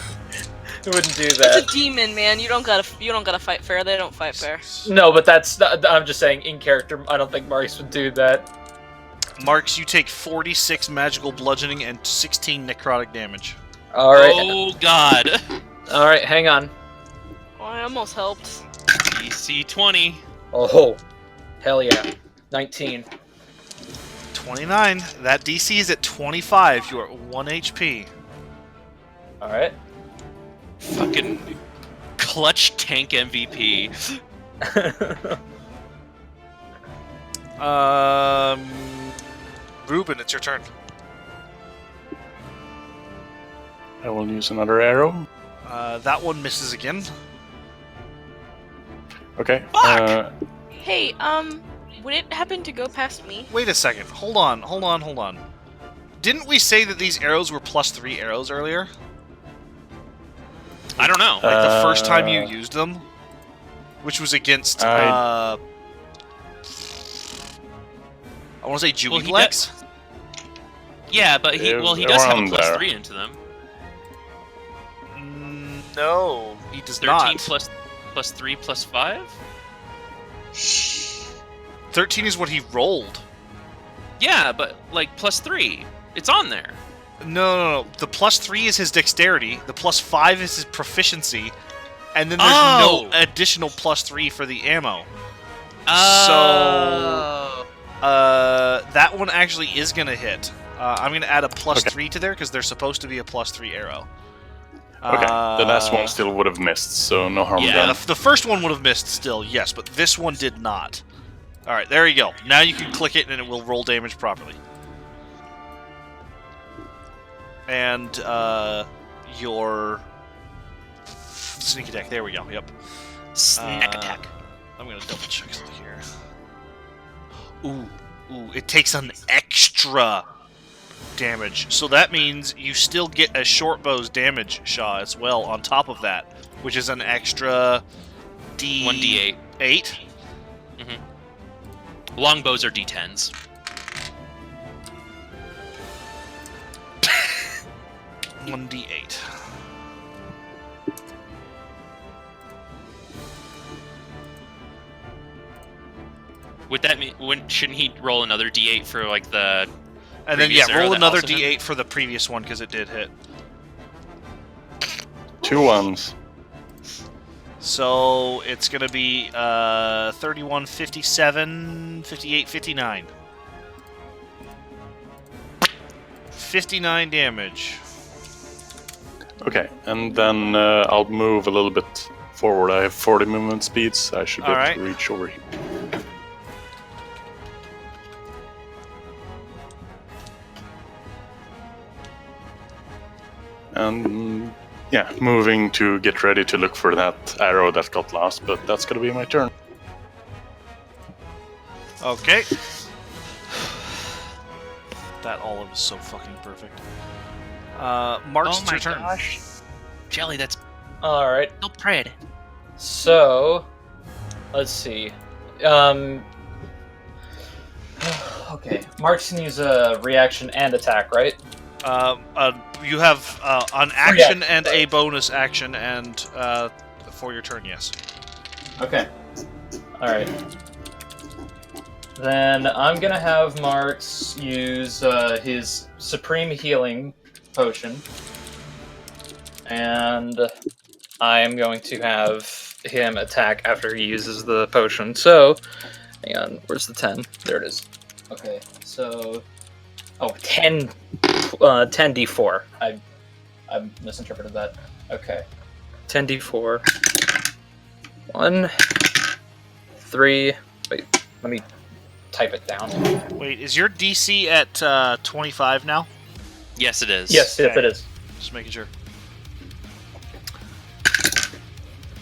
He wouldn't do that. It's a demon, man. You don't gotta fight fair. They don't fight fair. No, but that's not, I'm just saying in character. I don't think Marks would do that. Marks, you take 46 magical bludgeoning and 16 necrotic damage. All right. Oh god. All right. Hang on. Oh, I almost helped. DC 20. Oh, hell yeah. 19. 29. That DC is at 25. You are at 1 HP. All right. Fucking clutch tank MVP. Ruben, it's your turn. I will use another arrow. That one misses again. Okay. Hey, would it happen to go past me? Wait a second. Hold on. Didn't we say that these arrows were +3 arrows earlier? I don't know. Like the first time you used them? Which was against, I want to say Well, Juwelex? Yeah, but he does have a +3 into them. No, he does 13 not. plus 3 plus 5? 13 is what he rolled. Yeah, but like +3. It's on there. No. The +3 is his dexterity. The +5 is his proficiency. And then there's Oh! no additional +3 for the ammo. Oh. That one actually is going to hit. I'm going to add a +3 to there because there's supposed to be a +3 arrow. Okay, the last one still would have missed, so no harm Yeah, done. the first one would have missed still, yes, but this one did not. Alright, there you go. Now you can click it and it will roll damage properly. And, your sneak attack, there we go, yep. Snack attack. I'm gonna double check something here. Ooh, it takes an extra damage. So that means you still get a short bow's damage, Shaw, as well, on top of that, which is an extra 1d8. 8? Longbows are d10s. One d8. Would that mean shouldn't he roll another d8 for like the And then, previous yeah, arrow roll that another also hit? d8 for the previous one, because it did hit. 2 ones. So it's going to be 31, 57, 58, 59. 59 damage. Okay, and then I'll move a little bit forward. I have 40 movement speed, so I should be able Alright. to reach over here. And yeah, moving to get ready to look for that arrow that got lost, but that's gonna be my turn. Okay. That olive is so fucking perfect. Mark's it's your turn. gosh. Jelly, that's All right. so pretty. So, let's see. Okay. Marks can use a reaction and attack, right? You have an action and a bonus action, and for your turn, yes. Okay. All right. Then I'm gonna have Marks use his supreme healing potion, and I am going to have him attack after he uses the potion. So, hang on, where's the 10? There it is. Okay, so 10 d4. I misinterpreted that. Okay, 10d4. 1, 3. Wait, let me type it down. Wait, is your DC at 25 now? Yes, it is. Yes, Okay. it is. Just making sure.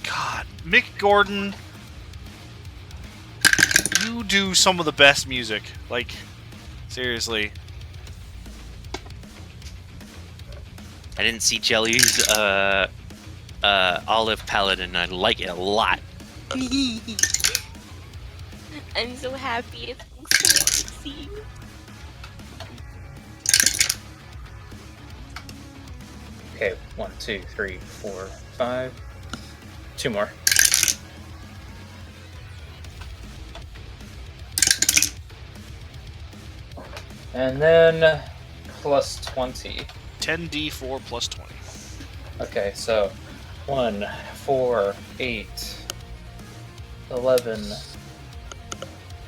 God, Mick Gordon, you do some of the best music. Like, seriously. I didn't see Jelly's olive paladin. I like it a lot. I'm so happy. It's so sexy. Okay, 1, 2, 3, 4, 5. 2 more. And then plus 20. 10d4 plus 20. Okay, so 1, 4, 8, 11,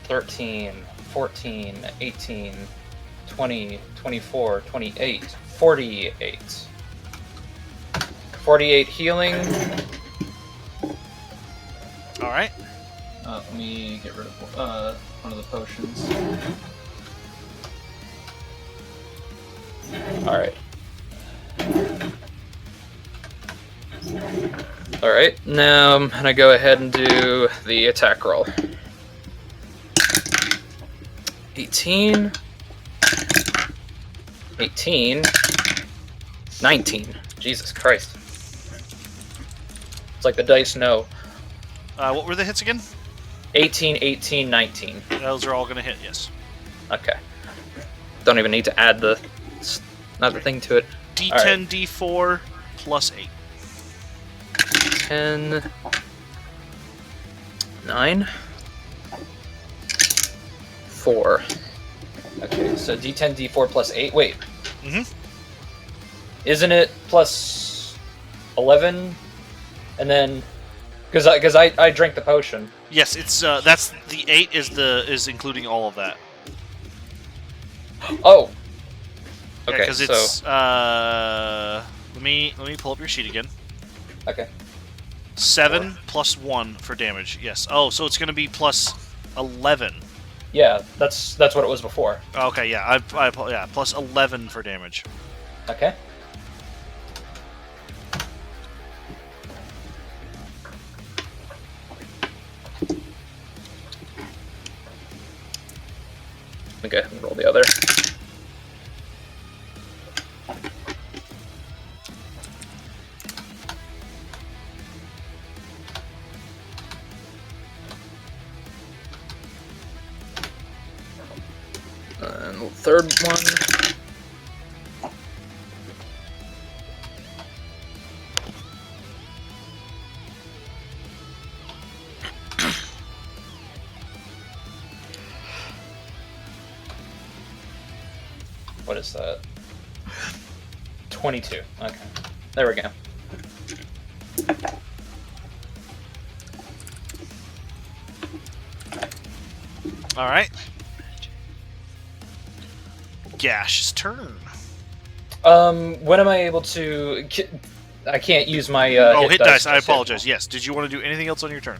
13, 14, 18, 20, 24, 28, 48. 48 healing. All right. Let me get rid of one of the potions. Alright. Alright, now I'm gonna go ahead and do the attack roll. 18. 18. 19. Jesus Christ. It's like the dice know. What were the hits again? 18, 18, 19. Those are all going to hit, yes. Okay. Don't even need to add the thing to it. D10, Alright. D4 plus 8. 10, 9, 4. Okay, so D10, D4 plus 8. Wait. Mm-hmm. Isn't it plus 11? And then, because I drank the potion. Yes, it's that's the 8 is including all of that. Oh. Yeah, Okay, because so it's let me pull up your sheet again. okay. 7 plus 1 for damage. Yes. Oh, so it's going to be plus 11. Yeah, that's what it was before. Okay, yeah. Yeah, plus 11 for damage. Okay. Let me go ahead and roll the other. And the third one. What is that? 22. Okay. There we go. All right. Gash's turn. When am I able to... I can't use my hit dice. I just yet. apologize. Yes. Did you want to do anything else on your turn?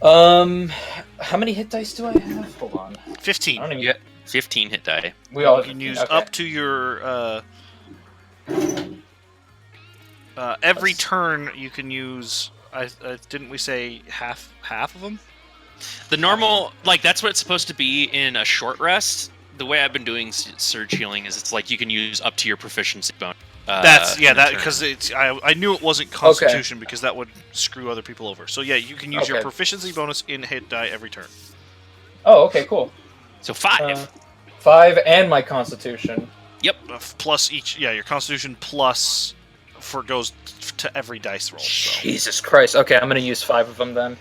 How many hit dice do I have? Hold on. 15. I don't even... You got 15 hit die. We all You can use okay. up to your every turn. You can use. Didn't we say half of them? The normal, like, that's what it's supposed to be in a short rest. The way I've been doing surge healing is it's like you can use up to your proficiency bonus. That's in a turn. because it's. I knew it wasn't Constitution because that would screw other people over. So yeah, you can use your Okay. proficiency bonus in hit die every turn. Oh, okay, cool. So 5. 5 and my Constitution. Yep. Plus each. Yeah, your Constitution plus goes to every dice roll. So. Jesus Christ. Okay, I'm gonna use 5 of them then.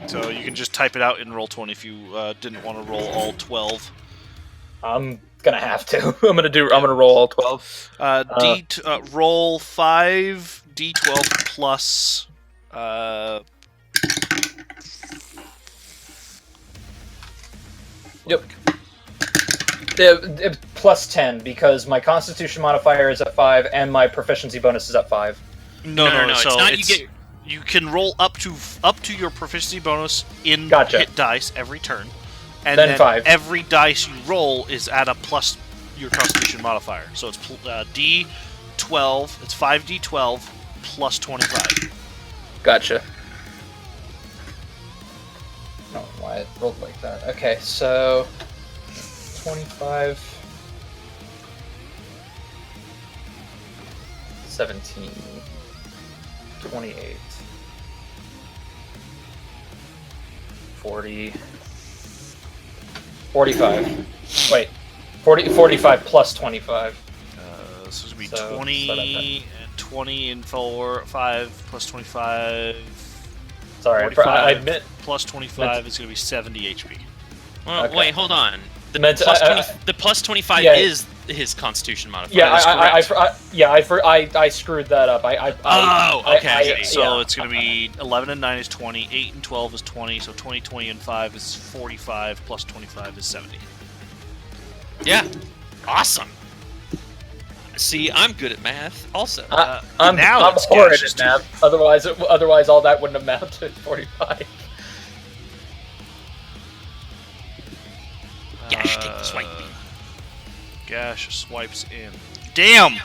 So you can just type it out in Roll20 if you didn't want to roll all 12. I'm gonna have to. I'm gonna roll all 12. Roll 5 d12 plus. Yep. Plus 10 because my Constitution modifier is at 5 and my proficiency bonus is at 5. No. It's So not. it's, you can roll up to your proficiency bonus in Gotcha. hit dice every turn, and Then then 5. every dice you roll is at a plus your Constitution modifier. So it's d12. It's 5d12 plus 25. Gotcha. I don't know why it rolled like that. Okay, so 25, 17, 28. 40. 45. Wait. 45 plus 25. So it's gonna be So, 20 and 20 and 5 plus 25. Sorry, 45 I meant. plus 25 is gonna be 70 HP. Well, Okay. wait, hold on. The Meant- plus I- 20, the plus 25 Yeah. is his Constitution modifier. Yeah, That is I screwed that up. Okay. So it's going to be 11 and 9 is 20, 8 and 12 is 20, so 20, 20, and 5 is 45, plus 25 is 70. Yeah. Awesome. See, I'm good at math also. I'm now it's horrid gaseous at math. Otherwise, all that wouldn't amount to 45. Gash, take the swipe. Gash swipes in. Damn!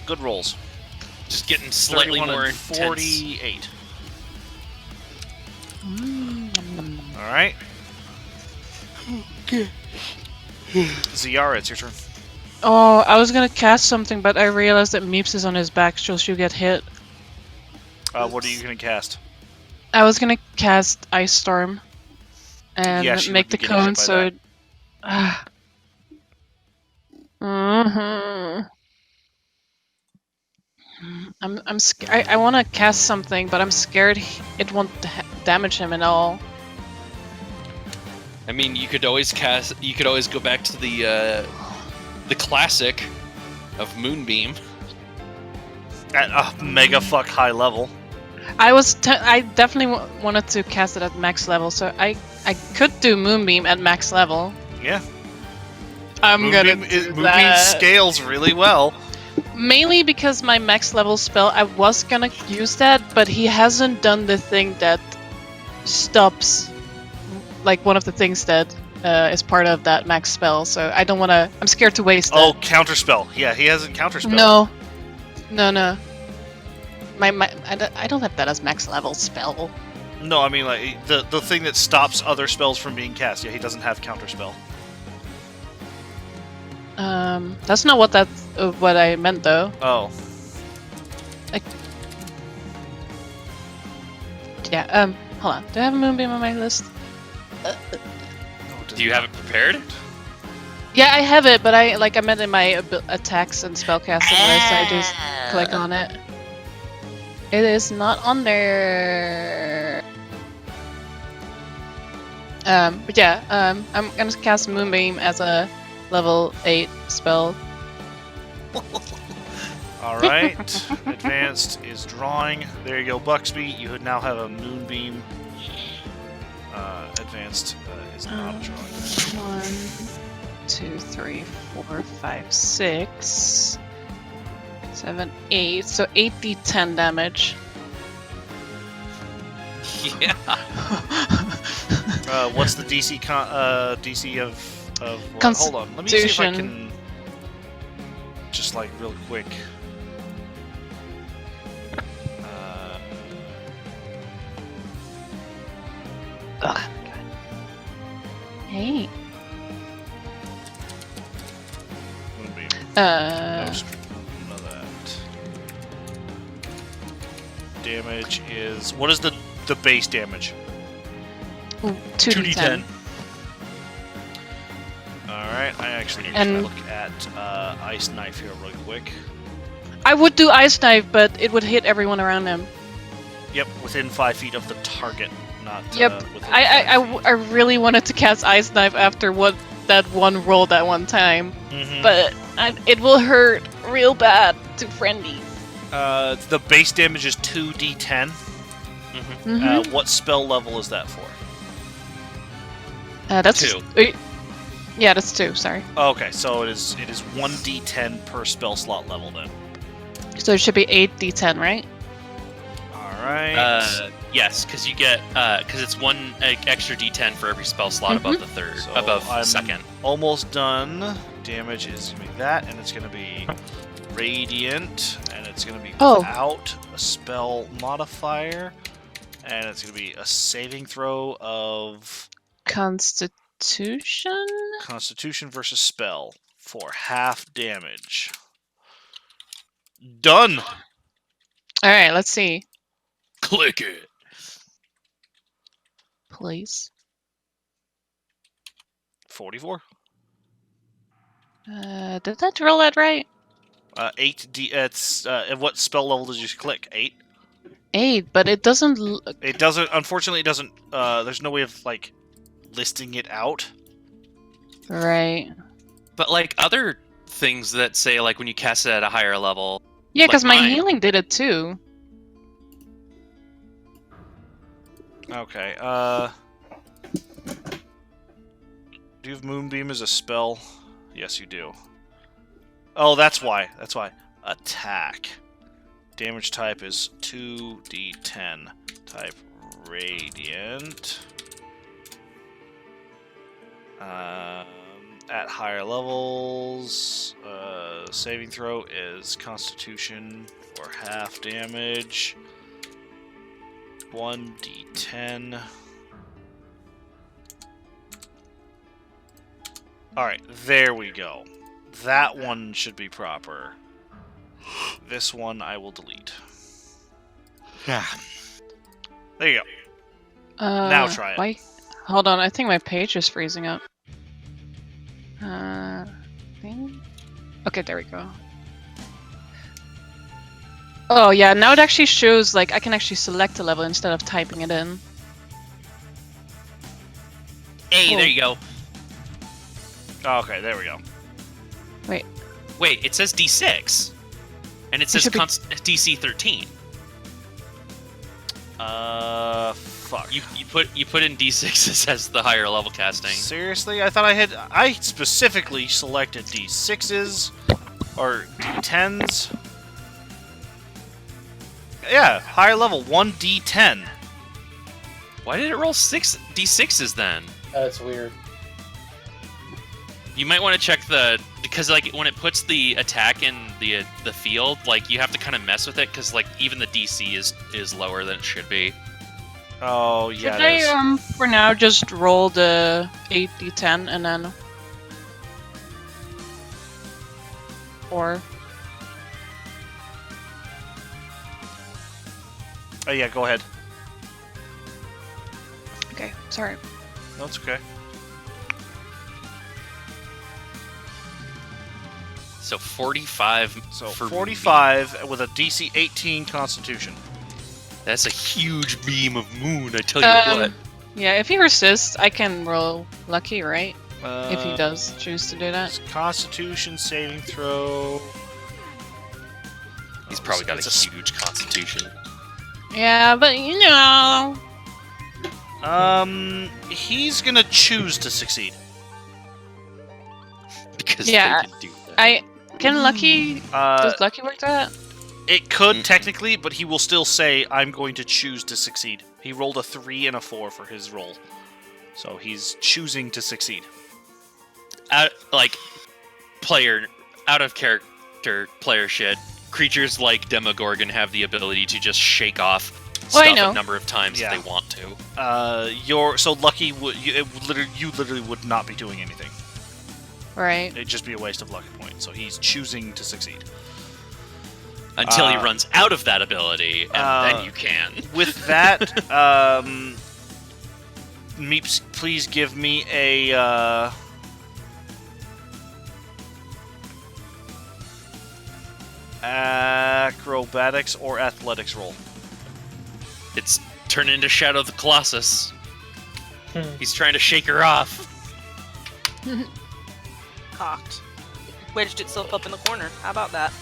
Good rolls. Just getting slightly 31 more and intense. 48. Alright. Ziara, it's your turn. Oh, I was gonna cast something, but I realized that Meeps is on his back, so she'll get hit. What are you going to cast? I was gonna cast Ice Storm and Yeah, she make would the be getting hit cone by so that. it. Mhm. I'm scared. I want to cast something, but I'm scared it won't damage him at all. I mean, you could always go back to the classic of Moonbeam. At a mega fuck high level. I definitely wanted to cast it at max level, so I could do Moonbeam at max level. Yeah. I'm gonna Moonbeam, do Moonbeam that. scales really well. Mainly because my max level spell, I was gonna use that, but he hasn't done the thing that stops, like one of the things that is part of that max spell. So I don't want to. I'm scared to waste it. Oh, counterspell. Yeah, he hasn't counterspell. No. I don't have that as max level spell. No, I mean like the thing that stops other spells from being cast. Yeah, he doesn't have counterspell. That's not what what I meant though. Oh. Yeah. Hold on. Do I have a Moonbeam on my list? Do you have it prepared? Yeah, I have it, but I meant in my attacks and spellcasting list. I just click on it. It is not on there. But yeah, I'm gonna cast Moonbeam as a level 8 spell. All right. Advanced is drawing. There you go, Buxby. You now have a Moonbeam. Advanced is not a drawing. 1, 2, 3, 4, 5, 6, 7, 8. So 8d10 damage. Yeah. What's the DC DC of what? Hold on. Let me see if I can just like real quick. Hey. Moonbeam. Uh, None of that. Damage is what is the base damage? 2d10. Alright, I actually need to And- look at Ice Knife here really quick. I would do Ice Knife, but it would hit everyone around him. Yep, within 5 feet of the target, not Yep. within I 5 feet. I really wanted to cast Ice Knife after that one roll that one time, Mhm. but it will hurt real bad to friendly. The base damage is 2d10. Mm-hmm. What spell level is that for? That's 2. Yeah, that's 2. Sorry. Okay, so it is 1d10 per spell slot level then. So it should be 8d10, right? Alright. Yes, because you get because it's one extra D10 for every spell slot above the third, So above I'm second. almost done. Damage is going to be that, and it's going to be radiant, and it's going to be Oh. without a spell modifier, and it's going to be a saving throw of Constitution? Constitution versus spell for half damage. Done. All right, let's see. Click it. Please. 44. Did that roll that right? 8D. It's what spell level did you click? 8. 8, but it doesn't. It doesn't. Unfortunately, it doesn't. There's no way of like listing it out. Right. But like other things that say like when you cast it at a higher level. Yeah, like because my mine. healing did it too. Okay. Do you have Moonbeam as a spell? Yes, you do. Oh, that's why. That's why. Attack. Damage type is 2d10. Type Radiant. At higher levels, saving throw is Constitution for half damage. 1d10. Alright, there we go. That one should be proper. This one I will delete. Yeah. There you go. Now try it. Why? Hold on, I think my page is freezing up. Thing? Okay, there we go. Oh yeah, now it actually shows like I can actually select a level instead of typing it in. Hey, Cool. there you go. Okay, there we go. Wait, it says D6, and it says should be- DC 13. Fuck. You put in D6s as the higher level casting. Seriously? I thought I specifically selected D6s or D10s. Yeah, higher level 1d10. Why did it roll 6 D6s then? That's weird. You might want to check because like when it puts the attack in the field, like you have to kind of mess with it because like even the DC is lower than it should be. Oh, Should yeah, it is. I for now just roll the 8d10 and then or Oh, yeah, go ahead. okay, sorry. No, it's okay. So 45. So for 45 with a DC 18 Constitution. me. That's a huge beam of moon. I tell you what. Yeah, if he resists, I can roll lucky, right? If he Uh, does choose to do that. it's Constitution saving throw. He's probably got it's a huge constitution. Yeah, but you know. He's gonna choose to succeed. Because Yeah, they can do that. Can lucky does lucky work that? It could technically, but he will still say, "I'm going to choose to succeed." He rolled a 3 and a 4 for his roll, so he's choosing to succeed. Like out of character player shit. Creatures like Demogorgon have the ability to just shake off Well, I stuff know. a number of times Yeah. if they want to. So lucky would you literally would not be doing anything. Right. It'd just be a waste of lucky points. So he's choosing to succeed. Until he runs out of that ability, and then you can. With that, Meeps, please give me a acrobatics or athletics roll. It's turned into Shadow the Colossus. Hmm. He's trying to shake her off. Cocked. Wedged itself up in the corner. How about that?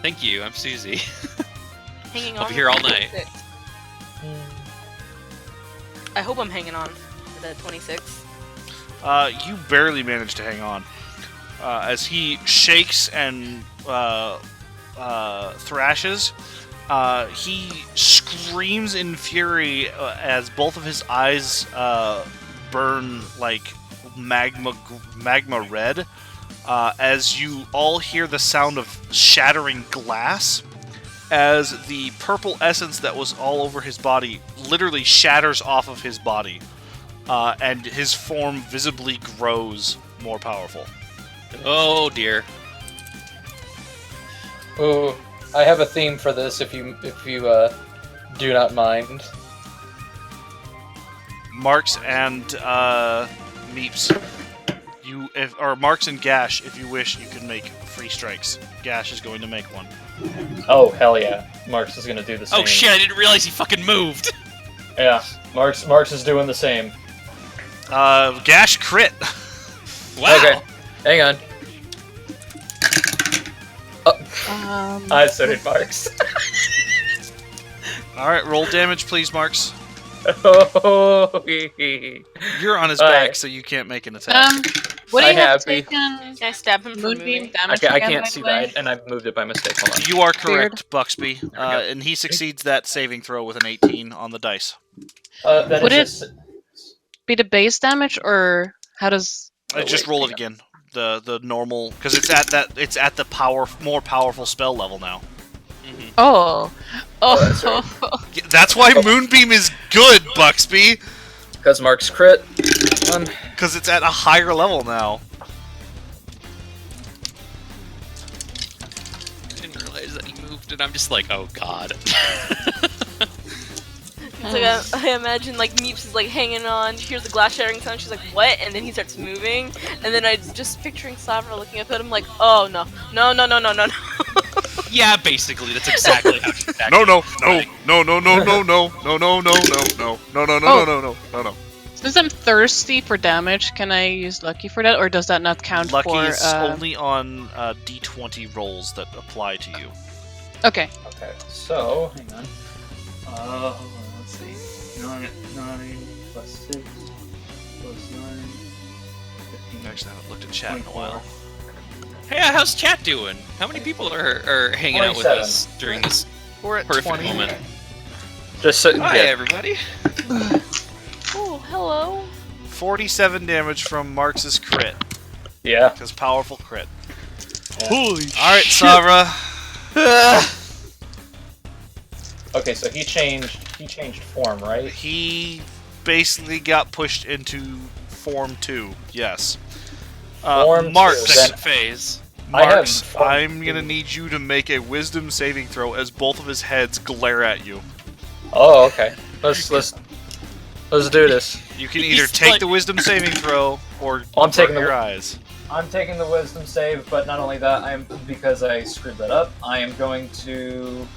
Thank you, I'm Susie. Hanging I'll on. be here all with night. 26. I hope I'm hanging on for the 26. You barely managed to hang on. As he shakes and thrashes, he screams in fury as both of his eyes burn like magma red. As you all hear the sound of shattering glass, as the purple essence that was all over his body literally shatters off of his body, and his form visibly grows more powerful. Oh dear. Ooh, I have a theme for this. If you do not mind. Marks and Meeps. Or Marks and Gash, if you wish, you can make free strikes. Gash is going to make one. Oh hell yeah, Marks is gonna do the same. Oh shit! I didn't realize he fucking moved. Yeah, Marks is doing the same. Gash crit. Wow. Okay, hang on. So did Marks. All right, roll damage, please, Marks. Oh, You're on his All back, right. so you can't make an attack. Would I he have have taken Can I stab him for Moonbeam moving? damage I again, can't by see the way? that, and I moved it by mistake. Hold on. You are Weird. correct, Buxby, and he succeeds that saving throw with an 18 on the dice. That Would is Be the base damage, or how does... Just wait, roll hang it on. again. The normal, because it's at the more powerful spell level now. Oh. that's That's why Moonbeam is good, Buxby, Because Marks crit. because it's at a higher level now. I didn't realize that he moved, and I'm just like, oh god. It's like I imagine like Meeps is like hanging on, she hears the glass shattering sound, she's like, what? And then he starts moving, and then I just picturing Savra looking up at him like, oh no, no, no, no, no, no, no. Yeah, basically, that's exactly how she's No, no, no, no, no, no, no, no, no, no, no, no, no, no, no, no, no, no, no, no. Since I'm thirsty for damage, can I use Lucky for that, or does that not count Lucky for... is only on D20 rolls that apply to you. Okay. Okay, so hang on. Hold on, let's see. 9 plus 6 plus 9. 15. Actually, I haven't looked at chat in a while. Hey, how's chat doing? How many people are hanging out with 27. us during this We're at perfect 20. moment? Just so, Hi, yeah. everybody. Oh, hello. 47 damage from Marx's crit, Yeah. because powerful crit. Holy All right, Savra. Okay, so he changed form, right? He basically got pushed into Form 2. Yes. Form Marx. 2, Second phase. I have Marx, Form I'm gonna 2. need you to make a Wisdom saving throw as both of his heads glare at you. Oh, okay. Let's do this. You can either He's take like- the Wisdom saving throw or I'm taking avert the- your eyes. I'm taking the wisdom save, but not only that, because I screwed that up. I am going to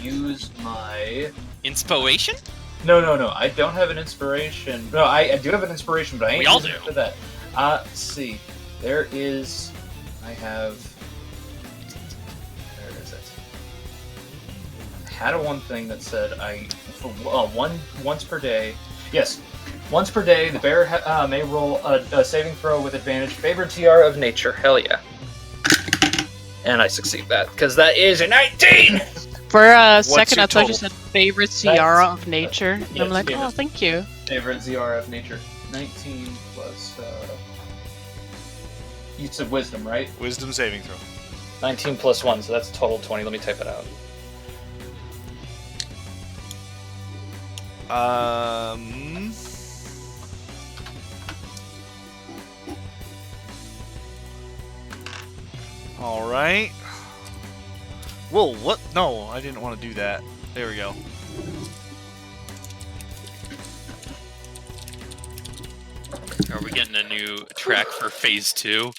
use my. Inspiration? No. I don't have an inspiration. No, I do have an inspiration, but I ain't We all using it do. for that. Let's see. There is. I have. Where is it? I had a one thing that said once per day. Yes. Once per day, the bear may roll a saving throw with advantage. Favored TR of nature. Hell yeah. And I succeed that, because that is a 19! For a second, your I thought you total? said favorite tiara of nature. And yes, I'm like, yes. oh, thank you. Favorite ZR of nature. 19 plus. You said wisdom, right? Wisdom saving throw. 19 plus 1, so that's a total 20. Let me type it out. All right. Whoa, what? No, I didn't want to do that. There we go. Are we getting a new track for phase 2?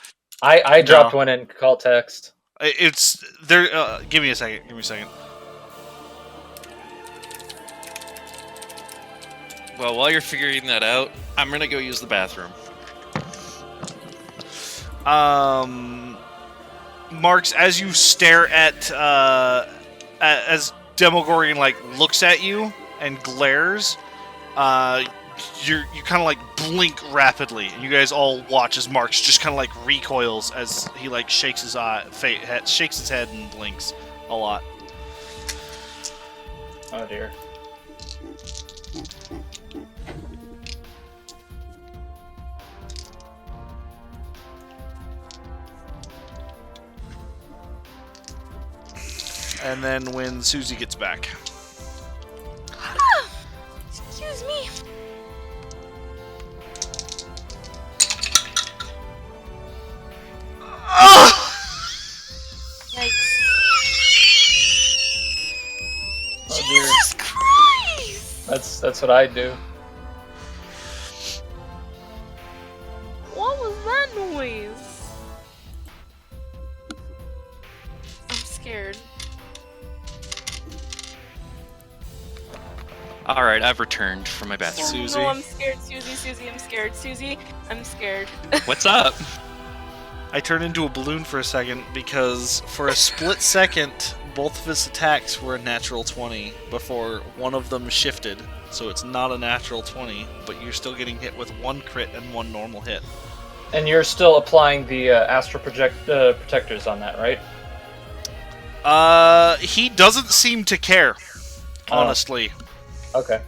I dropped No. one in call text. It's there. Give me a second. Give me a second. Well, while you're figuring that out, I'm gonna go use the bathroom. Marks, as you stare at as Demogorgon like looks at you and glares, you kind of like blink rapidly, and you guys all watch as Marks just kind of like recoils as he like shakes his shakes his head and blinks a lot. Oh dear. And then when Susie gets back, Excuse me. Yikes. That's what I do. What was that noise? I'm scared. All right, I've returned from my bathroom. Susie. No, I'm scared, Susie, I'm scared, Susie, I'm scared. What's up? I turned into a balloon for a second because for a split second, both of his attacks were a natural 20 before one of them shifted. So it's not a natural 20, but you're still getting hit with one crit and one normal hit. And you're still applying the astral protectors on that, right? He doesn't seem to care, honestly. Okay.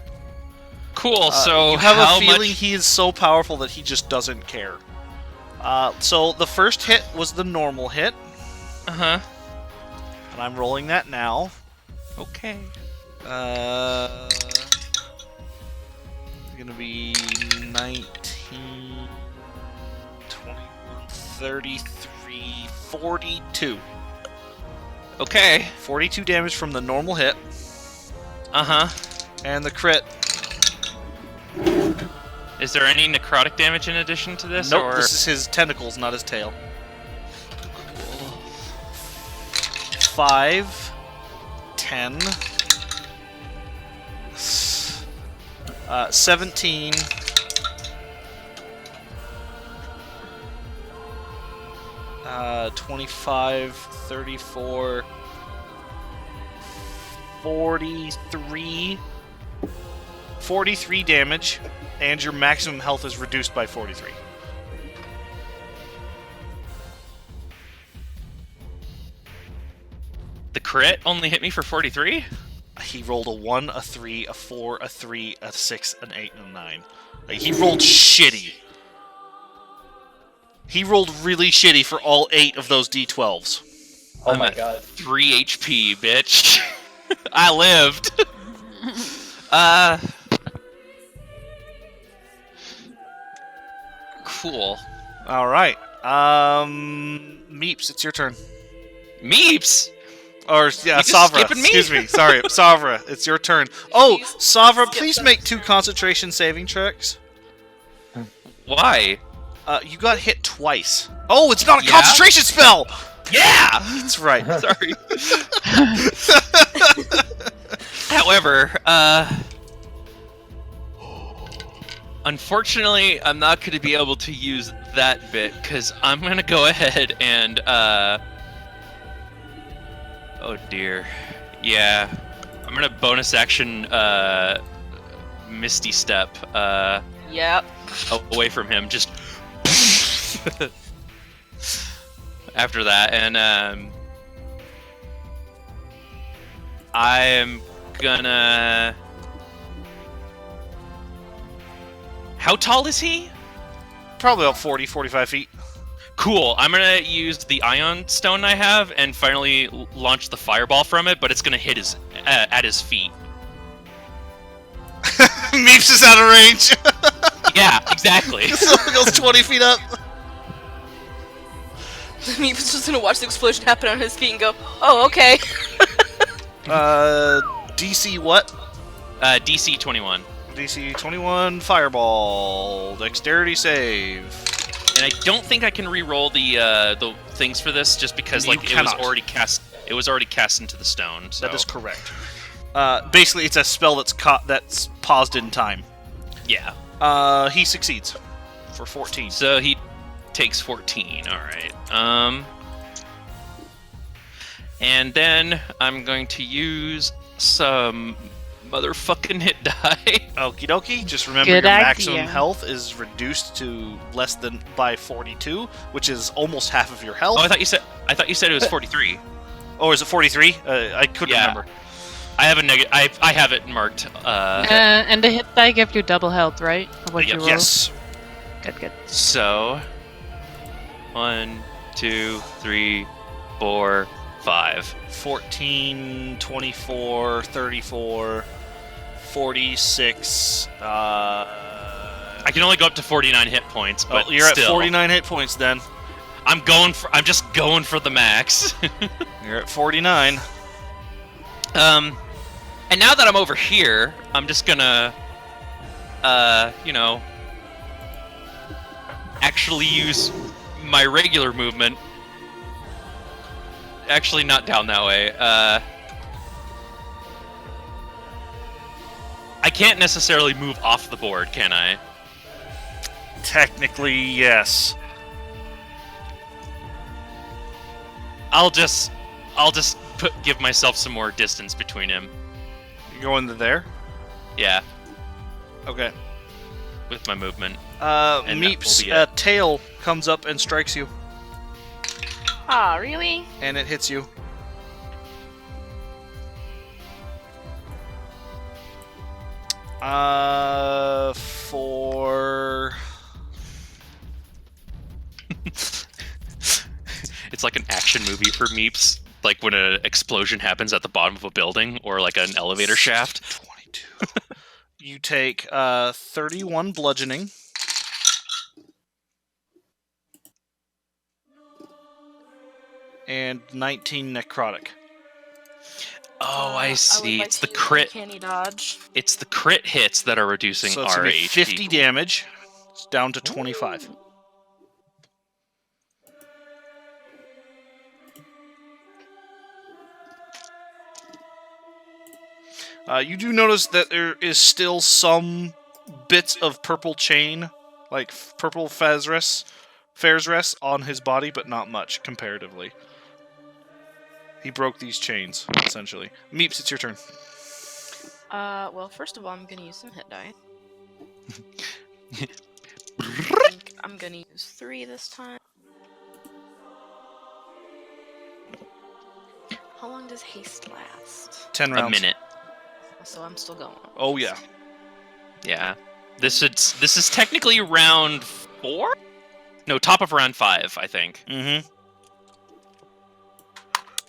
Cool. So you have how a feeling much? he is so powerful that he just doesn't care. So the first hit was the normal hit, Uh-huh. and I'm rolling that now. Okay. Gonna be 19, 21, 33, 42. Okay. 42 damage from the normal hit, Uh-huh. and the crit. Is there any necrotic damage in addition to this? Nope, or... this is his tentacles, not his tail. 5, 10, 17, 25, 34, 43 damage, and your maximum health is reduced by 43. The crit only hit me for 43? He rolled a 1, a 3, a 4, a 3, a 6, an 8, and a 9. Like, he rolled shitty. He rolled really shitty for all 8 of those D12s. Oh I'm my at god. 3 HP, bitch. I lived. Cool. Alright. Meeps, it's your turn. Meeps? Or, yeah, You just Savra. skipping me? Excuse me. Sorry, Savra, it's your turn. Oh, Please Savra, skip please them. make 2 concentration saving checks. Why? You got hit twice. Oh, it's not a Yeah? concentration spell! Yeah! That's right. Sorry. However, unfortunately, I'm not going to be able to use that bit, because I'm going to go ahead and, oh dear. Yeah. I'm going to bonus action, Misty Step, Yep. away from him, just after that, and I'm gonna... How tall is he? Probably about 40, 45 feet. Cool, I'm gonna use the Ion Stone I have and finally launch the fireball from it, but it's gonna hit his at his feet. Meeps is out of range. Yeah, exactly. So it goes 20 feet up. Meep's just gonna watch the explosion happen on his feet and go, oh, okay. DC what? DC 21. DC 21, fireball, dexterity save. And I don't think I can re-roll the things for this, just because You like it cannot. was already cast. It was already cast into the stone. So. That is correct. Basically, it's a spell that's paused in time. Yeah. He succeeds for 14. So he takes 14. All right. And then I'm going to use some motherfucking hit die. Okie dokie. Just remember Good your idea. maximum health is reduced to less than by 42, which is almost half of your health. Oh, I thought you said it was 43. Or is it 43? I couldn't Yeah. remember. I have a negative. I have it marked. And the hit die gives you double health, right? Of what Yep. you roll? Yes. Good. So 1, 2, 3, 4, 5. 14, 24, 34, 46. I can only go up to 49 hit points, but You're still, at 49 hit points then. I'm just going for the max. You're at 49. And now that I'm over here, I'm just gonna actually use my regular movement. Actually, not down that way. I can't necessarily move off the board, can I? Technically, yes. I'll just give myself some more distance between him. You go into there? Yeah, Okay. with my movement. And that Meeps, will be it. a tail comes up and strikes you, Ah, really? and it hits you. For... It's like an action movie for Meeps. Like when an explosion happens at the bottom of a building or like an elevator shaft. 22. You take 31 bludgeoning. And 19 necrotic. Oh, I would see. like It's the to use crit. Uncanny dodge. It's the crit hits that are reducing So it's our going to be HP. 50 damage. It's down to 25. You do notice that there is still some bits of purple chain, like purple Fazres on his body, but not much comparatively. He broke these chains, essentially. Meeps, it's your turn. Well, first of all, I'm gonna use some hit die. I think I'm gonna use 3 this time. How long does haste last? 10 A rounds. minute. So I'm still going. Oh, yeah. Yeah. This is technically round 4? No, top of round 5, I think. Mm-hmm.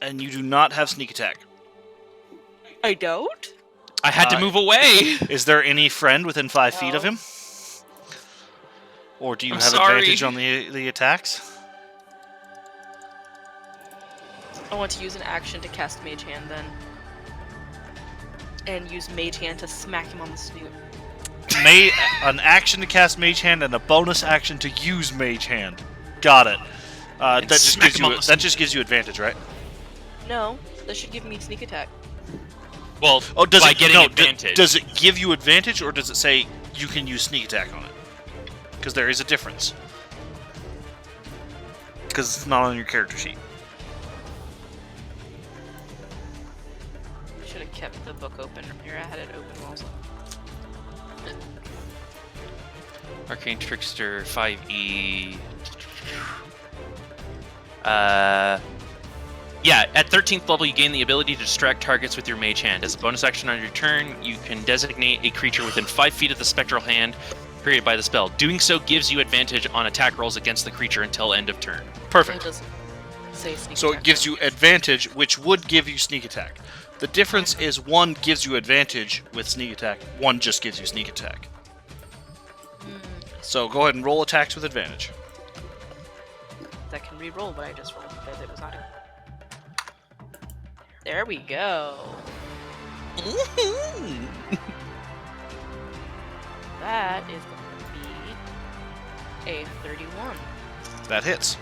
And you do not have sneak attack. I don't? I had to move away. Is there any friend within 5 feet of No. him? Or do you I'm have sorry. advantage on the attacks? I want to use an action to cast Mage Hand then. And use Mage Hand to smack him on the snoot. An action to cast Mage Hand and a bonus action to use Mage Hand. Got it. That smack him on the just gives you advantage, right? No, that should give me sneak attack. Well, Oh, does by it getting no, advantage. does it give you advantage, or does it say you can use sneak attack on it? Because there is a difference. Because it's not on your character sheet. Should have kept the book open. Here, I had it open also. Arcane Trickster 5e. Yeah, at 13th level, you gain the ability to distract targets with your Mage Hand. As a bonus action on your turn, you can designate a creature within 5 feet of the spectral hand created by the spell. Doing so gives you advantage on attack rolls against the creature until end of turn. It Perfect. doesn't say sneak So attack. it gives you advantage, which would give you sneak attack. The difference is one gives you advantage with sneak attack, one just gives you sneak attack. So go ahead and roll attacks with advantage. That can re-roll what I just rolled because it was not. There we go. That is going to be a 31. That hits.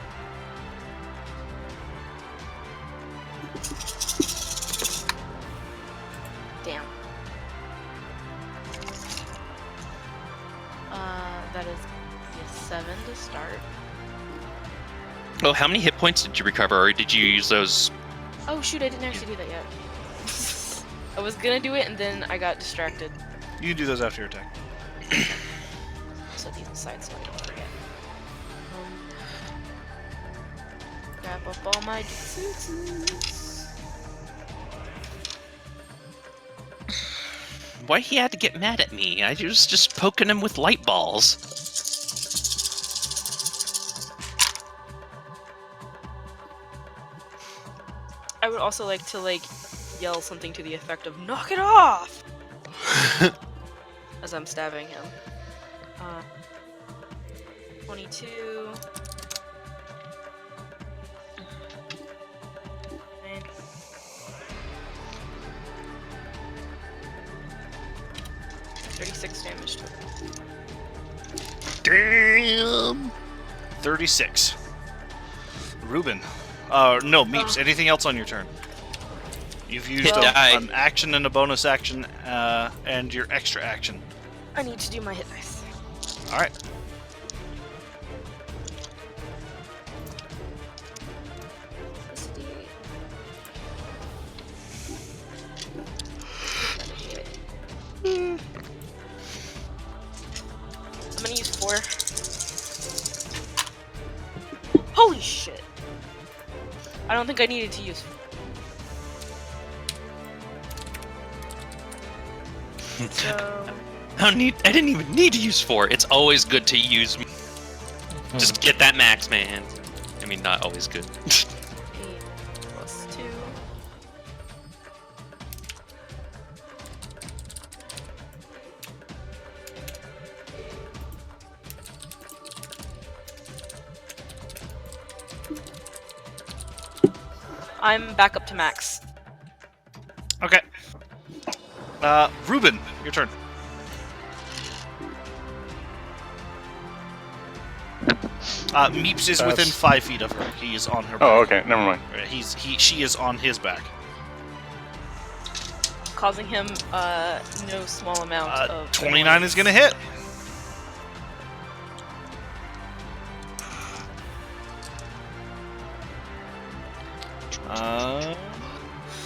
Damn. That is a 7 to start. Well, how many hit points did you recover, or did you use those? Oh shoot, I didn't actually do that yet. I was gonna do it and then I got distracted. You can do those after your attack. Set these aside so I don't forget. Grab up all my defenses. Why he had to get mad at me? I was just poking him with light balls. I would also like to yell something to the effect of "Knock it off!" as I'm stabbing him. 22. 9. 36 damage to it. Damn. 36. Ruben. No, Meeps. Anything else on your turn? You've used an action and a bonus action, and your extra action. I need to do my hit dice. All right. I'm gonna use 4. Holy shit! I don't think I needed to use 4. So... I didn't even need to use 4. It's always good to use. Just get that max, man. I mean, not always good. 8 plus 2. I'm back up to max. Okay. Ruben, your turn. Meeps is within 5 feet of her. He is on her back. Oh, okay. Never mind. She is on his back. Causing him no small amount of 29 is gonna hit.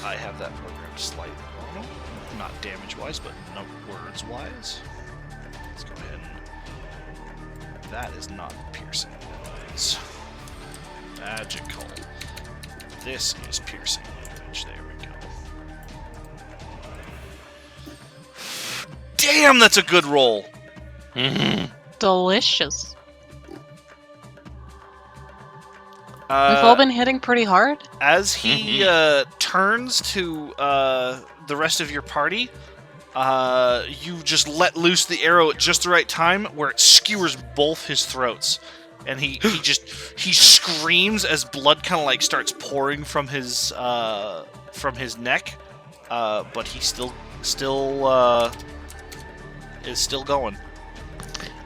I have that programmed slightly wrong. Not damage-wise, but no words-wise. Let's go ahead and... That is not piercing. That is magical. This is piercing damage. There we go. Damn, that's a good roll! Delicious. We've all been hitting pretty hard. As he turns to the rest of your party, you just let loose the arrow at just the right time, where it skewers both his throats, and he screams as blood kind of like starts pouring from his neck, but he still is still going.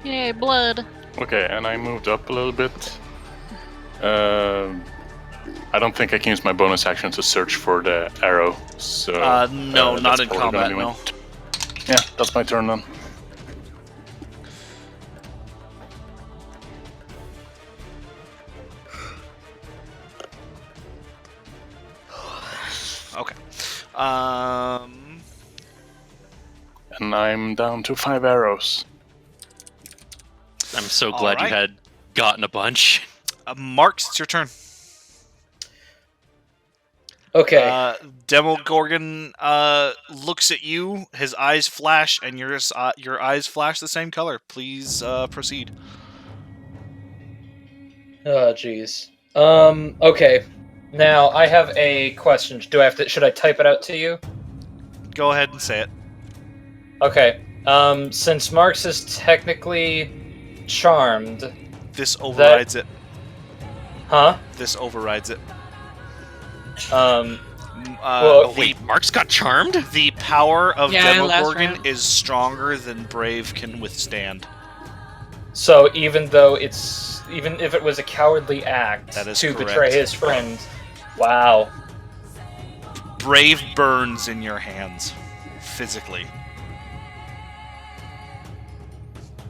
Yay, blood. Okay, and I moved up a little bit. I don't think I can use my bonus action to search for the arrow, so... no, not that's in probably combat, gonna be no. Yeah, that's my turn then. Okay. And I'm down to 5 arrows. I'm so glad you Alright. had gotten a bunch. Marks, it's your turn. Okay. Demogorgon looks at you, his eyes flash, and your eyes flash the same color. Please proceed. Oh, jeez. Okay. Now, I have a question. Should I type it out to you? Go ahead and say it. Okay. Since Marx is technically charmed... This overrides it. Huh? This overrides it. Well, Wait, Mark's got charmed? The power of Yeah, last Demogorgon round. is stronger than Brave can withstand. So even if it was a cowardly act That is to correct. betray his friend, wow. Brave burns in your hands, physically.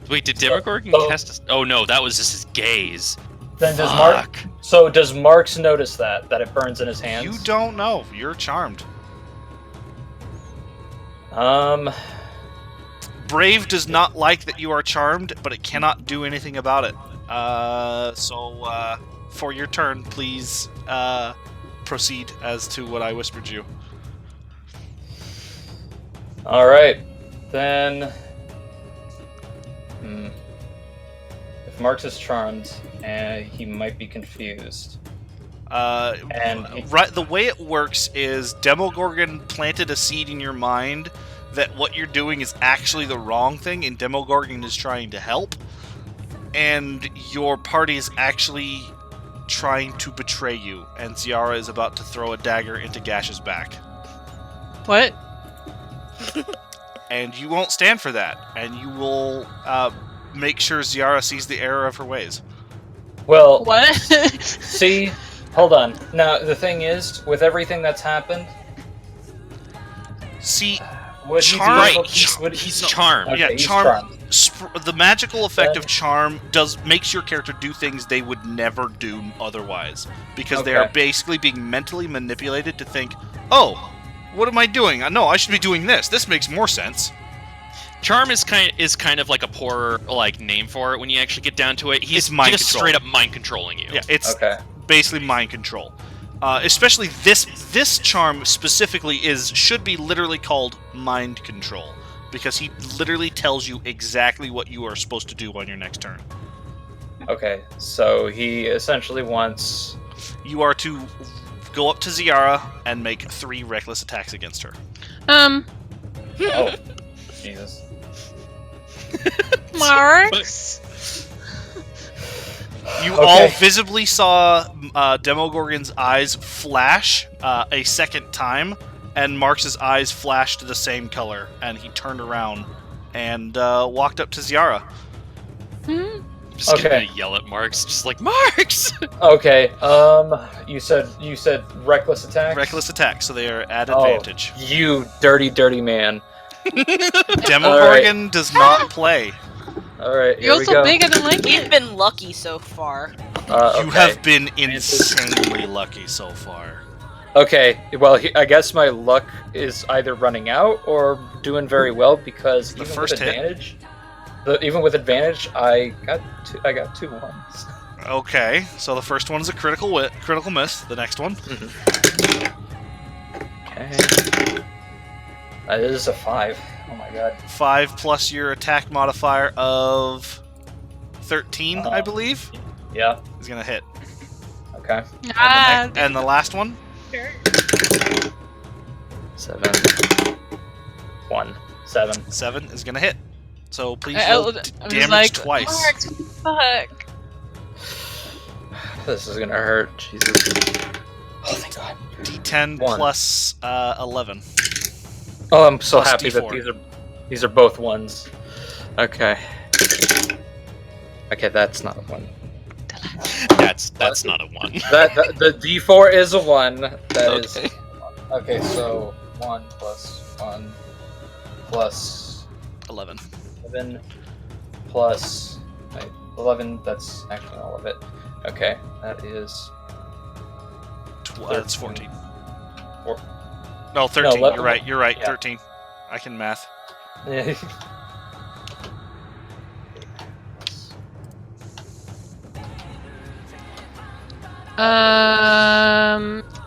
Wait, did Demogorgon cast us? Oh no, that was just his gaze. Then does Fuck. does Marx notice that it burns in his hands? You don't know. You're charmed. Brave does not like that you are charmed, but it cannot do anything about it. So for your turn, please proceed as to what I whispered you. All right, then. If Marx is charmed, he might be confused. Right, the way it works is Demogorgon planted a seed in your mind that what you're doing is actually the wrong thing, and Demogorgon is trying to help, and your party is actually trying to betray you, and Ziara is about to throw a dagger into Gash's back. What? and you won't stand for that, and you will make sure Ziara sees the error of her ways. Well, What? see, hold on. Now the thing is, with everything that's happened, See, would he be Charm- Right, able- he's, would- he's no. charmed. Okay, yeah, he's charm. charmed. The magical effect Then- of charm makes your character do things they would never do otherwise, because they are Okay. basically being mentally manipulated to think, "Oh, what am I doing? No, I should be doing this. This makes more sense." Charm is kind of like a poor name for it when you actually get down to it. He's It's mind just control. straight up mind controlling you. Yeah, it's Okay. basically mind control. Especially this charm specifically should be literally called mind control, because he literally tells you exactly what you are supposed to do on your next turn. Okay, so he essentially wants. You are to go up to Ziara and make 3 reckless attacks against her. Oh, Jesus. Marks. You Okay. all visibly saw Demogorgon's eyes flash a second time, and Marx's eyes flashed the same color, and he turned around and walked up to Ziara. Hmm? Just Okay. gonna yell at Marks, just like Marks. Okay. You said reckless attack. Reckless attacks, so they are at Oh. advantage. You dirty man. Demogorgon does not play. All right. You're Here we also go. bigger than We've Linky. been lucky so far. You Okay. have been insanely lucky so far. Okay. Well, I guess my luck is either running out or doing very well, because The even first with hit. advantage, even with advantage, I got 2 ones. Okay, so the first one is a critical miss. The next one, Okay. That is a 5. Oh my god. 5 plus your attack modifier of 13, I believe, Yeah. is gonna hit. Okay. And the last one, 7. 1. 7. 7 is gonna hit. So please I roll was damage like, twice. Marks, fuck. This is gonna hurt. Jesus. Oh, thank God. D10 One. plus 11. Oh, I'm so Plus happy D4. that these are both ones. Okay. Okay, that's not a 1. That's not a 1. The D4 is a 1. That is. Okay. Okay, so 1 plus 1 plus 11. 11 plus 11. That's actually all of it. Okay, that is. That's 14. Four. No, 13. No, You're right. You're right. yeah. 13. I can math.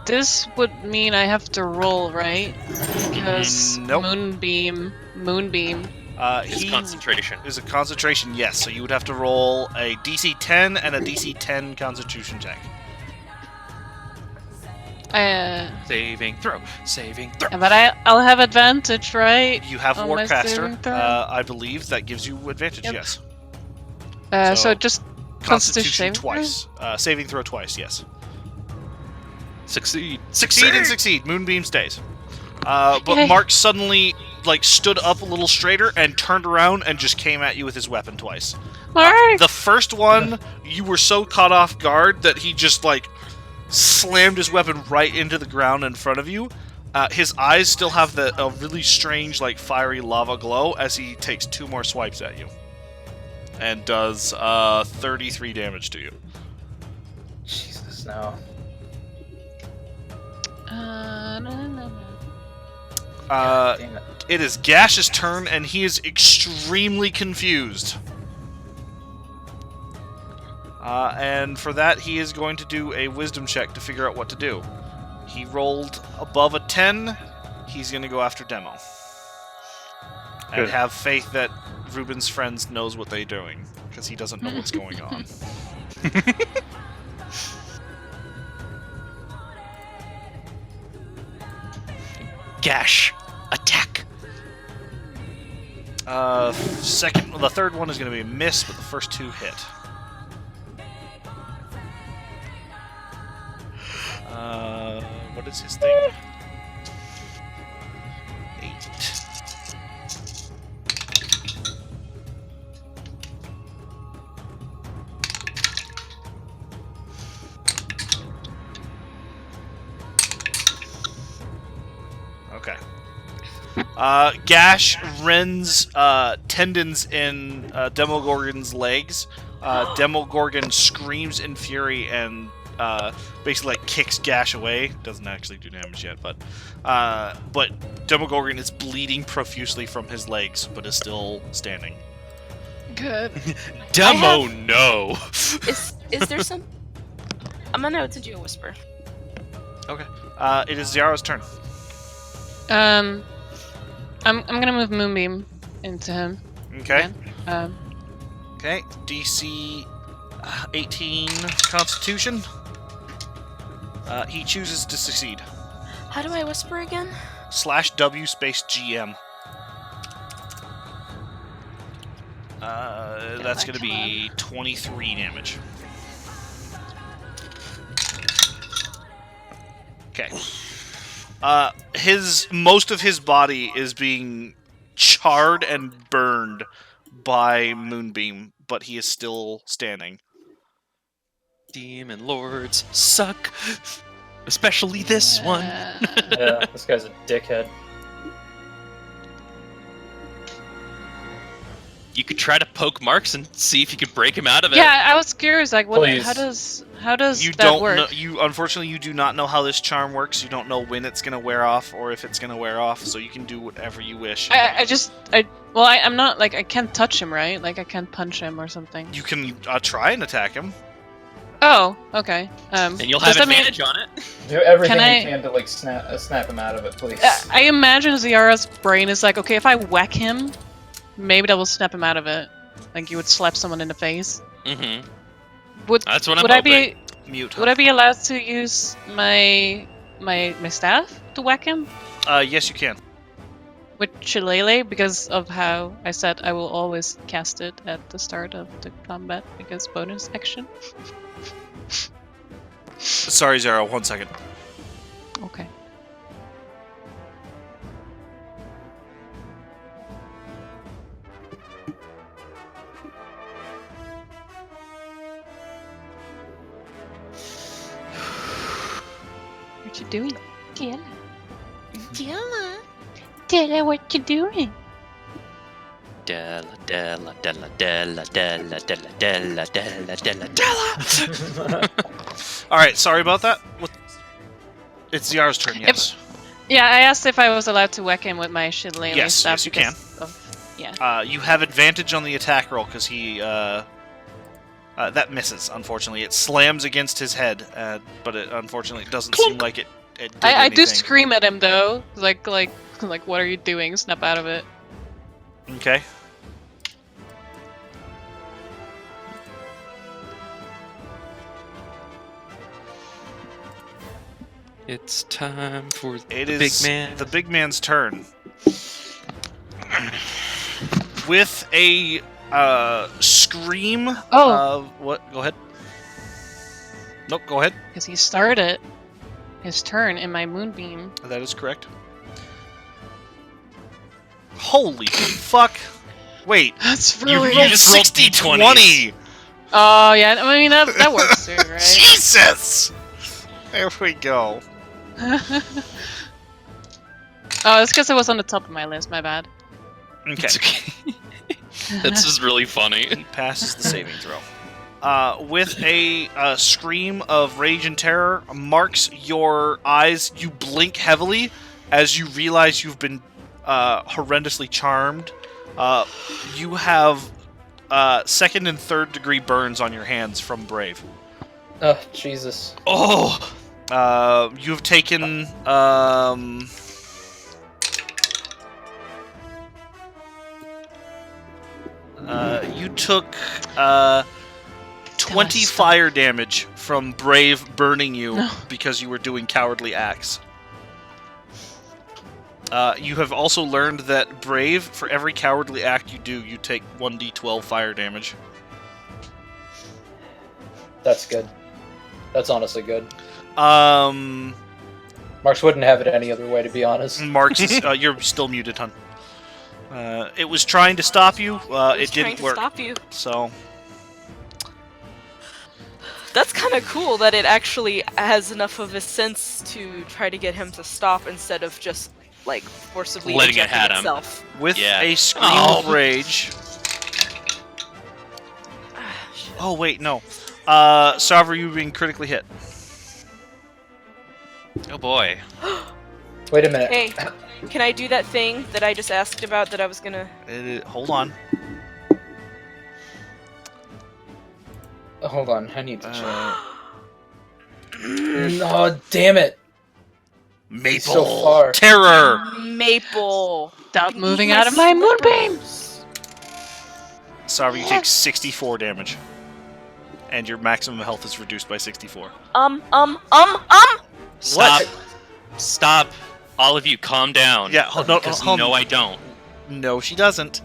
This would mean I have to roll, right? Because Nope. Moonbeam. It's He concentration. is a concentration, yes. So you would have to roll a DC 10 and a DC 10 Constitution check. Saving throw. Saving throw. But I'll have advantage, right? You have On my Warcaster. saving throw? I believe that gives you advantage. Yep. Yes. So so- just Constitution saving throw? twice. Saving throw twice. Yes. Succeed. Succeed and succeed. Moonbeam stays. But Okay. Mark suddenly stood up a little straighter and turned around and just came at you with his weapon twice. Mark! The first one, you were so caught off guard that he just slammed his weapon right into the ground in front of you. His eyes still have a really strange, fiery lava glow as he takes 2 more swipes at you, and does 33 damage to you. Jesus, no. Damn it. It is Gash's turn, and he is extremely confused. And for that, he is going to do a wisdom check to figure out what to do. He rolled above a 10. He's going to go after Demo. And Good. have faith that Ruben's friends knows what they're doing, because he doesn't know what's going on. Gash. Attack. The third one is going to be a miss, but the first 2 hit. What is his thing? 8. Gash rends tendons in Demogorgon's legs. Demogorgon screams in fury and basically like kicks Gash away. Doesn't actually do damage yet, but Demogorgon is bleeding profusely from his legs, but is still standing. Good. Demo, no. Is there some? I'm gonna do a whisper. Okay. It is Ziara's turn. I'm gonna move Moonbeam into him. Okay. Again. Okay. DC 18 Constitution. He chooses to succeed. How do I whisper again? /W space GM. That's going to be 23 damage. Okay. Most of his body is being charred and burned by Moonbeam, but he is still standing. Demon lords suck. Especially this one. Yeah, this guy's a dickhead. You could try to poke Marks and see if you could break him out of it. Yeah, I was curious. Like, what? Please. How does You that don't work? know. Unfortunately, you do not know how this charm works. You don't know when it's going to wear off or if it's going to wear off. So you can do whatever you wish. I'm not like I can't touch him, right? Like I can't punch him or something. You can try and attack him. Oh, okay. And you'll does have that mean- advantage on it. Do everything Can I- you can to like snap him out of it, please. I imagine Ziara's brain is like, okay, if I whack him, maybe that will snap him out of it. Like you would slap someone in the face. Mm-hmm. Would That's what I'm would I hoping. be Mute. would I be allowed to use my staff to whack him Yes, you can. with Shillelagh because of how I said I will always cast it at the start of the combat because bonus action. Sorry, Zara. 1 second. Okay. What you doing? Tell her what you doing. Della, Della, Della, Della, Della, Della, Della, Della, Della, Della. All right. Sorry about that. It's Zara's turn. Yes. Yeah, I asked if I was allowed to whack him with my Shillelagh Yes, staff. yes, you can. because of- You have advantage on the attack roll because he. That misses. Unfortunately, it slams against his head, but it unfortunately doesn't seem like it. Did I do anything. scream at him though, like what are you doing? Snap out of it. Okay. It's time for It the is big man. the big man's turn. With a scream of what? Go ahead. Nope. Go ahead. Because he started his turn in my moonbeam. That is correct. Holy fuck! Wait, That's You really rolled just 60 60-20. Oh yeah, I mean that works too, right? Jesus! There we go. Oh, it's because it was on the top of my list. My bad. Okay. It's okay. This is really funny. He passes the saving throw. With a scream of rage and terror, Marks, your eyes, you blink heavily as you realize you've been horrendously charmed. You have second and third degree burns on your hands from Brave. Oh, Jesus. Oh! You have taken you took 20 stop? fire damage from Brave burning you No. because you were doing cowardly acts. You have also learned that Brave, for every cowardly act you do, you take 1d12 fire damage. That's good. That's honestly good. Marks Marks wouldn't have it any other way, to be honest. is, you're still muted, hun. It was trying to stop you. It Trying didn't to work. stop you. So That's kind of cool that it actually has enough of a sense to try to get him to stop instead of just like forcibly Letting it injecting at him. itself. With Yeah. a scream Oh. of rage. Shit. Oh wait, no. Savra, you being critically hit. Oh boy. Wait a minute. Hey, can I do that thing that I just asked about that I was gonna? Hold on. Hold on, I need to check. Uh, No, damn it! Maple So far. terror. Maple. Stop Can eat moving out of my moonbeam! slippers. Savra, you take 64 damage, and your maximum health is reduced by 64. Stop. Stop. All of you, calm down. Yeah, no, Because hold no, on. I don't. No, she doesn't.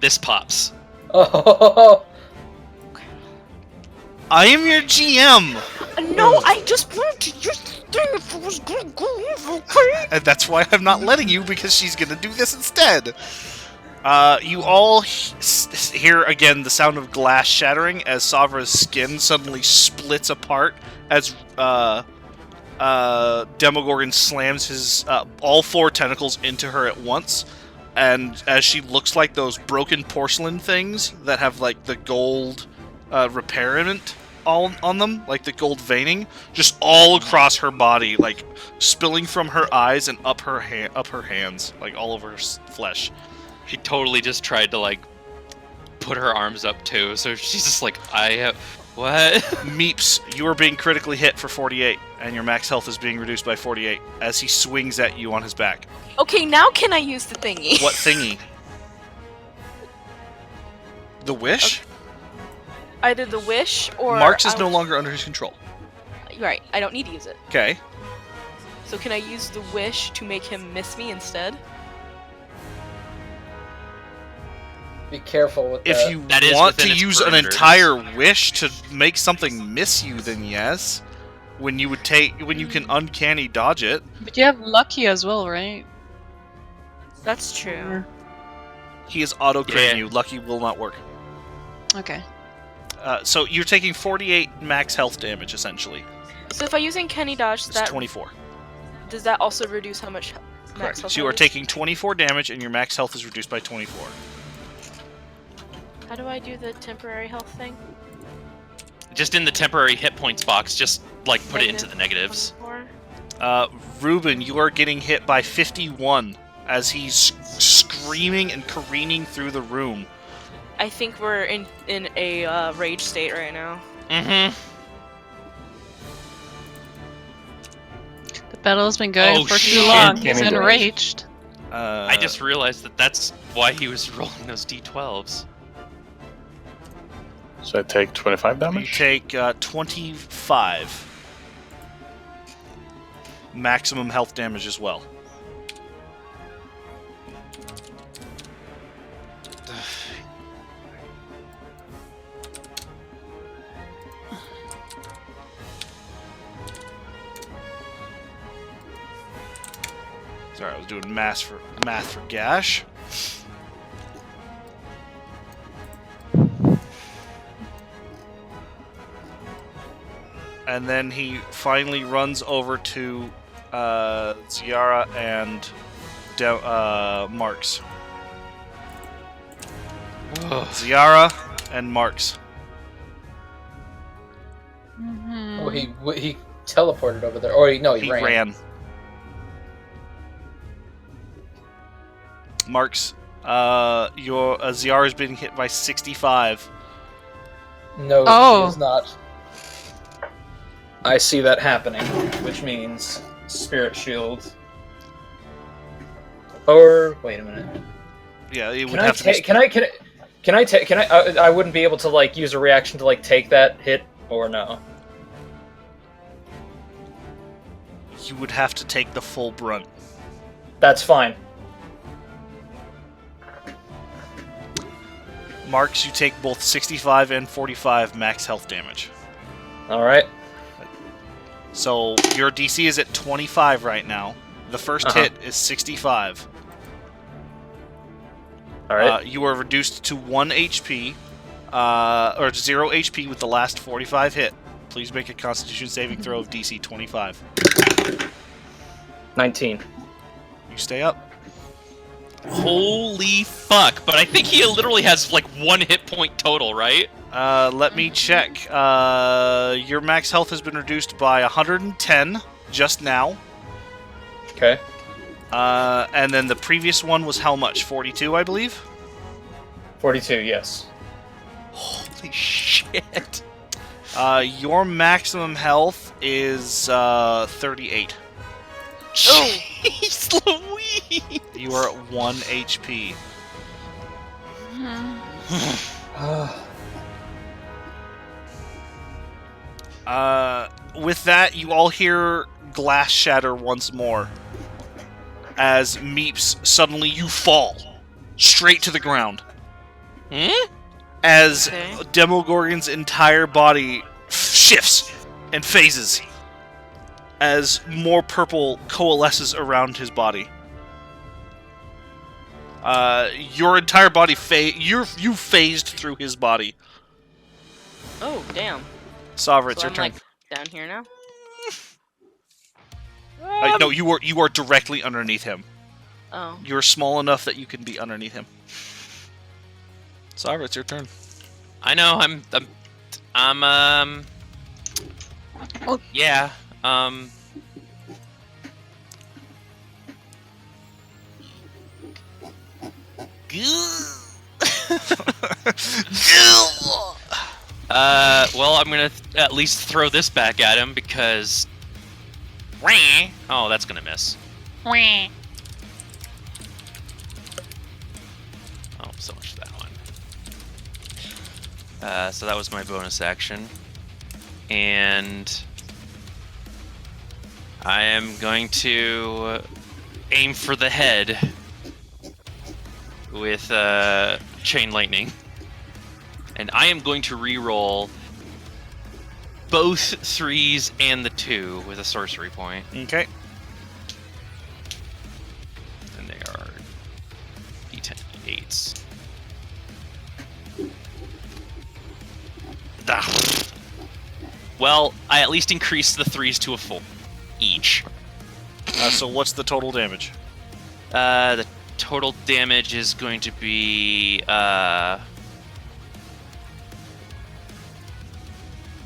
This pops. Oh, I am your GM, No, I just wanted to use the thing if it was gonna go over, okay? and that's why I'm not letting you because she's gonna do this instead. You all hear again the sound of glass shattering as Savra's skin suddenly splits apart as Demogorgon slams his all 4 tentacles into her at once, and as she looks like those broken porcelain things that have like the gold repairment all on them, like the gold veining, just all across her body, like spilling from her eyes and up her hands, like all over her flesh. She totally just tried to, like, put her arms up, too. So she's just like, I have... What? Meeps, you are being critically hit for 48, and your max health is being reduced by 48 as he swings at you on his back. Okay, now can I use the thingy? What thingy? The wish? Either the wish or Marks is no longer under his control. Right, I don't need to use it. Okay. So can I use the wish to make him miss me instead? be careful with that. If you That is want to within its use an parameters. entire wish to make something miss you, then yes. When you can uncanny dodge it. But you have lucky as well, right? That's true. He is auto-critting Yeah. you. Lucky will not work. Okay. So you're taking 48 max health damage, essentially. So if I use uncanny dodge, It's that 24. does that also reduce how much max Correct. health? So you I are lose? taking 24 damage, and your max health is reduced by 24. How do I do the temporary health thing? Just in the temporary hit points box, just, like, put it into Negative the negatives. 24? Ruben, you are getting hit by 51 as he's screaming and careening through the room. I think we're in a rage state right now. Mm-hmm. The battle's been going Oh, for too shit. long. Can't He's even do it. enraged. I just realized that that's why he was rolling those d12s. So I take 25 You damage? take 25 maximum health damage as well. Sorry, I was doing math for Gash. And then he finally runs over to Ziara and Marks. Ziara and Marks. Oh, he teleported over there. Or no, he He ran. ran. Marks, your Ziara's been hit by 65. No, Oh. she is not. I see that happening, which means Spirit Shield. Or wait a minute. Yeah, it would Can I have to be. take? Can I? I wouldn't be able to like use a reaction to like take that hit or no. You would have to take the full brunt. That's fine. Marks, you take both 65 and 45 max health damage. All right. So your DC is at 25 right now. The first hit is 65. All right. You are reduced to 1 HP, or 0 HP with the last 45 hit. Please make a Constitution saving throw of DC 25. 19. You You stay up. Holy fuck! But I think he literally has like 1 hit point total, right? Let me check. Your max health has been reduced by 110 just now. Okay. And then the previous one was how much? 42, I believe? 42, yes. Holy shit! Your maximum health is 38. Jeez Louise! You are at 1 HP. With that, you all hear glass shatter once more. As Meeps, suddenly you fall. Straight to the ground. Hmm? As Okay. Demogorgon's entire body shifts and phases. As more purple coalesces around his body. Your entire body you phased through his body. Oh, damn. Savra, it's So your I'm turn. like down here now. No, you are directly underneath him. Oh. You're small enough that you can be underneath him. Savra, it's your turn. I know. Oh. Yeah. Well, I'm gonna at least throw this back at him because. Oh, that's gonna miss. Oh, so much for that one. So that was my bonus action. And I am going to aim for the head with Chain Lightning. And I am going to re-roll both 3s and the 2 with a sorcery point. Okay. And they are D10, D8s. Well, I at least increased the 3s to a 4 each. So what's the total damage? The total damage is going to be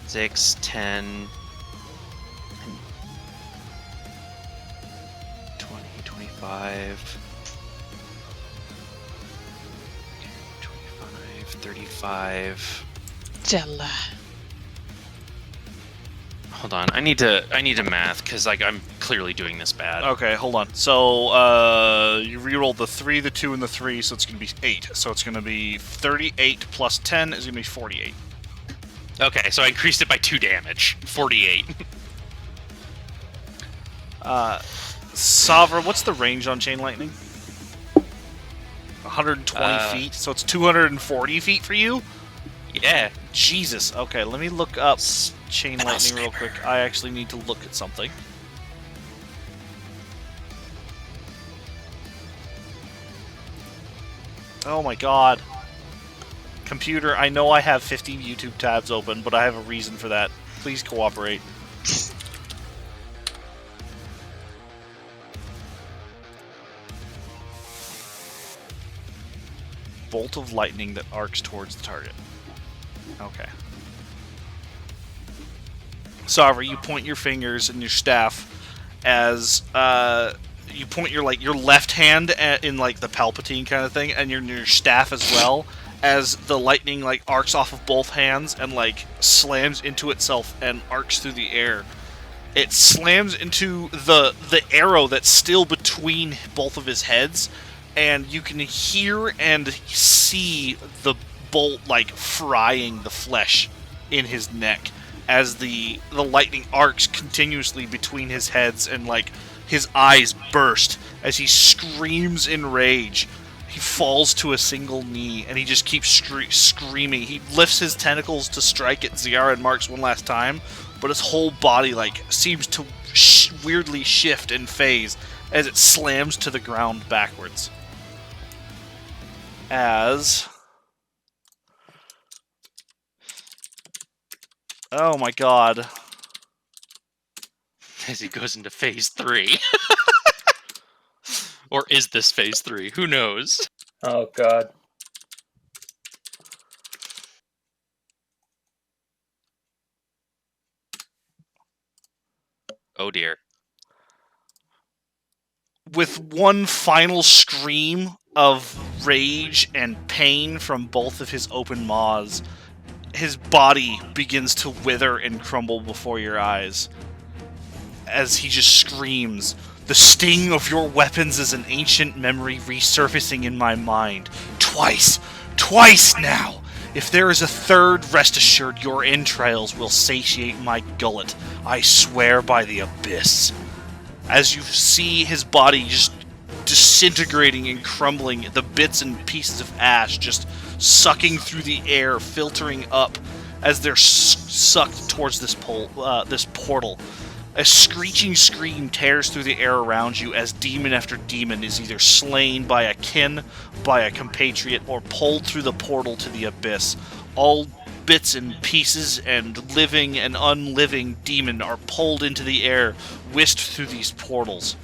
6, 10, 20, 25, 25, 35. Jella. Hold on, I need to math because like I'm clearly doing this bad. Okay, hold on. So, you rerolled the 3, the 2, and the 3, so it's going to be 8. So it's going to be 38 plus 10 is going to be 48. Okay, so I increased it by 2 damage. 48. Savra, what's the range on Chain Lightning? 120 feet, so it's 240 feet for you? Yeah. Jesus. Okay, let me look up Chain Lightning real quick. I actually need to look at something. Oh my god. Computer, I know I have 15 YouTube tabs open, but I have a reason for that. Please cooperate. Bolt of lightning that arcs towards the target. Okay. Savra, you point your fingers and your staff as you point your left hand in like the Palpatine kind of thing, and your staff as well, as the lightning like arcs off of both hands and like slams into itself and arcs through the air. It slams into the arrow that's still between both of his heads, and you can hear and see the bolt like frying the flesh in his neck as the lightning arcs continuously between his heads, and like his eyes burst as he screams in rage. He falls to a single knee and he just keeps screaming. He lifts his tentacles to strike at Ziara and Marks one last time, but his whole body like seems to weirdly shift and phase as it slams to the ground backwards. As... Oh my god. As he goes into phase 3. Or is this phase 3? Who knows? Oh god. Oh dear. With one final scream of rage and pain from both of his open maws, his body begins to wither and crumble before your eyes. As he just screams, "The sting of your weapons is an ancient memory resurfacing in my mind. Twice now! If there is a third, rest assured your entrails will satiate my gullet. I swear by the abyss." As you see his body just disintegrating and crumbling, the bits and pieces of ash just sucking through the air, filtering up as they're sucked towards this portal. A screeching scream tears through the air around you as demon after demon is either slain by a kin, by a compatriot, or pulled through the portal to the abyss. All bits and pieces and living and unliving demon are pulled into the air, whisked through these portals.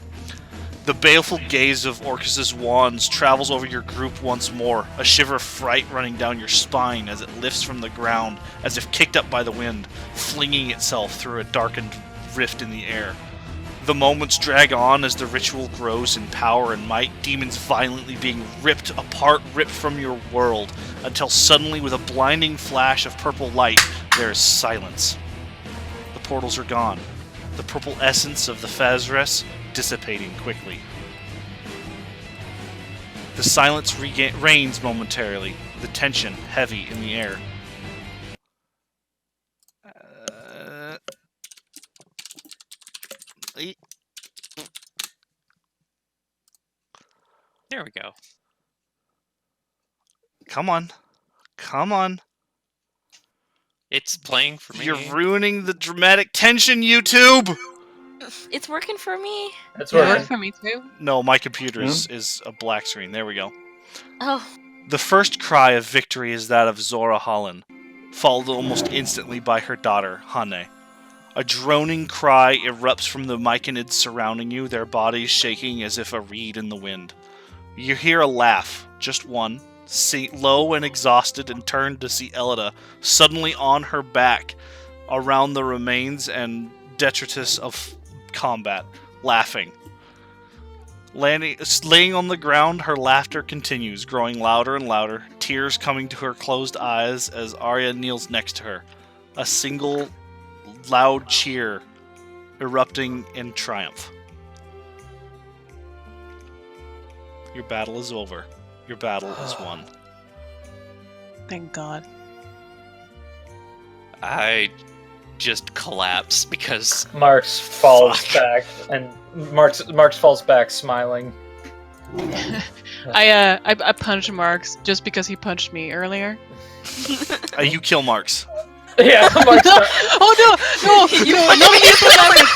The baleful gaze of Orcus's wands travels over your group once more, a shiver of fright running down your spine as it lifts from the ground, as if kicked up by the wind, flinging itself through a darkened rift in the air. The moments drag on as the ritual grows in power and might, demons violently being ripped apart, ripped from your world, until suddenly, with a blinding flash of purple light, there is silence. The portals are gone, the purple essence of the Fazres dissipating quickly. The silence reigns momentarily, the tension heavy in the air. There we go. Come on. It's playing for me. You're ruining the dramatic tension, YouTube! It's working for me. That's It working. worked for me too. No, my computer is a black screen. There we go. Oh, The first cry of victory is that of Zora Holland, followed almost instantly by her daughter, Hane. A droning cry erupts from the myconids surrounding you, their bodies shaking as if a reed in the wind. You hear a laugh, just one, low and exhausted, and turn to see Elida, suddenly on her back, around the remains and detritus of combat, laughing. Laying on the ground, her laughter continues, growing louder and louder, tears coming to her closed eyes as Arya kneels next to her. A single loud cheer erupting in triumph. Your battle is over. Your battle is won. Thank God. I just collapse because Marx falls Fuck. back, and Marx falls back smiling. I punched Marks just because he punched me earlier. You kill Marks. Yeah, Marx. Oh no! No need for damage!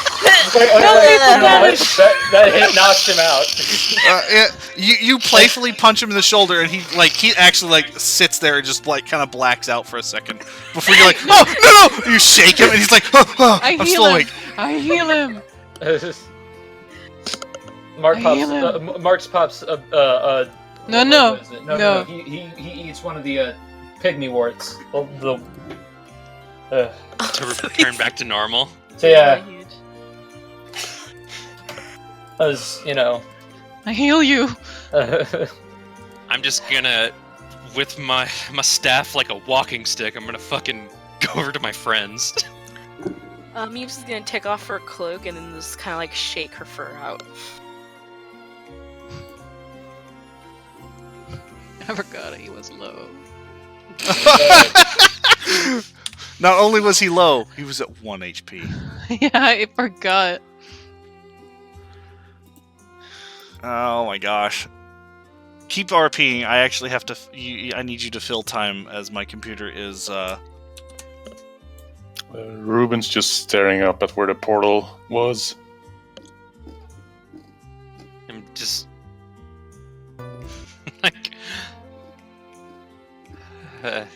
That hit knocked him out. You playfully punch him in the shoulder, and he actually sits there and just kind of blacks out for a second before you're like, oh no! You shake him, and he's like, oh, I I'm heal still him. awake. I heal him. Marx pops. No. What is it? No. He eats one of the pygmy warts. to return back to normal. So yeah, as you know. I heal you. I'm just gonna, with my staff like a walking stick, I'm gonna fucking go over to my friends. Meeps is gonna take off her cloak and then just kind of shake her fur out. I forgot he was low. Not only was he low, he was at 1 HP. Yeah, I forgot. Oh my gosh. Keep RPing. I actually have to. I need you to fill time as my computer is. Ruben's just staring up at where the portal was. I'm just like, I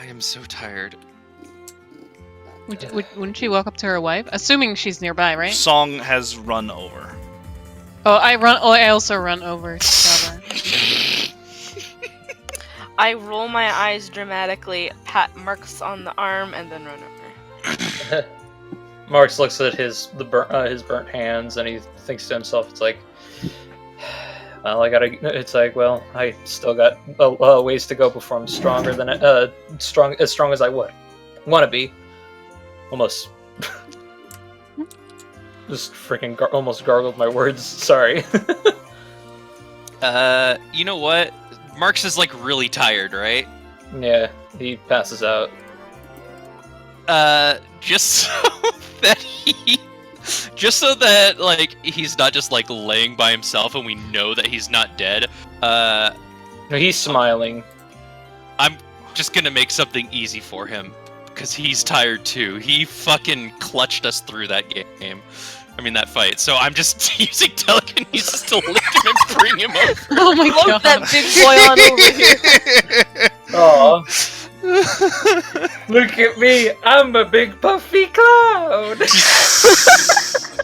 am so tired. Wouldn't she walk up to her wife? Assuming she's nearby, right? Song has run over. Oh, I run. Oh, I also run over Java. I roll my eyes dramatically, pat Marks on the arm, and then run over. Marks looks at his burnt hands and he thinks to himself, it's like, well, well, I still got a ways to go before I'm stronger than as strong as I want to be. Almost, just freaking almost gargled my words. Sorry. You know what? Marks is like really tired, right? Yeah, he passes out. Just so that like he's not just like laying by himself and we know that he's not dead. No, he's smiling. I'm just gonna make something easy for him because he's tired too. He fucking clutched us through that game. I mean that fight. So I'm just using telekinesis to lift him and bring him over. Oh my Float god! that big boy on over here. Aw. Look at me, I'm a big puffy cloud! Excuse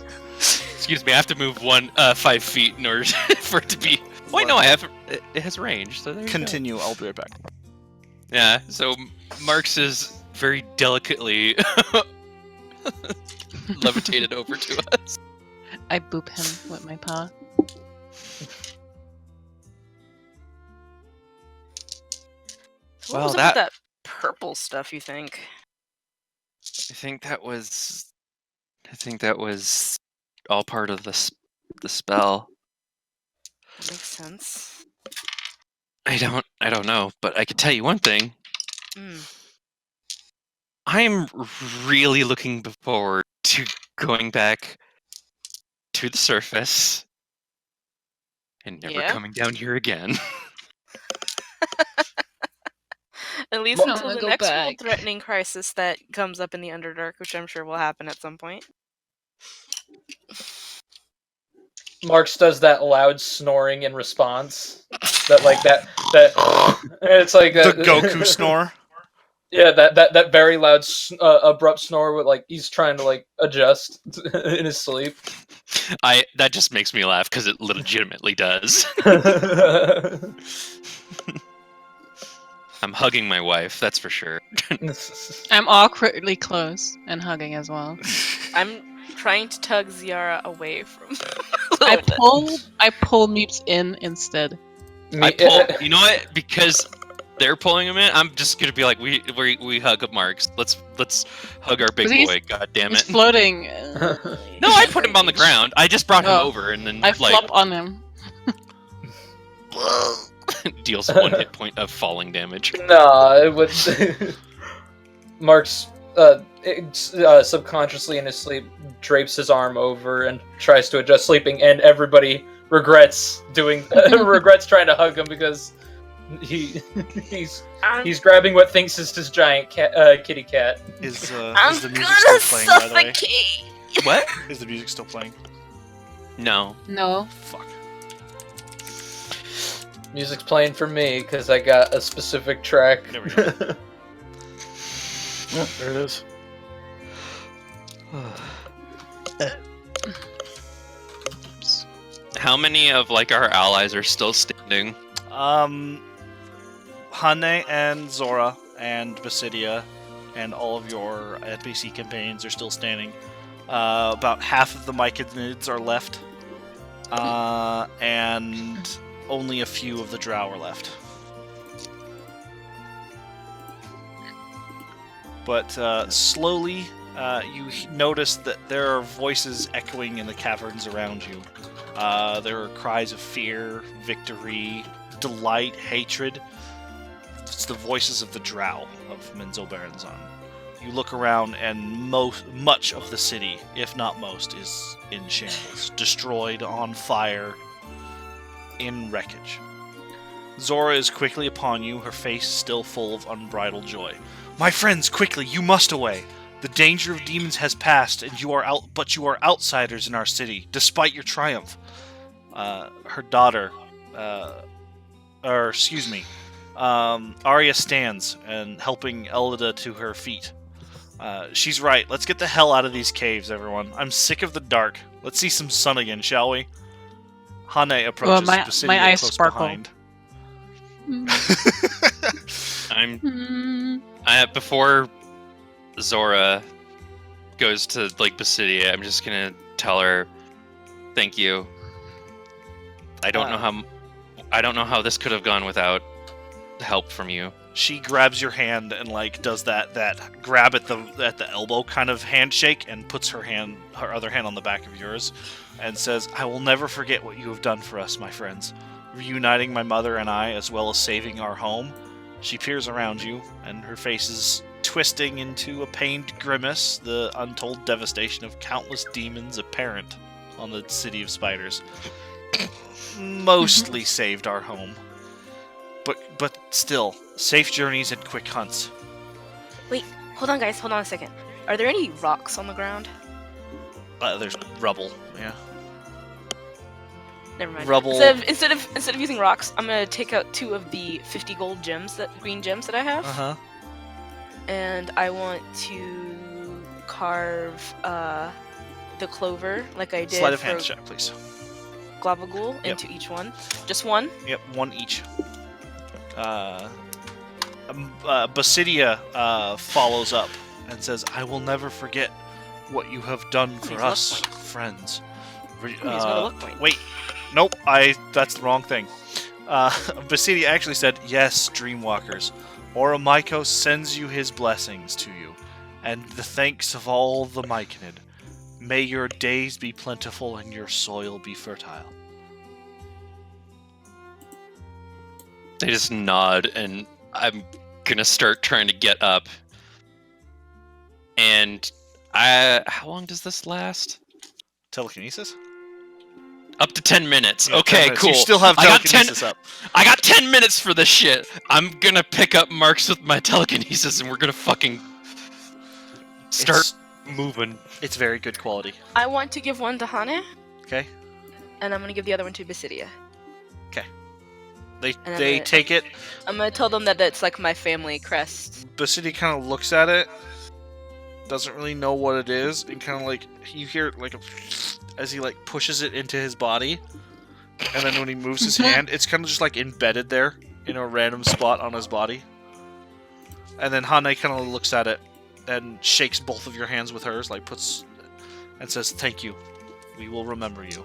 me, I have to move 5 feet in order for it to be. Wait, no, I have. It has range, so there you go. Continue. I'll be right back. Yeah, so Marks is very delicately levitated over to us. I boop him with my paw. What Well, was up with that purple stuff, you think? I think that was all part of the spell. That makes sense. I don't know, but I can tell you one thing. Mm. I'm really looking forward to going back to the surface and never Yeah? coming down here again. At least Well, until I'll the go next back. world-threatening crisis that comes up in the Underdark, which I'm sure will happen at some point. Marks does that loud snoring in response. That it's like The that, Goku snore. Yeah, that very loud, abrupt snore with like he's trying to like adjust in his sleep. That just makes me laugh because it legitimately does. I'm hugging my wife, that's for sure. I'm awkwardly close and hugging as well. I'm trying to tug Ziara away from. I pull Meeps in instead. You know what? Because they're pulling him in, I'm just gonna be like, we hug Marks. Let's hug our big boy. God damn He's it! floating. No, I put him on the ground. I just brought him over and then I like flop on him. deals 1 hit point of falling damage. Nah, it would. Marks subconsciously in his sleep drapes his arm over and tries to adjust sleeping, and everybody regrets trying to hug him because he's grabbing what thinks is his giant kitty cat. Is the I'm music gonna still playing, by the way? suffocate. What? Is the music still playing? No. No. Fuck. Music's playing for me because I got a specific track. There we go. Yeah, there it is. How many of like our allies are still standing? Hane and Zora and Basidia and all of your NPC companions are still standing. About half of the Myconids are left. And only a few of the Drow are left. But slowly, you notice that there are voices echoing in the caverns around you. There are cries of fear, victory, delight, hatred. It's the voices of the Drow of Menzoberranzan. You look around, and much of the city, if not most, is in shambles, destroyed, on fire, in wreckage. Zora is quickly upon you, her face still full of unbridled joy. My friends, quickly, you must away. The danger of demons has passed, and you are outsiders in our city, despite your triumph. Her daughter, Arya stands and helping Elida to her feet. She's right. Let's get the hell out of these caves, everyone. I'm sick of the dark. Let's see some sun again, shall we? Hane approaches my Basidia eyes close sparkle. behind. Before Zora goes to like Basidia, I'm just gonna tell her, "Thank you. I don't know how this could have gone without help from you." She grabs your hand and like does that grab at the elbow kind of handshake and puts her other hand on the back of yours and says, "I will never forget what you have done for us, my friends, reuniting my mother and I as well as saving our home." She peers around you and her face is twisting into a pained grimace, the untold devastation of countless demons apparent on the city of spiders. Mostly saved our home. But still, safe journeys and quick hunts. Wait, hold on, guys. Hold on a second. Are there any rocks on the ground? There's rubble, yeah. Never mind. Rubble. Instead of using rocks, I'm gonna take out 2 of the 50 gold gems, green gems that I have, Uh-huh. and I want to carve the clover like I did Sleight of for hand check, please. Glavagul Yep. into each one. Just one. Yep, 1 each. Basidia follows up and says, "I will never forget what you have done for Please us, look friends." Please look point. Wait, nope, that's the wrong thing. Basidia actually said, "Yes, Dreamwalkers. Oromiko sends you his blessings to you, and the thanks of all the Myconid. May your days be plentiful and your soil be fertile." They just nod, and I'm gonna start trying to get up. And how long does this last? Telekinesis? Up to 10 minutes. Yeah, 10 Okay, minutes. cool. You still have I got telekinesis up. I got 10 minutes for this shit. I'm gonna pick up Marks with my telekinesis, and we're gonna fucking start moving. It's very good quality. I want to give one to Hane, Okay? and I'm gonna give the other one to Basidia. They And they I'm take it. I'm gonna tell them that that's like my family crest. Basidia kind of looks at it, doesn't really know what it is, and kind of like you hear like as he like pushes it into his body, and then when he moves his hand, it's kind of just like embedded there in a random spot on his body. And then Hane kind of looks at it and shakes both of your hands with hers, like puts and says, "Thank you. We will remember you."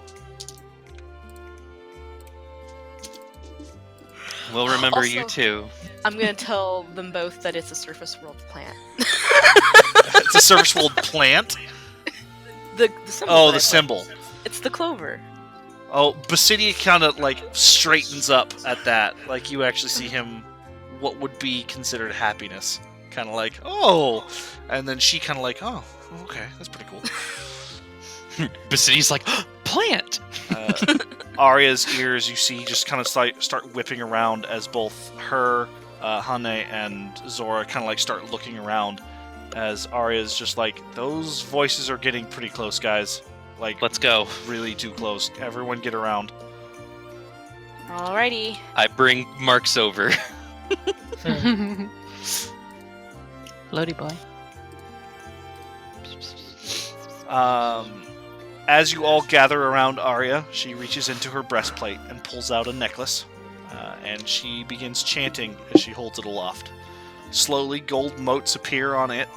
We'll remember you Also- too. I'm gonna tell them both that it's a surface world plant. It's a surface world plant. The symbol. Oh, that I the put. symbol. It's the clover. Oh, Basidia kind of like straightens up at that. Like you actually see him, what would be considered happiness, kind of like, "Oh," and then she kind of like, "Oh, okay, that's pretty cool." Basidia's like, plant! Arya's ears, you see, just kind of start whipping around as both her, Hane, and Zora kind of like start looking around. As Arya's just like, "Those voices are getting pretty close, guys. Like, Let's go. really too close. Everyone get around." Alrighty. I bring Marks over. Floaty boy. As you all gather around Arya, she reaches into her breastplate and pulls out a necklace, and she begins chanting as she holds it aloft. Slowly, gold motes appear on it,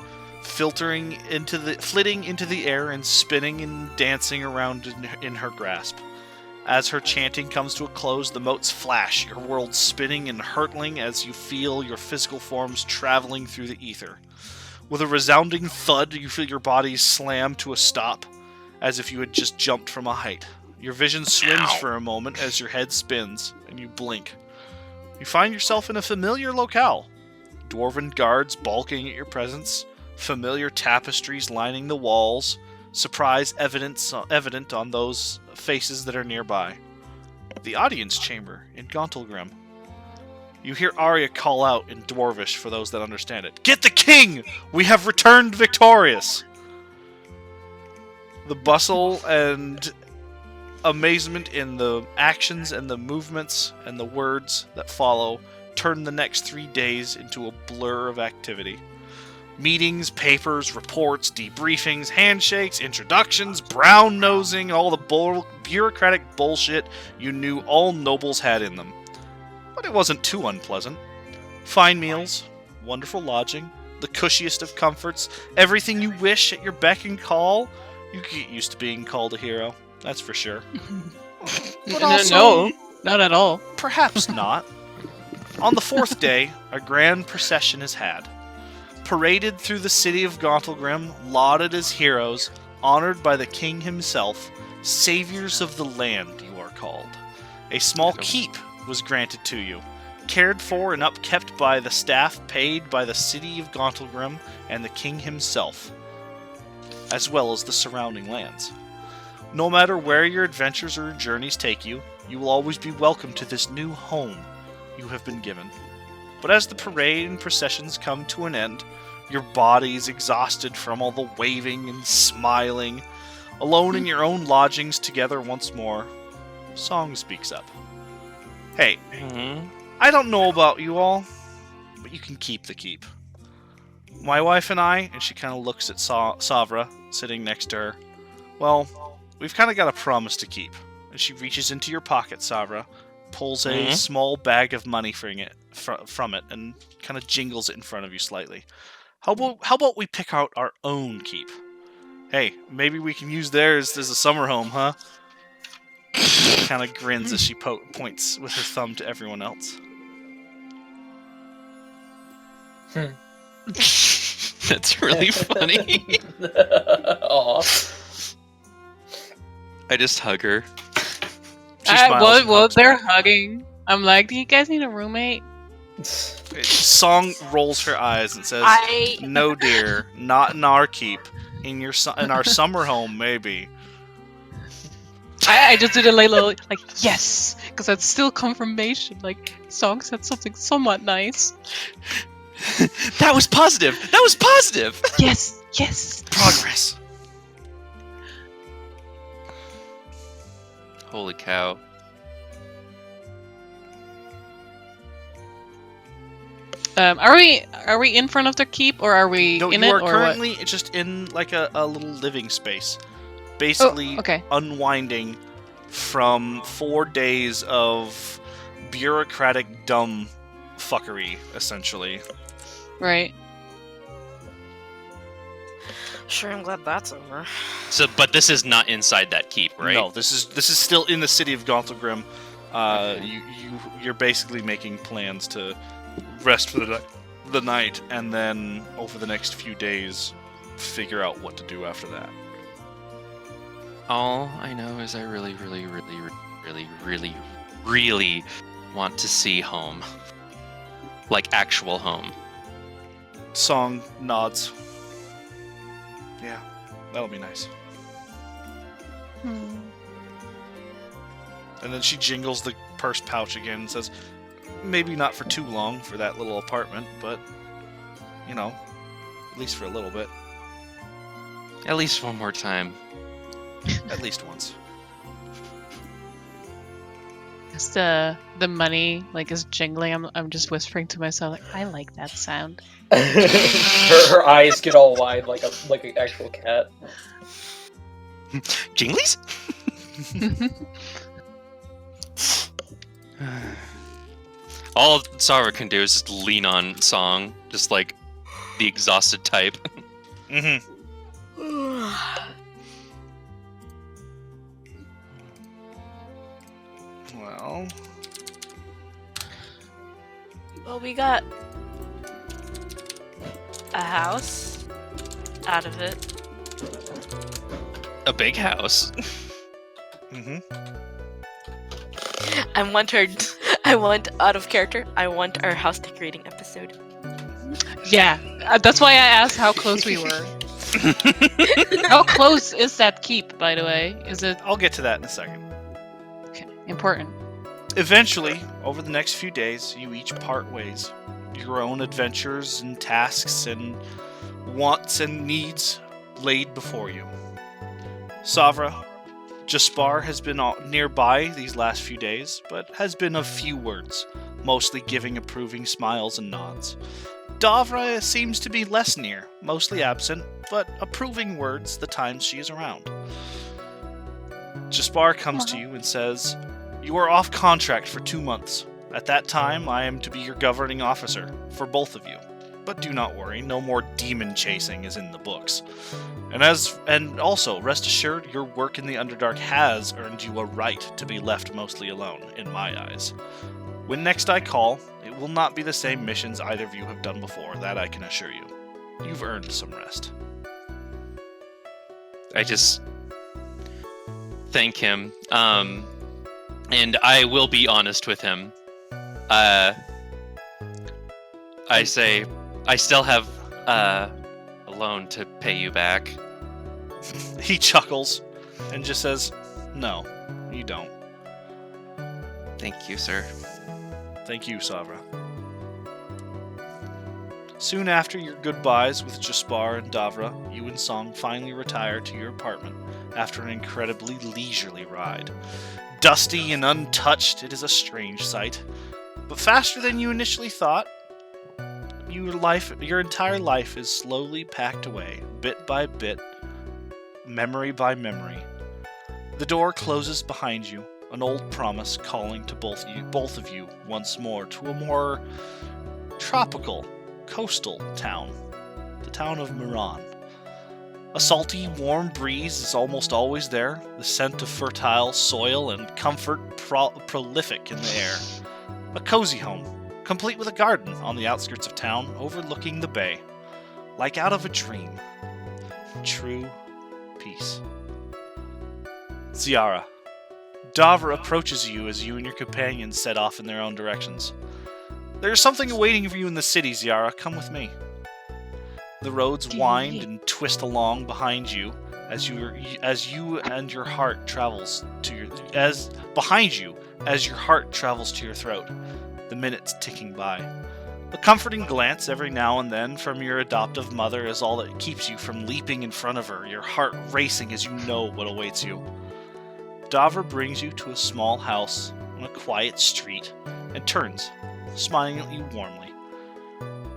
flitting into the air and spinning and dancing around in her grasp. As her chanting comes to a close, the motes flash, your world spinning and hurtling as you feel your physical forms traveling through the ether. With a resounding thud, you feel your body slam to a stop, as if you had just jumped from a height. Your vision swims for a moment as your head spins, and you blink. You find yourself in a familiar locale. Dwarven guards balking at your presence, familiar tapestries lining the walls, surprise evident on those faces that are nearby. The audience chamber in Gauntlgrim. You hear Arya call out in Dwarvish for those that understand it. "Get the king! We have returned victorious!" The bustle and amazement in the actions and the movements and the words that follow turn the next 3 days into a blur of activity. Meetings, papers, reports, debriefings, handshakes, introductions, brown-nosing, all the bureaucratic bullshit you knew all nobles had in them. But it wasn't too unpleasant. Fine meals, wonderful lodging, the cushiest of comforts, everything you wish at your beck and call. You get used to being called a hero, that's for sure. But also, No, not at all. perhaps not. On the fourth day, a grand procession is had. Paraded through the city of Gauntlgrim, lauded as heroes, honored by the king himself, saviors of the land you are called. A small keep was granted to you, cared for and upkept by the staff paid by the city of Gauntlgrim and the king himself, as well as the surrounding lands. No matter where your adventures or journeys take you, you will always be welcome to this new home you have been given. But as the parade and processions come to an end, your bodies exhausted from all the waving and smiling, alone in your own lodgings together once more, Song speaks up. Hey, I don't know about you all, but you can keep the keep. My wife and I, and she kind of looks at Savra, sitting next to her, well, we've kind of got a promise to keep. And she reaches into your pocket, Savra, pulls a small bag of money from it, and kind of jingles it in front of you slightly. How about we pick out our own keep? Hey, maybe we can use theirs as a summer home, huh? She kind of grins as she points with her thumb to everyone else. That's really funny. Aw. I just hug her. She smiles and Well, hugs they're back. hugging. I'm like, do you guys need a roommate? Song rolls her eyes and says, "No, dear, not in our keep. In our summer home, maybe." I just did a little like yes, because that's still confirmation. Like Song said something somewhat nice. That was positive. That was positive. Yes. Progress. Holy cow. Are we in front of the keep or are we No, in you it are or currently just in like a little living space, basically okay. unwinding from 4 days of bureaucratic dumb fuckery, essentially. what? Right. Sure, I'm glad that's over. So, but this is not inside that keep, right? No, this is still in the city of Gauntlgrim. You're basically making plans to rest for the night, and then over the next few days, figure out what to do after that. All I know is I really, really, really, really, really, really want to see home. Like actual home. Song nods. Yeah, that'll be nice. And then she jingles the purse pouch again and says, maybe not for too long for that little apartment, but, you know, at least for a little bit. At least one more time. At least once. As the money like is jingling, I'm just whispering to myself like I like that sound. her eyes get all wide like an actual cat. Jinglies? All Sarah can do is just lean on Song, just like the exhausted type. Mm-hmm. Well, we got a house out of it. A big house. Mm-hmm. I want out of character. I want our house decorating episode. Yeah, that's why I asked how close we were. How close is that keep, by the way? Is it I'll get to that in a second. okay? Important. Eventually, over the next few days, you each part ways. Your own adventures and tasks and wants and needs laid before you. Savra, Jaspar has been nearby these last few days, but has been of few words, mostly giving approving smiles and nods. Davra seems to be less near, mostly absent, but approving words the times she is around. Jaspar comes to you and says, "You are off contract for 2 months. At that time, I am to be your governing officer, for both of you. But do not worry, no more demon chasing is in the books. And also, rest assured, your work in the Underdark has earned you a right to be left mostly alone, in my eyes. When next I call, it will not be the same missions either of you have done before, that I can assure you. You've earned some rest." I just thank him, and I will be honest with him. I say, I still have a loan to pay you back. He chuckles and just says, "No, you don't. Thank you, sir. Thank you, Savra." Soon after your goodbyes with Jaspar and Davra, you and Song finally retire to your apartment after an incredibly leisurely ride. Dusty and untouched, it is a strange sight. But faster than you initially thought, your entire life is slowly packed away, bit by bit, memory by memory. The door closes behind you, an old promise calling to both of you once more to a more tropical, coastal town, the town of Miran. A salty, warm breeze is almost always there, the scent of fertile soil and comfort prolific in the air. A cozy home, complete with a garden on the outskirts of town overlooking the bay, like out of a dream. True peace. Ziara. Davra approaches you as you and your companions set off in their own directions. "There is something awaiting for you in the city, Ziara. Come with me." The roads wind and twist along behind you as you and your heart travels to your behind you as your heart travels to your throat. The minutes ticking by. A comforting glance every now and then from your adoptive mother is all that keeps you from leaping in front of her, your heart racing as you know what awaits you. Davra brings you to a small house on a quiet street and turns, smiling at you warmly.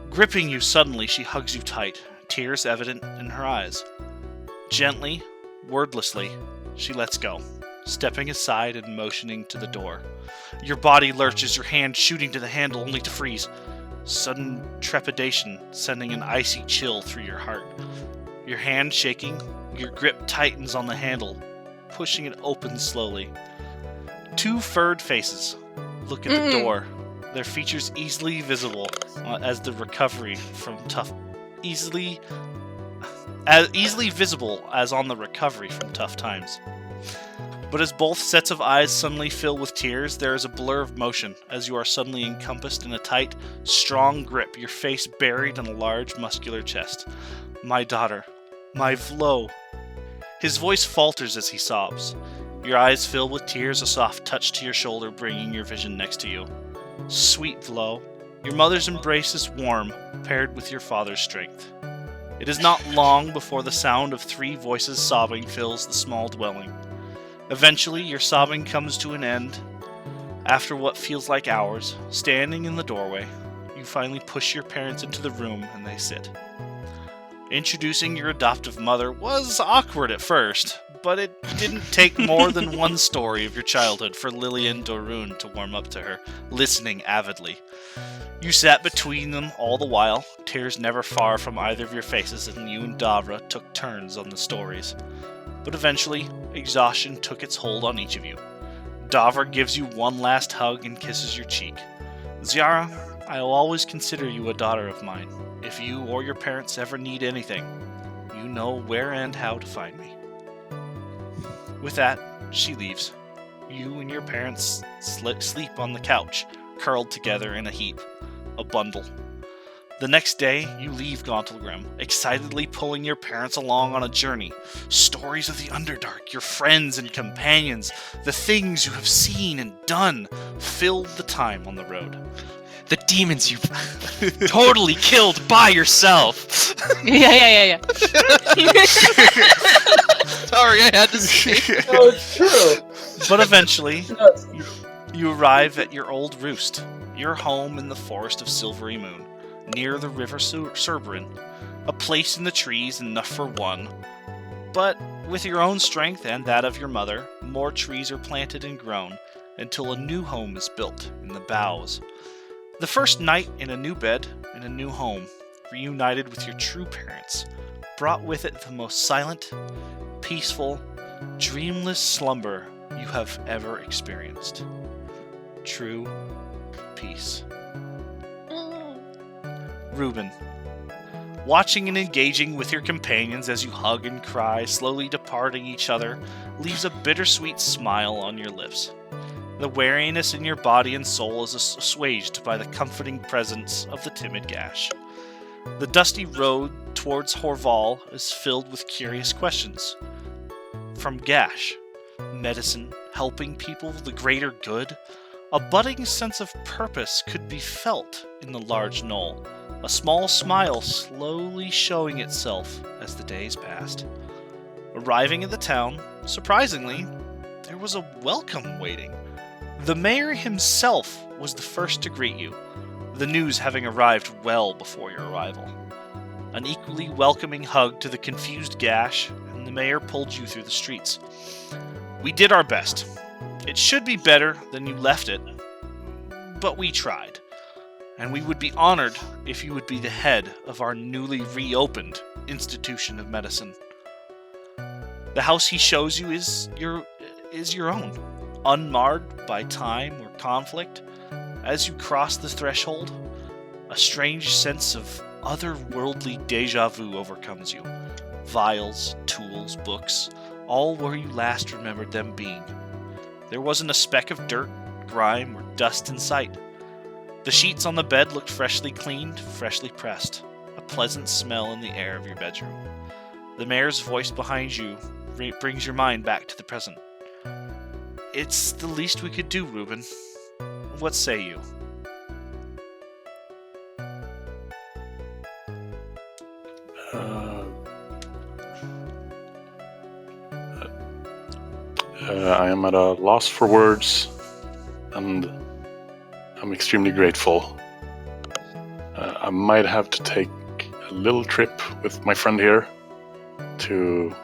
Gripping you suddenly, she hugs you tight, tears evident in her eyes. Gently, wordlessly, she lets go, stepping aside and motioning to the door. Your body lurches, your hand shooting to the handle only to freeze. Sudden trepidation sending an icy chill through your heart. Your hand shaking, your grip tightens on the handle, pushing it open slowly. 2 furred faces look at the door, their features easily visible as the recovery from tough times. But as both sets of eyes suddenly fill with tears, there is a blur of motion as you are suddenly encompassed in a tight, strong grip, your face buried in a large, muscular chest. "My daughter. My Vlo." His voice falters as he sobs. Your eyes fill with tears, a soft touch to your shoulder bringing your vision next to you. Sweet Vlo, your mother's embrace is warm, paired with your father's strength. It is not long before the sound of 3 voices sobbing fills the small dwelling. Eventually, your sobbing comes to an end. After what feels like hours, standing in the doorway, you finally push your parents into the room and they sit. Introducing your adoptive mother was awkward at first, but it didn't take more than one story of your childhood for Lillian Dorun to warm up to her, listening avidly. You sat between them all the while, tears never far from either of your faces, and you and Davra took turns on the stories. But eventually, exhaustion took its hold on each of you. Davra gives you one last hug and kisses your cheek. "Ziara, I will always consider you a daughter of mine. If you or your parents ever need anything, you know where and how to find me." With that, she leaves. You and your parents sleep on the couch, curled together in a heap, a bundle. The next day, you leave Gauntlgrim, excitedly pulling your parents along on a journey. Stories of the Underdark, your friends and companions, the things you have seen and done, filled the time on the road. The demons you totally killed by yourself. Yeah. Sorry, I had to say. No, it's true. But eventually, you arrive at your old roost, your home in the forest of Silvery Moon. near the river Cerberin, a place in the trees enough for one. But with your own strength and that of your mother, more trees are planted and grown until a new home is built in the boughs. The first night in a new bed, in a new home, reunited with your true parents, brought with it the most silent, peaceful, dreamless slumber you have ever experienced. True peace. Reuben, watching and engaging with your companions as you hug and cry, slowly departing each other, leaves a bittersweet smile on your lips. The weariness in your body and soul is assuaged by the comforting presence of the timid Gash. The dusty road towards Horval is filled with curious questions. From Gash, medicine, helping people, the greater good, a budding sense of purpose could be felt in the large knoll, a small smile slowly showing itself as the days passed. Arriving at the town, surprisingly, there was a welcome waiting. The mayor himself was the first to greet you, the news having arrived well before your arrival. An equally welcoming hug to the confused Gash, and the mayor pulled you through the streets. We did our best. It should be better than you left it, but we tried. And we would be honored if you would be the head of our newly reopened institution of medicine. The house he shows you is your own, unmarred by time or conflict. As you cross the threshold, a strange sense of otherworldly deja vu overcomes you. Vials, tools, books, all where you last remembered them being. There wasn't a speck of dirt, grime, or dust in sight. The sheets on the bed looked freshly cleaned, freshly pressed, a pleasant smell in the air of your bedroom. The mayor's voice behind you brings your mind back to the present. It's the least we could do, Reuben. What say you? I am at a loss for words, and I'm extremely grateful. I might have to take a little trip with my friend here to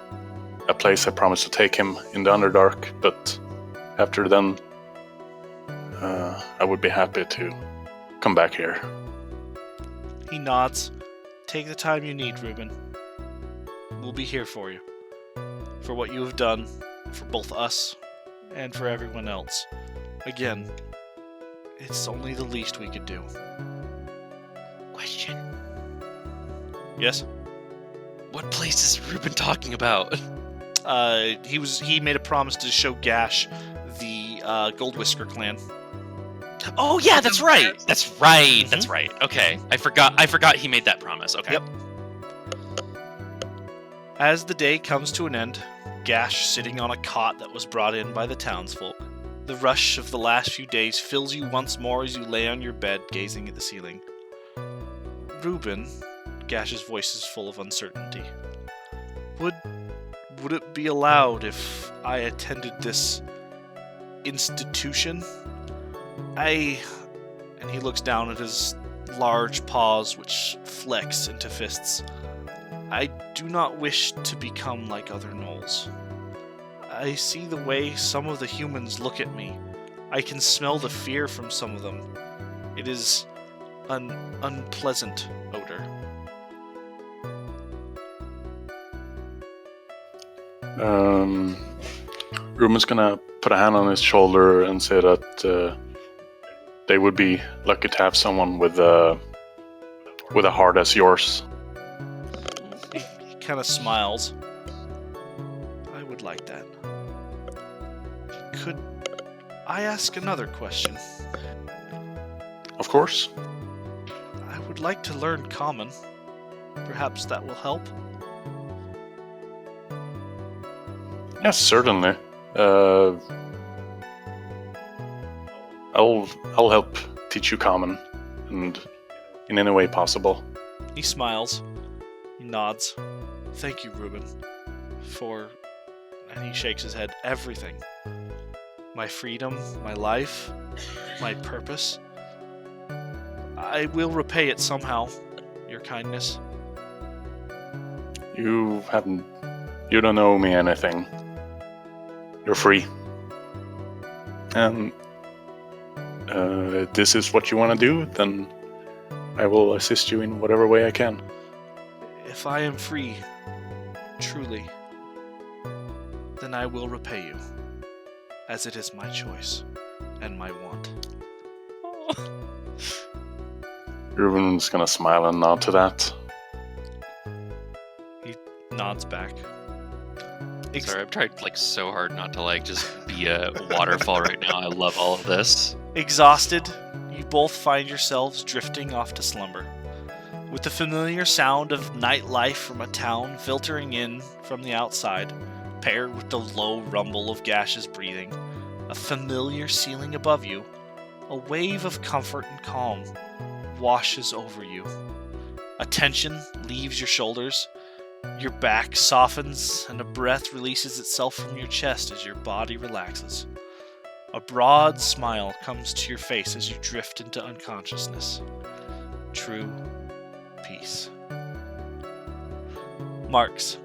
a place I promised to take him in the Underdark, but after then, I would be happy to come back here. He nods. Take the time you need, Reuben. We'll be here for you. For what you have done, for both us and for everyone else. Again, it's only the least we could do. Question. Yes? What place is Reuben talking about? He made a promise to show Gash the Gold Whisker clan. Oh yeah, that's right. That's right. That's right. Okay. I forgot he made that promise. Okay. Yep. As the day comes to an end, Gash sitting on a cot that was brought in by the townsfolk. The rush of the last few days fills you once more as you lay on your bed gazing at the ceiling. Reuben, Gash's voice is full of uncertainty. Would it be allowed if I attended this institution? And he looks down at his large paws which flex into fists. I do not wish to become like other gnolls. I see the way some of the humans look at me. I can smell the fear from some of them. It is an unpleasant odor. Reuben's gonna put a hand on his shoulder and say that they would be lucky to have someone with a heart as yours. He kind of smiles. I would like that. Could I ask another question? Of course. I would like to learn Common. Perhaps that will help. Yes, certainly. I'll help teach you Common, and in any way possible. He smiles. He nods. Thank you, Reuben, and he shakes his head, everything. My freedom, my life, my purpose. I will repay it somehow, your kindness. You don't owe me anything. You're free. And this is what you want to do, then I will assist you in whatever way I can. If I am free, truly, then I will repay you, as it is my choice and my want. Ruben's gonna smile and nod to that. He nods back. Sorry, I've tried like so hard not to like just be a waterfall right now. I love all of this. Exhausted, you both find yourselves drifting off to slumber, with the familiar sound of nightlife from a town filtering in from the outside, paired with the low rumble of gaseous breathing, a familiar ceiling above you. A wave of comfort and calm washes over you. A tension leaves your shoulders, your back softens, and a breath releases itself from your chest as your body relaxes. A broad smile comes to your face as you drift into unconsciousness. True peace. Marks.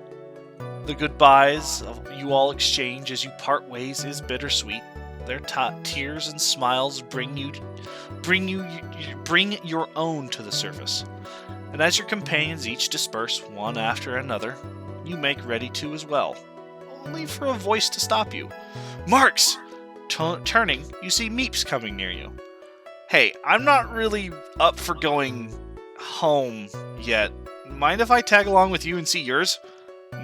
The goodbyes you all exchange as you part ways is bittersweet. Their tears and smiles bring your own to the surface. And as your companions each disperse one after another, you make ready to as well, only for a voice to stop you. Marks! Turning, you see Meeps coming near you. Hey, I'm not really up for going home yet. Mind if I tag along with you and see yours?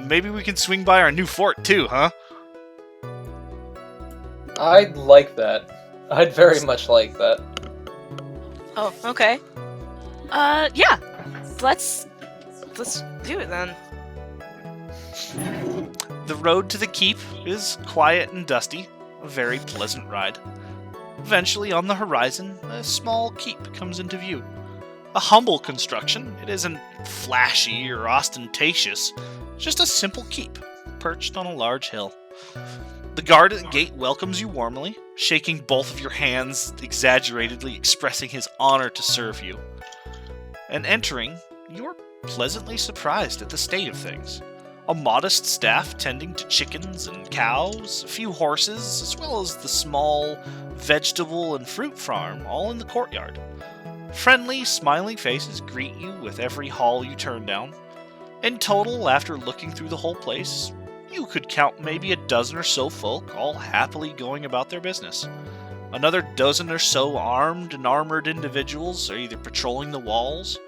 Maybe we can swing by our new fort too, huh? I'd like that. I'd very much like that. Oh, okay. Yeah. Let's do it then. The road to the keep is quiet and dusty, a very pleasant ride. Eventually, on the horizon, a small keep comes into view. A humble construction, it isn't flashy or ostentatious, just a simple keep, perched on a large hill. The guard at the gate welcomes you warmly, shaking both of your hands, exaggeratedly expressing his honor to serve you. And entering, you are pleasantly surprised at the state of things. A modest staff tending to chickens and cows, a few horses, as well as the small vegetable and fruit farm, all in the courtyard. Friendly, smiling faces greet you with every hall you turn down. In total, after looking through the whole place, you could count maybe a dozen or so folk, all happily going about their business. Another dozen or so armed and armored individuals are either patrolling the walls,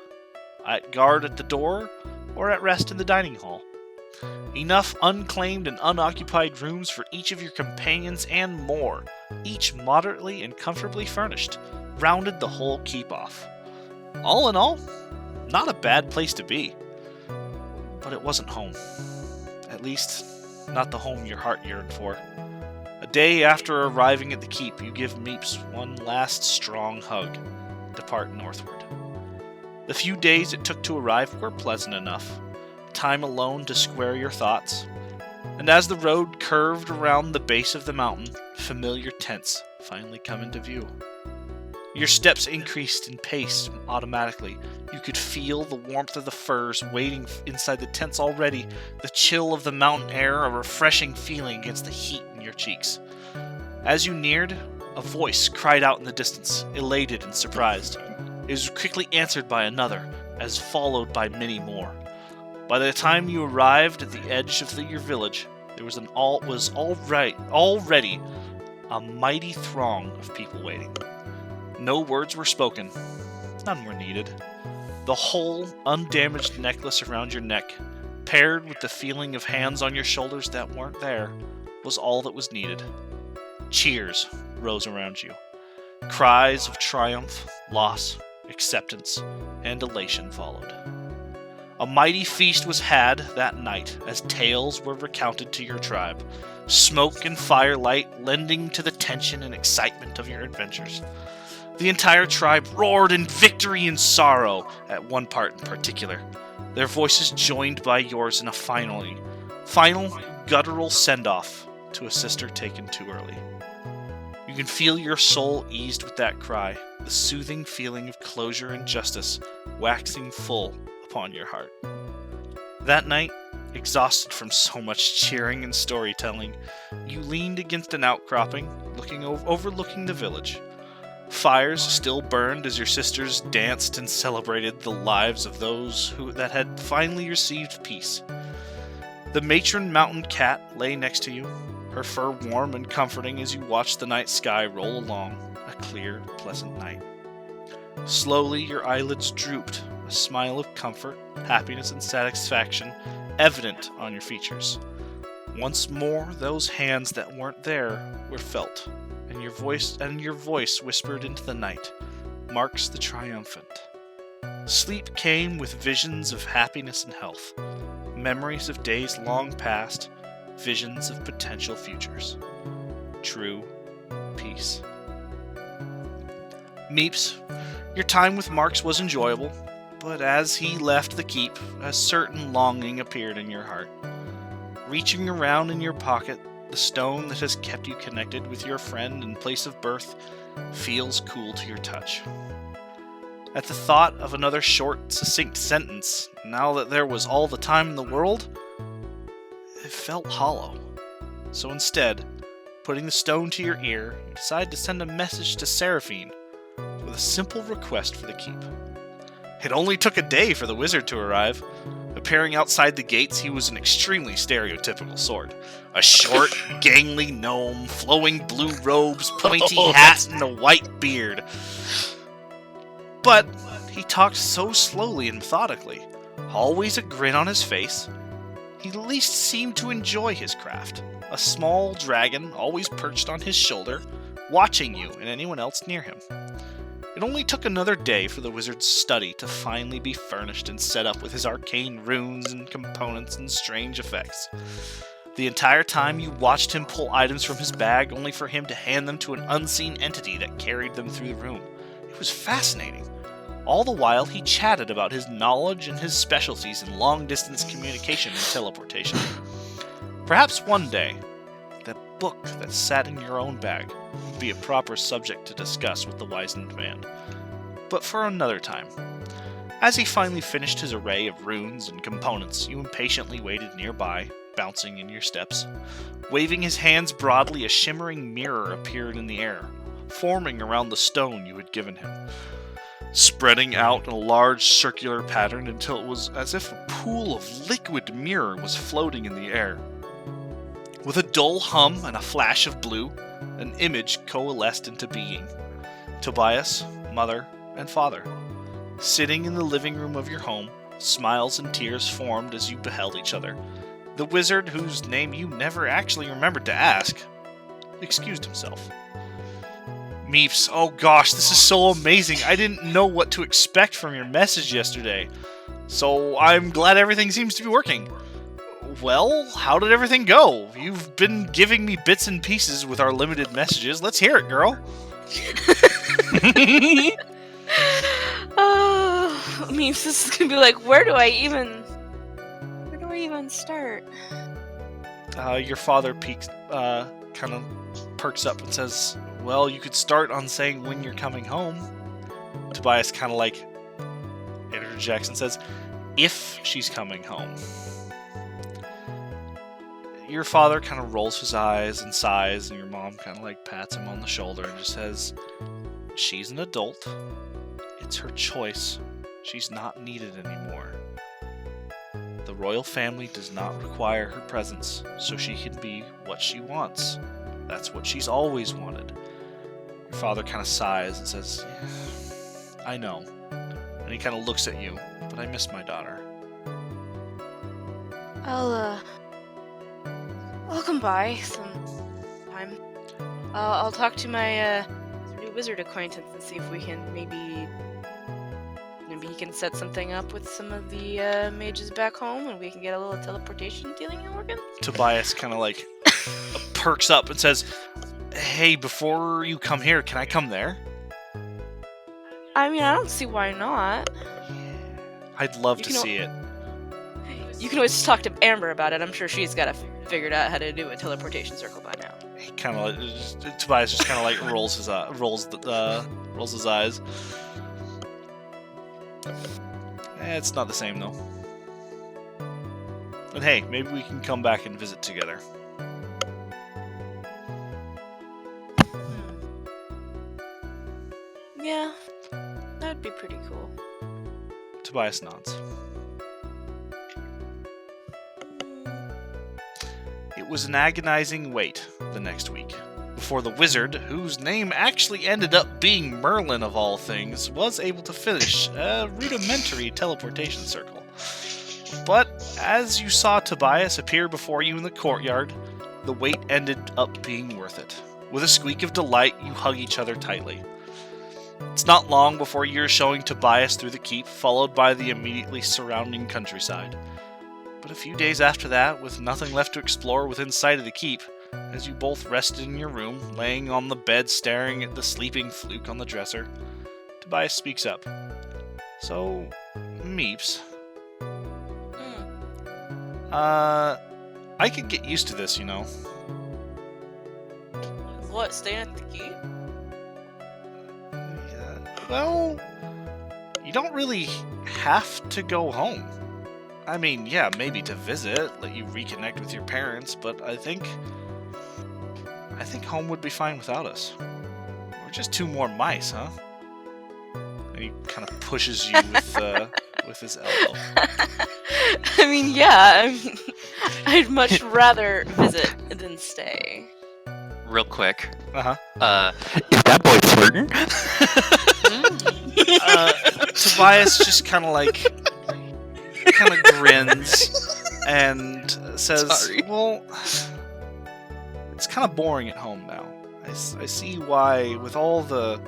at guard at the door, or at rest in the dining hall. Enough unclaimed and unoccupied rooms for each of your companions and more, each moderately and comfortably furnished, rounded the whole keep off. All in all, not a bad place to be. But it wasn't home. At least, not the home your heart yearned for. A day after arriving at the keep, you give Meeps one last strong hug, depart northward. The few days it took to arrive were pleasant enough. Time alone to square your thoughts. And as the road curved around the base of the mountain, familiar tents finally come into view. Your steps increased in pace automatically. You could feel the warmth of the furs waiting inside the tents already, the chill of the mountain air, a refreshing feeling against the heat in your cheeks. As you neared, a voice cried out in the distance, elated and surprised. It was quickly answered by another, as followed by many more. By the time you arrived at the edge of your village, there was already a mighty throng of people waiting. No words were spoken. None were needed. The whole undamaged necklace around your neck, paired with the feeling of hands on your shoulders that weren't there, was all that was needed. Cheers rose around you. Cries of triumph, loss, acceptance, and elation followed. A mighty feast was had that night as tales were recounted to your tribe, smoke and firelight lending to the tension and excitement of your adventures. The entire tribe roared in victory and sorrow at one part in particular, their voices joined by yours in a final guttural send-off to a sister taken too early. You You can feel your soul eased with that cry, the soothing feeling of closure and justice waxing full upon your heart. That night, exhausted from so much cheering and storytelling, you leaned against an outcropping, overlooking the village. Fires still burned as your sisters danced and celebrated the lives of those that had finally received peace. The matron mountain cat lay next to you, her fur warm and comforting as you watched the night sky roll along, a clear, pleasant night. Slowly your eyelids drooped, a smile of comfort, happiness, and satisfaction evident on your features. Once more, those hands that weren't there were felt, and your voice whispered into the night, Marks the triumphant. Sleep came with visions of happiness and health, memories of days long past, visions of potential futures. True peace. Meeps, your time with Marks was enjoyable, but as he left the keep, a certain longing appeared in your heart. Reaching around in your pocket, the stone that has kept you connected with your friend and place of birth feels cool to your touch. At the thought of another short, succinct sentence, now that there was all the time in the world, it felt hollow. So instead, putting the stone to your ear, you decide to send a message to Seraphine with a simple request for the keep. It only took a day for the wizard to arrive. Appearing outside the gates, he was an extremely stereotypical sort. A short, gangly gnome, flowing blue robes, pointy hat, and a white beard. But he talked so slowly and methodically, always a grin on his face. He at least seemed to enjoy his craft. A small dragon always perched on his shoulder, watching you and anyone else near him. It only took another day for the wizard's study to finally be furnished and set up with his arcane runes and components and strange effects. The entire time you watched him pull items from his bag only for him to hand them to an unseen entity that carried them through the room. It was fascinating. All the while he chatted about his knowledge and his specialties in long-distance communication and teleportation. Perhaps one day, that book that sat in your own bag would be a proper subject to discuss with the wizened man. But for another time. As he finally finished his array of runes and components, you impatiently waited nearby, bouncing in your steps. Waving his hands broadly, a shimmering mirror appeared in the air, forming around the stone you had given him, spreading out in a large circular pattern until it was as if a pool of liquid mirror was floating in the air. With a dull hum and a flash of blue, an image coalesced into being. Tobias, mother, and father. Sitting in the living room of your home, smiles and tears formed as you beheld each other. The wizard, whose name you never actually remembered to ask, excused himself. Meeps, oh gosh, this is so amazing. I didn't know what to expect from your message yesterday. So I'm glad everything seems to be working. Well, how did everything go? You've been giving me bits and pieces with our limited messages. Let's hear it, girl. Oh, Meeps, this is gonna be like, where do I even start? Your father kind of perks up and says, well, you could start on saying when you're coming home. Tobias kind of like interjects and says, if she's coming home. Your father kind of rolls his eyes and sighs, and your mom kind of like pats him on the shoulder and just says, she's an adult. It's her choice. She's not needed anymore. The royal family does not require her presence, so she can be what she wants. That's what she's always wanted. Your father kind of sighs and says, yeah, I know. And he kind of looks at you, but I miss my daughter. I'll come by sometime. I'll talk to my new wizard acquaintance and see if we can maybe he can set something up with some of the mages back home, and we can get a little teleportation dealing and working. Tobias kind of like perks up and says, hey, before you come here, can I come there? I mean, I don't see why not. I'd love to see it. You can always talk to Amber about it. I'm sure she's got figured out how to do a teleportation circle by now. He kind of Tobias just kind of like rolls his eyes. It's not the same though. And hey, maybe we can come back and visit together. Yeah, that'd be pretty cool. Tobias nods. It was an agonizing wait the next week before the wizard, whose name actually ended up being Merlin of all things, was able to finish a rudimentary teleportation circle. But as you saw Tobias appear before you in the courtyard, the wait ended up being worth it. With a squeak of delight, you hug each other tightly. It's not long before you're showing Tobias through the keep, followed by the immediately surrounding countryside. But a few days after that, with nothing left to explore within sight of the keep, as you both rested in your room, laying on the bed staring at the sleeping Fluke on the dresser, Tobias speaks up. So, Meeps, I could get used to this, you know. What, staying at the keep? Well, you don't really have to go home. I mean, yeah, maybe to visit, let you reconnect with your parents, but I think home would be fine without us. We're just two more mice, huh? And he kind of pushes you with his elbow. I mean, yeah, I'd much rather visit than stay. Real quick. Uh-huh. Is that boy flirting? Tobias just kind of grins and says, Sorry. Well, it's kind of boring at home now. I see why, with all the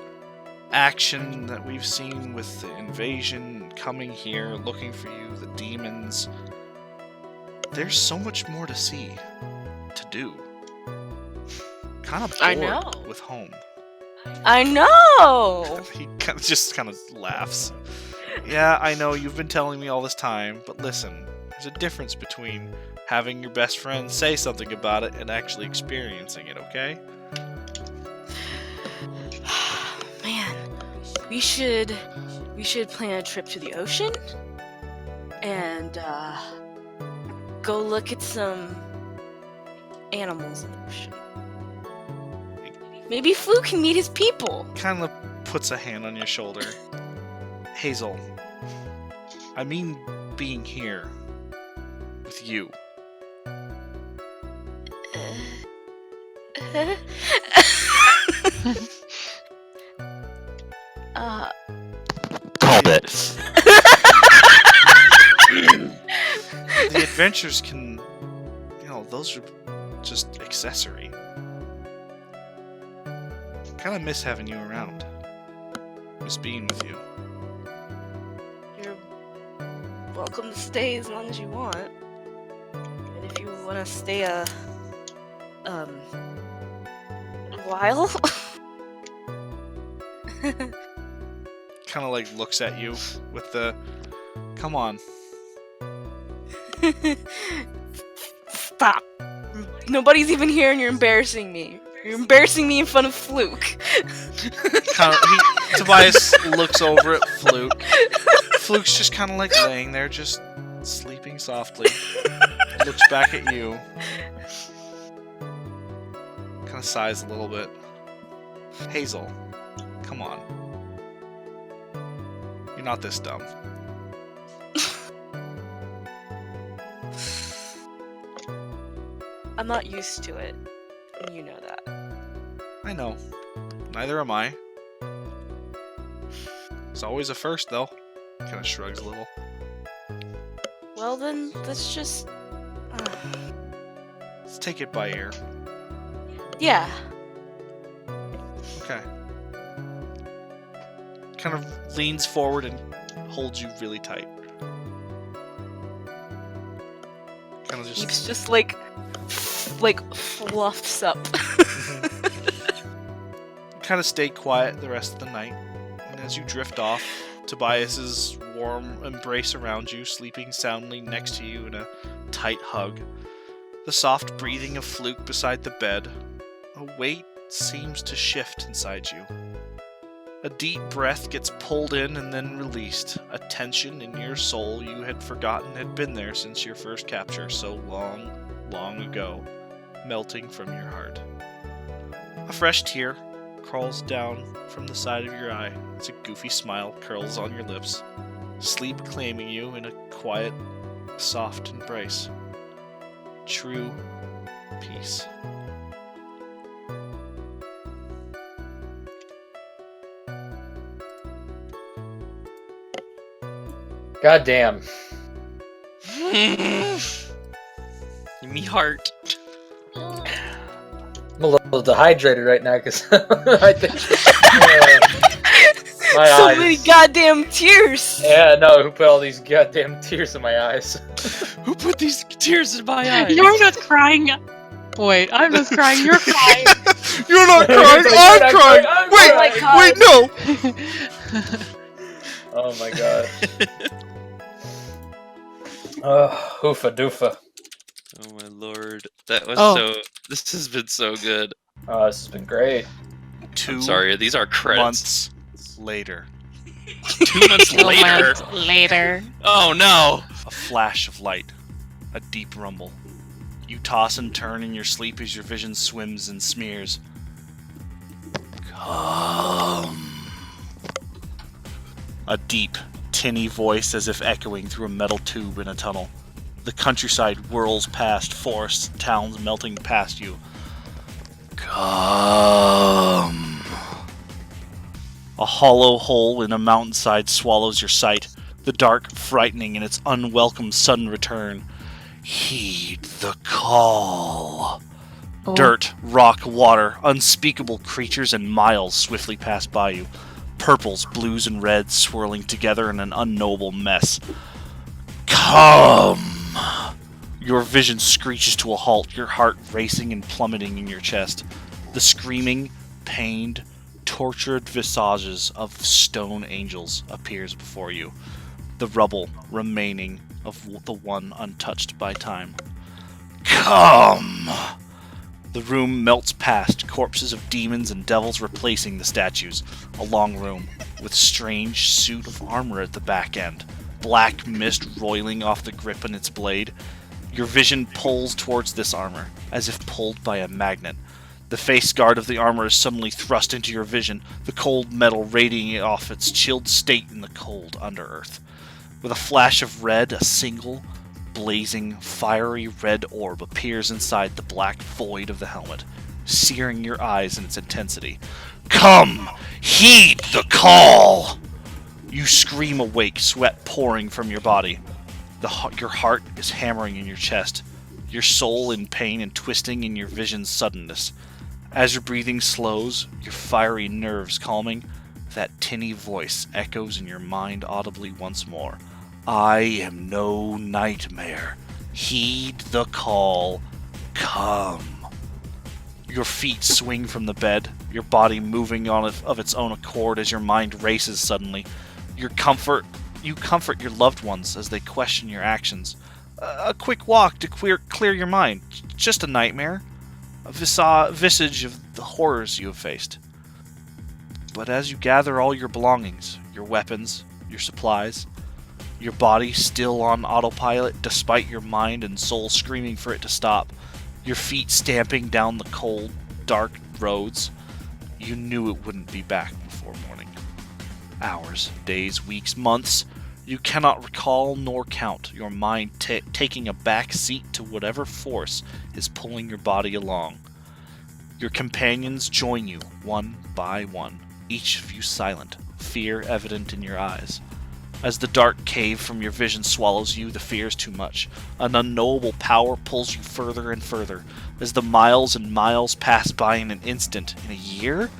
action that we've seen with the invasion, coming here, looking for you, the demons, there's so much more to see, to do. Kind of bored I know. with home. I know! He kind of laughs. Yeah, I know you've been telling me all this time, but listen, there's a difference between having your best friend say something about it and actually experiencing it, okay? Man, we should plan a trip to the ocean and go look at some animals in the ocean. Maybe Fluke can meet his people. Kind of puts a hand on your shoulder. Hazel, I mean being here with you. Called it. The adventures can, those are just accessory. Kind of miss having you around. Miss being with you. You're welcome to stay as long as you want. And if you want to stay a while. Kind of like looks at you with the, come on. Stop. Nobody's even here and you're embarrassing me. You're embarrassing me in front of Fluke. Tobias looks over at Fluke. Fluke's just kind of like laying there, just sleeping softly. Looks back at you. Kind of sighs a little bit. Hazel, come on. You're not this dumb. I'm not used to it. And you know that. I know. Neither am I. It's always a first, though. Kind of shrugs a little. Well then, let's just... Let's take it by ear. Yeah. Okay. Kind of leans forward and holds you really tight. Kind of just... Keeps just like fluffs up. Kind of stay quiet the rest of the night. And as you drift off, Tobias's warm embrace around you, sleeping soundly next to you in a tight hug. The soft breathing of Fluke beside the bed. a weight seems to shift inside you. A deep breath gets pulled in and then released. A tension in your soul you had forgotten had been there since your first capture so long, long ago, melting from your heart. A fresh tear crawls down from the side of your eye as a goofy smile curls on your lips, sleep claiming you in a quiet, soft embrace. True peace. God damn. Me heart. I'm a little dehydrated right now because I think my So eyes. many goddamn tears. Yeah, no, who put all these goddamn tears in my eyes? Who put these tears in my eyes? You're not crying. Wait, I'm not crying. You're crying. You're not You're crying, not I'm crying, crying! I'm Wait, crying. Oh my God. wait, no! Oh my god. Oh, hoofa doofa. Oh my lord. That was Oh. so... This has been so good. Oh, this has been great. 2 I'm sorry, these are credits. months later. 2 months later? Later. Oh no! A flash of light. A deep rumble. You toss and turn in your sleep as your vision swims and smears. Come. A deep, tinny voice as if echoing through a metal tube in a tunnel. The countryside whirls past, forests, towns melting past you. Come. A hollow hole in a mountainside swallows your sight, the dark frightening in its unwelcome sudden return. Heed the call. Oh. Dirt, rock, water, unspeakable creatures and miles swiftly pass by you. Purples, blues, and reds swirling together in an unknowable mess. Come! Your vision screeches to a halt, your heart racing and plummeting in your chest. The screaming, pained, tortured visages of stone angels appears before you. The rubble remaining of the one untouched by time. Come! The room melts past, corpses of demons and devils replacing the statues. A long room, with strange suit of armor at the back end. Black mist roiling off the grip on its blade. Your vision pulls towards this armor, as if pulled by a magnet. The face guard of the armor is suddenly thrust into your vision, the cold metal radiating off its chilled state in the cold under-earth. With a flash of red, a single, blazing, fiery red orb appears inside the black void of the helmet, searing your eyes in its intensity. Come! Heed the call! You scream awake, sweat pouring from your body. Your heart is hammering in your chest, your soul in pain and twisting in your vision's suddenness. As your breathing slows, your fiery nerves calming, that tinny voice echoes in your mind audibly once more. I am no nightmare. Heed the call. Come. Your feet swing from the bed, your body moving on of its own accord as your mind races suddenly. You comfort your loved ones as they question your actions. A quick walk to clear your mind. Just a nightmare. A visage of the horrors you have faced. But as you gather all your belongings, your weapons, your supplies, your body still on autopilot despite your mind and soul screaming for it to stop, your feet stamping down the cold, dark roads, you knew it wouldn't be back before morning. Hours, days, weeks, months, you cannot recall nor count, your mind taking a back seat to whatever force is pulling your body along. Your companions join you, one by one, each of you silent, fear evident in your eyes. As the dark cave from your vision swallows you, the fear is too much. An unknowable power pulls you further and further. As the miles and miles pass by in an instant, in a year,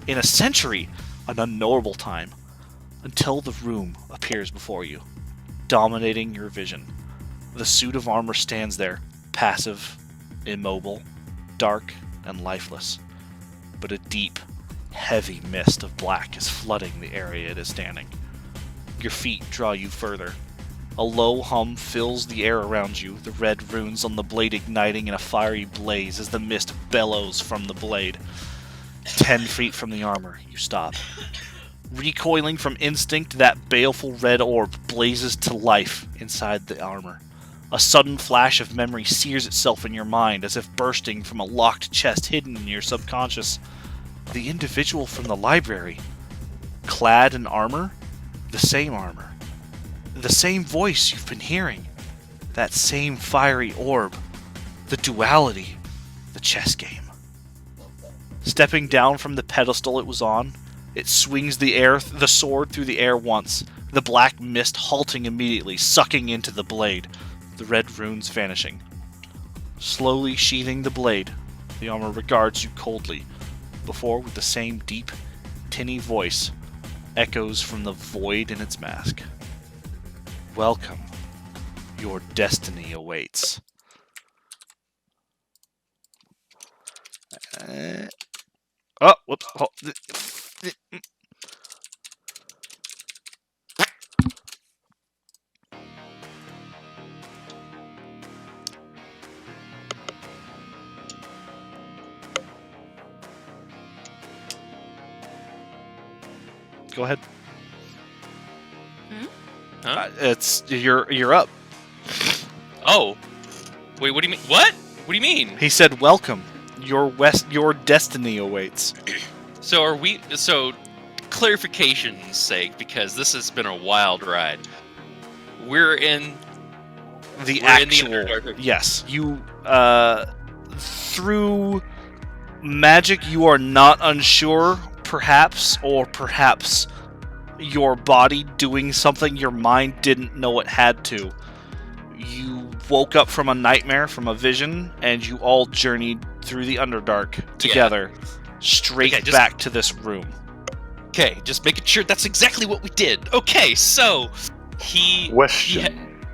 in a century, an unknowable time, until the room appears before you, dominating your vision. The suit of armor stands there, passive, immobile, dark, and lifeless. But a deep, heavy mist of black is flooding the area it is standing. Your feet draw you further. A low hum fills the air around you, the red runes on the blade igniting in a fiery blaze as the mist bellows from the blade. 10 feet from the armor, you stop. Recoiling from instinct, that baleful red orb blazes to life inside the armor. A sudden flash of memory sears itself in your mind as if bursting from a locked chest hidden in your subconscious. The individual from the library. Clad in armor? The same armor. The same voice you've been hearing. That same fiery orb. The duality. The chess game. Stepping down from the pedestal it was on, it swings the sword through the air once, the black mist halting immediately, sucking into the blade, the red runes vanishing. Slowly sheathing the blade, the armor regards you coldly, before with the same deep, tinny voice echoes from the void in its mask. Welcome. Your destiny awaits. Oh, whoops. Go ahead. Huh? It's you're up. Oh. Wait, what do you mean? What? What do you mean? He said, "Welcome. Your destiny awaits." So clarification's sake, because this has been a wild ride. We're in The We're in the actual Underdark. yes. You through magic, you are not unsure. Perhaps your body doing something your mind didn't know it had to. You woke up from a nightmare, from a vision, and you all journeyed through the Underdark together, straight back to this room. Okay, just making sure that's exactly what we did. Okay, so Question.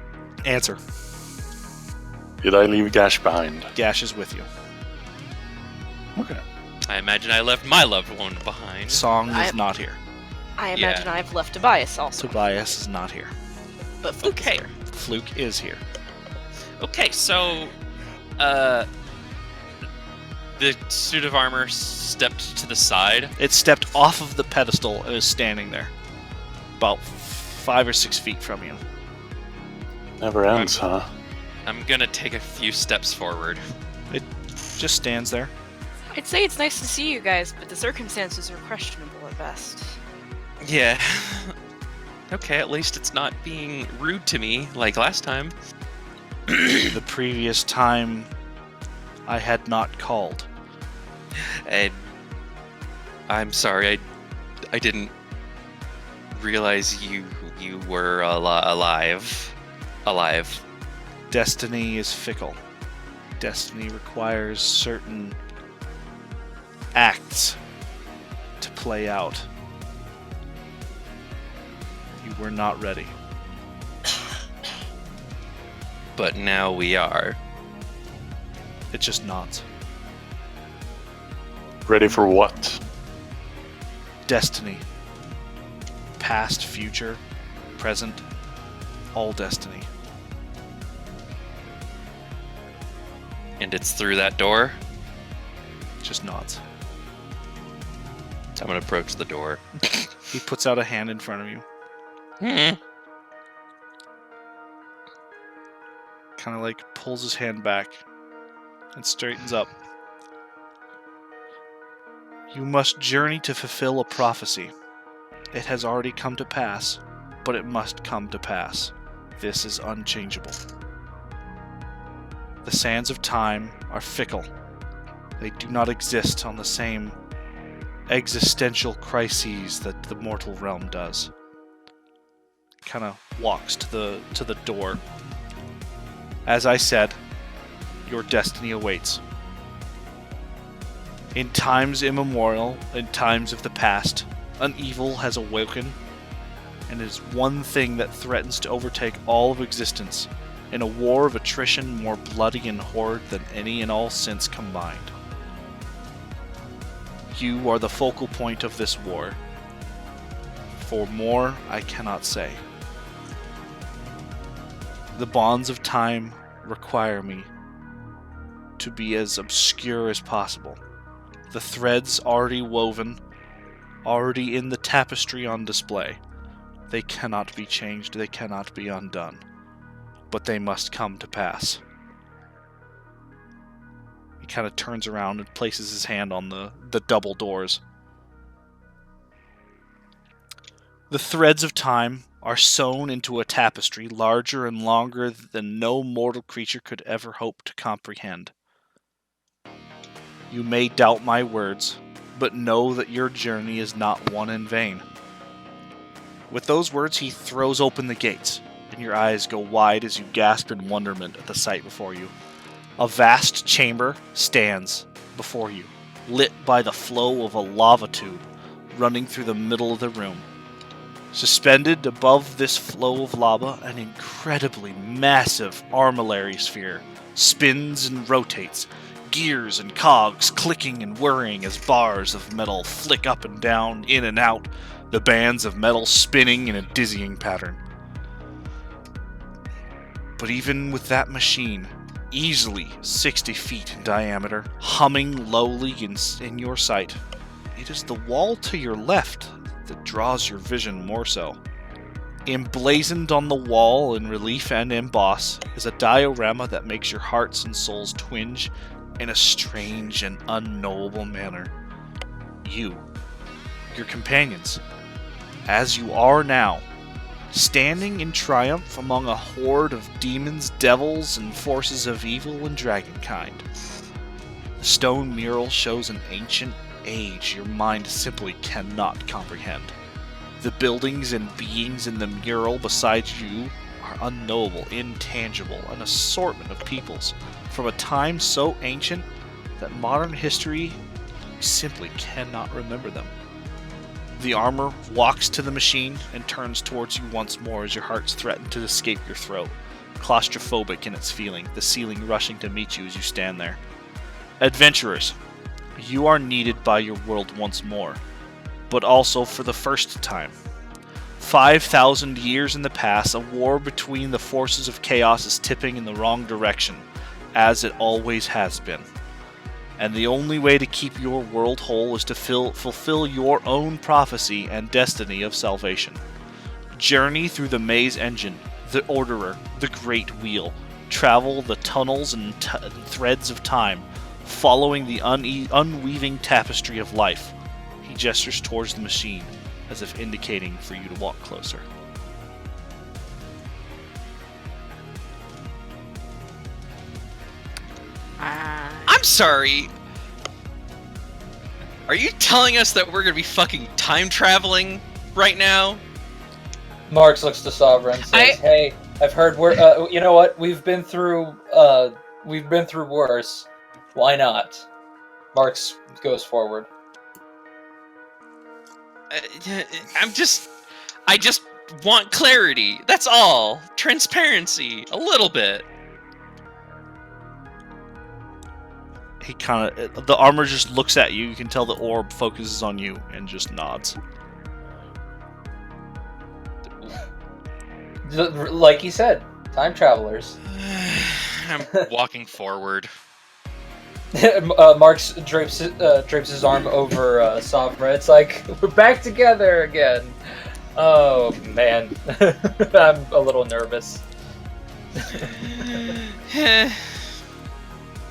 Answer. Did I leave Gash behind? Gash is with you. Okay. I imagine I left my loved one behind. Song is not here. I imagine I've left Tobias also. Tobias is not here. But Fluke's Okay. here. Fluke is here. Okay, so the suit of armor stepped to the side. It stepped off of the pedestal and is standing there, about 5 or 6 feet from you. Never ends, huh? I'm gonna take a few steps forward. It just stands there. I'd say it's nice to see you guys, but the circumstances are questionable at best. Yeah. Okay, at least it's not being rude to me like last time. The previous time, I had not called. And I'm sorry, I didn't realize you were alive. Destiny is fickle. Destiny requires certain acts to play out. You were not ready. But now we are. It's just not. Ready for what? Destiny. Past, future, present, all destiny. And it's through that door. Just nods. I'm gonna approach the door. He puts out a hand in front of you. Kind of like pulls his hand back and straightens up. You must journey to fulfill a prophecy. It has already come to pass, but it must come to pass. This is unchangeable. The sands of time are fickle. They do not exist on the same existential crises that the mortal realm does. Kind of walks to the door. As I said, your destiny awaits. In times immemorial, in times of the past, an evil has awoken, and it is one thing that threatens to overtake all of existence, in a war of attrition more bloody and horrid than any and all since combined. You are the focal point of this war. For more, I cannot say. The bonds of time require me to be as obscure as possible. The threads already woven, already in the tapestry on display. They cannot be changed, they cannot be undone. But they must come to pass. He kind of turns around and places his hand on the double doors. The threads of time are sewn into a tapestry larger and longer than no mortal creature could ever hope to comprehend. You may doubt my words, but know that your journey is not one in vain. With those words, he throws open the gates, and your eyes go wide as you gasp in wonderment at the sight before you. A vast chamber stands before you, lit by the flow of a lava tube running through the middle of the room. Suspended above this flow of lava, an incredibly massive armillary sphere spins and rotates, gears and cogs clicking and whirring as bars of metal flick up and down, in and out, the bands of metal spinning in a dizzying pattern. But even with that machine, easily 60 feet in diameter, humming lowly in your sight, it is the wall to your left that draws your vision more so. Emblazoned on the wall in relief and emboss is a diorama that makes your hearts and souls twinge in a strange and unknowable manner. You, your companions, as you are now, standing in triumph among a horde of demons, devils, and forces of evil and dragonkind. The stone mural shows an ancient age your mind simply cannot comprehend. The buildings and beings in the mural beside you are unknowable, intangible, an assortment of peoples from a time so ancient that modern history simply cannot remember them. The armor walks to the machine and turns towards you once more as your hearts threaten to escape your throat, claustrophobic in its feeling, the ceiling rushing to meet you as you stand there. Adventurers, you are needed by your world once more, but also for the first time. 5,000 years in the past, a war between the forces of chaos is tipping in the wrong direction, as it always has been. And the only way to keep your world whole is to fulfill your own prophecy and destiny of salvation. Journey through the maze engine, the orderer, the great wheel. Travel the tunnels and threads of time, following the unweaving tapestry of life. He gestures towards the machine, as if indicating for you to walk closer. I'm sorry. Are you telling us that we're gonna be fucking time traveling right now? Marx looks to Sovereign and says, "Hey, I've heard we're. You know what? We've been through worse. Why not?" Marx goes forward. I just want clarity. That's all. Transparency, a little bit. He the armor just looks at you. You can tell the orb focuses on you and just nods. Like he said, time travelers. I'm walking forward. Marx drapes his arm over Sovereign. It's like, we're back together again. Oh man, I'm a little nervous.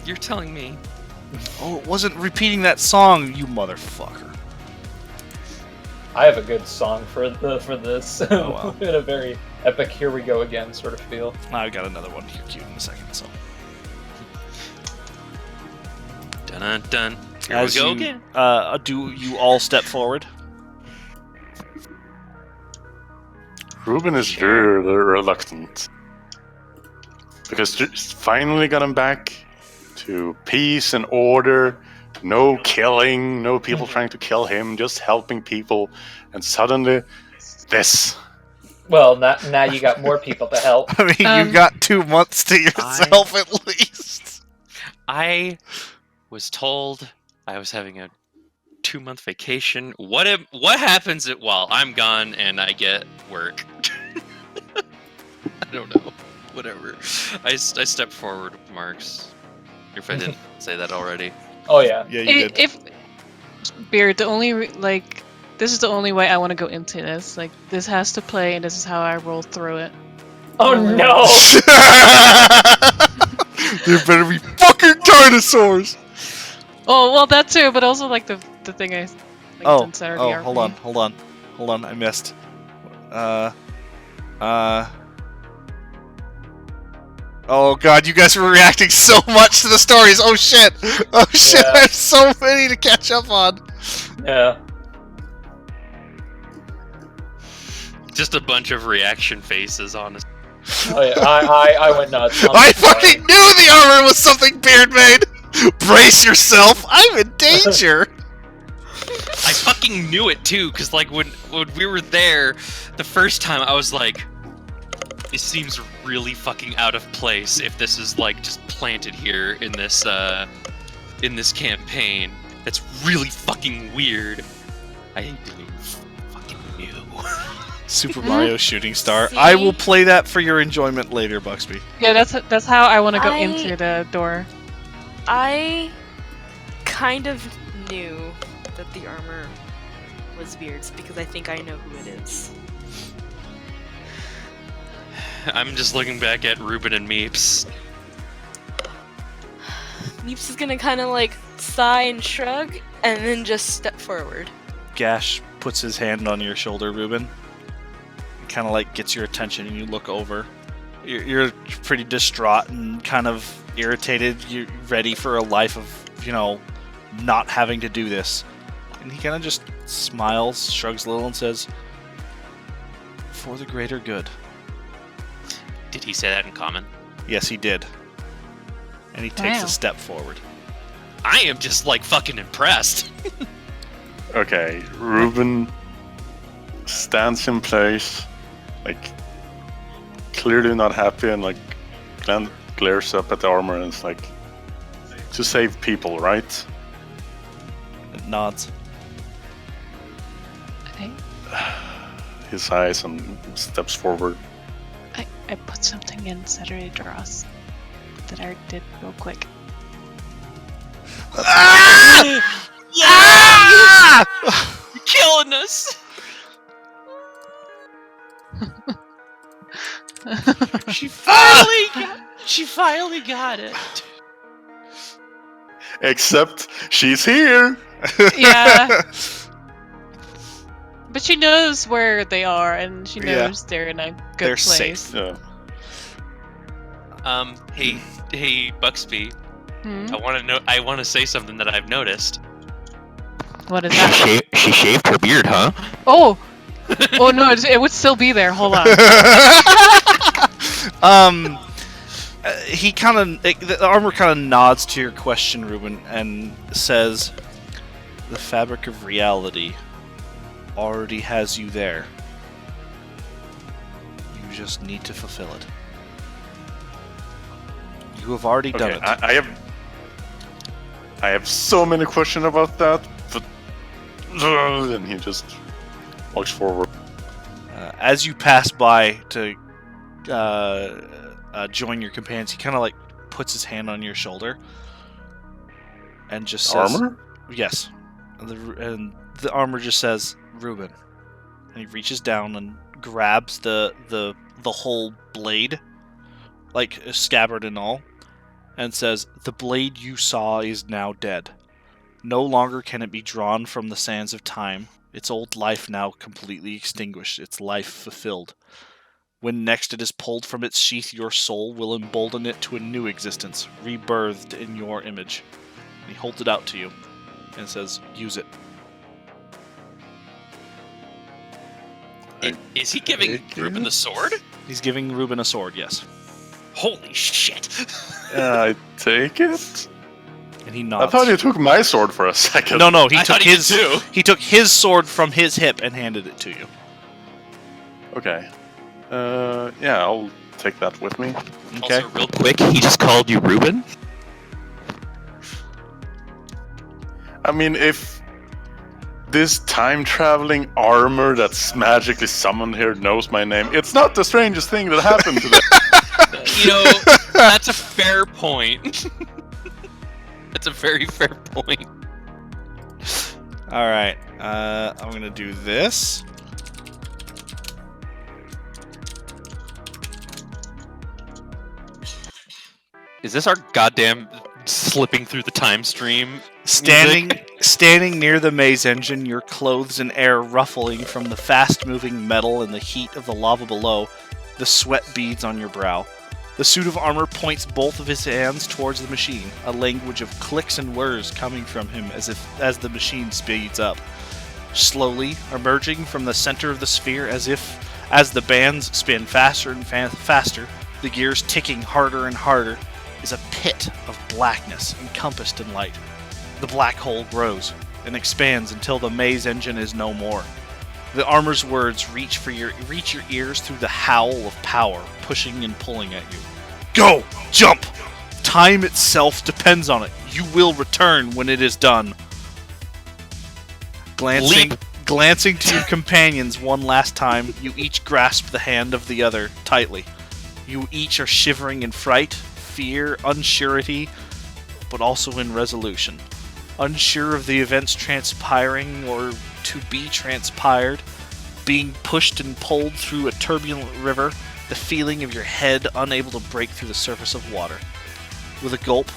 You're telling me. Oh, it wasn't repeating that song, you motherfucker. I have a good song for this. Oh, wow. In a very epic "here we go again" sort of feel. I've got another one here cute in a second. So, Dun dun. Here as we go you, again. Do you all step forward? Ruben is really reluctant. Because just finally got him back to peace and order, no killing, no people trying to kill him, just helping people, and suddenly this. Well, now you got more people to help. I mean, you got 2 months to yourself at least. I was told I was having a 2-month vacation. What happens while I'm gone and I get work? I don't know. Whatever. I step forward with Marks. If I didn't say that already. Oh yeah. Yeah, you did. If Beard, the only this is the only way I want to go into this. Like, this has to play, and this is how I roll through it. Oh no! There better be fucking dinosaurs! Oh well, that too, but also like the thing I done Saturday RP. Hold on, I missed. Oh god, you guys were reacting so much to the stories. Oh shit! Oh shit! Yeah. There's so many to catch up on. Yeah. Just a bunch of reaction faces, honestly. Oh yeah. I went nuts. I'm I sorry. fucking knew the armor was something Beard made. Brace yourself. I'm in danger. I fucking knew it too, because like when we were there the first time, I was like, it seems really fucking out of place if this is like just planted here in this campaign. That's really fucking weird. I fucking knew. Super Mario Shooting Star. I will play that for your enjoyment later, Buxby. Yeah, that's how I want to go I- into the door. I kind of knew that the armor was Beard's because I think I know who it is. I'm just looking back at Ruben and Meeps. Meeps is gonna kind of like sigh and shrug, and then just step forward. Gash puts his hand on your shoulder, Ruben. Kind of like gets your attention, and you look over. You're pretty distraught and kind of irritated. You're ready for a life of, not having to do this. And he kind of just smiles, shrugs a little, and says, "For the greater good." Did he say that in common? Yes, he did. And he takes Wow. a step forward. I am just like fucking impressed. Okay, Ruben stands in place, like clearly not happy, and like glares up at the armor and it's like, to save people, right? It nods. Okay. He sighs and steps forward. I put something in Saturday Dross that I did real quick. Ah! You're killing us. She finally got it. Except she's here. Yeah. But she knows where they are, and she Yeah. knows they're in a good They're place. safe. Yeah. Hey, Buxby. Hmm? I want to say something that I've noticed. What is that? She shaved her beard, huh? Oh! Oh no, it would still be there. Hold on. He kind of, the armor kind of nods to your question, Ruben, and says, "The fabric of reality already has you there. You just need to fulfill it. You have already done Okay, it." I have so many questions about that, but and he just walks forward. As you pass by to join your companions, he kind of like puts his hand on your shoulder and just says, Armor? "Yes." And the armor just says, "Ruben." And he reaches down and grabs the whole blade, like a scabbard and all, and says, "The blade you saw is now dead. No longer can it be drawn from the sands of time. Its old life now completely extinguished, its life fulfilled. When next it is pulled from its sheath, your soul will embolden it to a new existence, rebirthed in your image." And he holds it out to you and says, "Use it." Is he giving Ruben the sword? He's giving Ruben a sword, yes. Holy shit! I take it? And he I nods. thought you took my sword for a second. No, he I took thought he did his too. he took his sword from his hip and handed it to you. Okay. Yeah, I'll take that with me. Okay. Also, real quick, he just called you Ruben? I mean, if this time-traveling armor that's magically summoned here knows my name, it's not the strangest thing that happened today. That's a fair point. That's a very fair point. All right, I'm gonna do this. Is this our goddamn slipping through the time stream? Standing near the maze engine, your clothes and air ruffling from the fast-moving metal and the heat of the lava below, the sweat beads on your brow. The suit of armor points both of his hands towards the machine, a language of clicks and whirs coming from him as the machine speeds up. Slowly, emerging from the center of the sphere as the bands spin faster and faster, the gears ticking harder and harder, is a pit of blackness encompassed in light. The black hole grows and expands until the maze engine is no more. The armor's words reach your ears through the howl of power, pushing and pulling at you. Go! Jump! Time itself depends on it. You will return when it is done. Glancing to your companions one last time, you each grasp the hand of the other tightly. You each are shivering in fright, fear, unsurety, but also in resolution. Unsure of the events transpiring or to be transpired, being pushed and pulled through a turbulent river, the feeling of your head unable to break through the surface of water. With a gulp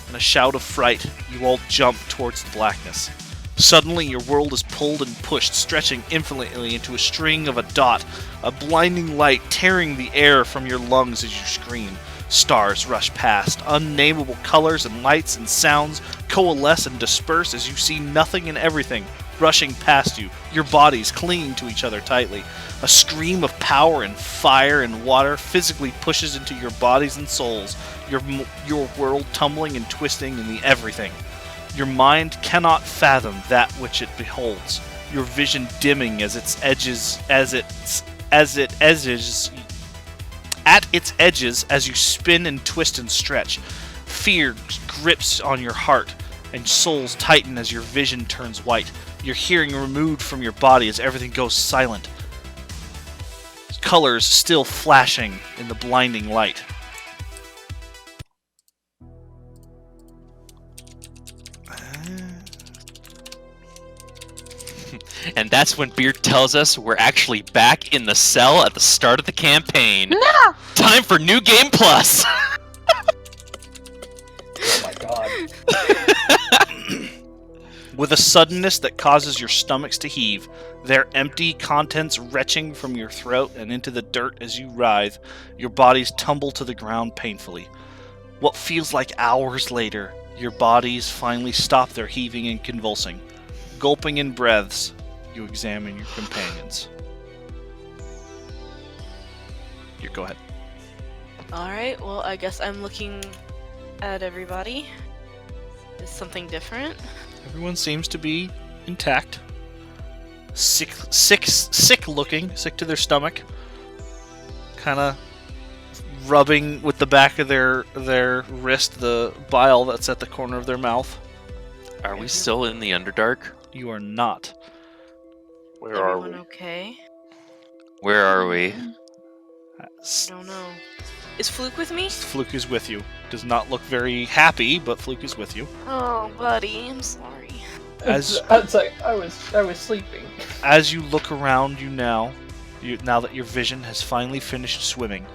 and a shout of fright, you all jump towards the blackness. Suddenly, your world is pulled and pushed, stretching infinitely into a string of a dot, a blinding light tearing the air from your lungs as you scream. Stars rush past, unnameable colors and lights and sounds coalesce and disperse as you see nothing and everything rushing past you, your bodies clinging to each other tightly. A scream of power and fire and water physically pushes into your bodies and souls, your world tumbling and twisting in the everything. Your mind cannot fathom that which it beholds, your vision dimming at its edges as you spin and twist and stretch. Fear grips on your heart, and souls tighten as your vision turns white. Your hearing removed from your body as everything goes silent. Colors still flashing in the blinding light. And that's when Beard tells us we're actually back in the cell at the start of the campaign. No! Time for New Game Plus! Oh my god. With a suddenness that causes your stomachs to heave, their empty contents retching from your throat and into the dirt as you writhe, your bodies tumble to the ground painfully. What feels like hours later, your bodies finally stop their heaving and convulsing. Gulping in breaths, you examine your companions. Go ahead. Alright, well, I guess I'm looking at everybody. Is something different? Everyone seems to be intact. Sick looking, sick to their stomach. Kind of rubbing with the back of their wrist the bile that's at the corner of their mouth. Are we still in the Underdark? You are not. Where are Everyone we? okay? Where are we? I don't know. Is Fluke with me? Fluke is with you. Does not look very happy, but Fluke is with you. Oh, buddy, I'm sorry. It's like I was sleeping. As you look around you now that your vision has finally finished swimming,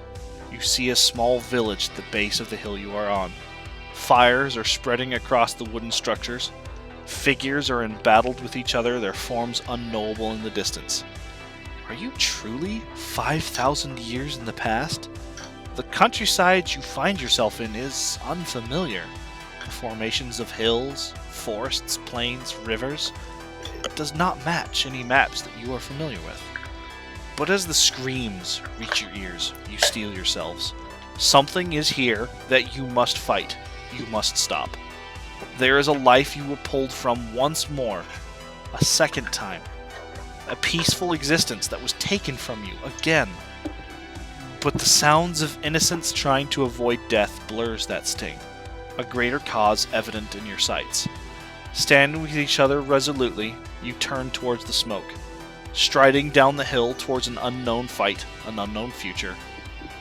you see a small village at the base of the hill you are on. Fires are spreading across the wooden structures. Figures are embattled with each other, their forms unknowable in the distance. Are you truly 5,000 years in the past? The countryside you find yourself in is unfamiliar. The formations of hills, forests, plains, rivers, it does not match any maps that you are familiar with. But as the screams reach your ears, you steel yourselves. Something is here that you must fight. You must stop. There is a life you were pulled from once more, a second time. A peaceful existence that was taken from you again. But the sounds of innocence trying to avoid death blurs that sting, a greater cause evident in your sights. Standing with each other resolutely, you turn towards the smoke. Striding down the hill towards an unknown fight, an unknown future,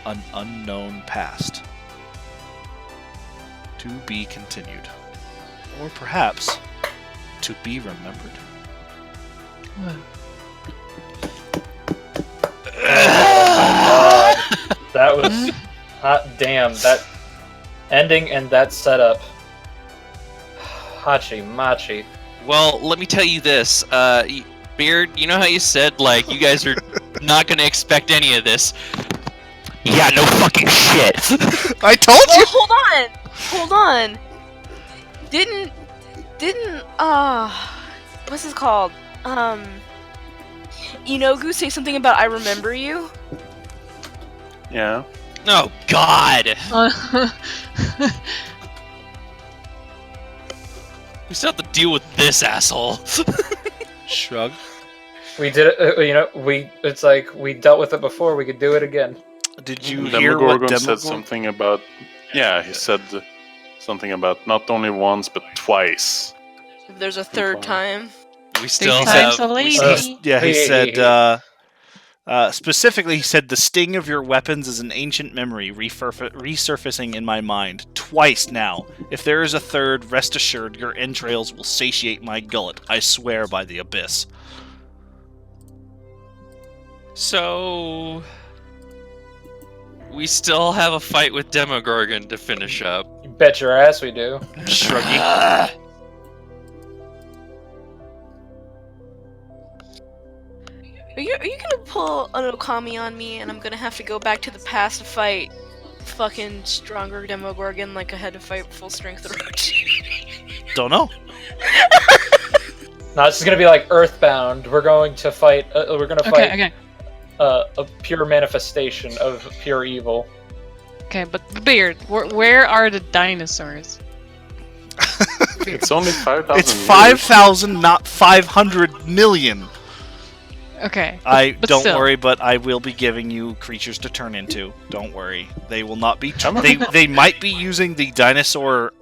an unknown past. To be continued. Or perhaps to be remembered. Oh my god. That was hot damn, that ending and that setup. Hachi Machi. Well, let me tell you this, Beard, you know how you said, like, you guys are not gonna expect any of this? Yeah, no fucking shit! I told Well, you! hold on. Didn't what's this called? Inogu say something about I remember you? Yeah. Oh, God! We still have to deal with this asshole. Shrug. We did it, it's like, we dealt with it before, we could do it again. Did you hear what Demogorgon said Demogorgon... something about... Yeah, he said something about not only once, but twice. If there's a third time. We still Three times have... a lady. He said, specifically, he said, the sting of your weapons is an ancient memory resurfacing in my mind. Twice now. If there is a third, rest assured, your entrails will satiate my gullet. I swear by the abyss. So... we still have a fight with Demogorgon to finish up. You bet your ass we do. Shruggy. Are you gonna pull an Okami on me and I'm gonna have to go back to the past to fight fucking stronger Demogorgon like I had to fight full strength Orochi? Don't know. No, this is gonna be like Earthbound. We're going to fight. We're gonna fight Okay. a pure manifestation of pure evil. Okay, but Beard, where are the dinosaurs? It's only 5,000 It's 5,000, not 500 million. Okay. Don't still. worry, but I will be giving you creatures to turn into. Don't worry. They will not be... How many- They might be using the dinosaur,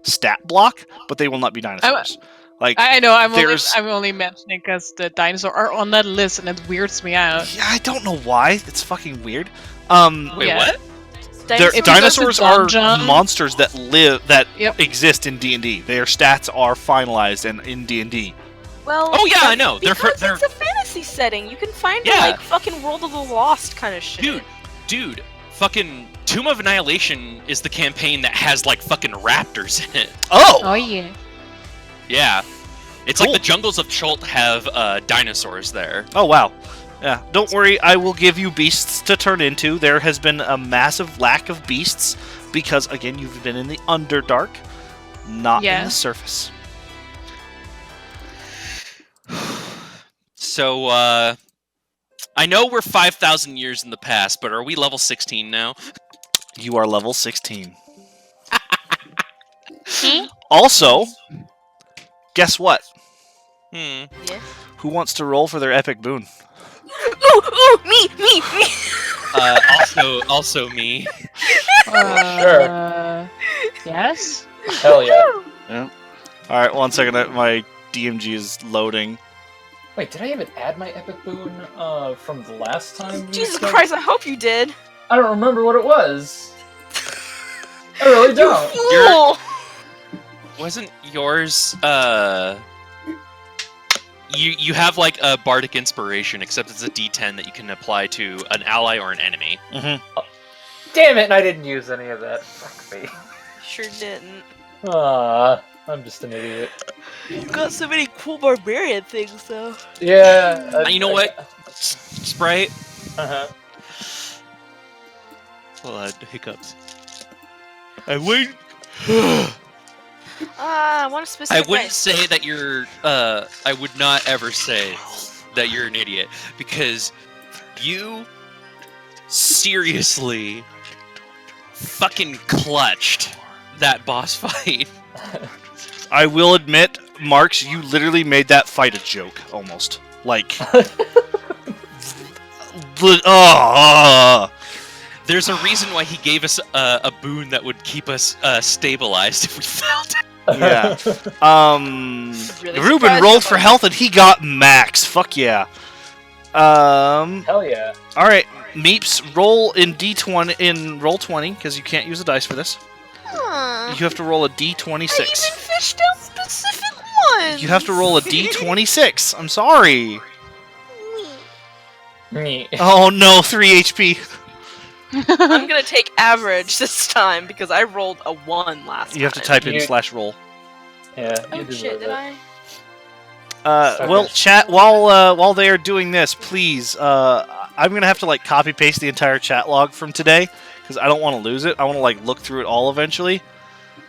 stat block, but they will not be dinosaurs. I know, I'm there's- only mentioning because the dinosaurs are on that list and it weirds me out. Yeah, I don't know why. It's fucking weird. Wait, Yeah. what? Dinosaurs are dungeon- monsters that Yep. exist in D&D. Their stats are finalized in D&D. Well, Oh, yeah, I know. They're because they're it's a fantasy setting. You can find Yeah. like fucking World of the Lost kind of shit. Dude, fucking Tomb of Annihilation is the campaign that has like fucking raptors in it. Oh yeah. Yeah. It's Cool. like the jungles of Chult have dinosaurs there. Oh, wow. Yeah, don't worry, I will give you beasts to turn into. There has been a massive lack of beasts because, again, you've been in the Underdark, not in Yeah. the surface. So, I know we're 5,000 years in the past, but are we level 16 now? You are level 16. Also, guess what? Hmm. Yeah. Who wants to roll for their epic boon? Ooh, me. Also me. Sure. Yes? Hell yeah. Alright, 1 second, my DMG is loading. Wait, did I even add my epic boon from the last time? Jesus Christ, I hope you did. I don't remember what it was. I really don't. Fool! Wasn't yours, You have like a bardic inspiration, except it's a D10 that you can apply to an ally or an enemy. Damn it, and I didn't use any of that. Fuck me. Sure didn't. I'm just an idiot. You got so many cool barbarian things, though. Yeah. You know what, Sprite? Uh-huh. Well, hiccups. I wouldn't. I want a I specific. wouldn't say that you're. I would not ever say that you're an idiot because you seriously fucking clutched that boss fight. I will admit, Marks, you literally made that fight a joke, almost. Like... There's a reason why he gave us a boon that would keep us stabilized if we failed. Yeah. Really Ruben surprised rolled for about- health and he got max. Fuck yeah. Hell yeah. Alright. Meeps, roll in D20 in roll 20 because you can't use a dice for this. Huh. You have to roll a I even D26. fished out specific ones. You have to roll a D26. I'm sorry. Me. Oh no, 3 HP. I'm gonna take average this time because I rolled a 1 last time. You have to type in You- /roll. Yeah. Oh you shit, deserve did it. I? Well, chat, while they are doing this, please, I'm gonna have to like copy paste the entire chat log from today because I don't want to lose it. I want to like look through it all eventually.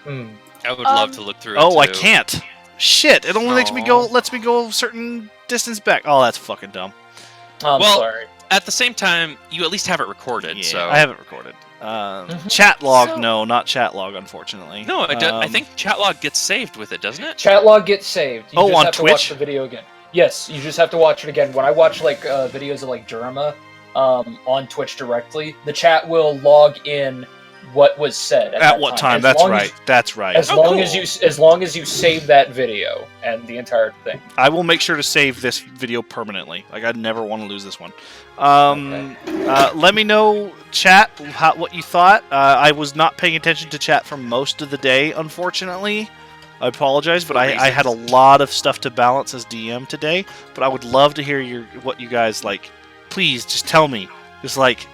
Hmm. I would love to look through it. Oh, I too. can't. Shit! It only lets me Aw. go a certain distance back. Oh, that's fucking dumb. I'm Well, sorry. At the same time, you at least have it recorded. Yeah, so I haven't recorded. Chat log, So- no, not chat log, unfortunately. no, I think chat log gets saved with it, doesn't it? Chat log gets saved. You Oh, just on have to watch Twitch? the video again. Yes, you just have to watch it again. When I watch like videos of like Jerma on Twitch directly, the chat will log in what was said At that what time? As That's long right. That's right. As Oh, long cool. as you save that video and the entire thing. I will make sure to save this video permanently. Like I never want to lose this one. Let me know, chat, what you thought. I was not paying attention to chat for most of the day, unfortunately. I apologize, but I had a lot of stuff to balance as DM today. But I would love to hear what you guys like. Please, just tell me. Just like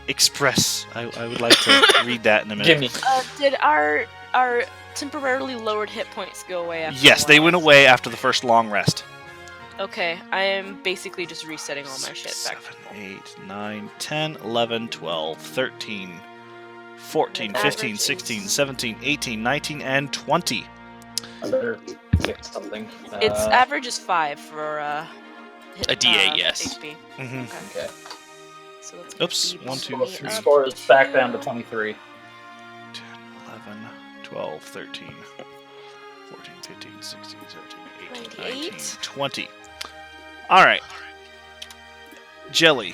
express. I would like to read that in a minute. Give me. Did our temporarily lowered hit points go away after? Yes, a they while? went away after the first long rest. Okay, I am basically just resetting all my shit back. 7, 8, 9, 10, 11, 12, 13, 14, The 15, average 16, is- 17, 18, 19, and 20. I better get something. Its average is 5 for hit, A D8, yes. HP. Mm-hmm. Okay. So let's Oops, speed 1, 2, me 3. up Score is back here. down to 23. 10, 11, 12, 13, 14, 15, 16, 17, 18, 19, 28. 20. Alright. Jelly,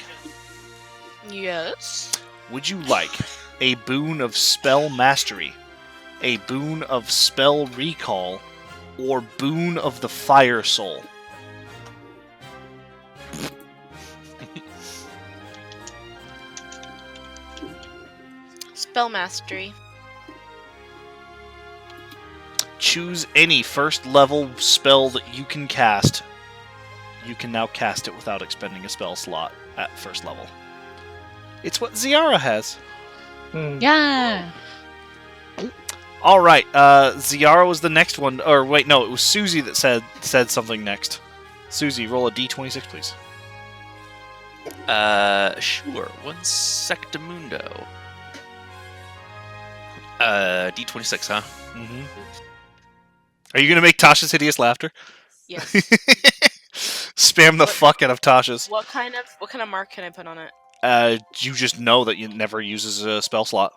Yes. would you like a boon of spell mastery, a boon of spell recall, or boon of the fire soul? Spell mastery. Choose any first level spell that you can cast. You can now cast it without expending a spell slot at first level. It's what Ziara has. Yeah. All right, Ziara was the next one. Or wait, no, it was Susie that said something next. Susie, roll a d26, please. Sure. One sectamundo. D26, huh? Mm-hmm. Are you gonna make Tasha's hideous laughter? Yes. Spam the fuck out of Tasha's. what kind of mark can I put on it? You just know that you never uses a spell slot.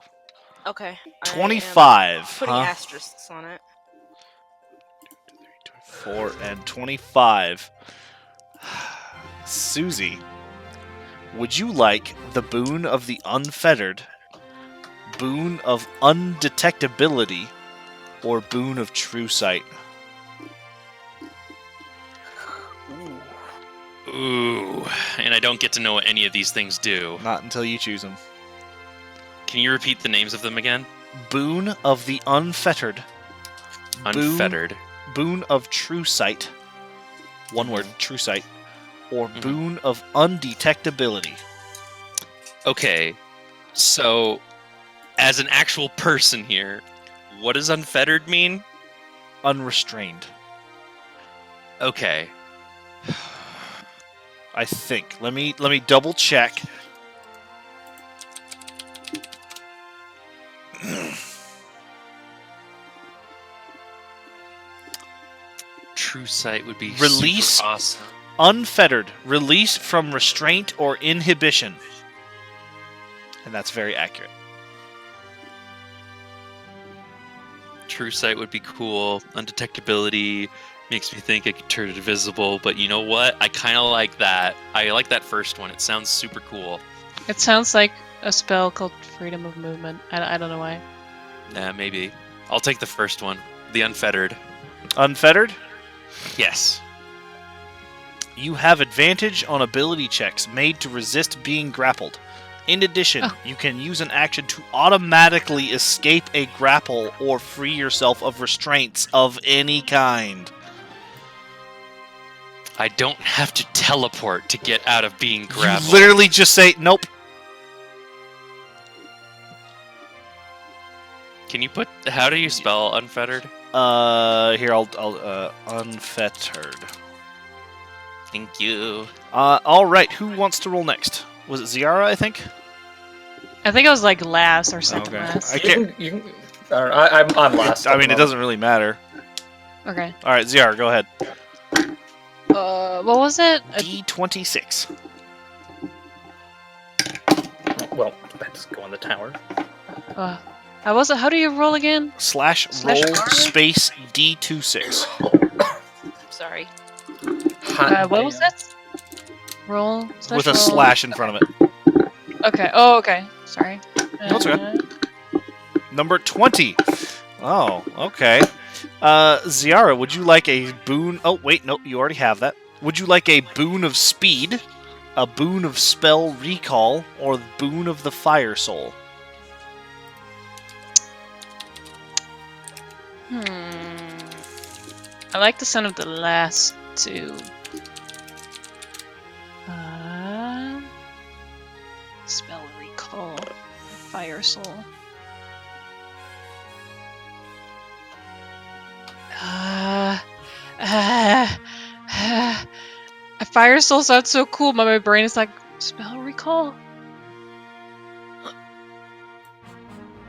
Okay. I am 25. Putting huh? asterisks on it. 4 and 25. Susie, would you like the boon of the unfettered, boon of undetectability, or boon of true sight? Ooh, and I don't get to know what any of these things do. Not until you choose them. Can you repeat the names of them again? Boon of the unfettered, Unfettered. boon of true sight, one word, true sight, or Mhm. boon of undetectability. Okay, so as an actual person here, what does unfettered mean? Unrestrained, Okay. I think. Let me double check. True sight would be Release- super awesome. Unfettered, release from restraint or inhibition. And that's very accurate. True sight would be cool. Undetectability makes me think I could turn it invisible, but you know what? I kind of like that. I like that first one. It sounds super cool. It sounds like a spell called Freedom of Movement. I don't know why. Nah, maybe. I'll take the first one. The unfettered. Unfettered, Yes. you have advantage on ability checks made to resist being grappled. In addition, Oh. you can use an action to automatically escape a grapple or free yourself of restraints of any kind. I don't have to teleport to get out of being grappled. You literally just say, nope. Can you put? How do you spell unfettered? Here, I'll unfettered. Thank you. Alright, who wants to roll next? Was it Ziara, I think? I think it was like last or second Okay. last. I can't. You can, I'm last. I mean, it doesn't really matter. Okay. Alright, Ziara, go ahead. What was it? D26. Well, let's go on the tower. How was it? How do you roll again? Slash Slash roll R? space D26. Sorry. What was that? Roll. With a roll. slash in front of it. Okay. Oh, okay. Sorry. No, it's okay. Number 20. Oh, okay. Ziara, would you like a boon... Oh, wait, no, you already have that. Would you like a boon of speed, a boon of spell recall, or the boon of the fire soul? I like the sound of the last two. Spell recall. Fire soul. A fire soul sounds so cool, but my brain is like, spell recall?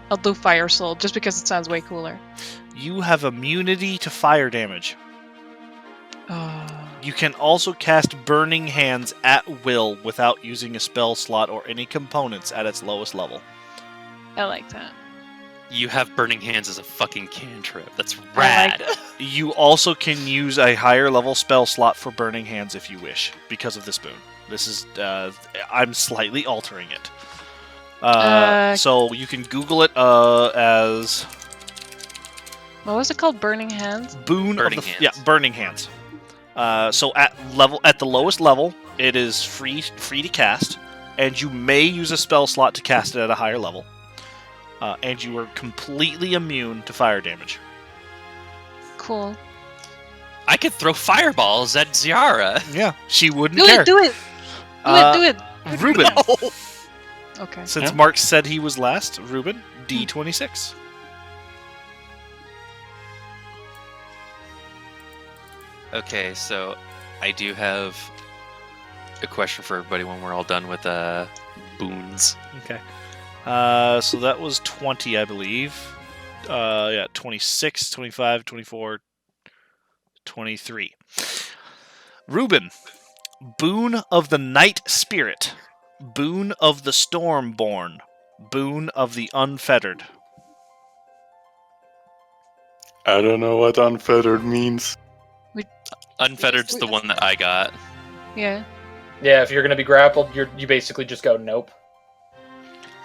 I'll do fire soul, just because it sounds way cooler. You have immunity to fire damage. Oh. You can also cast Burning Hands at will without using a spell slot or any components at its lowest level. I like that. You have Burning Hands as a fucking cantrip. That's I like rad. that. You also can use a higher level spell slot for Burning Hands if you wish, because of this boon. This is, I'm slightly altering it. So you can Google it as What was it called? Burning Hands? Boon Burning of the Hands. Yeah, Burning Hands. So at the lowest level, it is free to cast, and you may use a spell slot to cast it at a higher level. And you are completely immune to fire damage. Cool. I could throw fireballs at Ziara. Yeah, she wouldn't Do care. it! Do it! Do it! Ruben, Okay. since Yeah. Mark said he was last, Ruben, D26. Okay, so I do have a question for everybody when we're all done with boons. Okay. So that was 20, I believe. 26, 25, 24, 23. Ruben, Boon of the Night Spirit, Boon of the Stormborn, Boon of the Unfettered. I don't know what unfettered means. Unfettered's the one that I got. Yeah. Yeah, if you're gonna be grappled, you basically just go nope.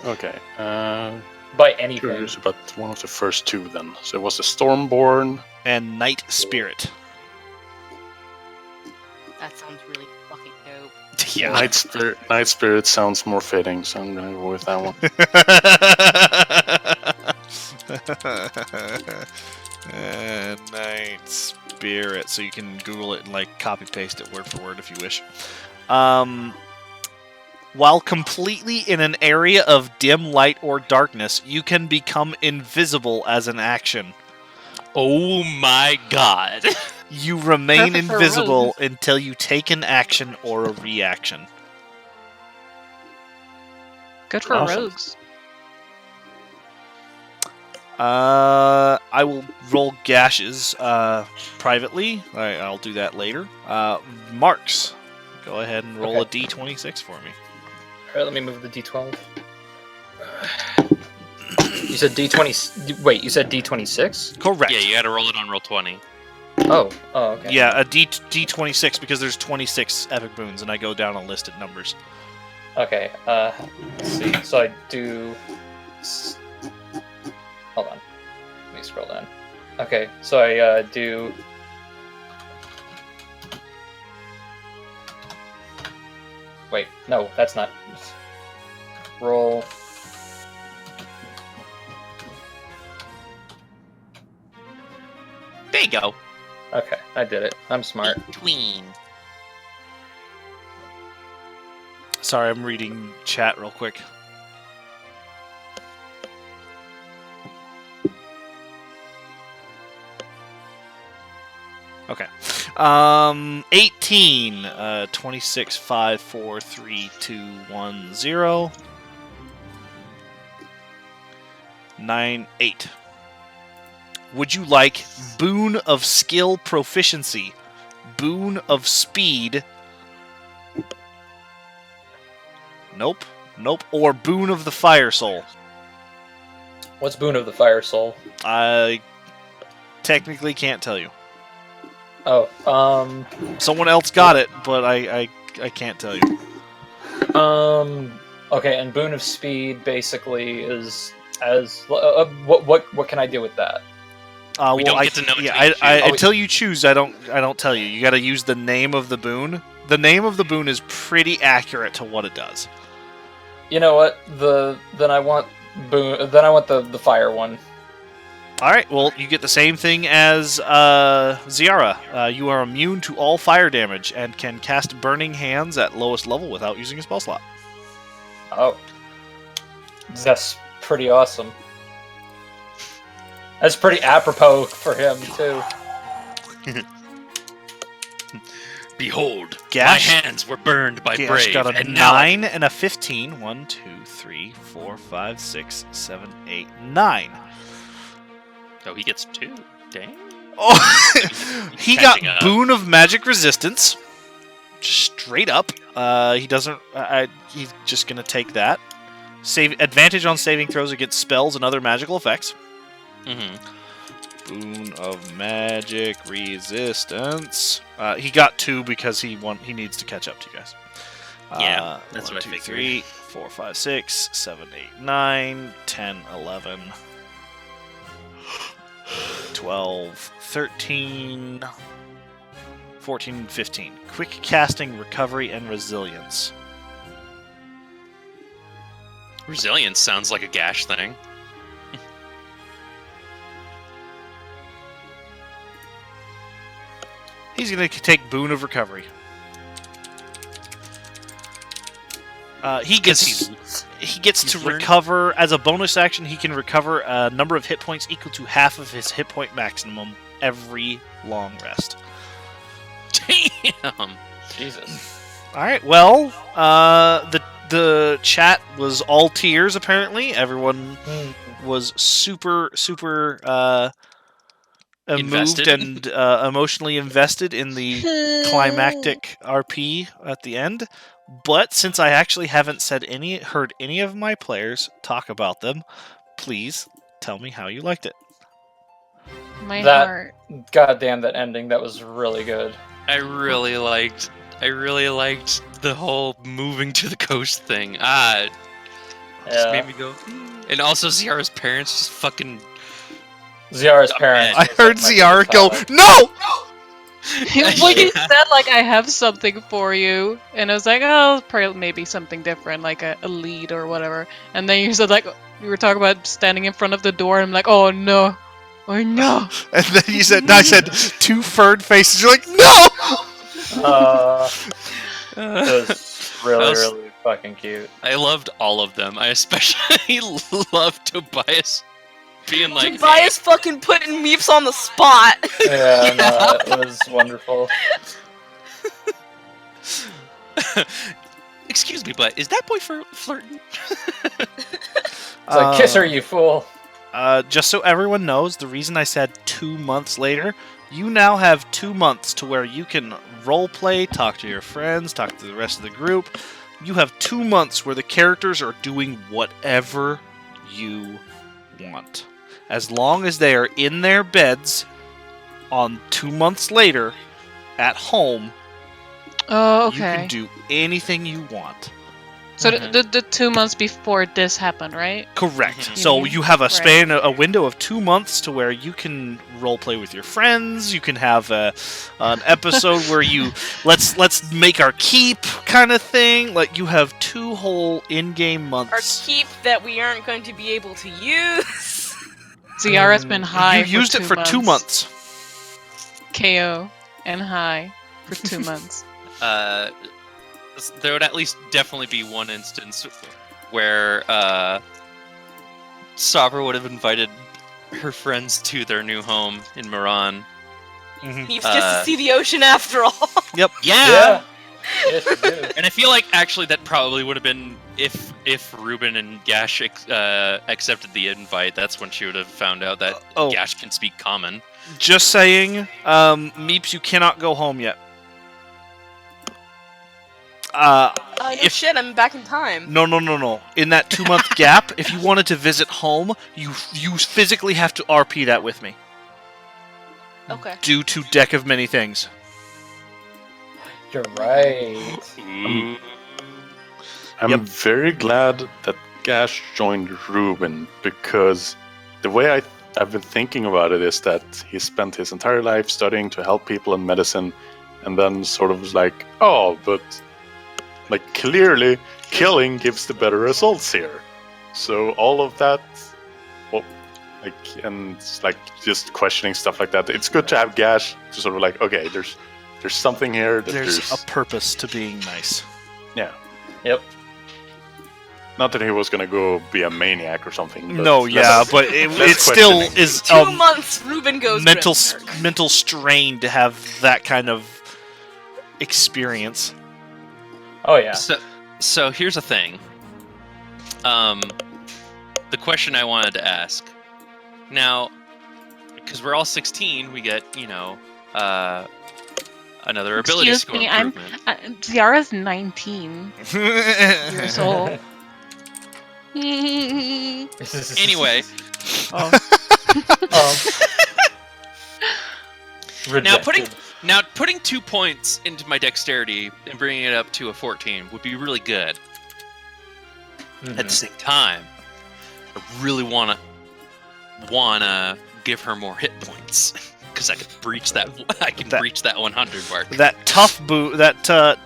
Okay. By anything. Curious about one of the first two then. So it was the Stormborn. And Night Spirit. That sounds really fucking dope. Yeah. Night Spirit sounds more fitting, so I'm gonna go with that one. Night Spirit. So you can Google it and like copy paste it word for word if you wish. While completely in an area of dim light or darkness, you can become invisible as an action. Oh my god. You remain Perfect for invisible rogues. until you take an action or a reaction. Good for Awesome. rogues. I will roll gashes privately. I'll do that later. Marks, go ahead and roll Okay. a d26 for me. Alright, let me move the d12. You said d20. Wait, you said d26? Correct. Yeah, you gotta roll it on roll 20. Oh, okay. Yeah, a d26 because there's 26 epic boons, and I go down a list of numbers. Okay, let's see. So I do. Hold on. Let me scroll down. Okay, so I do. Wait, no, that's not. Roll. There you go. Okay, I did it. I'm smart. Between. Sorry, I'm reading chat real quick. Okay. 18, 26, 5, 4, 3, 2, 1, 0. 9, 8. Would you like Boon of Skill Proficiency, Boon of Speed? Nope. Nope. Or Boon of the Fire Soul? What's Boon of the Fire Soul? I technically can't tell you. Oh, Someone else got it, but I can't tell you. okay, and Boon of Speed basically is as what can I do with that? We don't get to know Yeah, until you choose. until you choose, I don't tell you. You got to use the name of the boon. The name of the boon is pretty accurate to what it does. You know what? Then I want Boon. Then I want the fire one. All right. Well, you get the same thing as Ziara. You are immune to all fire damage and can cast Burning Hands at lowest level without using a spell slot. Oh, that's pretty awesome. That's pretty apropos for him too. Behold, Gash- my hands were burned by Gash brave, got a and now 9 and a 15. 1, 2, 3, 4, 5, 6, 7, 8, 9. Oh, he gets 2. Dang. Oh, he got Catching up. Boon of Magic Resistance. Straight up. He doesn't. He's just gonna take that. Save advantage on saving throws against spells and other magical effects. Mm-hmm. Boon of Magic Resistance. He got 2 because he needs to catch up to you guys. Yeah, that's 1, what I 2, figured. 3, 4, 5, 6, 7, 8, 9, 10, 11, 12, 13, 14, 15. Quick casting, recovery, and resilience. Resilience sounds like a Gash thing. He's going to take Boon of Recovery. He gets he's to learned- recover as a bonus action. He can recover a number of hit points equal to half of his hit point maximum every long rest. Damn. Jesus. All right. Well, the chat was all tears. Apparently, everyone was super moved Invested. and emotionally invested in the climactic RP at the end. But since I actually haven't heard any of my players talk about them, please tell me how you liked it. My That- heart. Goddamn, that ending. That was really good. I really liked the whole moving to the coast thing. Just Yeah. made me go. And also Ziara's parents just fucking. Ziara's parents. I was, heard like, my Ziara favorite go, part. "No!" Well, you said like I have something for you, and I was like, oh, probably maybe something different, like a lead or whatever. And then you said like you were talking about standing in front of the door, and I'm like, oh no, oh no. And then I said, 2 furred faces. You're like, "No!" It was really, That was- really fucking cute. I loved all of them. I especially loved Tobias being like, Tobias fucking putting Meeps on the spot. Yeah, no, it was wonderful. "Hey." Excuse me, but is that boy flirting? It's like, kiss her, you fool. Just so everyone knows, the reason I said 2 months later, you now have 2 months to where you can roleplay, talk to your friends, talk to the rest of the group. You have 2 months where the characters are doing whatever you want. As long as they are in their beds on 2 months later, at home, Oh, you can okay. do anything you want. So the 2 months before this happened, right? Correct. Mhm. So Mhm. you have a Right. span, a window of 2 months to where you can role play with your friends. You can have an episode where you let's make our keep kind of thing. Like you have 2 whole in-game Our months. keep that we aren't going to be able to use. Ziara's been high. You used it for 2 months. KO and high for 2 months. There would at least definitely be one instance where Sabra would have invited her friends to their new home in Moran. He's just to see the ocean after all. Yep. Yeah. Yes, you do. And I feel like actually that probably would have been if Ruben and Gash accepted the invite. That's when she would have found out that Oh. Gash can speak Common. Just saying, Meeps, you cannot go home yet. No If- shit, I'm back in time. No. In that 2-month gap, if you wanted to visit home, you physically have to RP that with me. Okay. Due to Deck of Many Things. You're right. I'm Yep. very glad that Gash joined Ruben, because the way I've been thinking about it is that he spent his entire life studying to help people in medicine, and then sort of was like, oh, but like clearly killing gives the better results here. So all of that, well, like, and like just questioning stuff like that. It's good to have Gash to sort of like, okay, there's something here. That There's a purpose to being nice. yeah. Yep. Not that he was gonna go be a maniac or something. But No, yeah, but it less still questioning. is 2 months, Ruben goes mental berserk. mental strain to have that kind of experience. Oh yeah. So here's the thing. The question I wanted to ask. Now, because we're all 16, we get, another ability Excuse score me, improvement. Ziara's 19 years old. Anyway, Oh. Rejected. now putting 2 points into my dexterity and bringing it up to a 14 would be really good. Mhm. At the same time, I really wanna give her more hit points because I could breach that. I can That- breach that 100 mark. that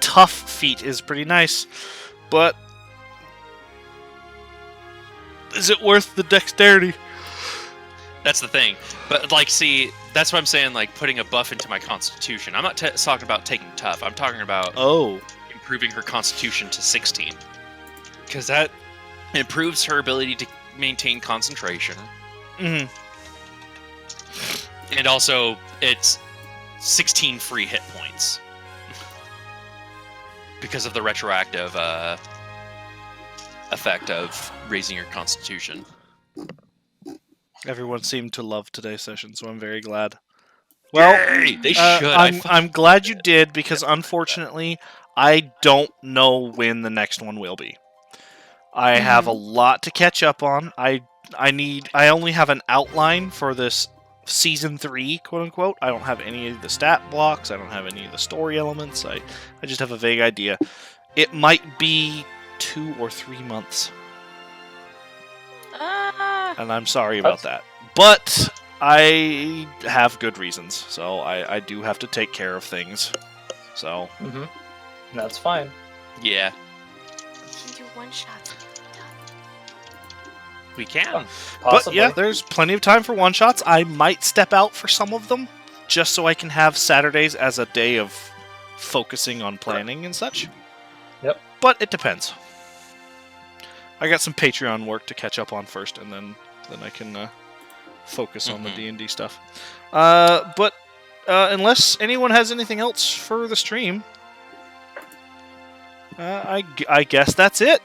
tough feat is pretty nice, but is it worth the dexterity? That's the thing. But like, see, that's what I'm saying. Like putting a buff into my constitution. I'm not talking about taking tough. I'm talking about Oh, improving her constitution to 16, because that improves her ability to maintain concentration, mhm. and also it's 16 free hit points because of the retroactive effect of raising your constitution. Everyone seemed to love today's session, so I'm very glad. Well, Yay! They should. I'm glad you did, because unfortunately, I don't know when the next one will be. I have a lot to catch up on. I only have an outline for this season 3, quote unquote. I don't have any of the stat blocks. I don't have any of the story elements. I just have a vague idea. It might be 2 or 3 months, and I'm sorry about that. But I have good reasons, so I do have to take care of things. So Mm-hmm. That's fine. Yeah, You can do one shot. we can. But yeah, there's plenty of time for one shots. I might step out for some of them, just so I can have Saturdays as a day of focusing on planning and such. Yep. But it depends. I got some Patreon work to catch up on first, and then I can focus on the Mhm. D&D stuff. But unless anyone has anything else for the stream, I guess that's it.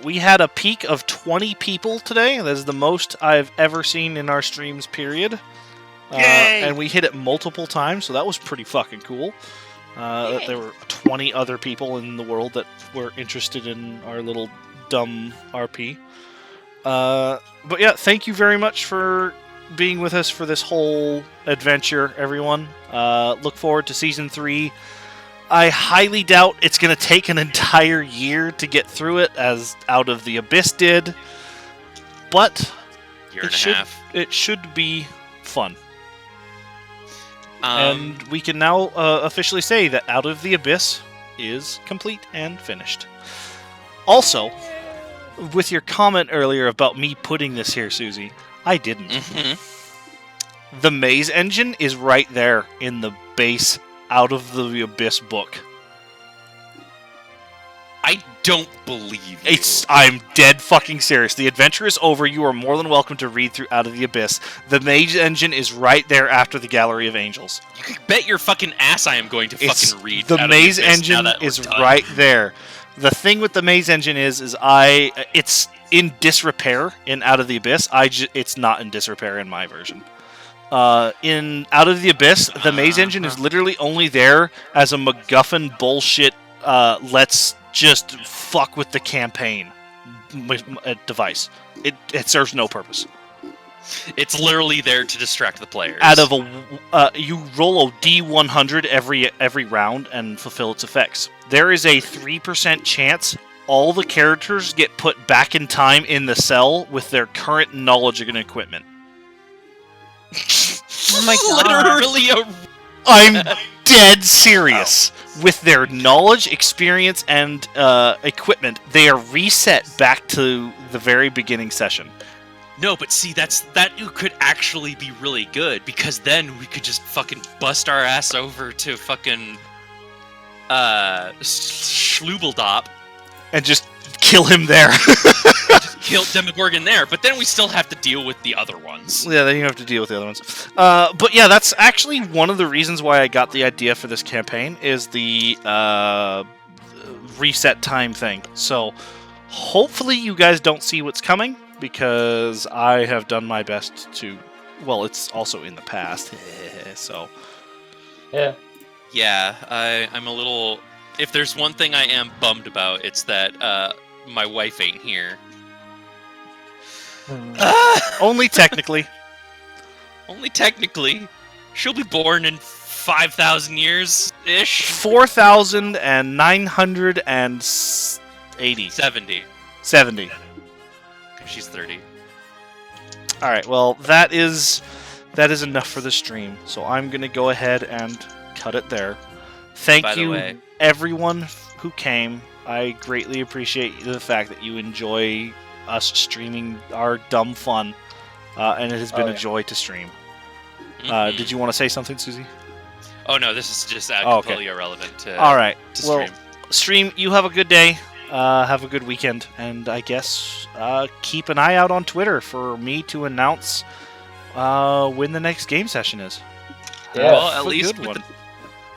We had a peak of 20 people today. That is the most I've ever seen in our streams, period. Yay! And we hit it multiple times, so that was pretty fucking cool. That Yay. there were 20 other people in the world that were interested in our little dumb RP. But yeah, thank you very much for being with us for this whole adventure, everyone. Look forward to Season 3 I highly doubt it's going to take an entire year to get through it, as Out of the Abyss did. But Year and a half. it should be fun. Um, And we can now officially say that Out of the Abyss is complete and finished. Also, with your comment earlier about me putting this here, Susie, I didn't. mhm. The maze engine is right there in the base Out of the Abyss book. I don't believe you. I'm dead fucking serious. The adventure is over. You are more than welcome to read through Out of the Abyss. The maze engine is right there after the Gallery of Angels. You can bet your fucking ass I am going to fucking read. The Out of maze Abyss now engine that we're is done. right there. The thing with the maze engine is it's in disrepair in Out of the Abyss. It's not in disrepair in my version. In Out of the Abyss, the maze engine is literally only there as a MacGuffin bullshit. Let's just fuck with the campaign device. It serves no purpose. It's literally there to distract the players. Out of you roll a D100 every round and fulfill its effects. There is a 3% chance all the characters get put back in time in the cell with their current knowledge and equipment. Oh my god. Literally a. I'm dead serious. With their knowledge, experience, and equipment, they are reset back to the very beginning session. No, but see, that could actually be really good, because then we could just fucking bust our ass over to fucking Schlubeldop, And just kill him there. kill Demogorgon there, but then we still have to deal with the other ones. Yeah, then you have to deal with the other ones. But yeah, that's actually one of the reasons why I got the idea for this campaign, is the reset time thing. So hopefully you guys don't see what's coming, because I have done my best to... Well, it's also in the past, so... Yeah. Yeah, I'm a little... If there's one thing I am bummed about, it's that my wife ain't here. Only technically. Only technically. She'll be born in 5,000 years-ish? 4,980. 70. 70. She's 30. Alright, well, that is enough for the stream. So I'm going to go ahead and cut it there. Thank By the you, way- everyone who came. I greatly appreciate the fact that you enjoy us streaming our dumb fun. And it has been a joy to stream. Mhm. Did you want to say something, Susie? Oh no, this is just okay. completely irrelevant to, Alright, to well, stream. stream, you have a good day. Have a good weekend. And I guess keep an eye out on Twitter for me to announce when the next game session is. Yeah. Well, Have at a least good with one.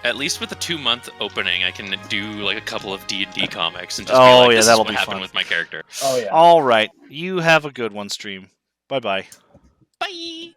at least with the 2-month opening, I can do like a couple of D&D comics and just Oh, be like, yeah, this that'll is what be happened fun. with my character. Oh yeah. All right. You have a good one, stream. Bye-bye. Bye!